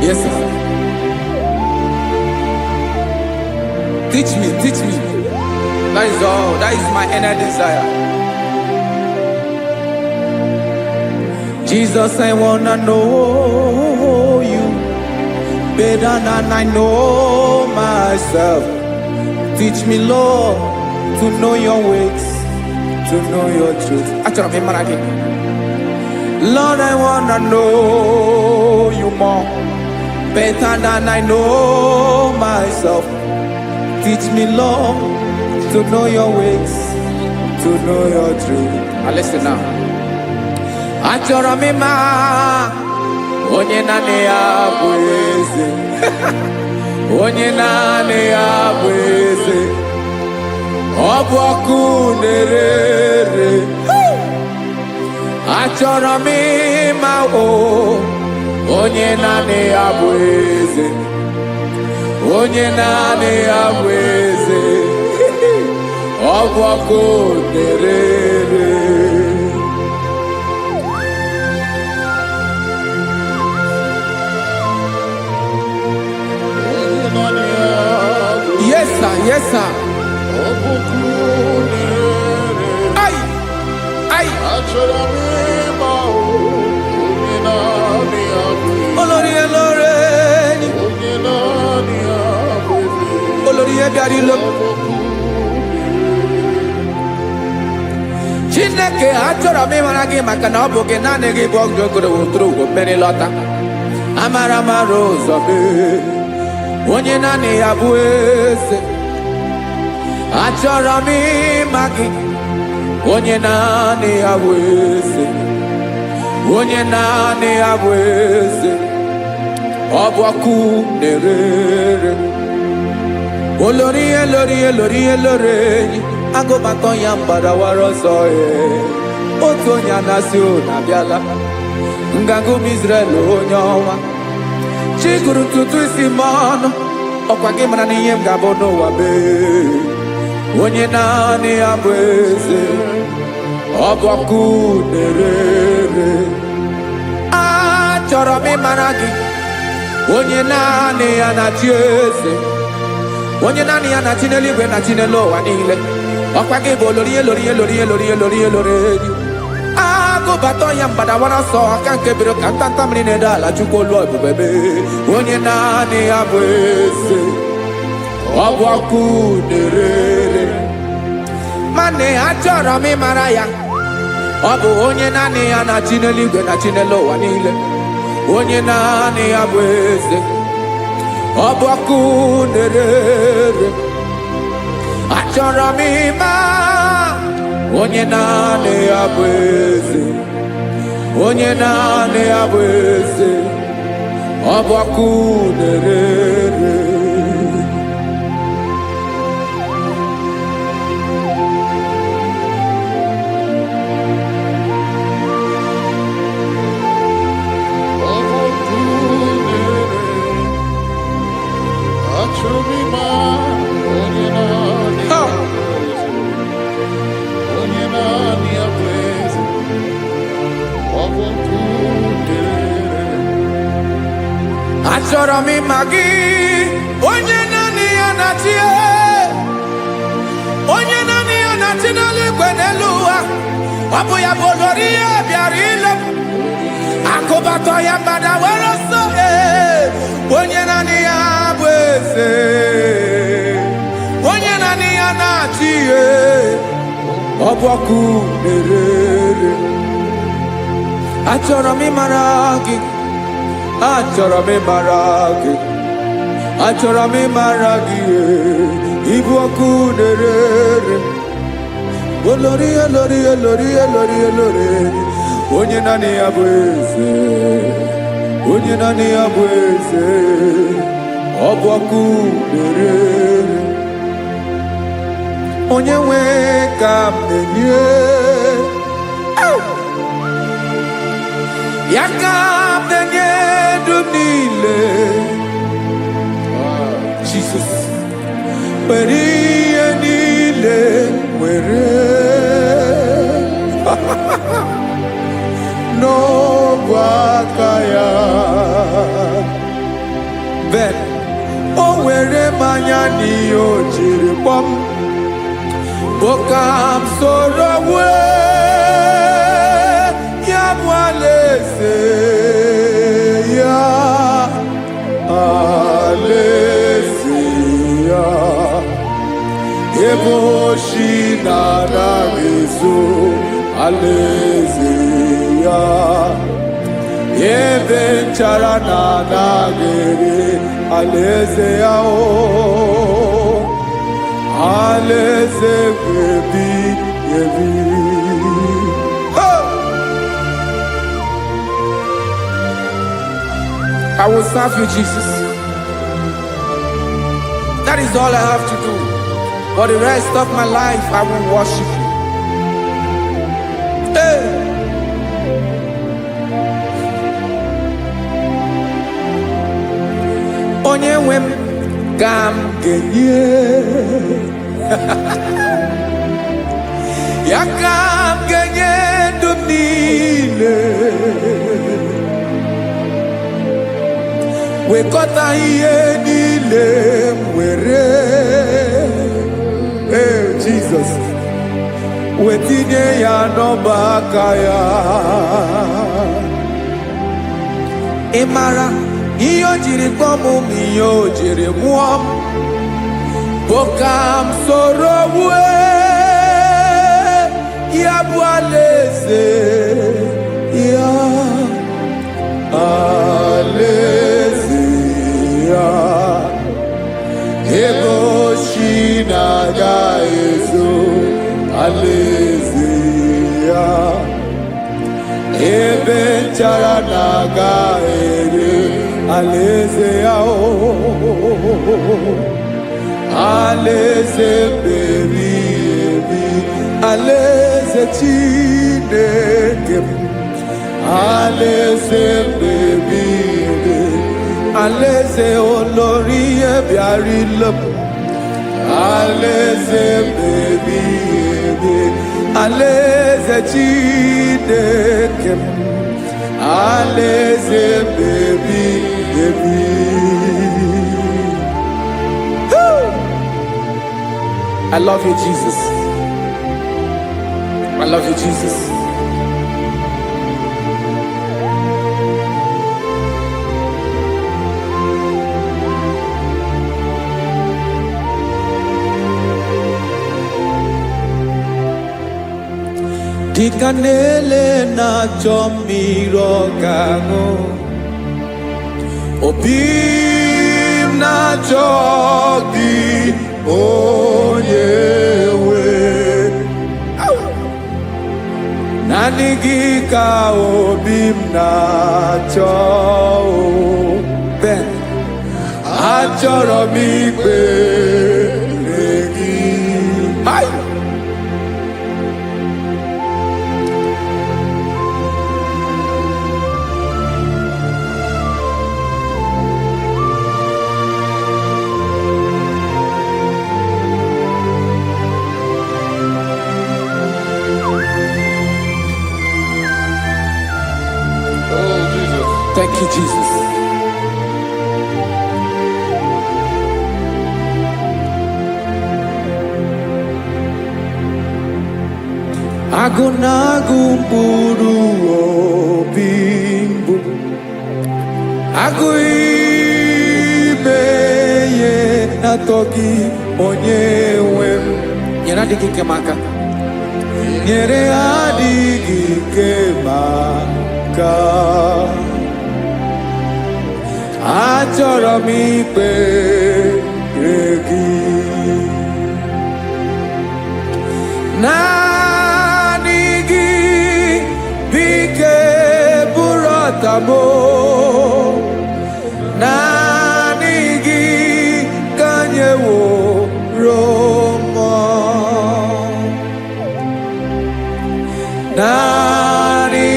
Yes, sir. Teach me, teach me. That is all. That is my inner desire. Jesus, I wanna know you better than I know myself. Teach me, Lord, to know your ways, to know your truth. Lord, I wanna know you more, better than I know myself. Teach me, Lord, to know your ways, to know your truth. Listen now. Achọrọ m ịma onye naanị ya bụ eze. Onye naanị ya bụ eze. Ọ bụ ọkụ na-ere. Achọrọ m ịma onye naanị ya bụ eze. Onye naanị ya bụ eze. Ọ bụ ọkụ na-ere. Yes, sir. Yes, sir. Ay, ay. Olórí ẹlọ́rẹ́. Olórí ẹbí lọ. Chineke achọrọ m ịmara gị maka na ọ bụ gị naanị gị bụ ọgụ ogologo wotoro ụgwọ mmeri lọta. Amara mara ụzọ mee. Onye naanị ya bụ eze. Achọrọ m ịma gị. Onye naanị ya bụ eze. Onye naanị ya bụ eze. Ọ bụ ọkụ na-ere. Olórí elórí agụbatọ ya mgbadawara ọsọ otu onye anasị na-abịala ngagụ m Israel onye ọnwa chigụrụ ntutu isi m ọnụ ọkwa gị mara na ihe m ga-abụ n'ụwa mee onye naanị ya bụ eze ọ bụ ọkụ na-ere. Achọrọ m ịmara gị onye naanị ya na-achị eze, onye naanị ya na-achị n'eluigwe na chi n'elu ụwa niile. Ọkwa gị bụ olori agụbatọ ya mgbadawara ọsọ aka nke biri ka ntanta mmiri na-ede ala Chukwu olu ebube mee onye naanị ya bụ eze ọ bụ ọkụ na-ere. Mana achọrọ m ịmara ya ọ bụ onye naanị ya na-achị n'eluigwe na chi n'elu ụwa niile. Onye naanị ya bụ eze ọ bụ ọkụ na-ere. achọrọ m ịma onye naanị ya bụ eze, onye naanị ya bụ eze, ọ bụ ọkụ na-ere. Achọrọ m ịma gị, onye naanị ya na-achị, onye naanị ya na-achị n'eluigwe n'elu ụwa. Ọ bụ ya bụ olori ya bịara ile m, akụbatọ ya mgbada were ọsọ. Onye naanị ya bụ eze, onye naanị ya na-achị ihe, ọ bụ ọkụ na-ere. Achọrọ m ịmara gị, achọrọ m ịmara gị, achọrọ m ịmara gị, ịbụ ọkụ na-ere. Olori olori olori olori olori, onye naanị ya bụ eze, onye naanị ya bụ eze, ọ bụ ọkụ na-ere. Onye nwe ka m na-enye, ya ka m na-enye dum niile. Jesus, were ihe niile were n'ọbụ aka ya. Ben, o were mmanya n'ihe o jiri kpọọ m, bụ ka m soro wee ya bụ alaeze ya, alaeze ya, ebe oshi na-anaghị ezo, alaeze ya, ebe nchara na-anaghị ere, alaeze ya. Alaeze ebi ebi. I will serve you, Jesus. That is all I have to do. For the rest of my life, I will worship you. Hey. Onye nwe m ka m ga-enye, ya ka m ga-enye ndụ m niile, wekọta ihe niile m were, Jesus, wetinye ya n'ọba aka ya. Ị mara ihe o jiri kpọọ m, ihe o jiri mụọ m, bụ ka m soro wee ya bụ alaeze ya, alaeze ya, ebe oshi na-agaghị ezo, alaeze ya, ebe nchara na-agaghị ere, alaeze ya. Alaeze ebi ebi, alaeze Chineke m, alaeze ebi ebi, alaeze olori ya bịara ile m, alaeze ebi ebi, alaeze Chineke m, alaeze ebi ebi. I love you, Jesus. I love you, Jesus. Dịka na-ele na-achọ mmiri ọ ga-aṅụ, obi m na-achọ gị onyewe naanị gị ka obi m na-achọ Ben achọrọ m ikpere gị Thank you, Jesus. Agụ na-agụ mkpụrụ obi mbụ, agụ ime ihe na-atọ gị onye nwe m. Nyere adịghị ike m aka, nyere adịghị ike m aka. Achọrọ m ikpere gị naanị gị bike bụrụ ọtabo naanị gị ka nyeworo m naanị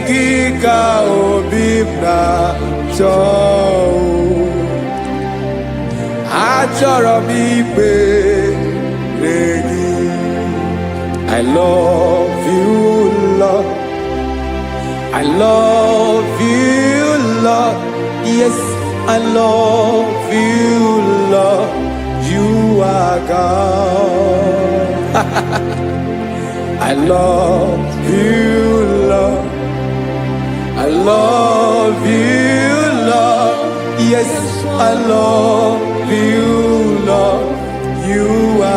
gị ka obi m na-achọ achọrọ m ikpere gị. I love you, Lord. I love you, Lord. Yes, I love you, Lord. You are God. I love you, Lord. I love you, Lord. Yes, I love you, Lord. You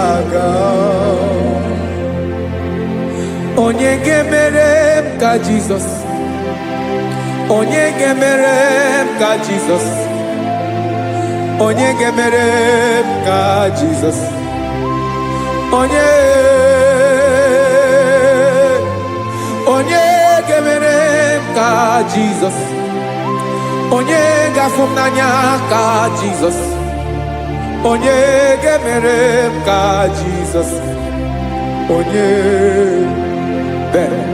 are God. Onye ga-emere m ka Jizọs. Onye ga-emere m ka Jizọs. Onye ga-emere m ka Jizọs. Onye ga-emere m ka Jizọs. Onye ga-afụ m n'anya ka Jizọs. Onye ga-emere m ka Jizọs. Onye better.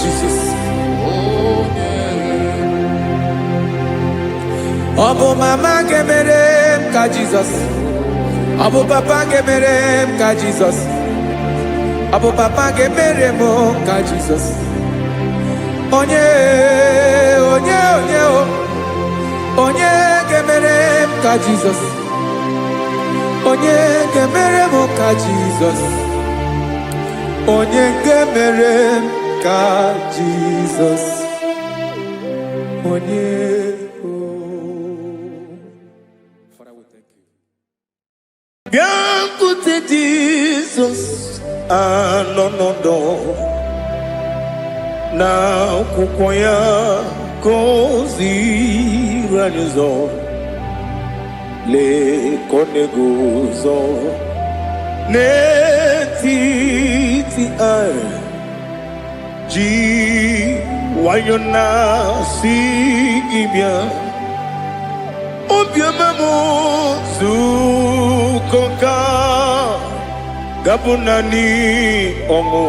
Jesus. Obu mama gemere m ka Jesus. Obu papa gemere m ka Jesus. Obu papa gemere m ka Jesus. Onye gemere m ka Jesus. Onye gemere m ka Jesus. Onye gemere m ka Jesus. Onye Biancote Jesus anonodo na kukoya kozi ranizo le konegozo netiti ai ji wayona sigibia obiamamo zukoka gabunani omo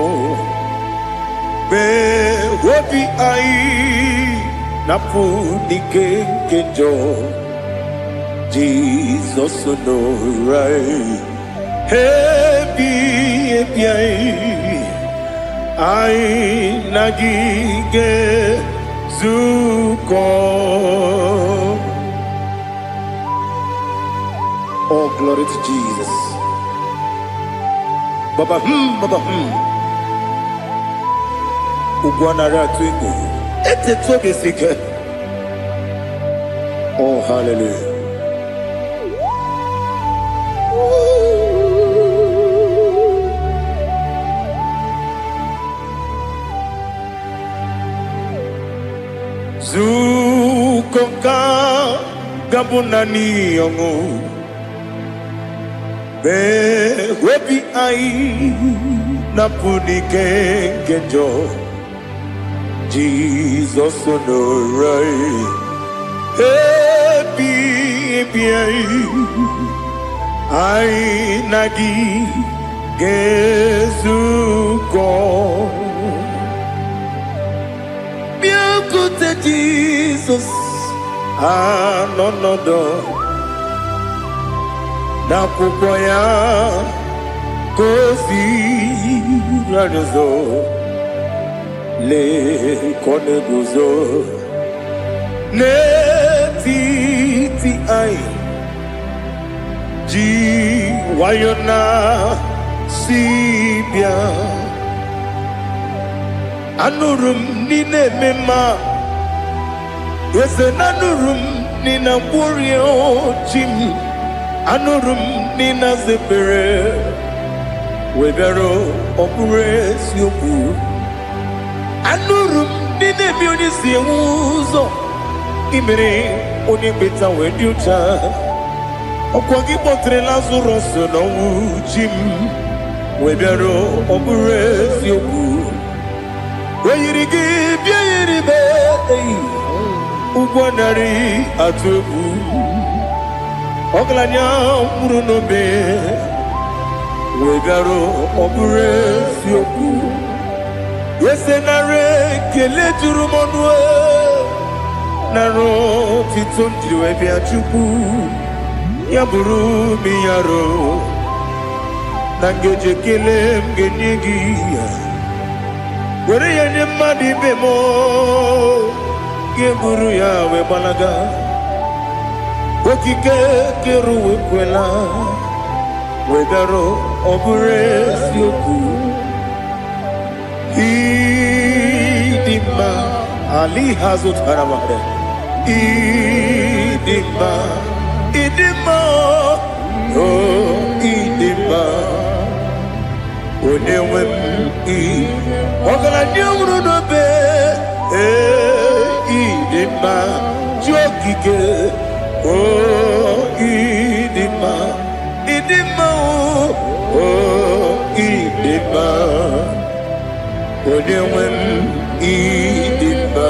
be wobi ai napu dike kenjo Jesus no right happy ai nagige zuko. Oh, glory to Jesus. Baba Ugwanara twingo. Ete tobe sike. Oh, hallelujah. Zukoka gabunani yongo be webi ai napuni kenjo Jesus no right happy ai nagi gezuko Biankute Jesus no na kukoya kosi radozo le kone guzo ne ti ai ji wayona sibia anurum nine mema yese nanurum nina burio chim anurum nina zebere webero opure sioku anurum nine bioni siuzo imere oni beta wediucha okwagi potre lazarus no chim webero opure sioku Weyirigi biyiribe Ugwanari atubu Oglanya murunobe Wegaro obure sioku Yesenare kele jurumonwe Naro titondriwe biachuku Yaburu miyaro Nangeje kele mgenyigia Where you madi bemo, Geburu ya we balaga, Wokike keru wekwela, Wedaro obure sioku, Idima Ali hazut haramare, Idima, oh Idima. Onewem ogala nyumru no be idima jokike idima idima onewem idima.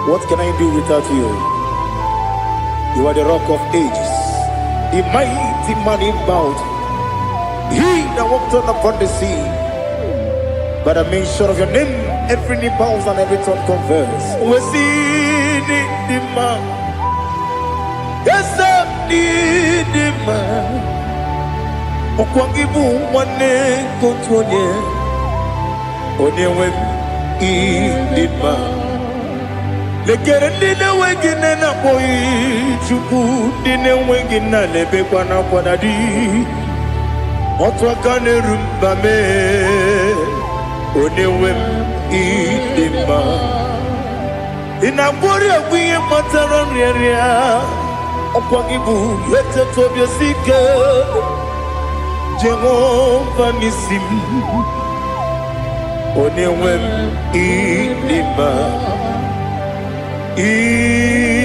What can I do without you? You are the rock of ages, the mighty man in bound, he that walked upon the sea. By the mention of your name, every knee bows and every tongue confess. We see the man, yes, the man. Okwangibu wane kontwonye, onyewe the man. Lekere ndine wengine na boyi chuku ndine wengine lebe kwa na kwanadi otwakane rumbame onewem idima inabori agwiye matara nriaria okwagibu yete tobyo sike Jehova nisim onewem idima Idima,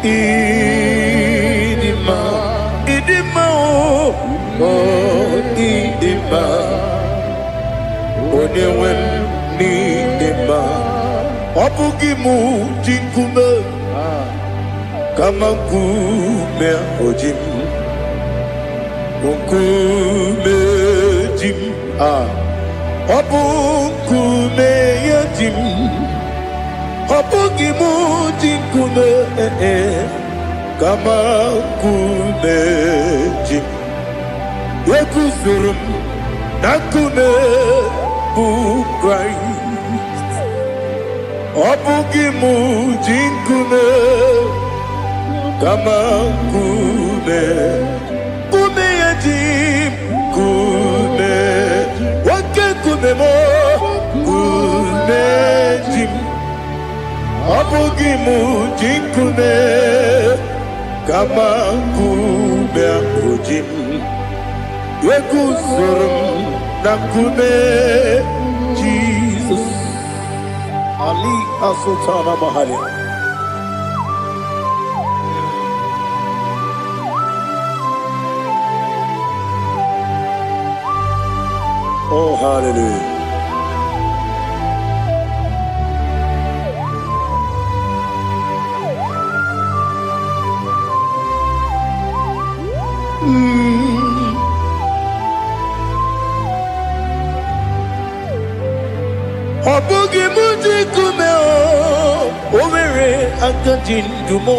Idima, Idima, oh, Idima, Onewem Nidima, Wapugimu Jinkume, Kamakume Ojim, Unkume Jim, Wapukume Jim, Wapugimu Jinkume, Kamakume Jim, Yekusurum Nakume Christ, Wapugimu Jinkume, kama kume kume ya jim kume wake kume mo kume jim abugi mu jikume kama kume jim yekuzurum na kume Jesus Ali Asultana Mahali. Oh, hallelujah. Obugi muji kume o mere akajin dumo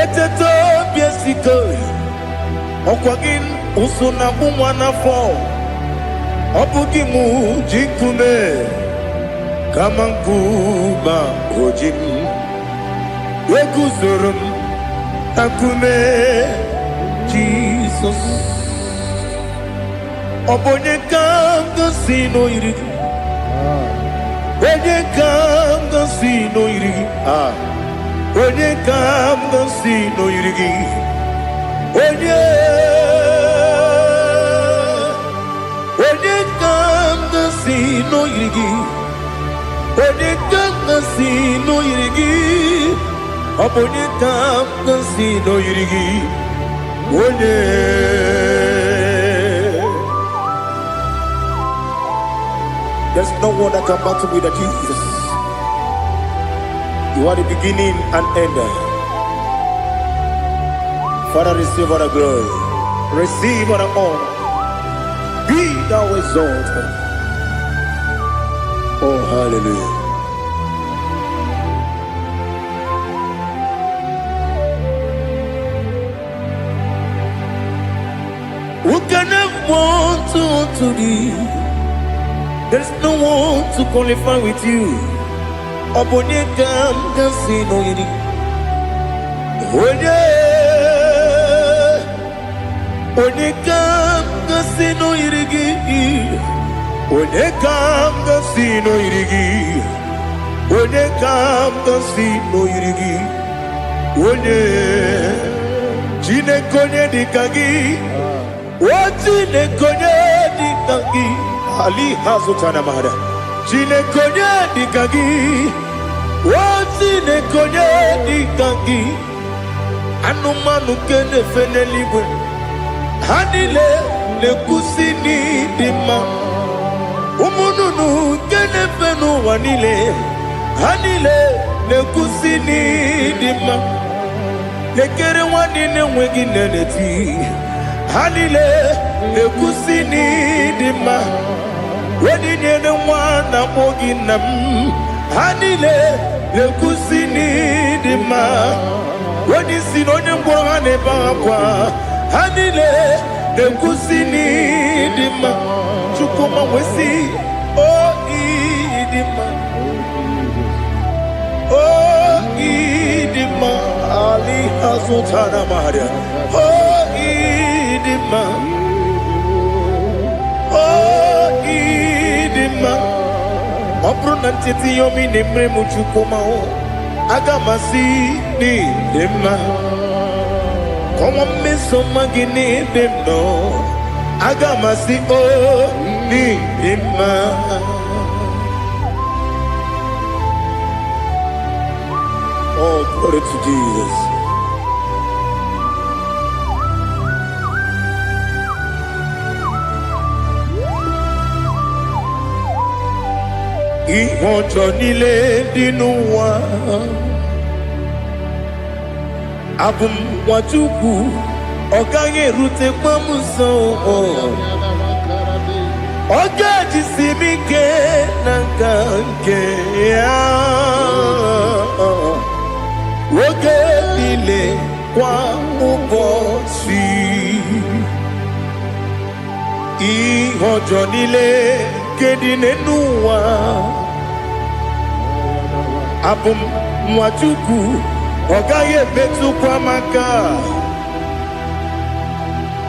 eteto biesiko okwagin usuna umwana fo obugi muji kume kama kuba hojin wekuzurum akume Jesus obonye kanga sino irigi Onye kam gansi no irigi Onye kam gansi no irigi Onye kam gansi no irigi Onye kam gansi no irigi Onye kam gansi no irigi Onye There's no one that can battle with Jesus. You are the beginning and end. Father, receive all the glory. Receive all the honor. Be thou exalted. Oh, hallelujah. Who can have one to thee? There's no one to qualify with you. Obonye kam gansi no yiri. Onye kam gansi no yiri. Onye kam gansi no yiri. Onye kam gansi no yiri. Onye chine konye dikagi. Chine konye dikagi. Ali Hazutana Mahada. Chine konye dikagi. Chine konye dikagi. Anumanu kene feneliwe. Hanile le kusini dima. Umununu kene fenu wanile. Hanile le kusini dima. Lekere wanine wegi neneti. Hanile le kusini dima. Wedi nyene mwana moginam Hanile le kusini dima Wedi sinonye mborane bakwa Hanile le kusini dima Chukuma wesi Oh idima Oh idima Ali Hazutana Maria Oh idima Obruna titi yomi nemre muchukoma o agamasi ni dema Komo meso magini demno agamasi o ni dema Oh, glory to Jesus. Ìwọ̀njọ́ nílé nínú wa Abumwachukwu ọ̀gá yẹn rute pọ́mùsàn ọ̀gá jisi mi ké na nke ya Oge nílé kwa ụbọchị Ìwọ̀njọ́ nílé Kedi n'ụwa Abumwachukwu Ogaye betu kwa maka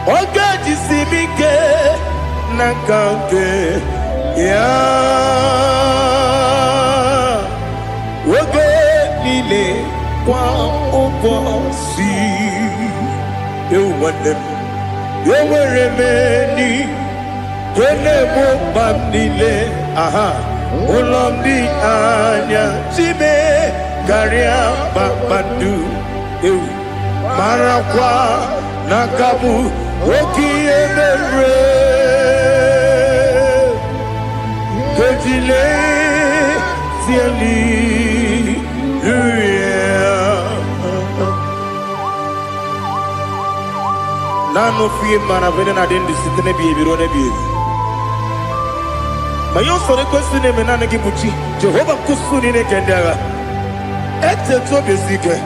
Ogaji simike Nakanke Ya Oge nile Kwa obosi Ewanem Eweremeni Kene mo bandile Aha Olomdi anya Chime Garia Babandu Marakwa Nakabu Oki Emere Kejile Siali Nano fiye mana vene na dendi sitene biye birone biye Mayon sore kusune menane kibuchi Jehovah kusuni ne kendaga Ete to besike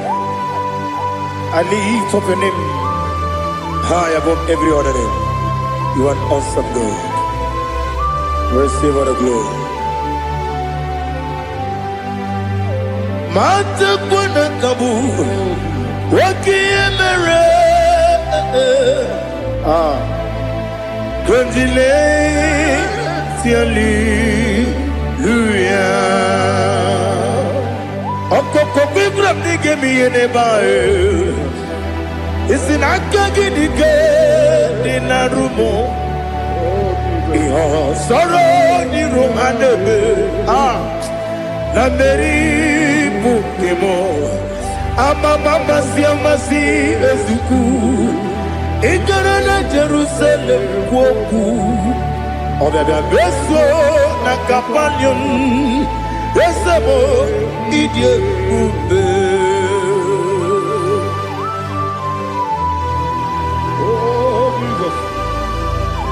I lift up your name high above every other name. You are an awesome God. Receive all the glory. Mata kuna kabu waki emere Kandile siali luya Okoko bibram nige miyene bae Isinaka gidike dinarumo Iho soro ni romanebe Na meri bukemo Ama mama siamasi ezuku Ikara na Jerusalem woku Obebe beso na kapanion Esebo idye ube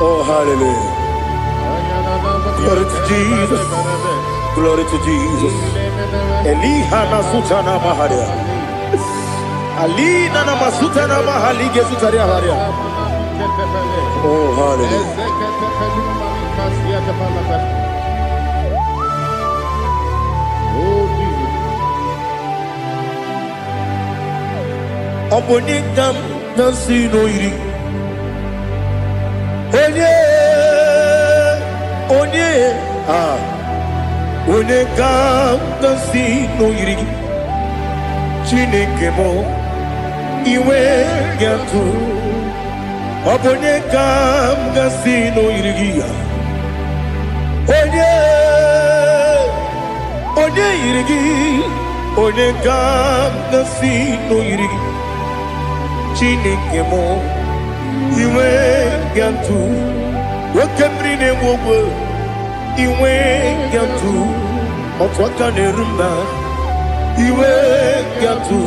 Oh, hallelujah. Glory to Jesus. Glory to Jesus. Elihana sutana maharia. Alina na masutana mahalige sutaria haria. Oh, hallelujah. Obonikam nasino iri. Onye ga-agasi n'oyiri gị Chineke mụ iwe ga-atụ Ọ bụ onye ga-agasi n'oyiri gị Onye yiri gị Onye ga-agasi n'oyiri gị Chineke mụ iwe ga-atụ Nwoke mmiri na-enwe ogwe Iwe ga-atụ Otu aka na-eru mba Iwe ga-atụ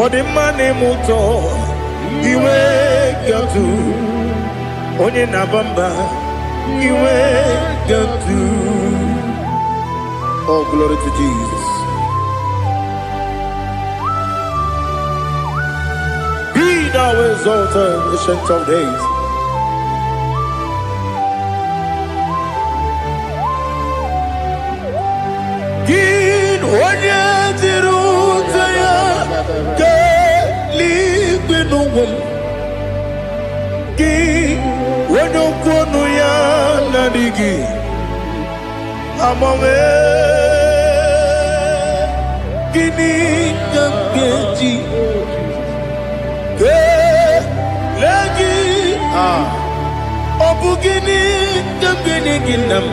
Ọ dị mma na-eme ụtọ Iwe ga-atụ Onye na-aba mba Iwe ga-atụ Oh, glory to Jesus. Be thou exalted, ancient of days. Onye dịrị ụzọ ya ka eluigwe n'ụwa gị onye okwu ọnụ ya na-adịghị agbanwe gịnị ka m ga-eji kelee gị ọ bụ gịnị ka m ga-enye gị nna m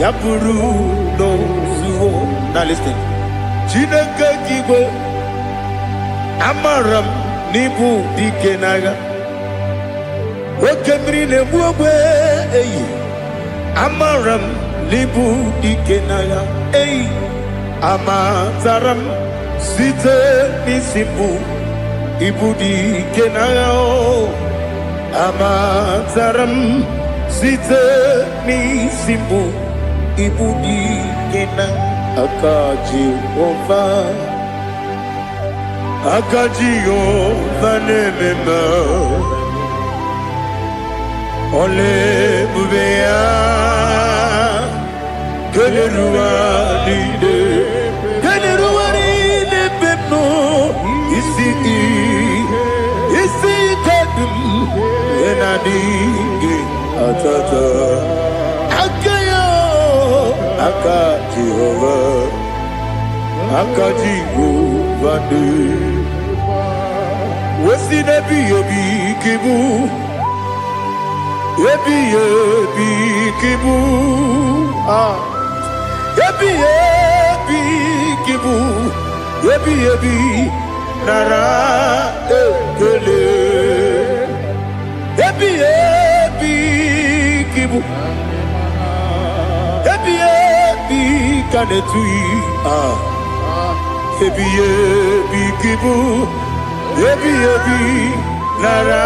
ya bụrụ n'ozuo Now listen. Chineke kigwe amaram n'ibu dike n'agha Oke mmiri na-egbu ogbe eyi amaram n'ibu dike n'agha eyi amatara m site n'isi mbụ ibu dike n'agha amatara m site n'isi mbụ ibu dike n'agha Aka Jehovah nemema Ole bubea Keleruwa lide Keleruwa lide pepno Adigi Atata Akayo Aka Jehovah Aka Jehovah Wesi nebi yebi kibu Yebi yebi kibu Yebi yebi kibu Yebi yebi nara ekele Yebi yebi kibu Yebi yebi kanetui Yebi yebi kibu Yebi yebi nara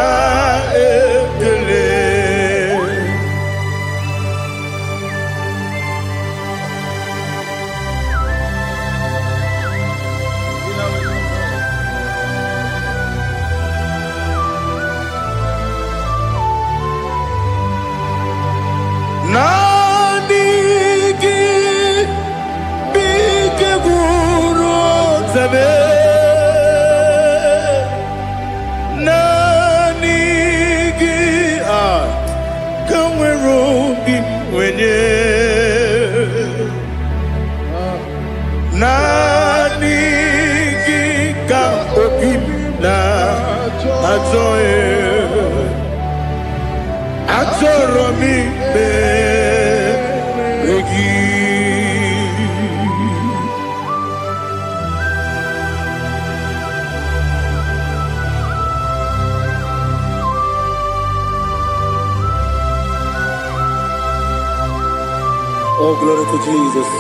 ekele Nandigi bige guru zabe Nandigi kamweru bimwenye Nandigi ka obimna azoe Atoro mi beregi Oh, glory to Jesus.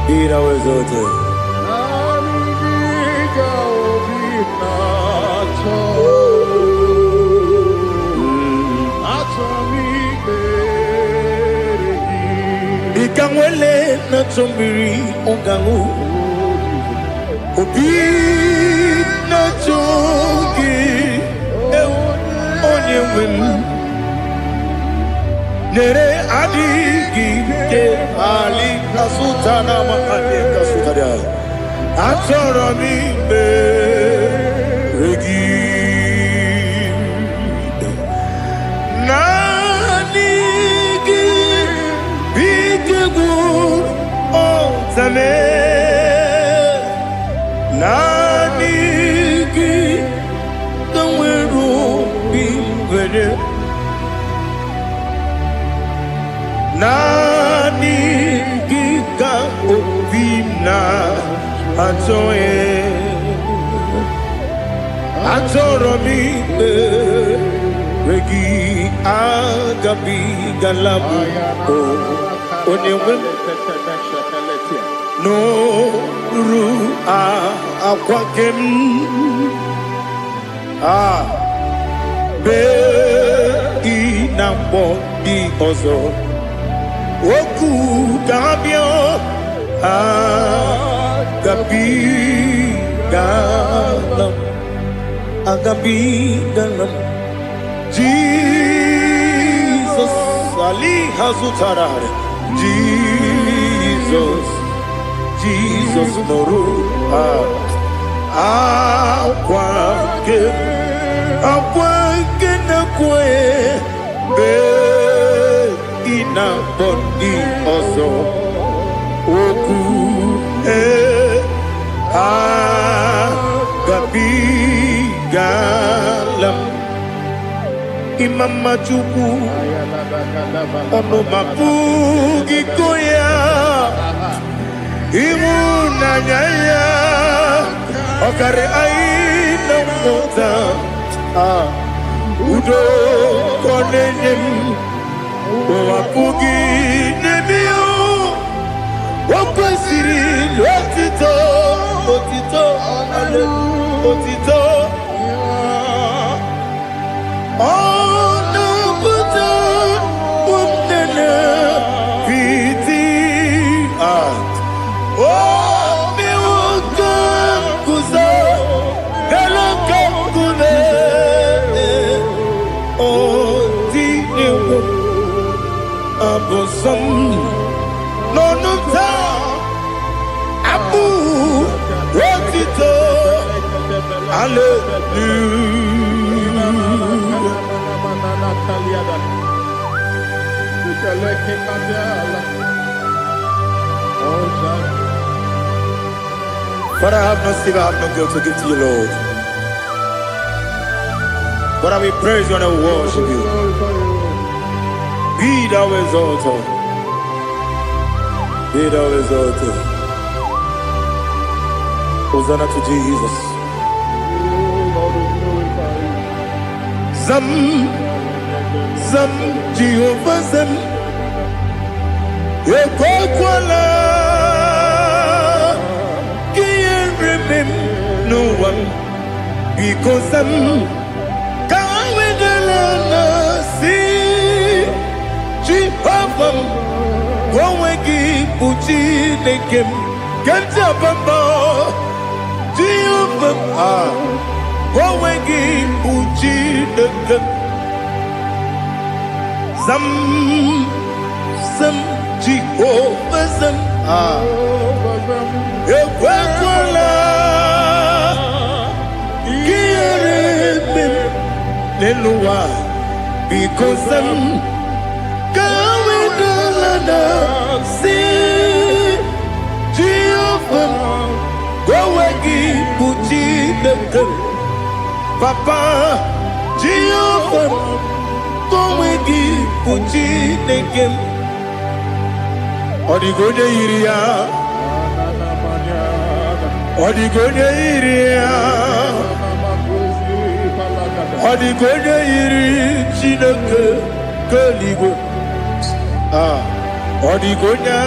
Be thou exalted. Ikamwele na chombiri ongangu Obi na chongi onye wim Nere adigi ke ali kasutana ma ali kasutaria Atoro mi beregi Zame Nanigi Kamweru bimwene Nanigi ka obimna Atoye Atoro mi Regi agabi galabu Onyewe No ru akwakem be inambo di ozo oku kabio agabi galam Jesus ali hazutarare Jesus noru akwake na kwe be ina bondi ozo oku gabi galam Imam majuku ono mapugi koya Imuna nyaya okare aina mota udo konenem wapugi nemio wakwasiri lotito otito ono buto unene piti Oh, me wokan kuzo, galokan kune. Oh, dinewo, abosom, nonuta, abu, rotito. But I have no silver, I have no gold to give to you, Lord. But I will praise you and I will worship you. Be thou exalted. Be thou exalted. Hosanna to Jesus. Zam, Zam, Jehovah Zam. Ekwakwala. Can't remember no one. Because I'm Gowegi Uchi Nekem Gajabamba Jehovah Gowegi Uchi Nekem Zam Jehovah Zam Ekwakwala Kieremem Leluwa because I'm see Jehovah Gowegi Uchi Nekem Papa Jehovah Gowegi Uchi Nekem Odigonya Iria Odigonya Iria Odigonya Iri Chineke Keligo Odigonya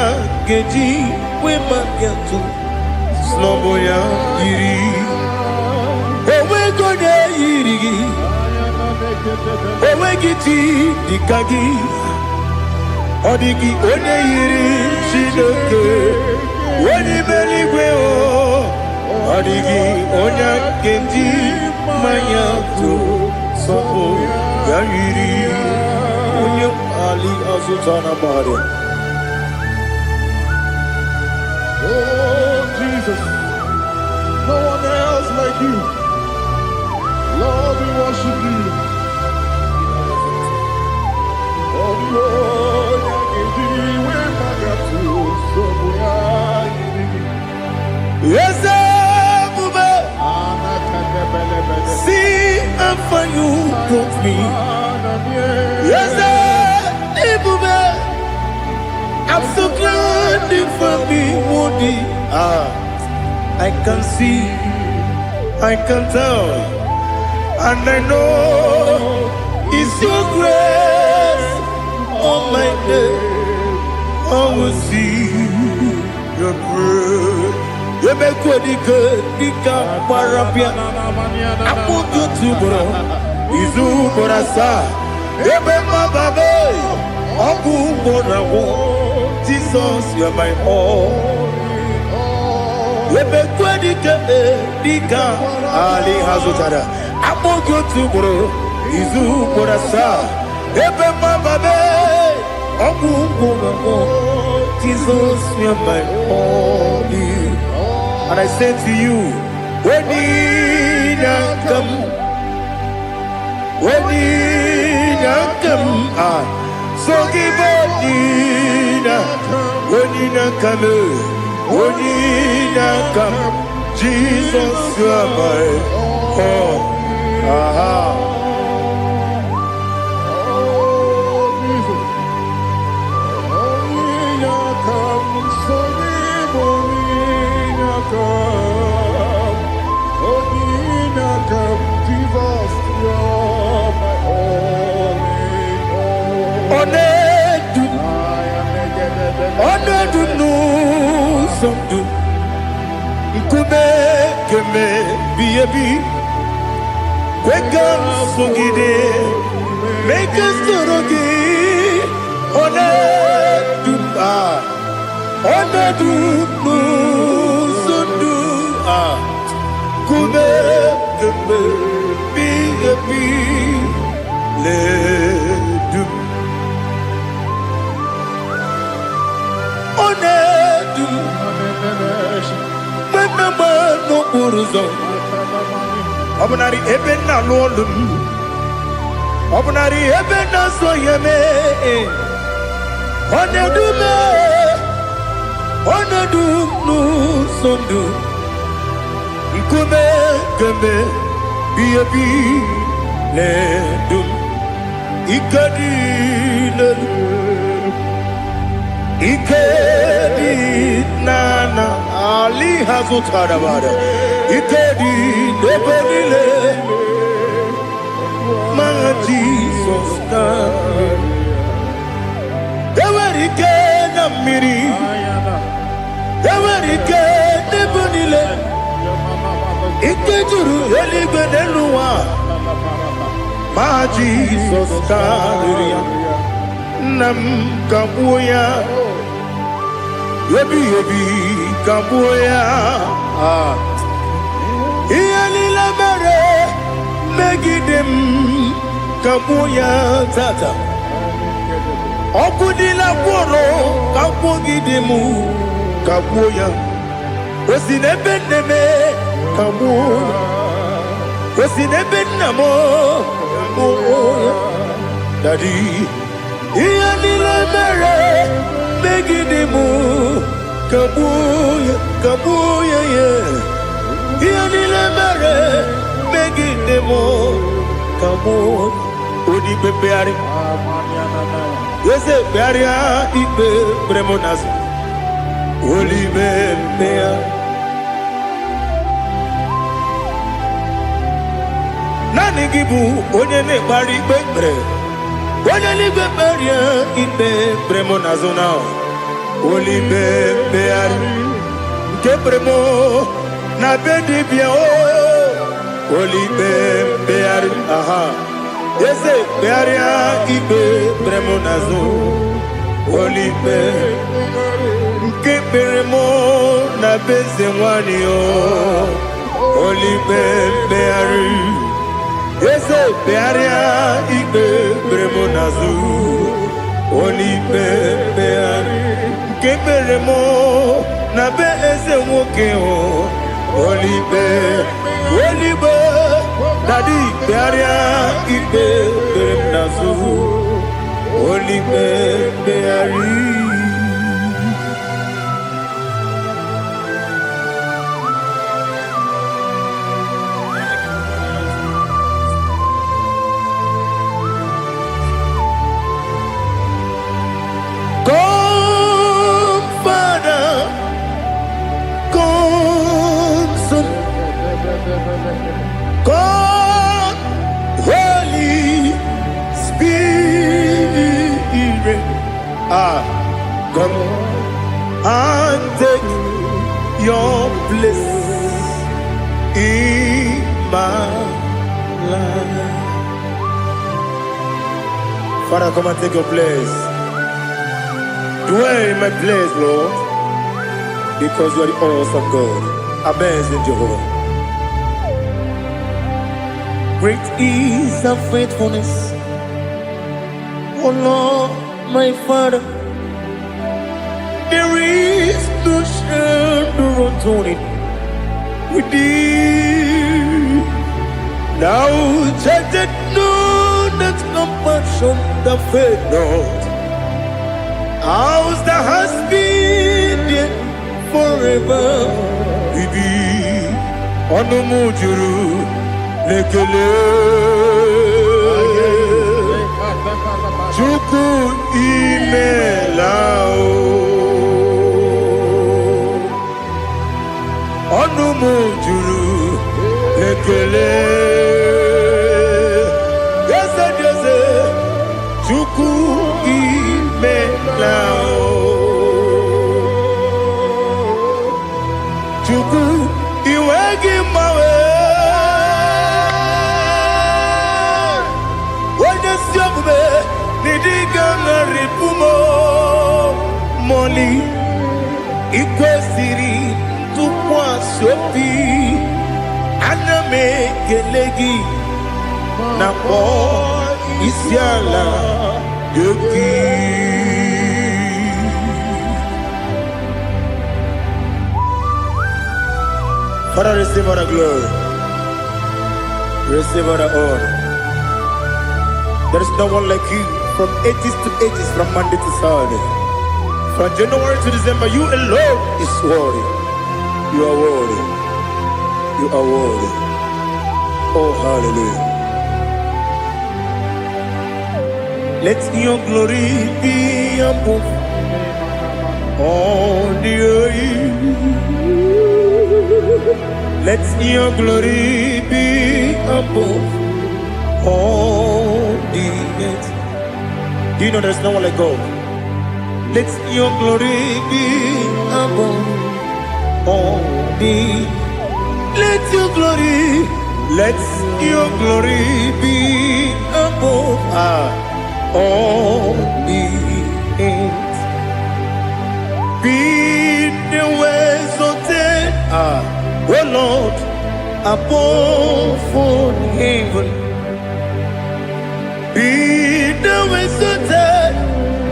Geji Wemakiatu Slomboya Iri Owegonya Iri Owegiti Dikagi Odigi Onye Iri Chineke Wani Meligwe Odigi Onya Geji Mayatu Sopo Yiri Onye Ali Azutana Bahari. Oh, Jesus. No one else like you. Lord, we worship you. Oh, Lord, yes, see how far you brought me. Yes, I'm so glad for me, Woody. I can see, I can tell, and I know it's your grace. Oh my day, I will see your grace. You make what you could, you can't parapia. I put you to bro, Izu Borasa, Ebema Babe, Abu Borawo, Jesus, you're my all. You make what you could, you can't, Ali Hazutara, I put you to bro, Izu Borasa, Ebema Babe, Abu Borawo, Jesus, you're my all. And I say to you, when you come, so give when you come, Jesus, you are my all. Make us Obunari ebe na lolum. Obunari ebe na soyeme. Onedume. Onedum nu sondu. Ikume kembe. Biabi ledum. Ikadi ledum. Ikedi nana Ali hazutara bada. Ikedi debonile. My Jesus name. Ewerike na miri. Ewerike debonile. Ikejuru eligwe neluwa. My Jesus name. Nam kabuya. Yebi kabuya. Iyalila mere megidem kabuya tata. Okudila kworo kabugidemu kabuya. Osinebenneme kabuya. Osinebennamo kabuya. Daddy. Iyalila mere megidemu kabuya kabuya yeah. Iyalila mere megidemu kabuya. Odi bebeari. Yese bearia ibe bremonas. Oli bebea. Nani gibu onye ne bari bebre. Onye ligwe beria ibe bremonazona. Oli bebeari. Ke bremo na bedi bia o. Oli bebeari. Aha. Yese bearia ibe bremonazo. Oli be. Ke bremo na bezewani o. Oli bebeari. Yese bearia ibe bremonazo. Oli bebeari. Ke bremo na bezewoke o. Oli be. Oli be. Daddy bearia ibe bremonazo. Oli beari. God, Holy Spirit, come and take your place in my life. Father, come and take your place. Dwell in my place, Lord, because you are the awesome God. Amazing Jehovah. Great is thy faithfulness, oh Lord, my Father. There is no shadow unto it with thee. Now judged know that compassion that faith not. Ours that has been there forever with thee. Onomujuru. Lekele Chuku imelao Onumujuru Lekele Yese Chuku imelao Chuku iwegi mawe Moli ikwesiri tụkwasị aname kelegi na kpọ isi ala yoki. Father, receive all the glory. Receive all the honor. There is no one like you. From ages to ages, from Monday to Saturday. From January to December, you alone is worthy. You are worthy. You are worthy. Oh, hallelujah. Let your glory be above all the earth. Let your glory be above all the earth. Do you know there's no one like God? Let your glory be above all the earth. Let your glory be above all the earth. Be the ways of death, oh Lord, above all heaven. Be the ways of death,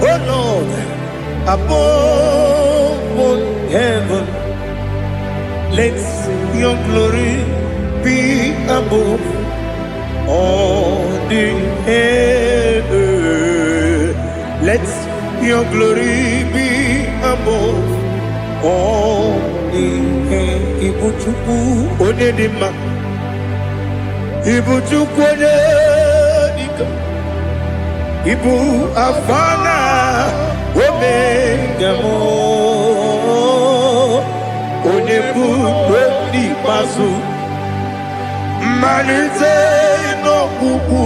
oh Lord, above all heaven. Let your glory be above all the earth. Let your glory be above all the earth. Ibuchuku onedima, Ibuchuku onedika, Ibu afana omega mo, onebu odi pasu. Manite no kuku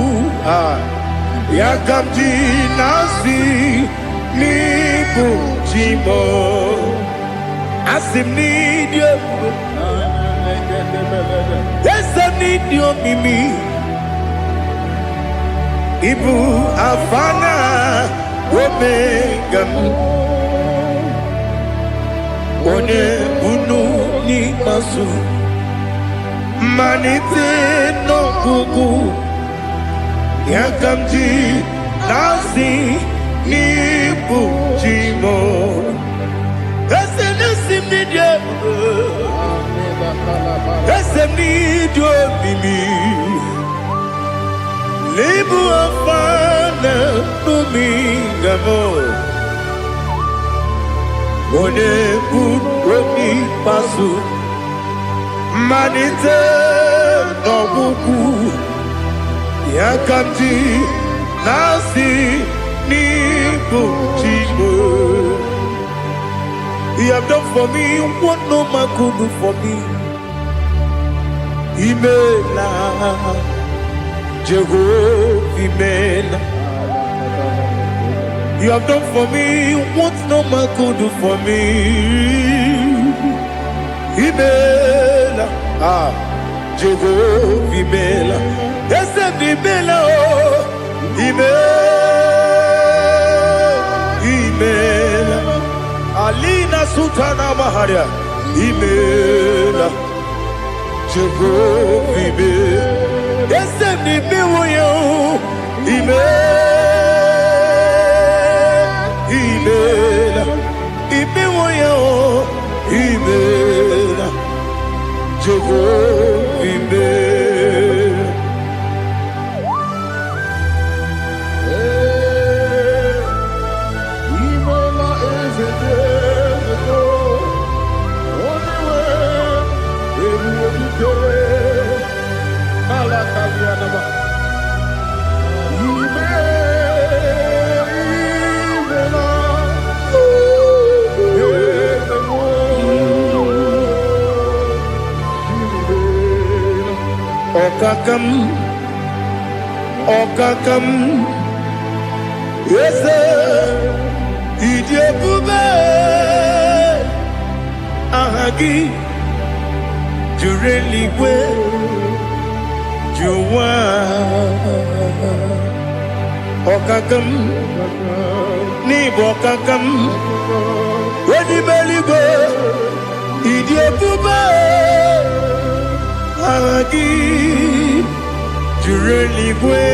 yakamji nasi nibu jimo asim nidio yesa nidio mimi ibu afana omega one bunu ni masu. Manite no kuku yakamji nasi nibu jimo ese nasim nidio ese nidio mimi libu afana numingamo one buoni pasu. Manite no buku yakamji nasi nibu jimo. You have done for me what no man could do for me. Imela Jehovah Imela. You have done for me what no man could do for me. Imela, Jehovah Imela, ese Imela, Imela, Alina Sutana Maharia, Imela, Jehovah Imela, ese Imela, Imela, Imela, Jehovah Imela. Imela is a devil. Only way we will be good. Alakalianaba. Okakam, yes, Idiabube, Ahagi, Jureli, Juwa, Okakam, Nibokakam, Ready Beligo, Idiabube, Ahagi. Jureli bwe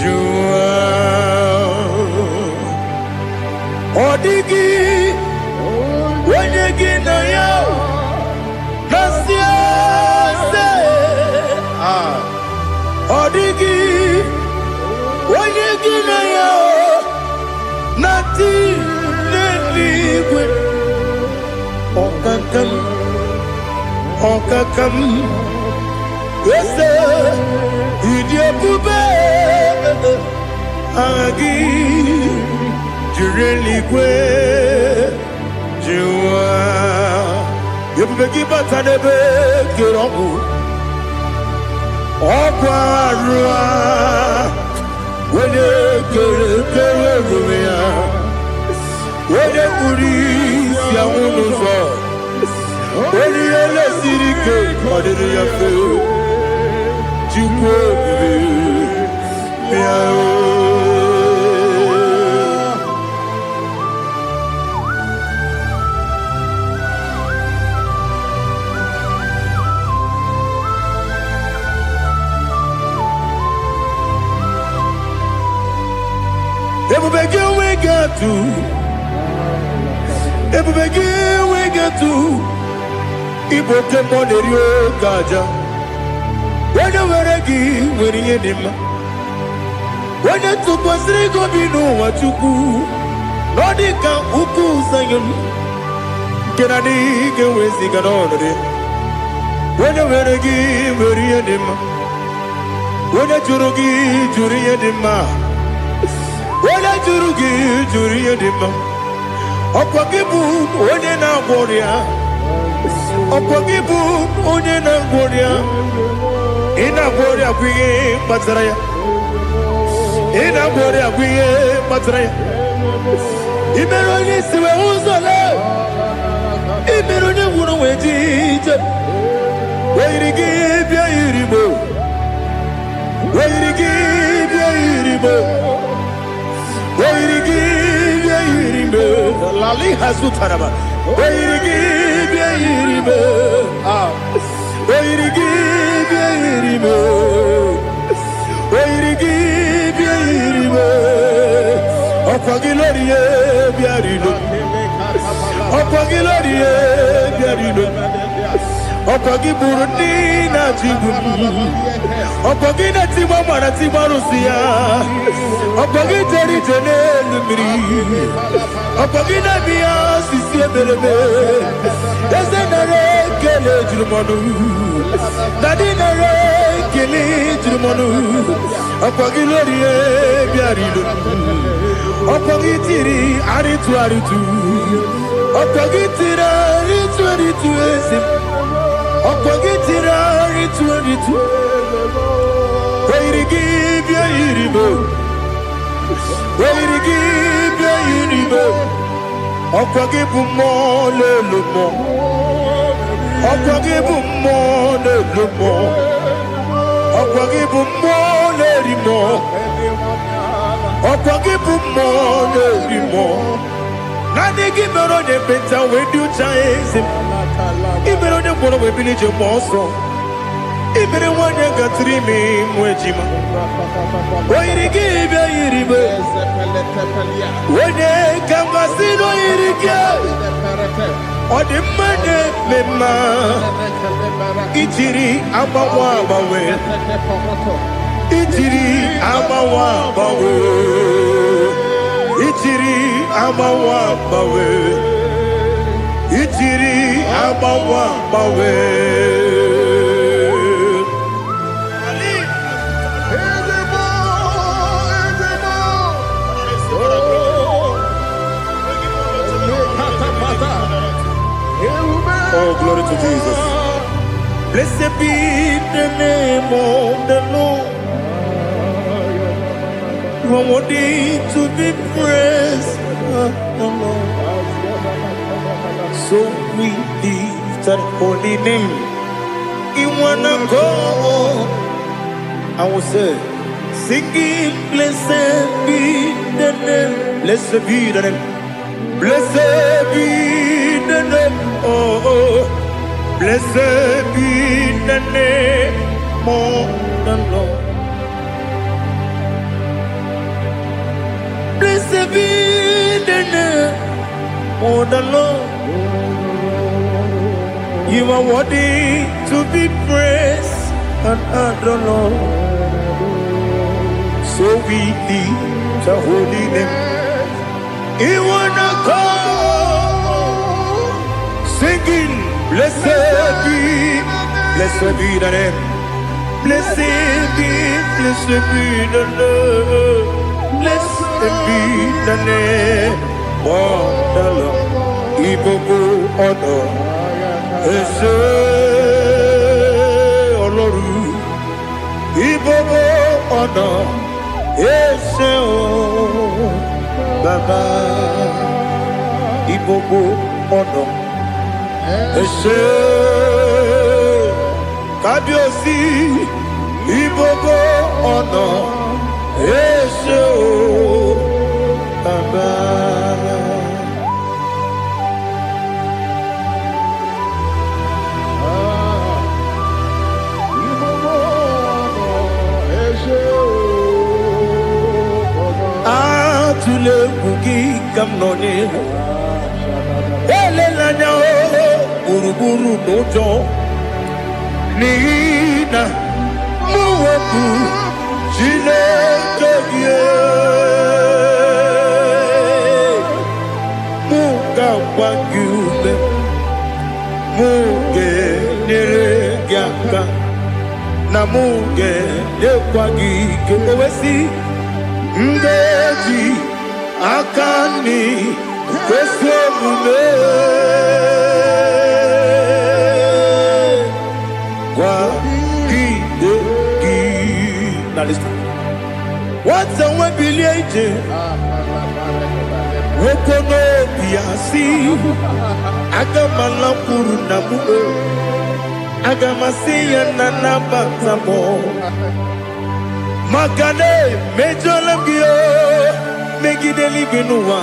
jua odigi wenyegi na yo nasia se Odigi, Wanyagi na ya, Nati Neligwe, Okakam, Yese, Idiabube, Agi, Jureligwe, Jua, Yubeki Batanebe, Kirongu, Okwarua, Wede Kerumia, Wede Uri, Siamunuzo, Wede Yele Sirike, Kodiri Yafe, Chukwe, Miao. Everybody we get to Iboke Monerio Gaja. When you were a gay, when you did when you took was Rigo Bino, what you do, Nodika Uku Sayon. Can I dig away Ziganone? When you were a gay, when you did when you Jurugi, Juriadima. Wala jurugi juriye dima Okwagibu onye na gworia Okwagibu onye na gworia Ina gworia kwiye matraya Ina gworia kwiye matraya Imero ni siwe uzole Imero ni wunu wejije Weirigi bia iribo Weirigi bia iribo Lali Hasutaraba. Where give Yiribe? Where give Yiribe? Where give Yiribe? Opagilorie Biarino. Opagilorie Biarino. Opagiburuni Najibu. Opagina Timamana Timarusia. Opagiteri Janel. Opagina Bia Sisia Belebe. Ezenare Kele Jumanu. Nadinare Kele Jumanu. Opagilorie Biarino. Opagitiri Aritu Aritu. Opagitira Aritu Aritu Esim. Opagitira Aritu Aritu. Where give ya iribo? Where give ya iribo? Okwagibu mo le lumo. Okwagibu mo le lumo. Okwagibu mo le rimo. Okwagibu mo le rimo. Nani gimero de beta we do chaise. Gimero de bono we village monso. Ibere wanya gatrimi mwejima. Where give ya iribo? Wene kamasino irike. Odi mane mema. Itiri amawa bawe. Itiri amawa bawe. Itiri amawa bawe. Itiri amawa bawe. Oh, glory to Jesus. Blessed be the name of the Lord. You are worthy to be praised, the Lord. So we lift that holy name. You wanna go? I will say, singing, blessed be the name. Blessed be the name. Blessed be the name. Oh, blessed be the name of the Lord. Blessed be the name of the Lord. You are worthy to be praised and adored, Lord. So we lift the holy name. You wanna call, singing, blessed be the name. Blessed be the name. Blessed be the name. Oh, the Lord, Ibobo honor, Ese Oloru, Ibobo honor, Ese Baba, Ibobo honor, Ese Kabiosi, Ibobo honor, Ese Baba. Tule bugi kamnoni ele lanya buruburu nojo nina muwaku jile kebie muka wagyume muge nere gyaka na muge dekwagi kewesi ndeji akani kwesemume kwa kideki. Now listen. What's the way biliaje? Wokono biasi agamala kuru namu agamasiya nanabatamo Makane mejolamgio megideli binua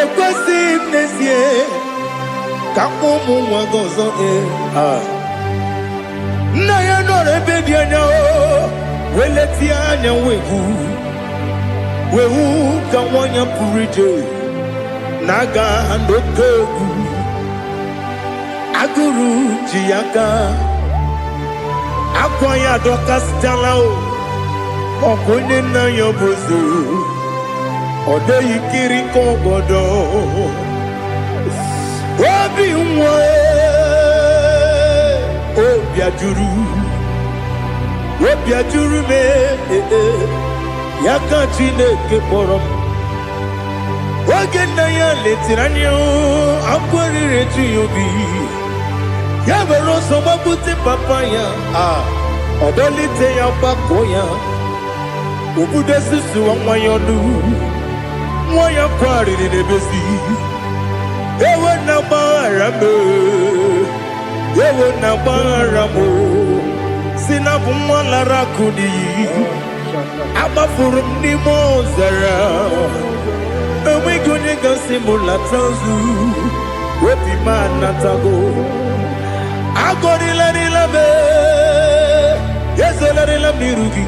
ekwesi nesie kamumu wagozo na ya nore bedi anya weleti anya wehu kawanya purije naga andokegu aguru jiyaka akwanya doka stalao okonye na yobozo ode yikiri kogodo obi nwa obi ajuru me yaka Chineke kpọrọ oge na ya letiranya akwarire tuyobi ya bere ọsọ gbapute papa ya ọdọlite ya gbakọ ya obodo susu nwa ya ọnụ nwa ya kwariri n'ebezi ewe na gbaghara m si na bụ nwa lara akụ n'iyi agbafuru m n'ime ọzara enweghị onye gasị m lata nzu obi m anatago agọrịlarịla m ezolarịla m n'iru gị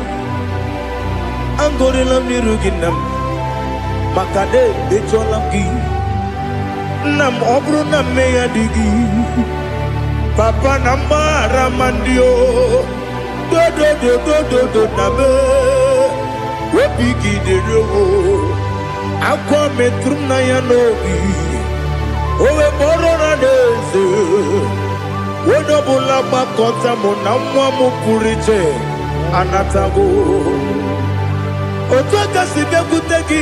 agọrịla m n'iru gị nna m maka na emechuola m gị nna m ọ bụrụ na mmehie dị gị papa na mgbaghara ma ndị o dodododododo na m obi gị dịrị owo akwa metụrụ m na ya n'obi o wee kpọrọ na n'eze onye ọbụla gbakọta mụ na nwa m pụrụ iche anatago otu aka si bịakwute gị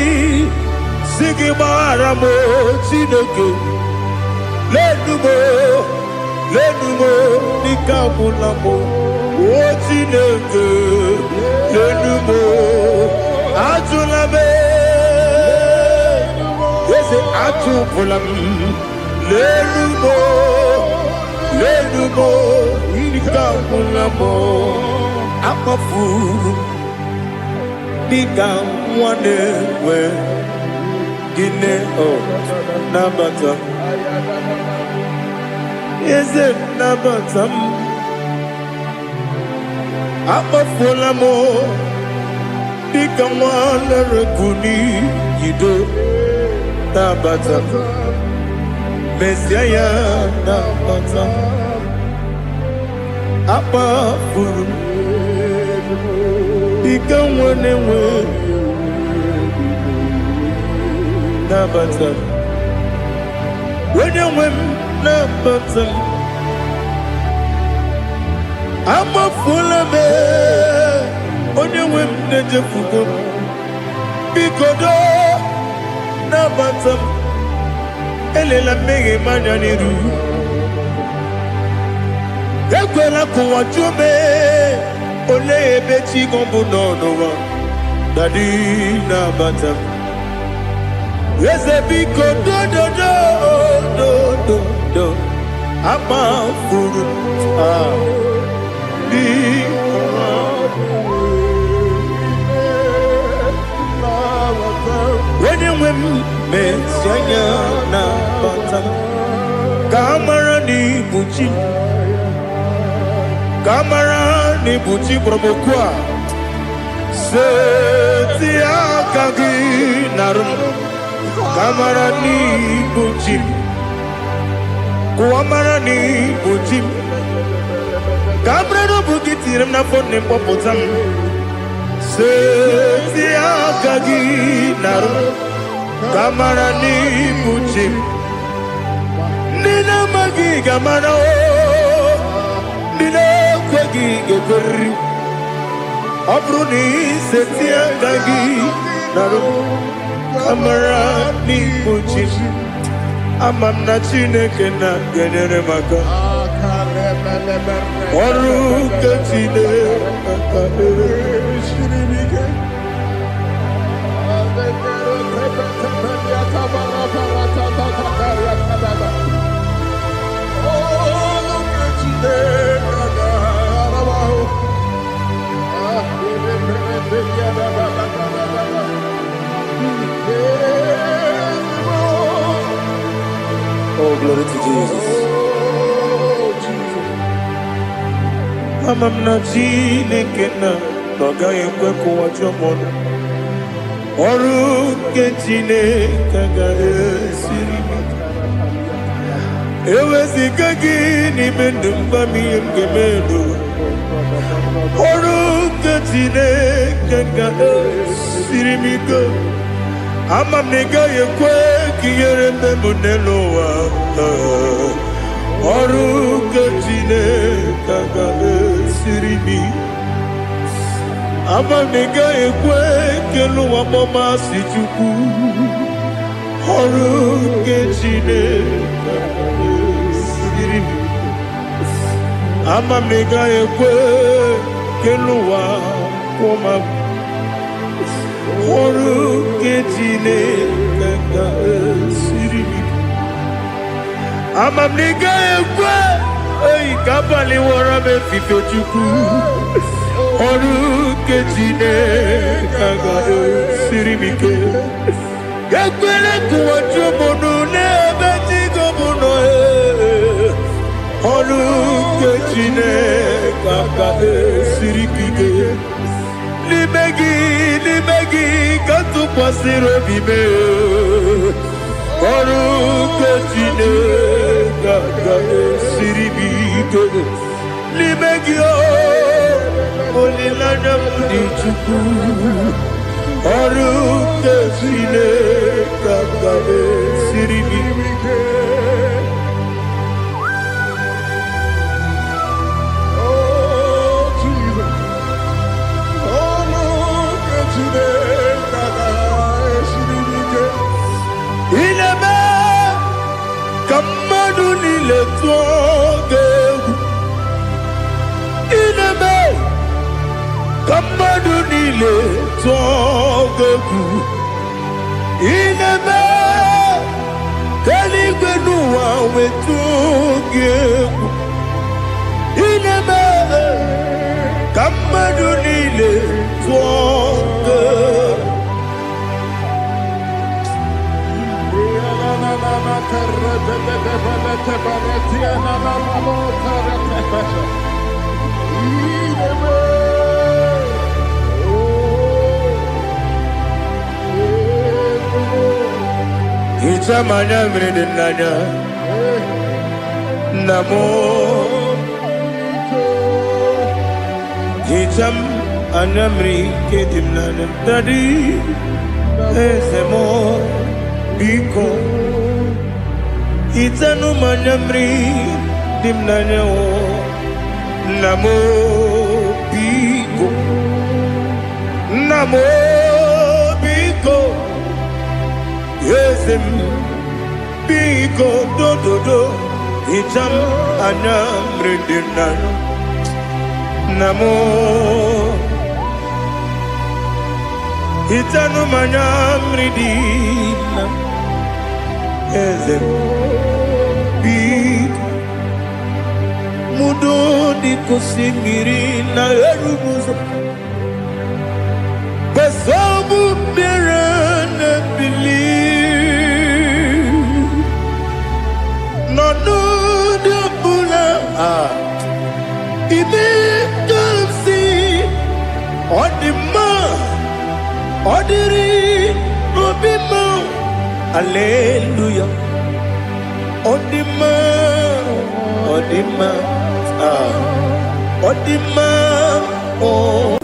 si gị gbaghara m Chineke lenumo n'ike agwụla m o Chineke lenumo ajụla m eze ajụpụla m lenumo n'ike agwụla m akpafuru dịka nwa na-enwe gịnị nabata eze nabata m akpafuola m dịka nwa na-erebu n'iyido nabata mesia ya nabata akpafuru ika nwane nwe nabata wenye nwe nabata amafula me onye nwe nejefugo bikodo nabata elela mmehie manya n'iru ekwela kụwa jume ole ebe chi gọbụ n'ọnụwa dadi nabata eze biko do amafuru wenye nwe mmezi anya nabata ka amara n'ibu chi kamara ni buchi promokwa seti akagi narum kamara ni buchi kuamara ni buchi kamara no bukiti na phone popotam seti akagi narum kamara ni buchi nina magi kamara kwegi geberi abruni setia gagi naru kamara ni buchi amamna chineke na genere maka oru kachine shiribike Oh, glory to Jesus. Amamna chineke na nogaghị ekwe kụwa chọmọnụ ọrụ nke Chineke ga-esiri eweziga gị n'ime ndụ mgbami ihe m ga-emenụ ọrụ nke Chineke ga-esiri m ike ama m na ị gaghị ekwe ka ihere mme m n'elu ụwa ọrụ nke Chineke ga-esiri m ama m na ị gaghị ekwe ka elu ụwa mmasị Chukwu ọrụ nke Chineke ga-esiri m ama m na ị gaghị ekwe ka elu ụwa kwụma ọrụ nke Chineke ga-esiri m ama m na ị gaghị ekwe ka abalị wara m efife Chukwu ọrụ nke Chineke ga-esiri m ike ekwere kụwa chụmụnụ n'ebe Chigo bụ nọ ọrụ nke Chineke ga-esiri m ike n'ime gị ka tụkwasịrị obi m ọrụ nke Chineke ga-esiri m ike n'ime gị olileanya m dị Chukwu ọrụ nke Chineke ga-esiri m ike ineme ka mmadụ niile tụọ gị egwu ineme ka mmadụ niile tụọ gị egwu ineme ka eluigwe n'ụwa wee tụọ gị egwu ineme ka mmadụ niile tụọ gị egwu Ichamanya mrede nanya Namo Icham Anamri kedimnanam tadi ezemo biko itanu manamri dimnanyo namo biko ezem biko do itam anamri dimnanyo namo itanu manamri dimna ezem biko mudo di kusingiri na erumuzo besobu berana believe no de bula ibe kamsi odima odiri obima hallelujah odima oh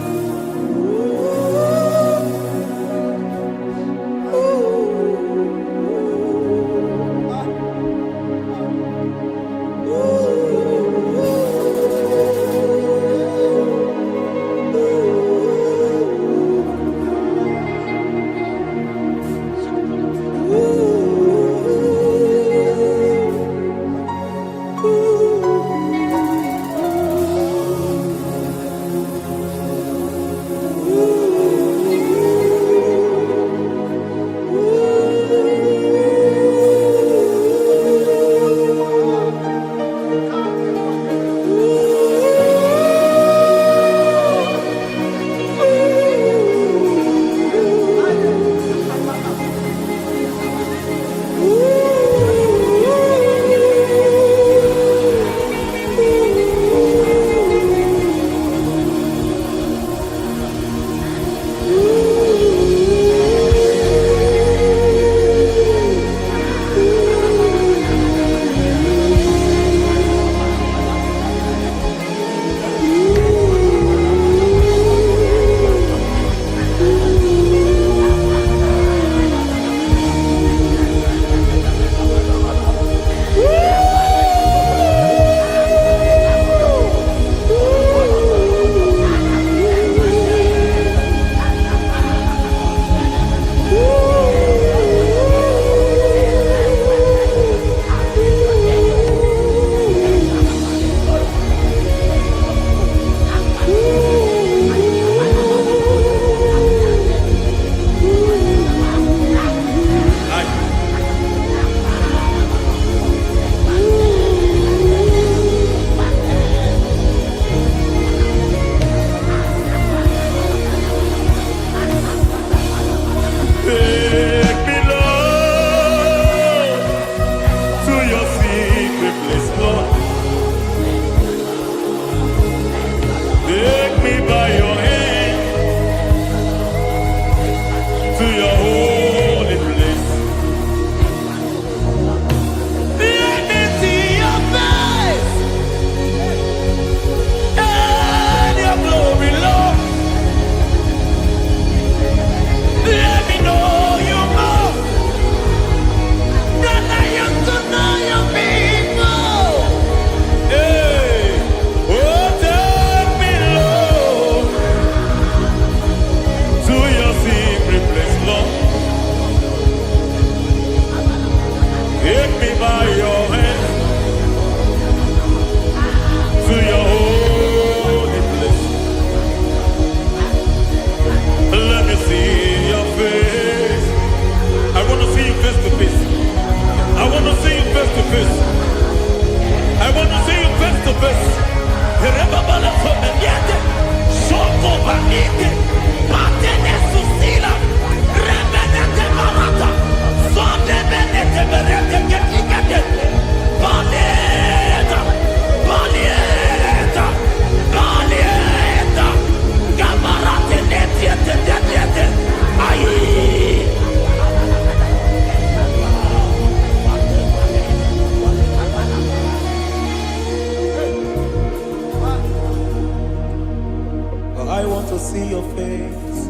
I want to see your face.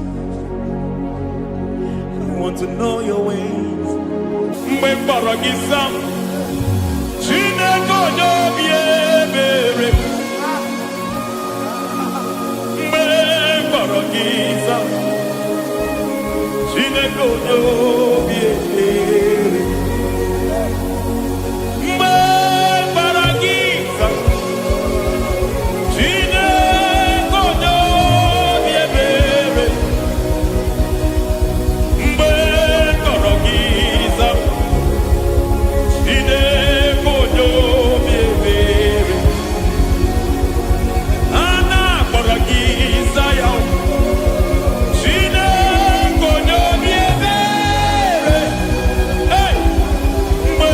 I want to know your ways. Mbe baragisa, chine kojo biebere. Mbe baragisa, chine kojo biebere. Mbe baragisa, chine kojo biebere. Mbe baragisa, chine kojo biebere. Ana baragisa yao. Chine kojo biebere. Hey, mbe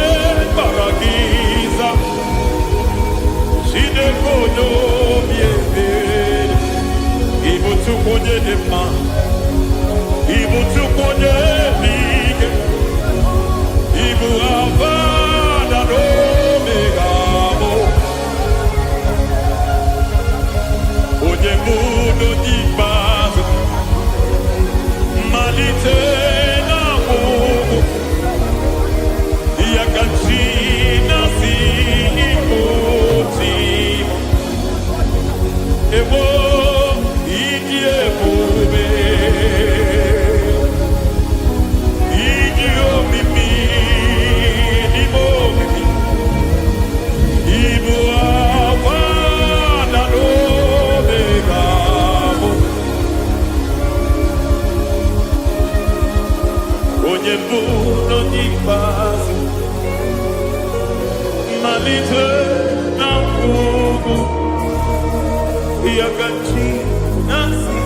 baragisa, chine kojo biebere. Ibu tu konye dema, ibu tu konye bige, ibu avada do megamo. Onye muno di base, malite na mugu, yakachina si imutimo. Ewo idie bube, idio mimi, ibo mimi, ibo avana no megamo. Onye muno di base, malite na mugu, yakachina si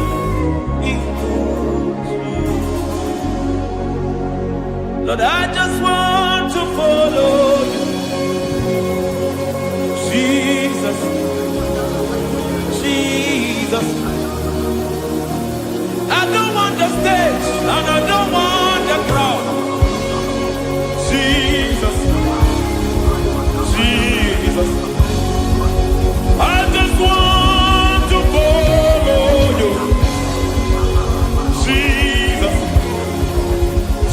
imutimo. Lord, I just want to follow you, Jesus, Jesus. I don't want the stage and I don't want the crowd. Jesus, Jesus. I just want to follow you, Jesus,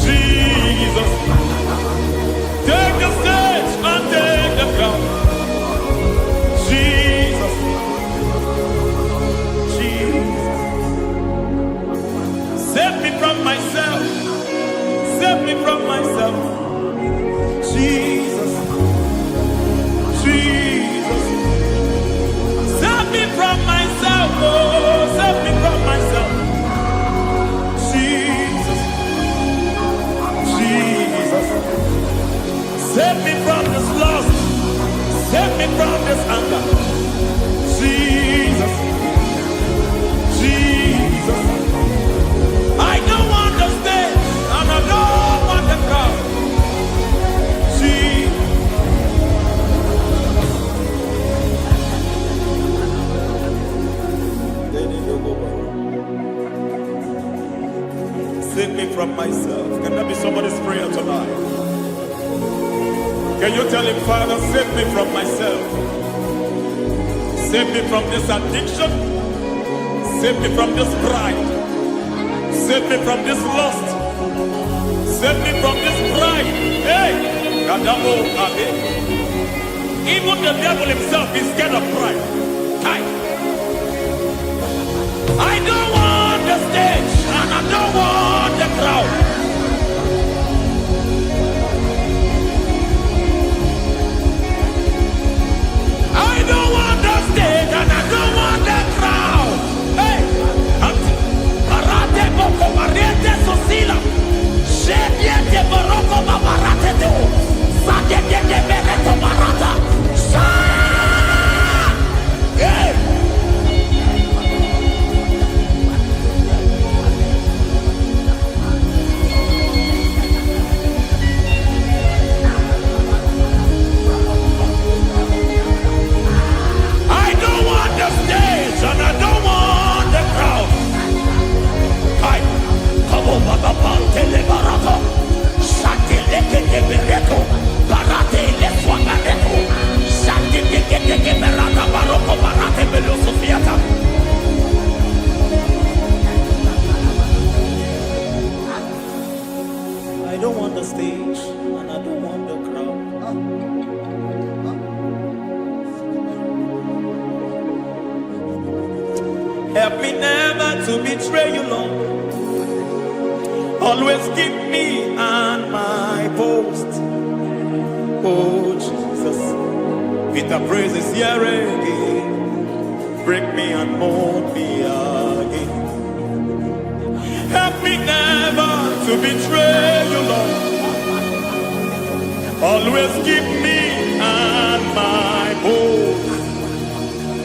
Jesus. Take the stage and take the crown. Jesus, Jesus. Save me from myself. Save me from myself. Jesus, Jesus. Save me from myself. Oh, save me from myself. Jesus, Jesus. Save me from this lust. Save me from this anger. Jesus, Jesus. I don't want the stage and I don't want the crowd. Jesus. Save me from myself. Can that be somebody's prayer tonight? Can you tell him, Father, save me from myself? Save me from this addiction. Save me from this pride. Save me from this lust. Save me from this pride. Hey, Kadamo Abe. Even the devil himself is scared of pride. Hi. I don't want the stage and I don't want the crowd. I don't want the stage and I don't want the crowd. Hey, Barate Boko Mariete Sosila. Shediete Baroko Babarate Deo. Sadete Bereto Barata. Hey. Always keep me on my post. Oh Jesus, with the praises here again, break me and mold me again. Help me never to betray you, Lord. Always keep me on my post.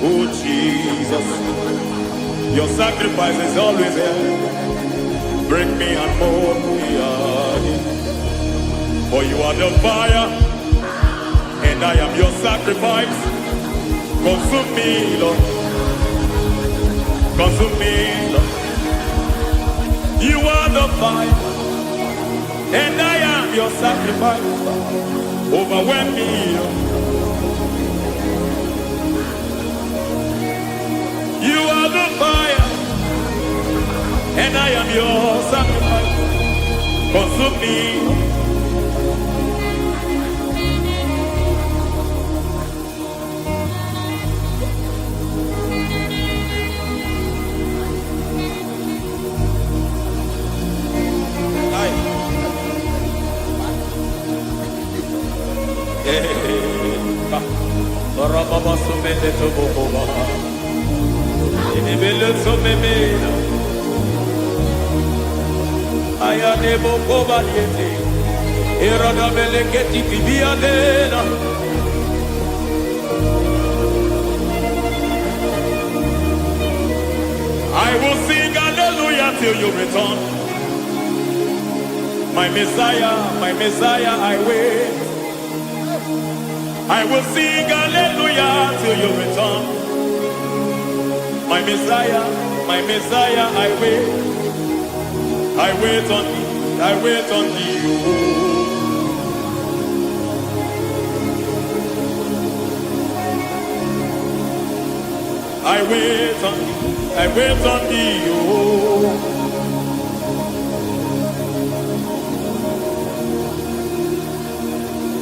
Oh Jesus, your sacrifice is always there. Break me and mold me again. For you are the fire, and I am your sacrifice. Consume me, Lord. Consume me, Lord. You are the fire, and I am your sacrifice. Overwhelm me, Lord. You are the fire, and I am your sacrifice. Consume me. I will sing hallelujah till you return. My Messiah, I wait. I will sing hallelujah till you return. My Messiah, I wait. I wait on thee, I wait on thee. Oh. I wait on thee, I wait on thee. Oh.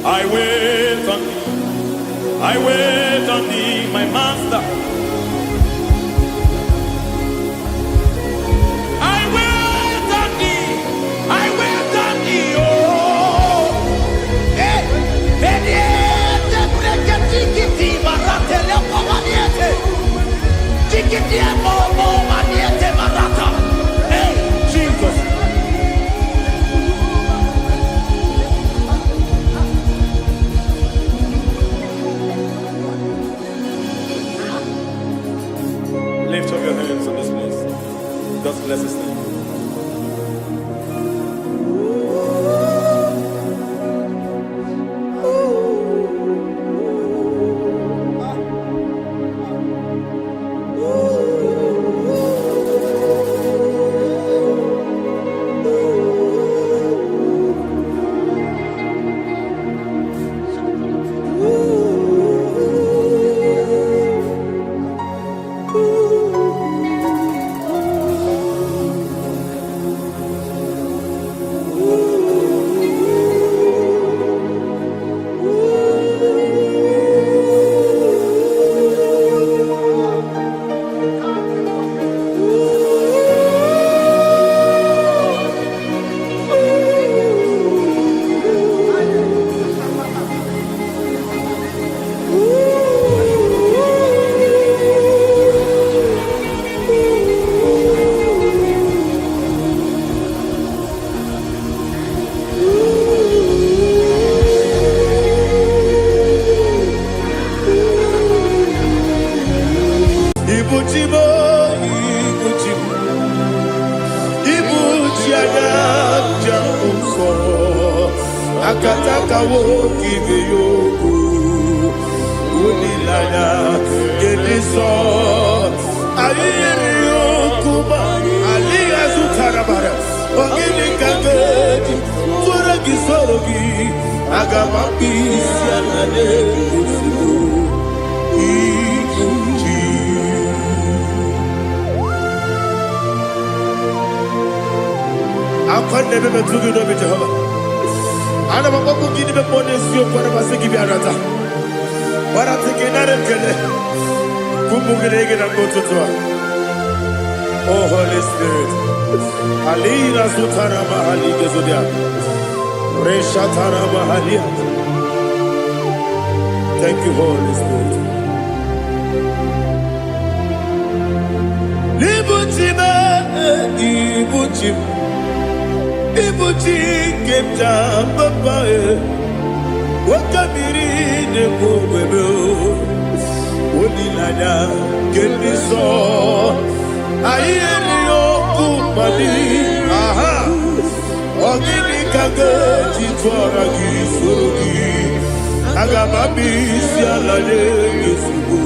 I wait on thee, I wait on thee, my master. I wait on thee, I wait on thee, oh. Hey, Jesus. Lift up your hands in this place. Just bless his name. Akataka woki beyoku unilaya geliso ayiri yokuba aliya zutarabara ogini kageti tura gisorogi agamapi sianade kusibu ikuji akande bebe tugi do bi Jehova ana maboko gini be ponesio kwa basiki bi arata bara tekenare kele kumugirege na gototoa Oh Holy Spirit. Alira Sutara Mahali Gezodia. Reshatara Mahalia. Thank you, Holy Spirit. Libuchima, Ibuchim, Ibuchi, Kemta, Papa, Wakamiri, the Bobebo, Odilada, Kendiso, Ayerio, Kumali, Aha, Ogini Kaga, Chitoragi, Surugi, Agamabi, Sialade, Yusubu.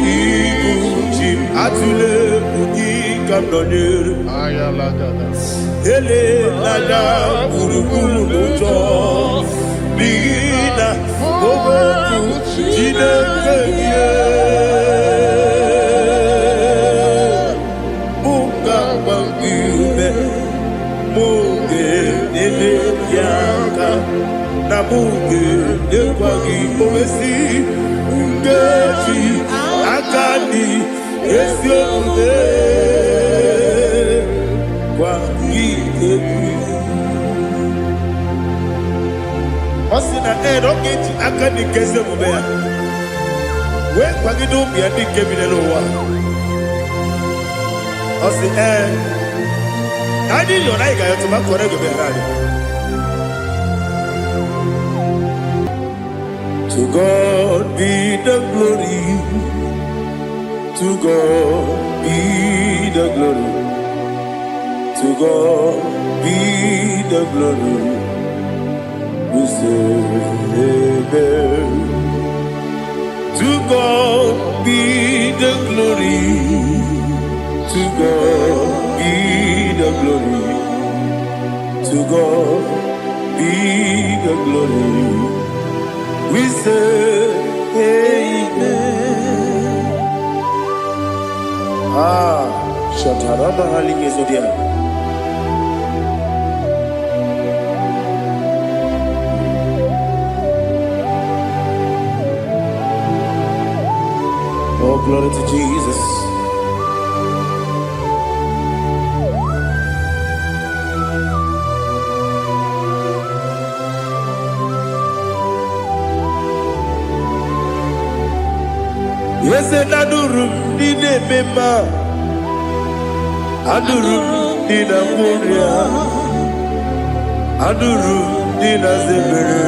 Ibuchim atule ugi kamdonir Ayalagada. ele lada buruburu moto bigina boboku jinekeye muka bangibe muge nene yaka na muge nekwagi omesi ngeji akani esiomude kwa gitebi osina erogeji akani keze mubea we kwa gido bia dikebile lowa osi ani yona iga yotuma kore gbe rari. To God be the glory. To God be the glory. To God be the glory. We say amen. To God be the glory. To God be the glory. To God be the glory. We say amen. Shatarama halinge zodia. Oh, glory to Jesus. Yes, adurum dine bema, adurum dina muria, adurum dina zebere,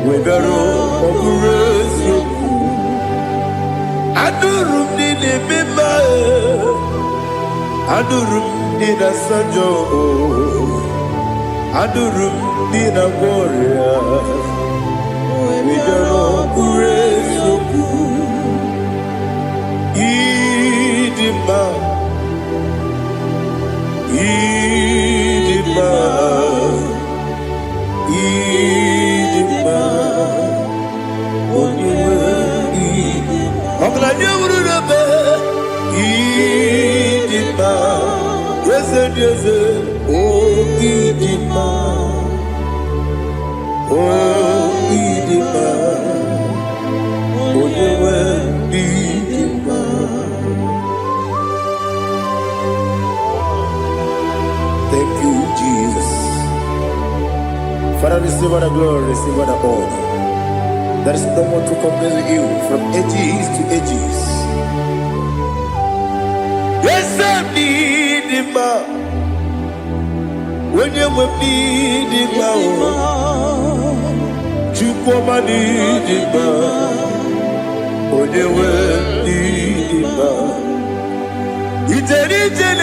wegaro okuresu, adurum dine bema, adurum dina sanjo, adurum dina muria, wegaro okuresu. Idima, Idima, Idima, Oniwe Idima. Oglanya urube, Idima, yeze yeze, oh Idima, oh Idima, Oniwe Idima. Thank you, Jesus. Father, receive all the glory, receive all the honor. There is no one to compare with you from ages to ages. Yes, I need him. When you will need him, you come and need him. When you will need him, it's a little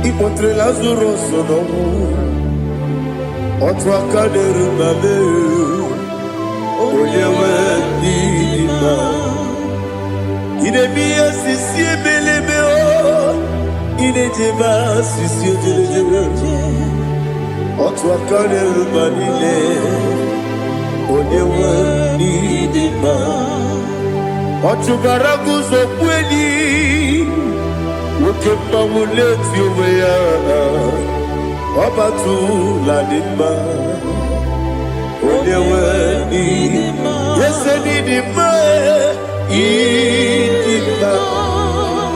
Ipotre Lazaro sonomu, otwa kaderu babe, oyewe dima. Idemiya sisi belebe o, idejeba sisi ojelejebe. Otwa kaderu banile, oyewe dima. Otugaragu zokweni. Ukemba muleti uweya Wabatu la nima Onewe nima Yese nima Idima,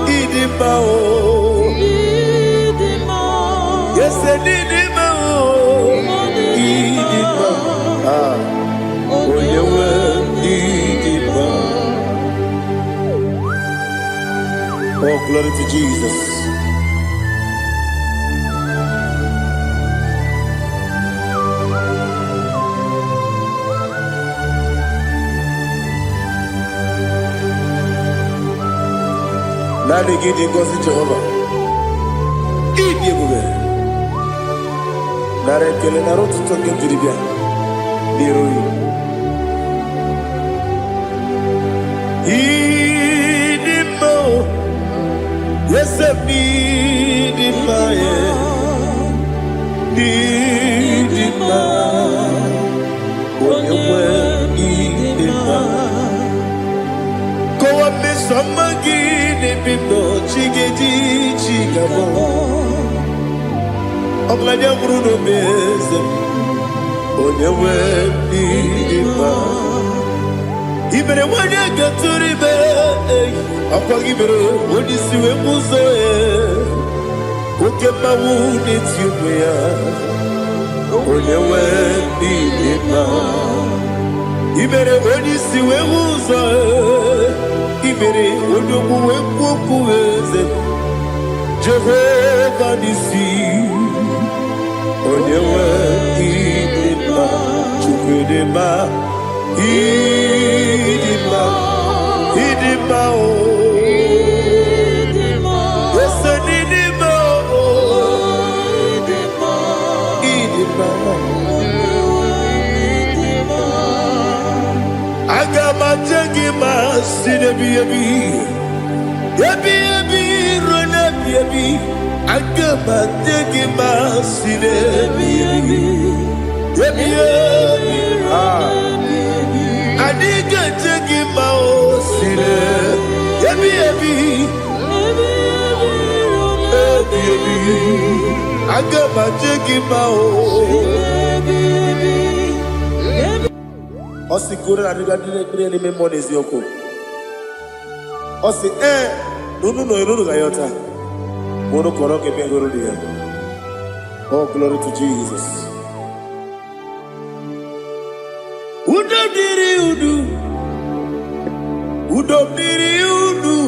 Idima, oh. Yes, Idima, oh. Idima, ah. Oh, you were Idima. Oh, glory to Jesus. Nani gidi ngozi Jehovah. Idi ebube. Nara ekele nara otuto nke jiri bịa n'iru ya. Idi mma o. Yese m idi mma ye. Idi mma. Onye nwe idi mma. Kowa mesoma gị n'ebibo chigedi chigabo. Ọbụladị abụrụ n'obeze onye nwe idi mma. Ibere nwanyị agatụrụ ibe ọkwa gị mere onye isi wee mụzọ ya. Oke mmanwụ n'eti ụmụ ya onye nwe idi mma. Ibere onye isi wee mụzọ Ibere onye okwu wee kwuo okwu eze Jehova n'isi onye nwe idi mma. Chukwu dị mma, idi mma, idi mma o. Ese n'idi mma o. Idi mma. Aga m aje gị ma si n'ebi ebi. Ebi ebi ruo n'ebi ebi. Aga m aje gị ma si n'ebi ebi. Ebi ebi. Adị ga-eje gị ma o si n'ebi ebi. Ebi ebi. Aga m aje gị ma o. Osi kure na diga dire ni memo nezi yoko. Osi nunu no irunu ga yota. Mono koro ke bengoro dia. Oh, glory to Jesus. Udo diri udu. Udo diri udu.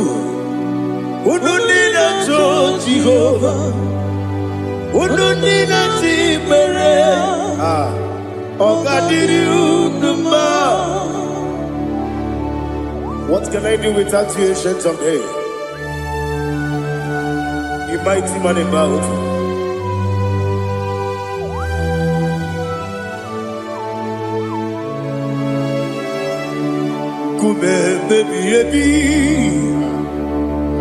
Udo dina cho Jehovah. Udo dina tibere. What can I do without you, ancient of days? You mighty man about. Kube baby baby,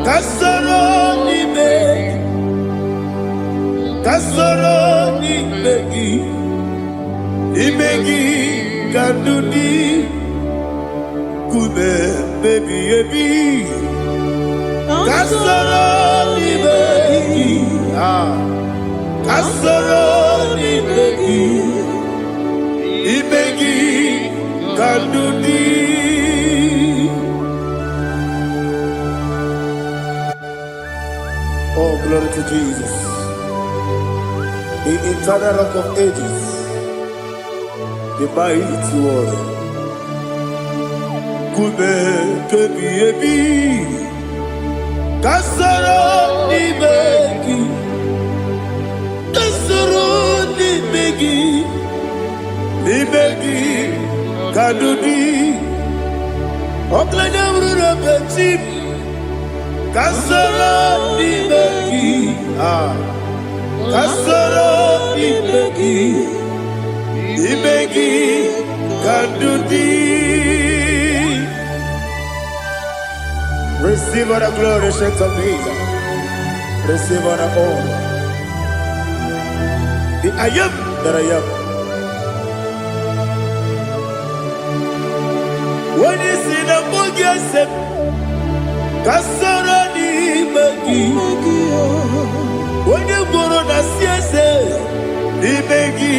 kasoro ni begi. Imegi kandudi kube baby baby kasoro ni begi kasoro ni begi imegi kandudi. Oh, glory to Jesus, the eternal rock of ages, the mighty one. Kube kebi ebi, kasoro ni begi, ni begi kadudi. Oklanya urura bechim, kasoro ni begi, kasoro ni begi. Ibegi kadudi. Receive all the glory, strength of Jesus. Receive all the honor. The I am that I am. When you see the book, kasoro ni begi. When you go on a siese. Ibegi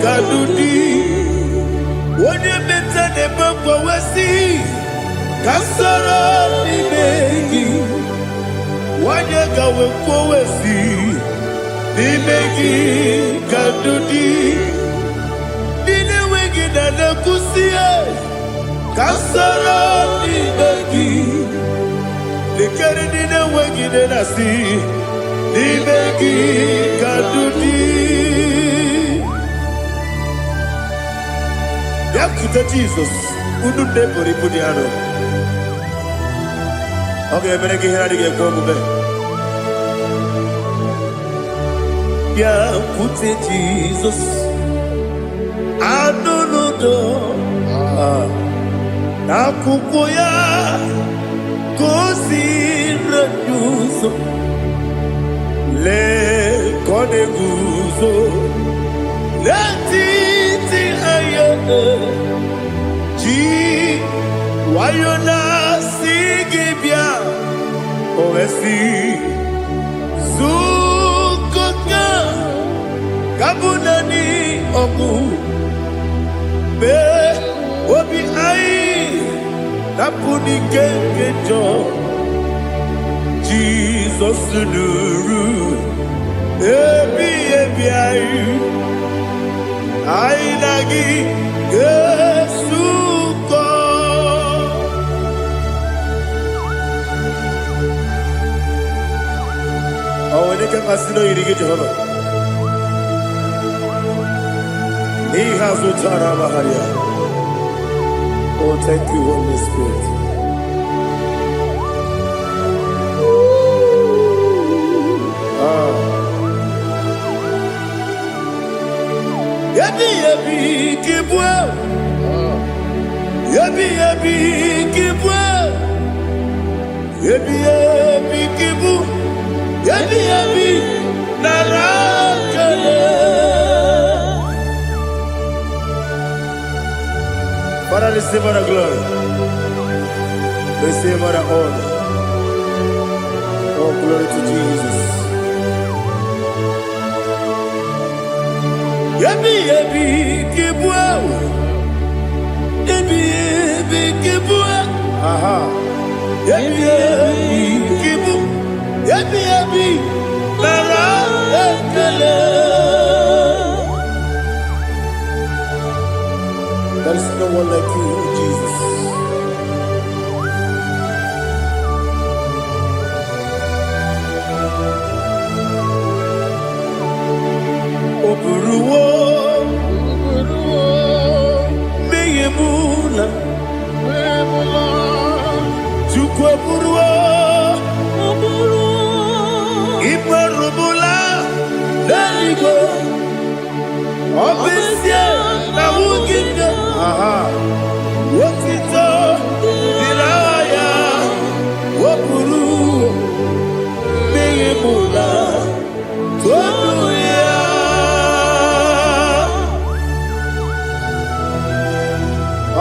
kadudi. Wonye meta ne bamba wasi. Kasara nimegi wanyega wekowesi nimegi kadudi dinewegi nanakusie Kasara nimegi likeri dinewegi nenasi nimegi kadudi Yakuta Jesus Ununde pori pudiano. Okay, I'm going to get going. Yakuta Jesus Anunudo Nakukoya Kosi Rajuso Le Koneguso Letiti Ayane Wayona sigibia oesi Zukoka kabunani oku be obi ai napuni kekejo Jesus nuru ebi ai ai lagi Yesu when they can pass the irrigate Jehovah. He has Utara Baharia. Oh, thank you, Holy Spirit. Yabi yabi kibwa. Yabi yabi kibwa. Yabi yabi kibu. Yabi yabi narakale. Father, receive our glory. Receive our honor. Oh, glory to Jesus. Yabi yabi kibwa. Yabi yabi kibwa. Aha. Yabi yabi kibu. Yabi yabi narakale. There is no one like you, Jesus. Oburuwo, meyemula, chukwu oburuwo, imarubula, leligo, obesia na wugide. Aha. Wotito diraya wopuru meyemula toduya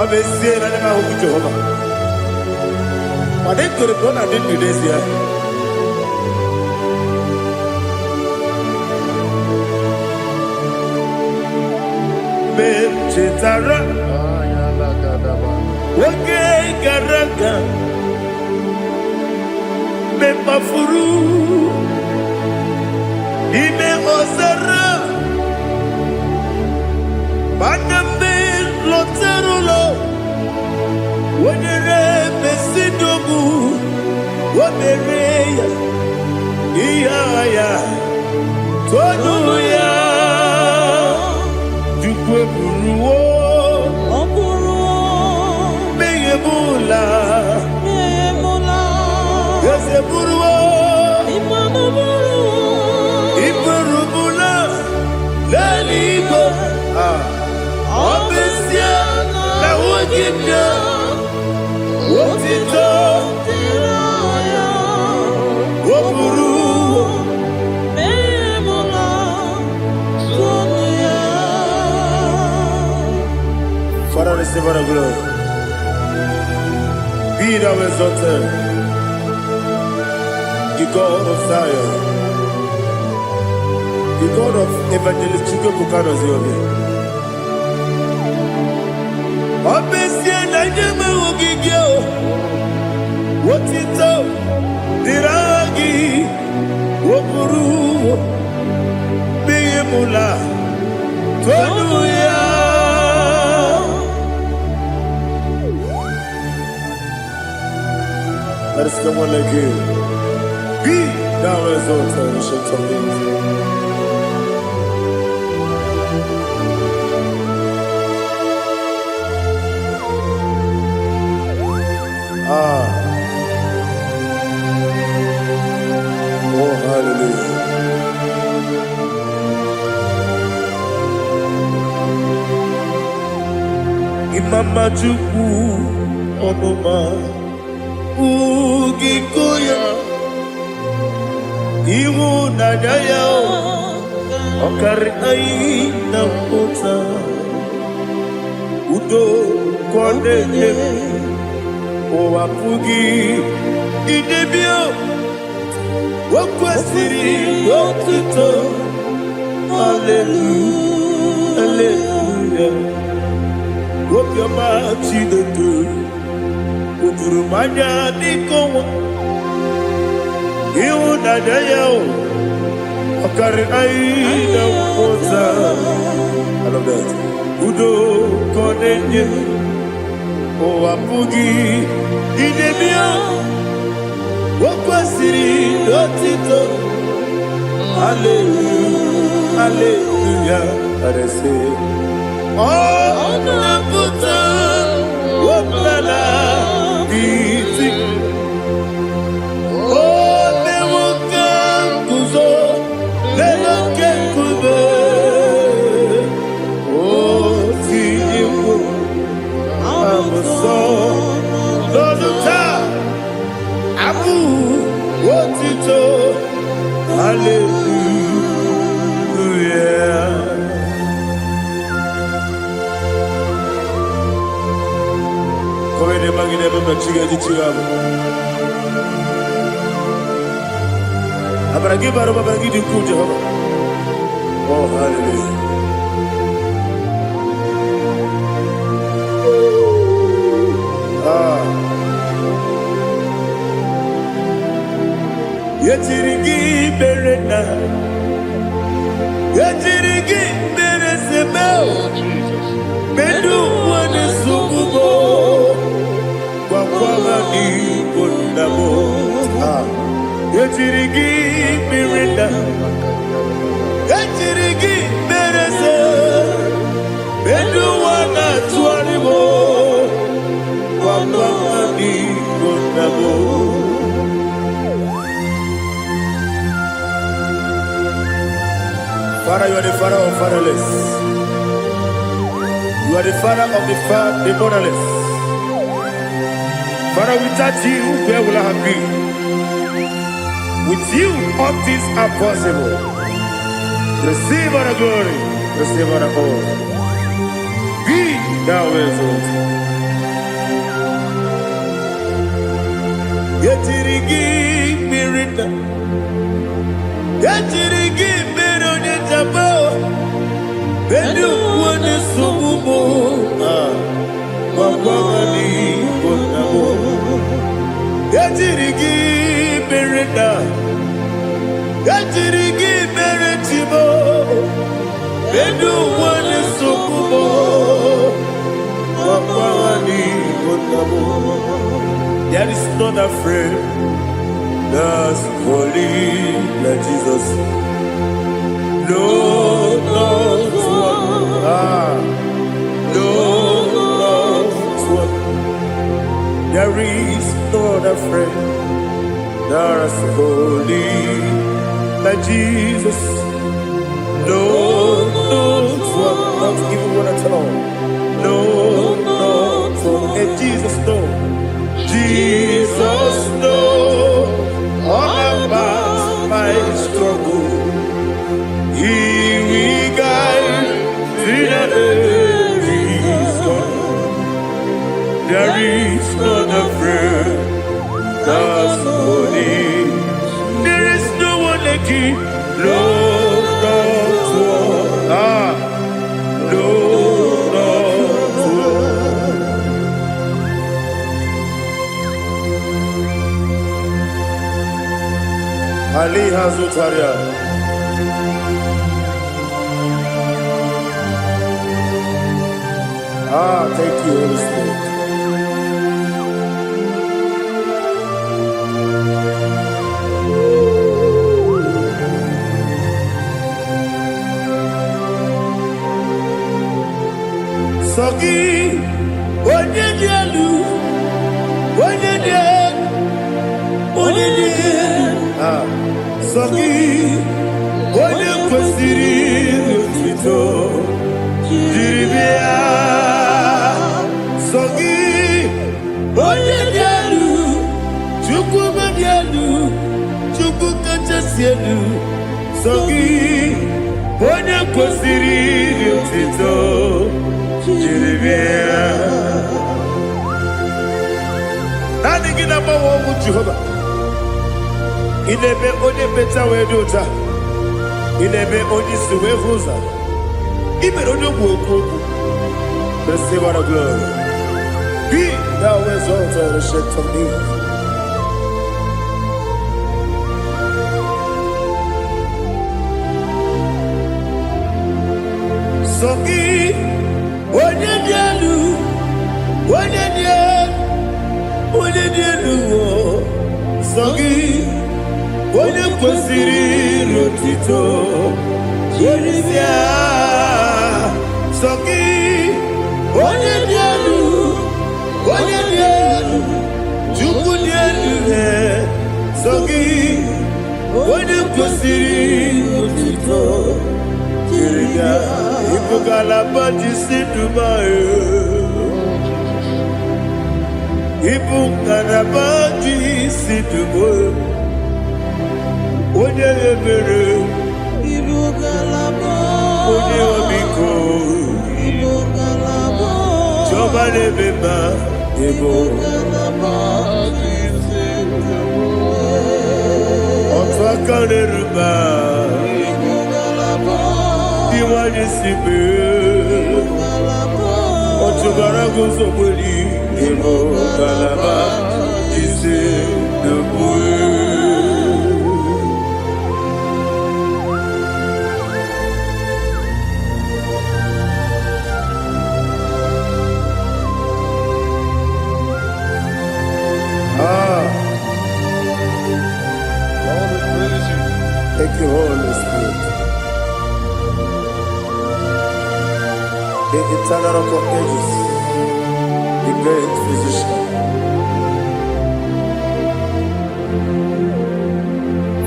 Obesie na nema huku Jehovah Wade kore bona dinu desia Chetara Wage garaga Me mafuru Ime ozara Baname loterulo Wenere mesidobu Wamereya Iyaya Toduya Jukwe buruwo Meyemula Yese buruwo Iburubula Leligo Obesia Na wogibya Wotito Woburuwo Father, receive our glory. Be thou exalted, the God of Zion, the God of Evangelist Chike Bukano Ziobi. Obesia na nyeme ugigyo. Otito diragi wokuru biyemula tonuya. There is no one like you. Be thou exalted, ancient of days. Oh, hallelujah. Imama Chukwu Onoma Ugikoya Iwu Nadaya Okari Aina Kota Udo Kondene Owapugi Idebio Wakwasiri Wakito Hallelujah Hallelujah Wopiama Chidodo Udurumanya Nikowa Iu Nadayao Okari Aina Kota I love that Udo Konenye Owapugi Idebio Wakwasiri Dotito Hallelujah Hallelujah I say Oh Naputa Wapala Iti Oh Newoka Kuzo Leloke Kube Oh Tiyiwo Amuso Loluta Abu Wotito Hallelujah Come ne magine baba chiga di chiga Abragi baro baba gidi ku Jehovah Oh hallelujah Yetirigi berena Yetirigi beresebel Bedu wane sukubo Wakwala ni kondabo Yetirigi berena Yetirigi berese Bedu wana tuanibo Wakwala ni kondabo Father, you are the father of fatherless. You are the father of the motherless. Father, without you, where will I have been? With you, all things are possible. Receive all the glory, receive all the honor. Be thou exalted. Yetirigi mirita, yetirigi mirone jabo. Bedu wane subumo, wawani bonamo. Yetirigi mirita, yetirigi miritimo. Bedu wane subumo, wawani bonamo. There is not a friend that's holy like Jesus. No, not one. No, not one. There is not a friend that's holy like Jesus. No, not one. Not even one at all. No, not one. And Jesus knows. Jesus knows all about my struggle. He will guide through the days gone. There is not a friend that's holy. There is no one like you. No, not one. No, not one. Ali Hazutaria. Thank you, Holy Spirit. Sogi, Onyedielu, Sogi, Onyekwesiri Otito, Jiribia. Sogi, Onyedielu, Chukwu Madielu, Chukwu Kachasielu. Sogi, Onyekwesiri Otito, Jiribia. Nani gina mawa mu Jehovah. Inebe onye beta we dota. Inebe onye suwe huza. Ibe onye woku. Receive our glory. Be thou exalted, ancient of days. Sogi, Onyedielu, Sogi, Onyekwesiri Otito, Jiribia. Sogi, Onyedielu, Chukwu dielu. Sogi, Onyekwesiri Otito, Jiribia. Ipugalaba jisi Dubai. Ipugalaba jisi Dubai. Onye ebere. Ibugalaba. Onye omiko. Ibugalaba. Jọba lebeba. Ibugalaba jisi Dubai. Ọtụ aka n'eruba. Iwanye sibe. Ọtụbara gozo kweli. Ibugalaba jisi Dubai. Thank you, Holy Spirit. The eternal rock of ages, the great physician.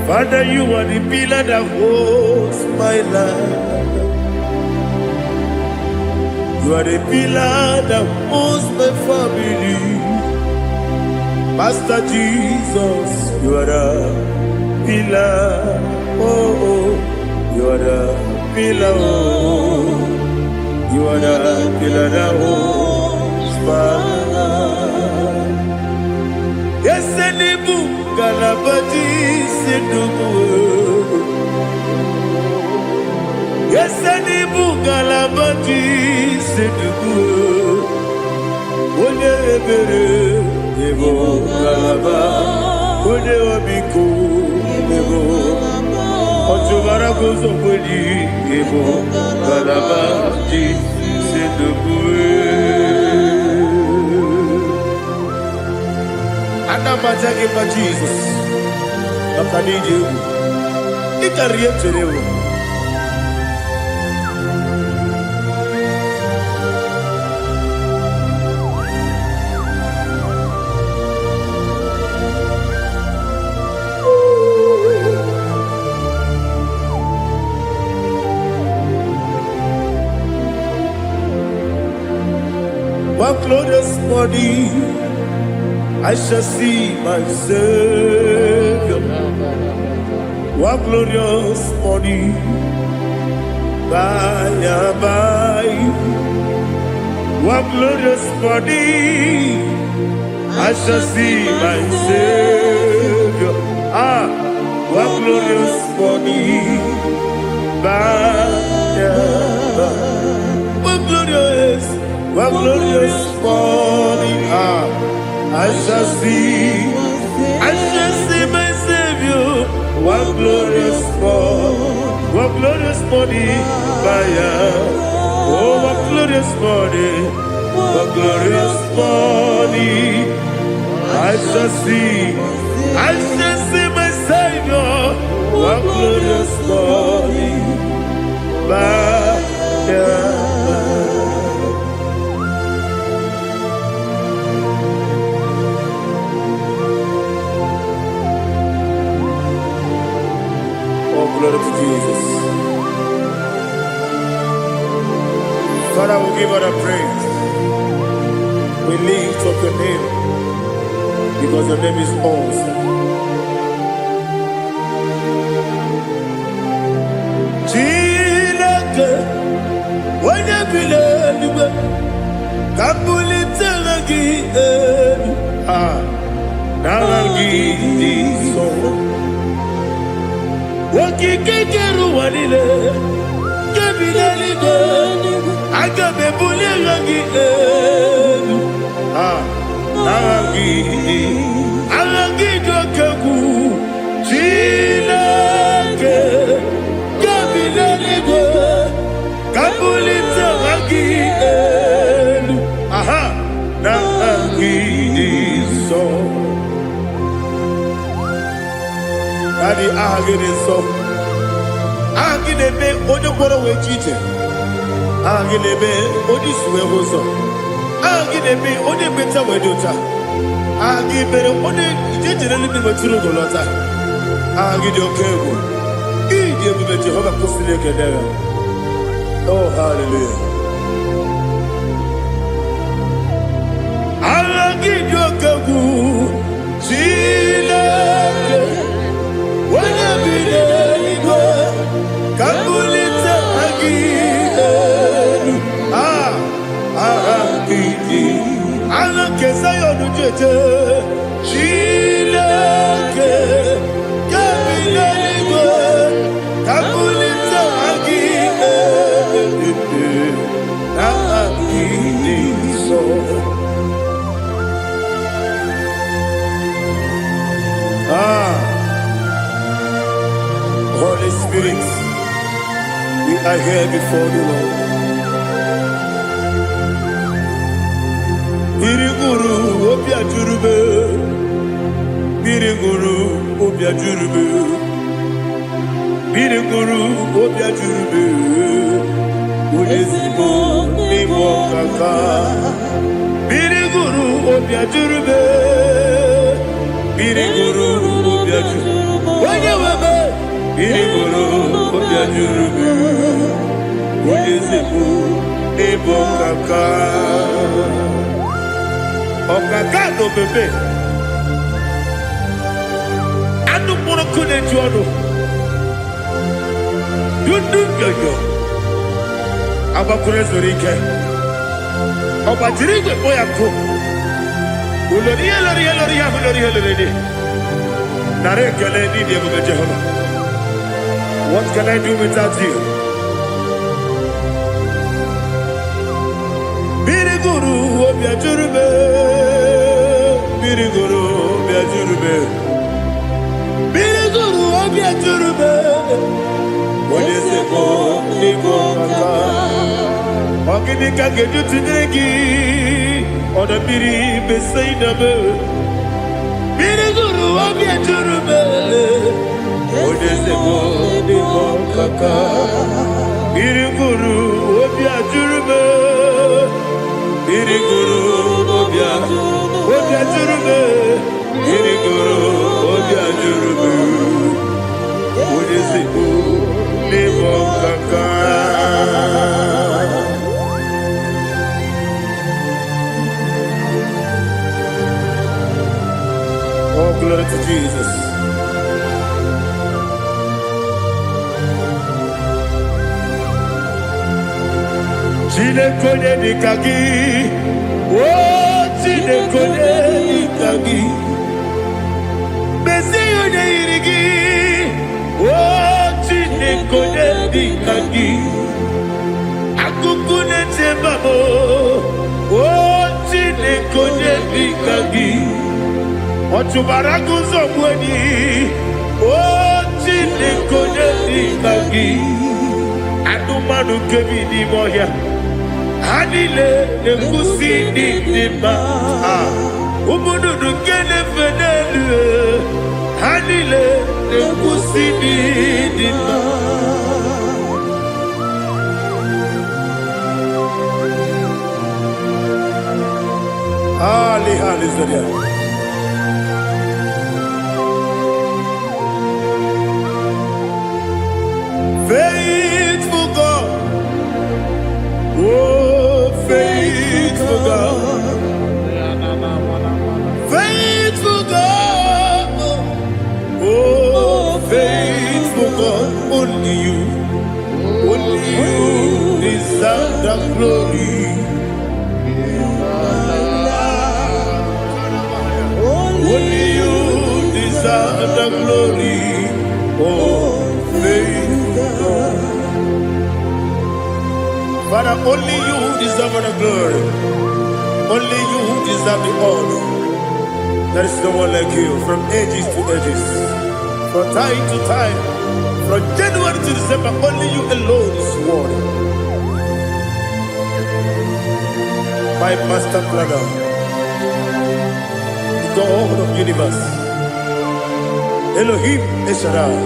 Father, you are the pillar that holds my life. You are the pillar that holds my family. Master Jesus, you are the pillar. Oh, you are the pillar. Oh, you are the pillar that holds my life. Yes, Enibu Galabaji Sidubu. Yes, Enibu Galabaji Sidubu. Onye ebere, Ebo Galaba. Onye omiko, Ebo. Otubara gozo kweli, Ebo Galaba Sidubu. Anamajage ma Jesus. Nakanije. Ikariye cherewo. One glorious morning, I shall see my Savior. One glorious morning, by and by. One glorious morning, I shall see my Savior. One glorious morning, by and by. One glorious morning, I shall see my Savior. one glorious morning, oh, one glorious morning, one glorious morning. I shall see my Savior, one glorious morning, Oh, glory to Jesus. Father, we give all the praise. We lift up your name because your name is awesome. Chilaka, when you believe, Kabulita lagi, nalagi so. Wakikeru wanile, kebilaligo, agabe bule lagi, alagi dokagu, chilake, kebilaligo, kabulita lagi, nalagi so. Daddy, agide so. Agide be ojo gboro we chite. Agide be odi suwe hoso. Agide be odi beta we dota. Agide be odi jejere ni be turu golota. Agide okego. Ide be Jehovah kusile kedere. Oh, hallelujah. Agide okego. Chile. Holy Spirit, we are here before you, Lord. Biriguru obia jurube, biriguru obia jurube, biriguru obia jurube, ulezimo ni mokaka, biriguru obia jurube, biriguru obia jurube, wanyewebe, biriguru obia jurube, ulezimo ni mokaka. Okakado bebe anu moro kune juono yundu yoyo abakure zorike obajirigwe boya ko ulori nare kele ni de bebe Jehovah. What can I do without you? Biriguru obia jurube, biriguru obia jurube, biriguru obia jurube. Wodeseko nigo kaka, wakini kageju tinegi, oda biri besaida be. Biriguru obia jurube, wodeseko nigo kaka, biriguru obia jurube. Biriguru obia jurube, biriguru obia jurube, udisiku nibo kaka. Oh, glory to Jesus. Chinekonye nikagi, oh chinekonye nikagi, Mesiyo ne irigi, oh chinekonye nikagi, akukune chembamo, oh chinekonye nikagi, ochubaraku zomweni, oh magi adumanu kebi di moya anile nekusi di ma umududu kene fenelu anile nekusi di ma Ali Zodia. Faithful God, oh faithful God, faithful God, oh faithful God, only you deserve the glory. Only you deserve the glory, oh faithful God. Father, only you deserve the glory. Only you deserve the honor. There is no one like you from ages to ages, from time to time, from January to December. Only you alone is worthy. My master planner, God of universe, Elohim Eshadai,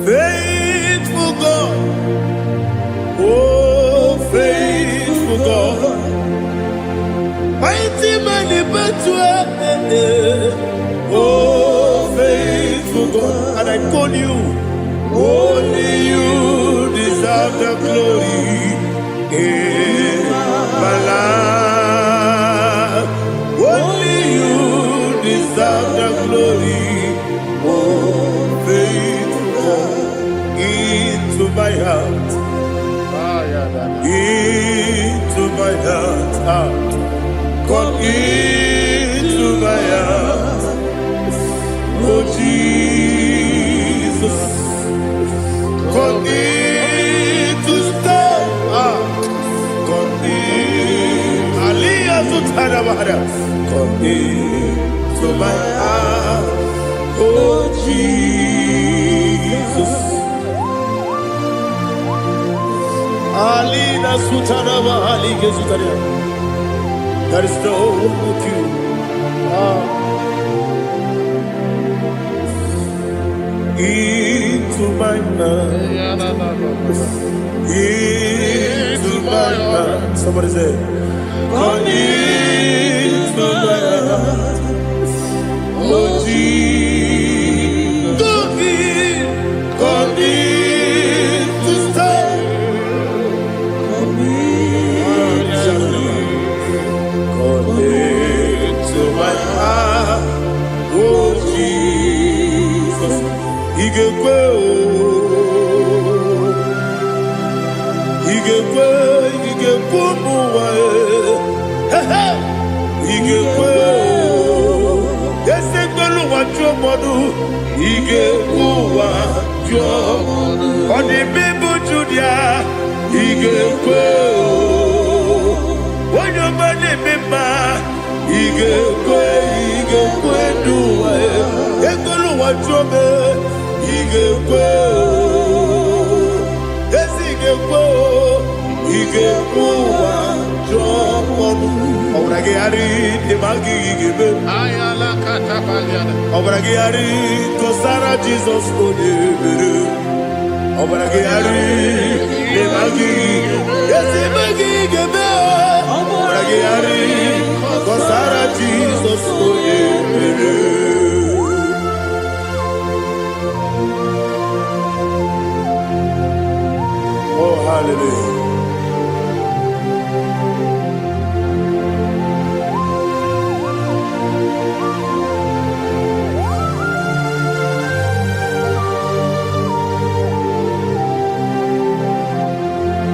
faithful God, oh faithful God, mighty man in battle, oh faithful God, and I call you, only you deserve the glory. My life, only you deserve the glory, oh faithful God, into my heart, into my heart, come into my heart, oh Jesus, come into stay, come into my heart, oh Jesus. Alina Sutanaba Ali Gezutaria. There is no one like you. Into my heart, into my heart. Somebody say, come into my heart, oh Jesus, come in to stay, come into my heart, oh Jesus, He can go. On the people Julia, he gave when your money member, he gave do it. What he gave yes, he gave Obragari, the Magi give it. Ayala Catapaliana. Obragari, Kosara Jesus, Obragari, the Magi, yes, the Magi give it. Obragari, Kosara Jesus, oh, hallelujah.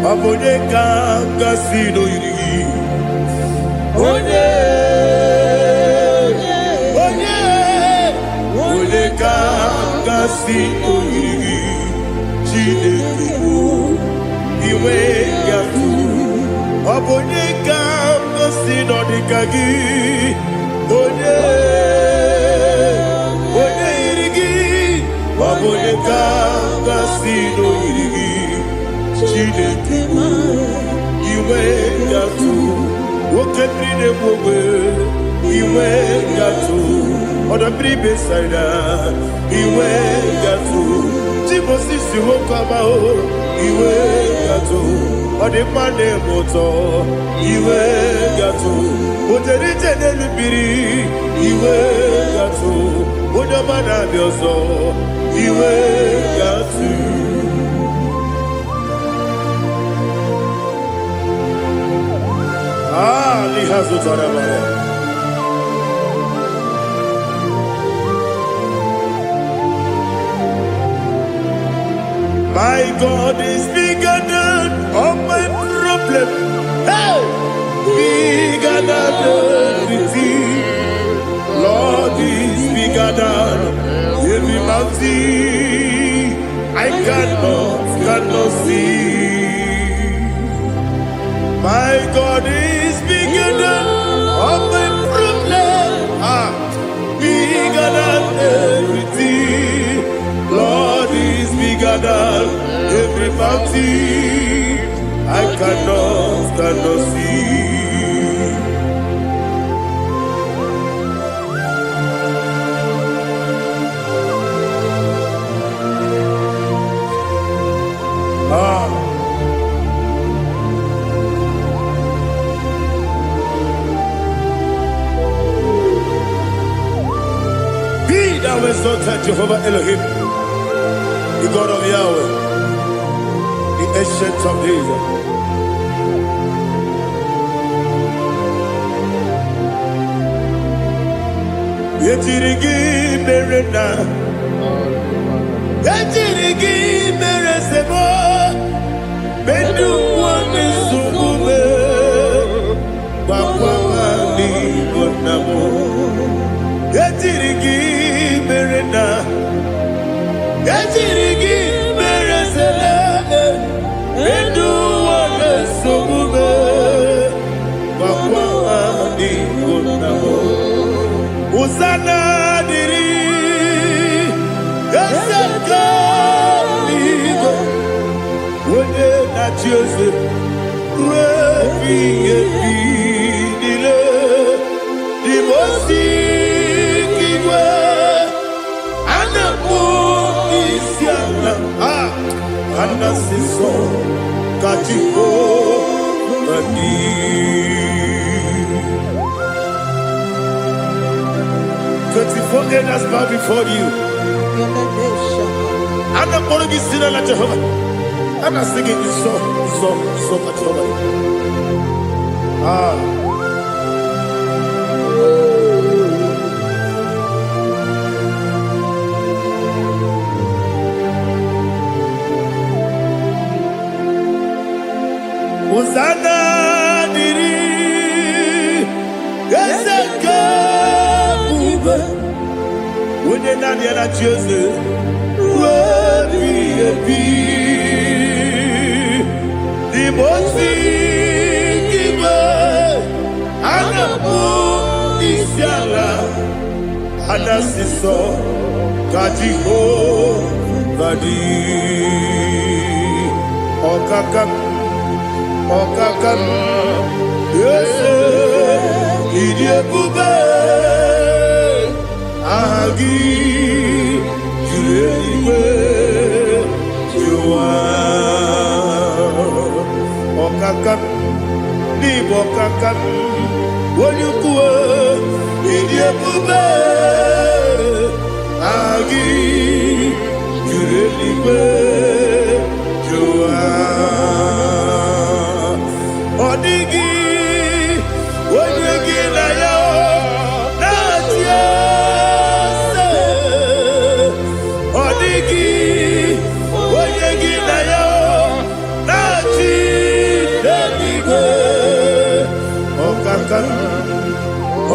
Abone kanga sino yiri, onye kanga sino yiri, Chineke iwe yatu. Abone kanga sino dikagi, onye sino yiri Chineke iwe gatu woke brine bobe iwe gatu oda bribe saida iwe gatu Tibosi si wokama o iwe gatu ode mane moto iwe gatu oderi tenelu biri iwe gatu oda mana bioso iwe gatu lihazo tarabara My God is bigger than all my problem. Hey! Bigger than everything. Lord is bigger than every mountain. I cannot see. My God is bigger than all my problem. Bigger than everything. Lord is bigger than every mountain. I cannot see. Be thou exalted, Jehovah Elohim, the God of Yahweh, the ancient of days. Yetirigi merena, yetirigi meresemo, bedu wani sumube, bakwamani bonamo. Yetirigi merena, yetirigi meresele, bedu wani sumube, bakwamani bonamo. Usana diri, esaka ligo, wone na Jose, rebi dile, dimosi kiwe, anamu isiana, anasiso kachiko mani. 24 elders bow before you. And I'm going to be singing like Jehovah. And I'm singing this song like Jehovah. Hosanna diri, Ezeka. When you're not yet at Jose, the most giver, and a book is Yala, and a sister, Kajiho, Badi, Okakam, yes, Idiot Bube. Agi julewe juwa okakam ni bokakam wonyukwe idiebube agi julewe juwa odigi wonyegi na yo natia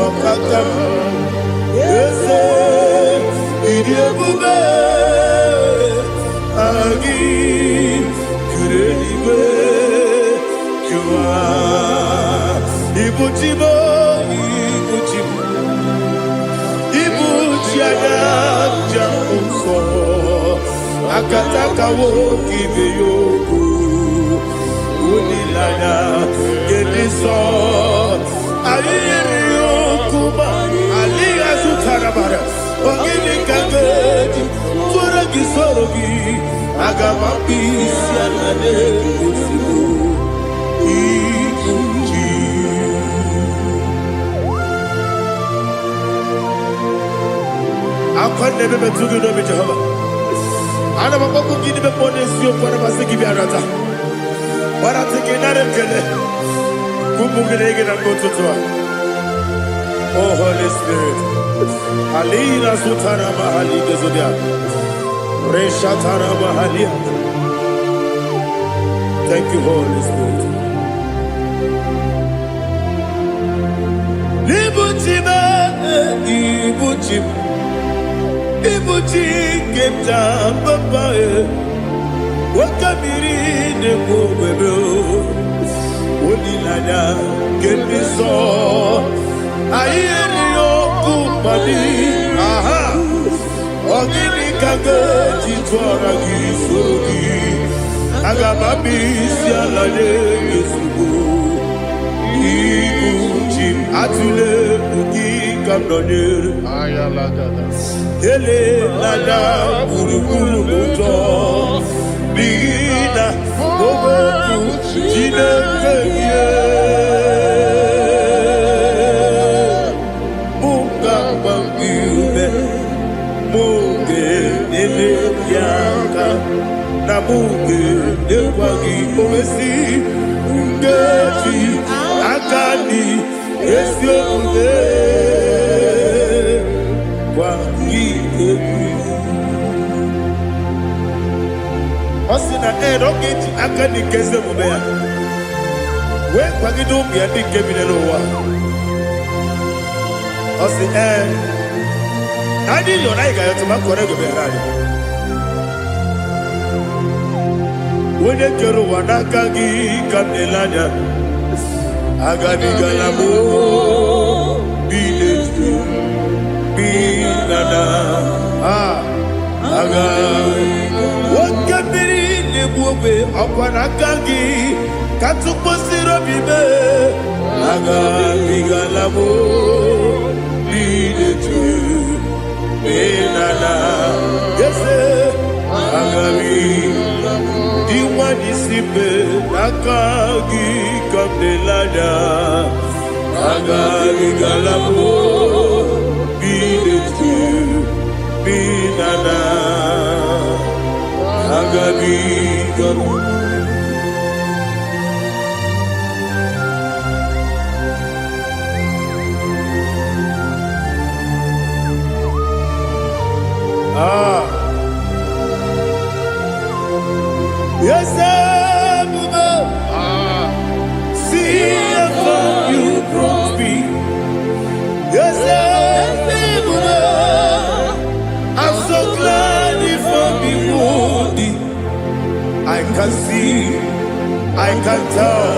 Okakam, yes, idiebube, agi, kurelibe, jua, ibujibo, ibujiada, jamuso, akataka wo kibe yoku unilana gediso ayiri yoku ba aliya sukarabara ogini kangeti tora gisorogi agama pisia nane kusibu ikuji akwande bebe tugu no bi Jehova ana maboko gidi be pone sio kwa basiki bi arata wala tekenare kele kumugirege na kototwa. Oh Holy Spirit alina sutana mahali gezodia resha tana mahali. Thank you Holy Spirit. Libutima ibutim ibuti kemta papa wakamiri de bobebe onilanya kemiso ayeri okupadi aha ogini kage titwara gisogi agamabi sialade yesugo ikuchi atule ugi kamdonyer ayalagada ele lada buruburu moto bigina oboku jinekeye munga bangiume munge nele yaka na munge nekwagi owesi ngeji akani esiomude Osina rocket akani keze mubea. We kwagido bia di kebinelo wa. Osi adi yo na iga yo tuma kore go be rali. We de kero wanaka gi kabelanya. Agadi galamo biletu binana aga wakabiri nebuwe akwanakagi katuposiro bibe aga bigalamo biletu binana yese aga diwani sibe nakagi kabdelada aga bigalamo binana agabi gabu yes see how you brought me. Yes I'm so glad if I'm wounded. I can see, I can tell,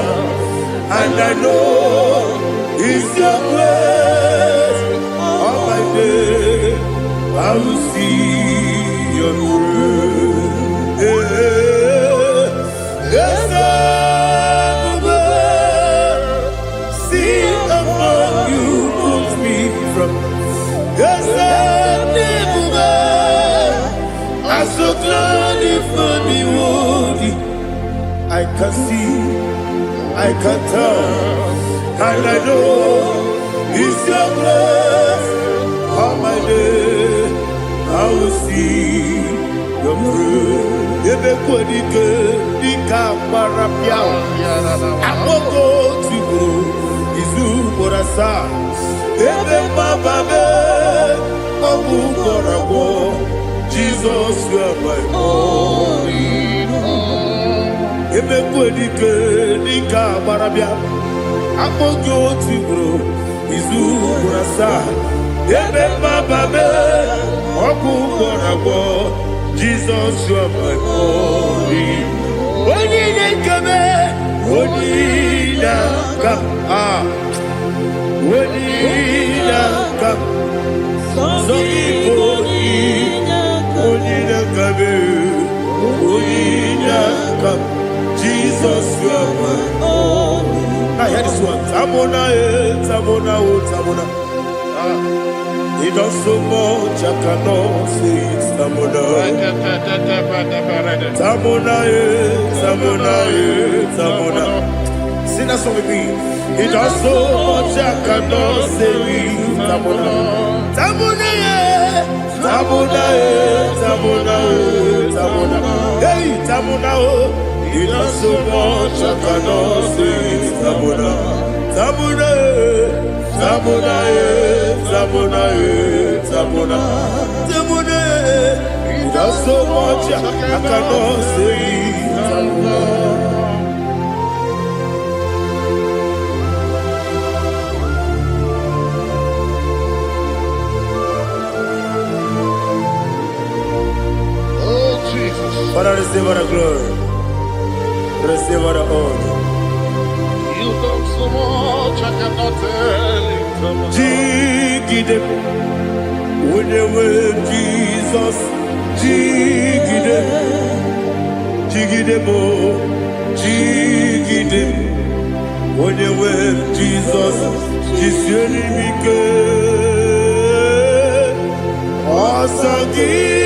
and I know it's your grace. On my day, I will see your grace. Yes, see how you put me from. Yes, I'm so glad if me woody. I can see, I can tell, and I know it's your grace. On my day, I will see your grace. Ebe kwenike, nika marapia. Amoko tibo, izu borasa. Ebe mababe, mabu korabo. Jesus, you are my only home. Ebe kwenike, nika marapia. Amoko tibo, izu borasa. Ebe mababe, mabu korabo. Jesus, you are my only. Only kame, only ka only ka. So only kame. Uyinyaka, Jesus, you are my only. Now hear this one. Tamona, Tamona, Tamona. He does so much, I cannot say it. Tamona. Tamona, Tamona, Tamona. Sing that song with me. He does so much, I cannot say it. Tamona. Tamona, Tamona, Tamona, Tamona. Hey, Tamona, he does so much, I cannot say it. Tamona. Tamona, Tamona, Tamona, Tamona, Tamona. He does so much, I cannot say it. Tamona. Father, receive all the glory. Receive all the honor. You done so much, I cannot tell you. Jigide, when you were Jesus, Jigide, Jigide mo, Jigide, when you were Jesus, Jisyenimike, Asagi.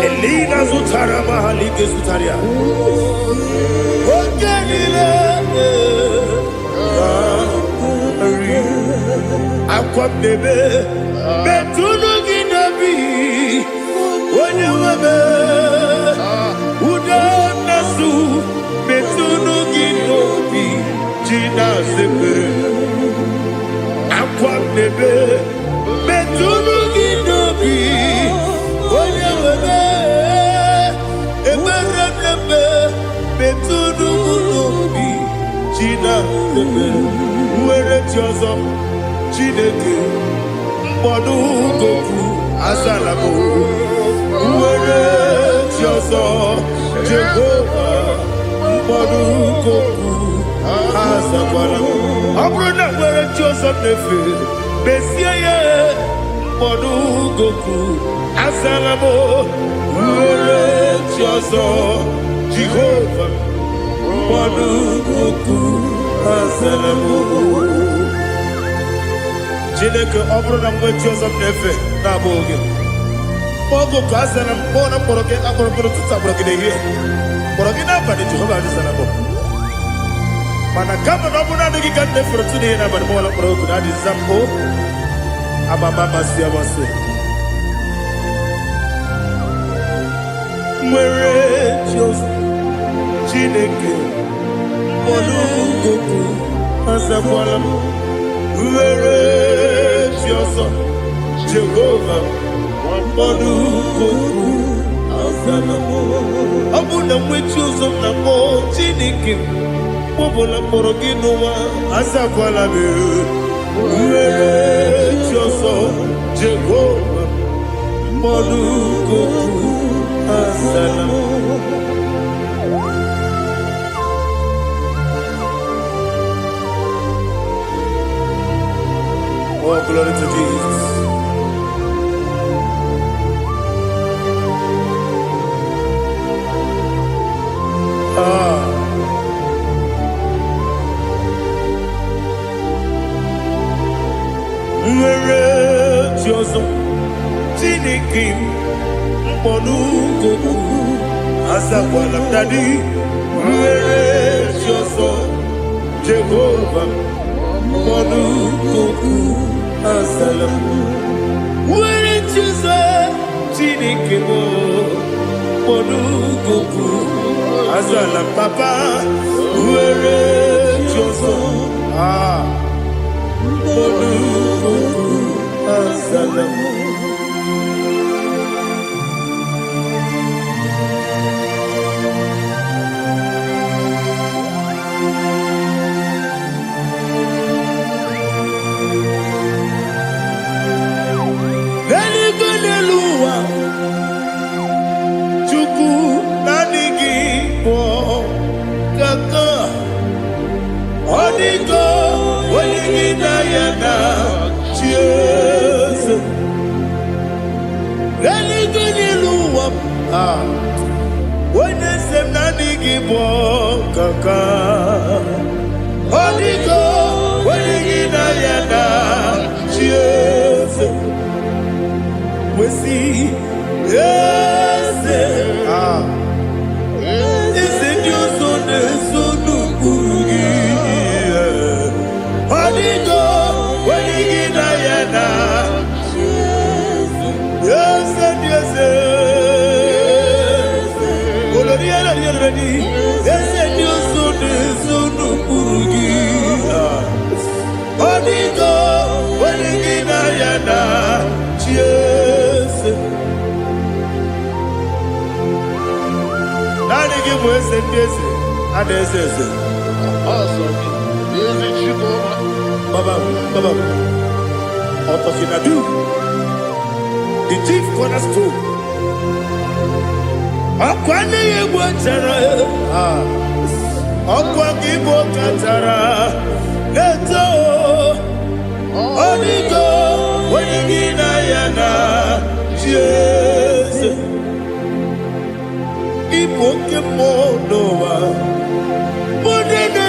Elina Zutara Mahalike Zutaria. Aqua bebe, Betuno Ginabi, when you were Udanasu, Betuno Ginobi, Gina Zepe. Aqua bebe, Betuno Ginobi, when you were Betuno Ginobi, Gina Zepe. Where it's yours. Chineke mkpọdụ goku azalabo were chi ọzọ Jehova mkpọdụ goku azakwala ọ bụrụ na were chi ọzọ na-efe besie ya mkpọdụ goku azalabo were chi ọzọ Jehova mkpọdụ goku azalabo. Chineke ọ bụrụ na mgbe chi ọzọ na-efe na-abụ oge ogo ka a zara mkpọ na mkpọrọ gị akpọrọ mkpọrọ tutu akpọrọ gị n'ehihie mkpọrọ gị n'abalị Jehova adịzara mbọ mana kama na ọ bụrụ na adịghị ka nne fere tu n'ihe n'abalị mọla mkpọrọ ogu na adịza mbụ amama amasị amasị nwere chi ọzọ Chineke mkpọrọ ogu azakwala m were chi ọzọ Jehova mkpọdụ goku azala m. Ọ bụ na nwe chi ọzọ na mbọ Chineke mkpọbụla mkpọrọ gị n'ụwa azakwala m were chi ọzọ Jehova mkpọdụ goku azala m. Oh, glory to Jesus. Nwere chi ọzọ Chineke mkpọdụ goku azakwala m dadi nwere chi ọzọ Jehova mkpọdụ goku azala m. Nwere chi ọzọ Chineke mkpọdụ goku Azala papa, uere choso. Azala. When they say nani gibo kaka, Odiko, when you get yana, cheers. We see, yes, is it your son, son of Kurugi? Odiko, when you get yana, yes, yes. The chief cornerstone. Akwane yebo chara, akwa kibo katara, leto, onigo, wenigina yana, Jesus. Ibo kemo noa, mode na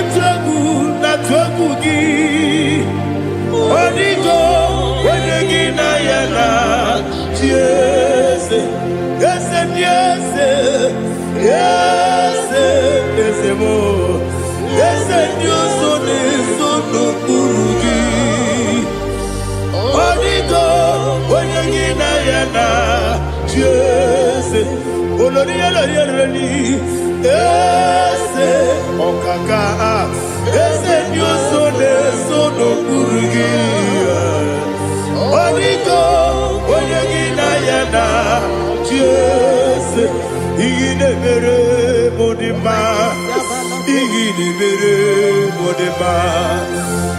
tragu gi, onigo, wenigina yana, Jesus. Yes, yes, yes, yes, more. Yes, Dios son eso no kurugi. Onigo, onagina yana, yes. Oloria la yerani, yes. Okaka, yes, Dios son eso no kurugi. Onigo, onagina yana. Yes, igine mere modima, igine mere modima,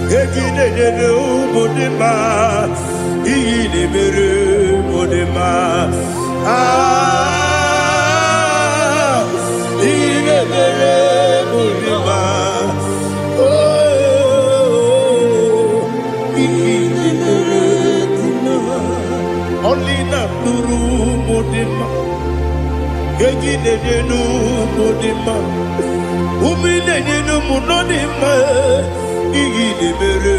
igine mere modima, igine mere modima. Igine mere modima. Oh, igine mere modima. Only na nuru modima, yegine nenu modima, umine nenu munodima, igine mere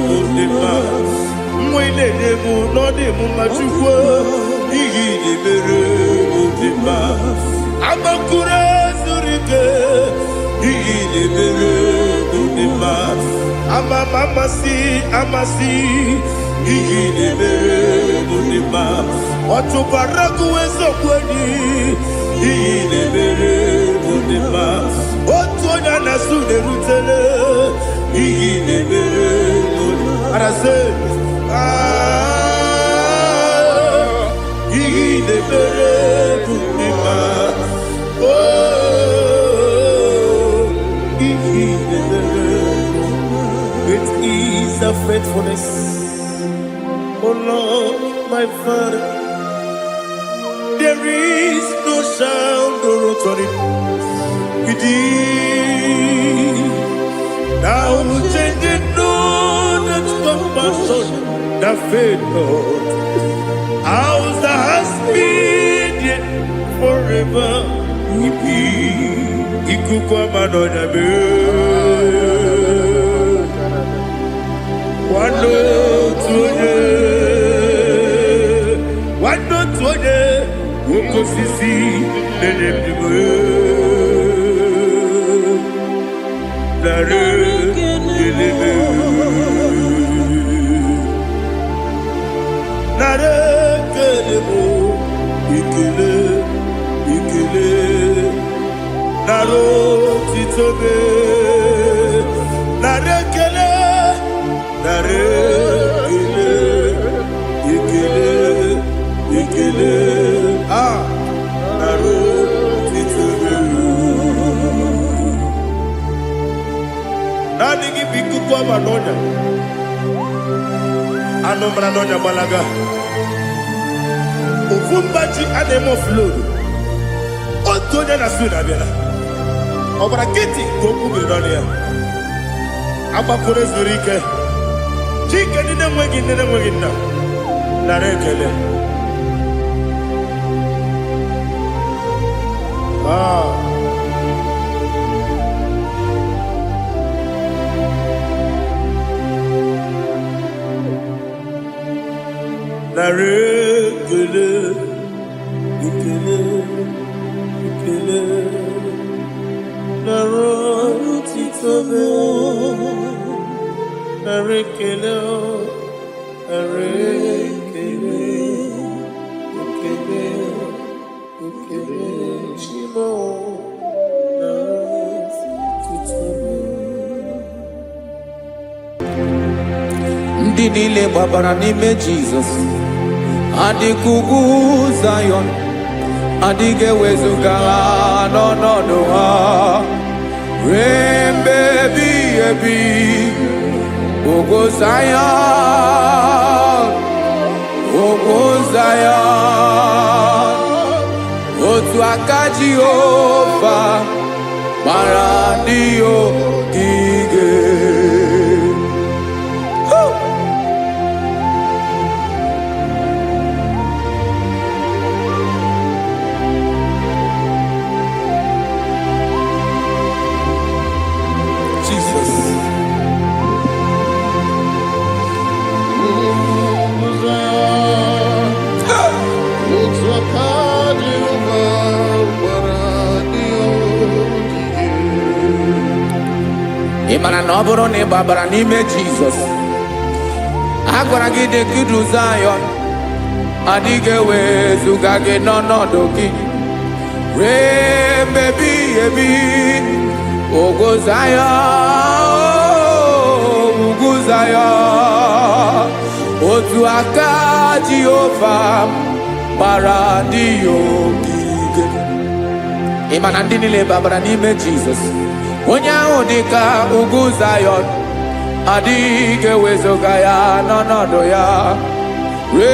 modima, mwine nemu nodimu machukwa, igine mere modima, amakure surike, igine mere modima, amasi, igine mere modima. Otubaraku ezokweni, igine mere modima. Otonya nasude rutele, igine mere modima. Arase, igine mere modima. Oh, igine mere modima. It is a faithfulness, oh Lord, my Father. There is no sound or authority. It is now changing, no, that's compassion, the faith, Lord. Ours that has been yet forever. Ipi, ikukwa manonya be. Wano tuye, wano tuye. Woko sisi nenem diwe, nare kelebe, nare kelebo, ikele, naro titobe, narekele, ikele, naro titobe. Nani gibiku kwa manonya, anomra nonya balaga. Ufumbaji anemo flood. Otonya na suna bela. Obra kiti goku beronia. Aba kore zurike. Chike nine mwegi na. Narekele. Narekele. Ikele. Naro titobe, narekele, shimo, naro titobe. Ndị niile gbabara n'ime Jizọs adịghị Zion, adịghị ewezuga ha n'ọnọdụ ha ruo mgbe ebighị ebi. Ugwu Zion, otu aka Jehova gbara ndị ogige. Ịmara na ọ bụrụ na ị gbabara n'ime Jizọs, a gwara gị dị ka Zion, adịghị ewezuga gị n'ọnọdụ gị ruo mgbe ebighị ebi. Ugwu Zion, otu aka Jehova gbara ndị ogige. Ịma na ndị niile gbabara n'ime Jizọs, onye ahụ dị ka ugwu Zion, adịghị ewezuga ya n'ọnọdụ ya ruo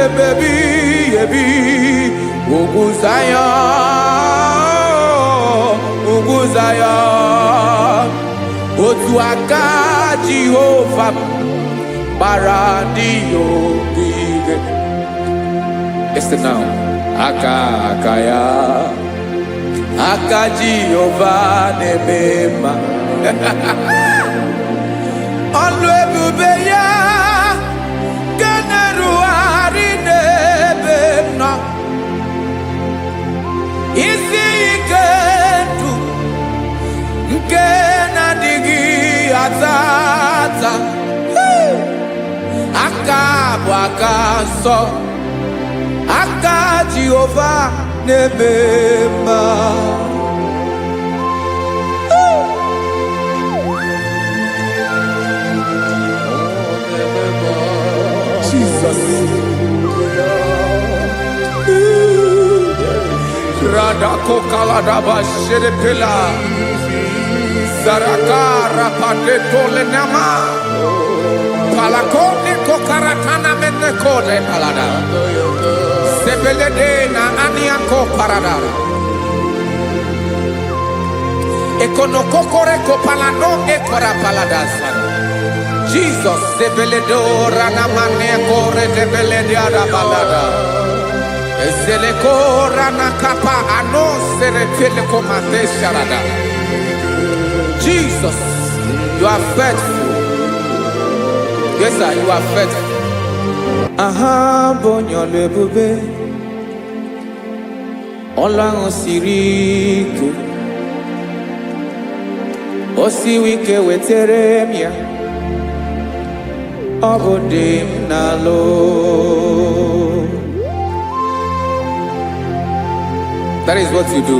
mgbe ebighị ebi. Ugwu Zion, otu aka Jehova gbara ndị ogige. Listen now, aka ya, aka Jehova na-eme mma. Ọlụ ebube ya ga na-erugharị n'ebe nọ. Isi ike ndụ nke na-adịghị ata ata. Aka bụ aka nsọ, aka Jehova na-eme mma. Jesus. Radako kaladaba sherepela, zarakara padetole nama, palakone kokaratana mene kode palada, sebelede na aniako paradara, ekonokokore kopalano ekora paladasa. Jesus, sebeledora na mane kore debelediada balada. Ezelekora na kapa ano serepele komate sharada. Jesus, you are faithful. Yes, sir, you are faithful. Aha, bonyo lebube. Ola osiriku. Osiwike weteremia. Obodim nalo. That is what you do.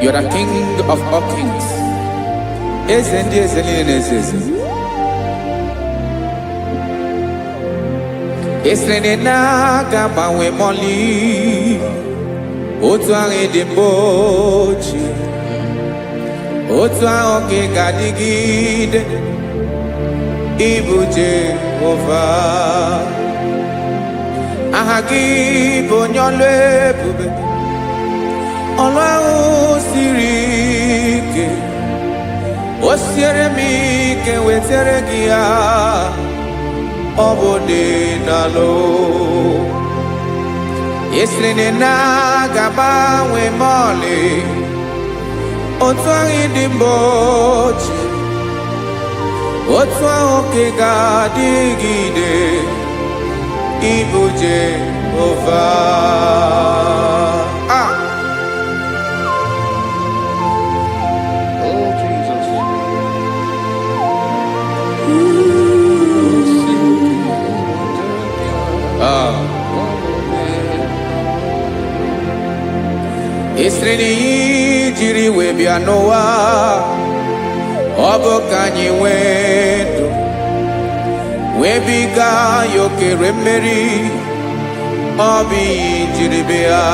You are the King of all kings. Ezendi ezeli nezezi. Esrene na gama we moli. Otu ange di mbochi. Otu ange gadigide. Ibu Jehovah. Ahagi bonyolwe bube. Ọlọ́run siri ike, ó siere mi ike wetere gị ya, ọ bụ dị n'alụ. Esiri na ga-agbanwe ma ọlị, otu ahụ dị mgbe ochie, otu ahụ ka ị ga-adịgide, ịbụ Jehovah. Esreni jiri we bịa n'ụwa, ọ bụ ka anyị nwee ndụ, wee biga ya okere mmeri, ọ bụ ihe jiri bịa.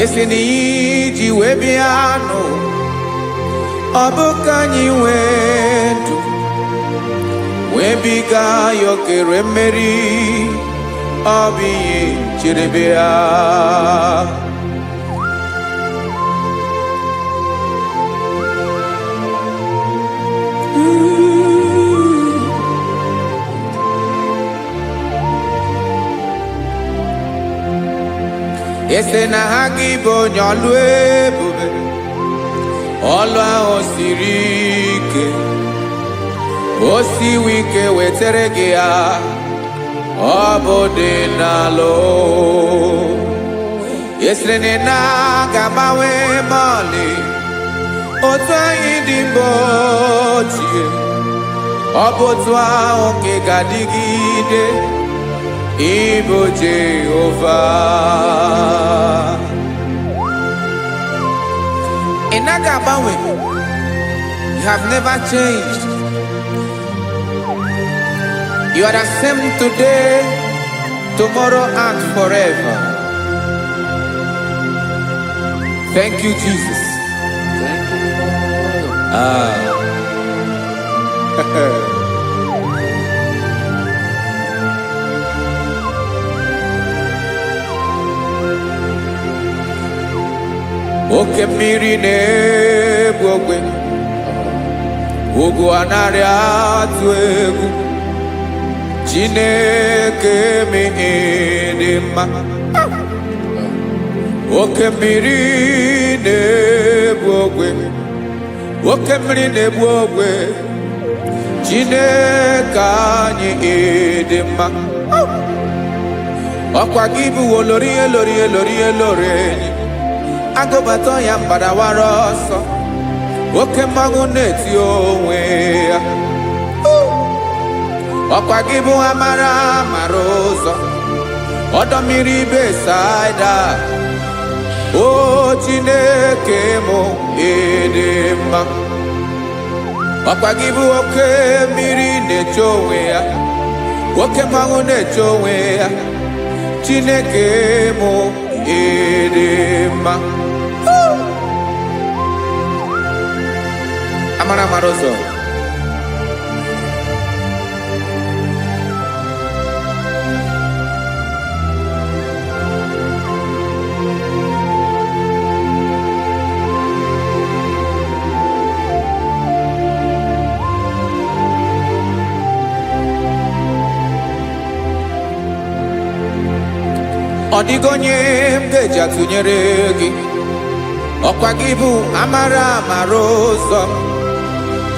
Esreni ji we bịa n'ụ, ọ bụ ka anyị nwee ndụ, wee biga ya okere mmeri, ọ bụ ihe jiri bịa. Ese na ha gị bụ onye ọlụ ebube, ọlụ ahụ siri ike, o siwe ike wetere gị ya, ọ bụ dị n'alụ. Esere na ga-agbanwe ma ọlị, otu anyị dị mgbe ochie, ọ bụ otu ahụ ka ị ga-adịgide, ịbụ Jehovah. Ị naghị agbanwe, you have never changed. You are the same today, tomorrow and forever. Thank you, Jesus. Thank you, Lord. Oke mmiri na-egbu ogwe, ugwu anaghị atụ egwu, Chineke me dị mma. Oke mmiri na-egbu ogwe, oke mmiri na-egbu ogwe, Chineke anyị dị mma. Ọkwa gị bụ olori elori elori elori enyi, agụbata ya mbadawara ọsọ, oke mmanwụ na-eti onwe ya. Ọkwa gị bụ amara amara ụzọ, ọdọ mmiri Besaida, o Chineke mụ ịdị mma. Ọkwa gị bụ oke mmiri na-eche onwe ya, oke mmanwụ na-eche onwe ya, Chineke mụ ịdị mma. Amara amara ụzọ, ọ dịghị onye m ga-eji atụnyere gị. Ọkwa gị bụ amara amara ụzọ,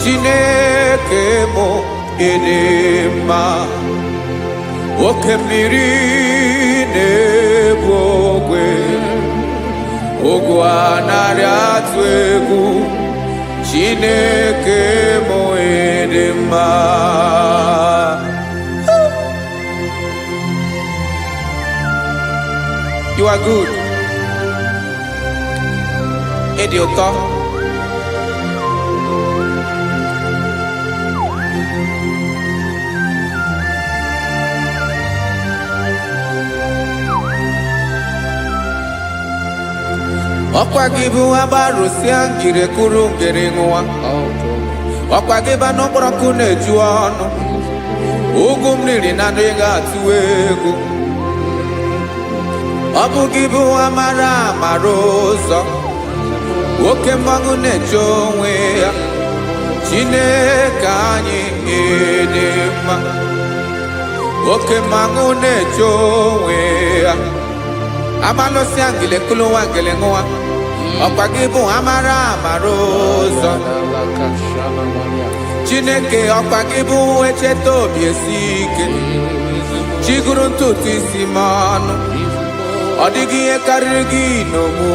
Chineke mụ ịdị mma. Oke mmiri na-egbu ogwe, ogwu anaghị atụ egwu, Chineke mụ ịdị mma. You are good. ịdị ụtọ. Ọkwa gị bụ agbarụsịa ngire kụrụ ngere nwa. Ọkwa gị ba n'ọkpọrọkụ na-eju ọnụ. Ugwu mmiri na ndị ga-atụ egwu. Ọ bụ gị bụ amara amara ụzọ. Oke mmanwụ na-eche onwe ya. Chineke anyị dị mma. Oke mmanwụ na-eche onwe ya. Abalụsị angele kụlụ nwa ngele nwa. Ọkwa gị bụ amara amara ụzọ. Chineke ọkwa gị bụ echeta obi esi ike. Chigụrụ ntutu isi m ọnụ. Ọ dịghị ihe karịrị gị n'omume.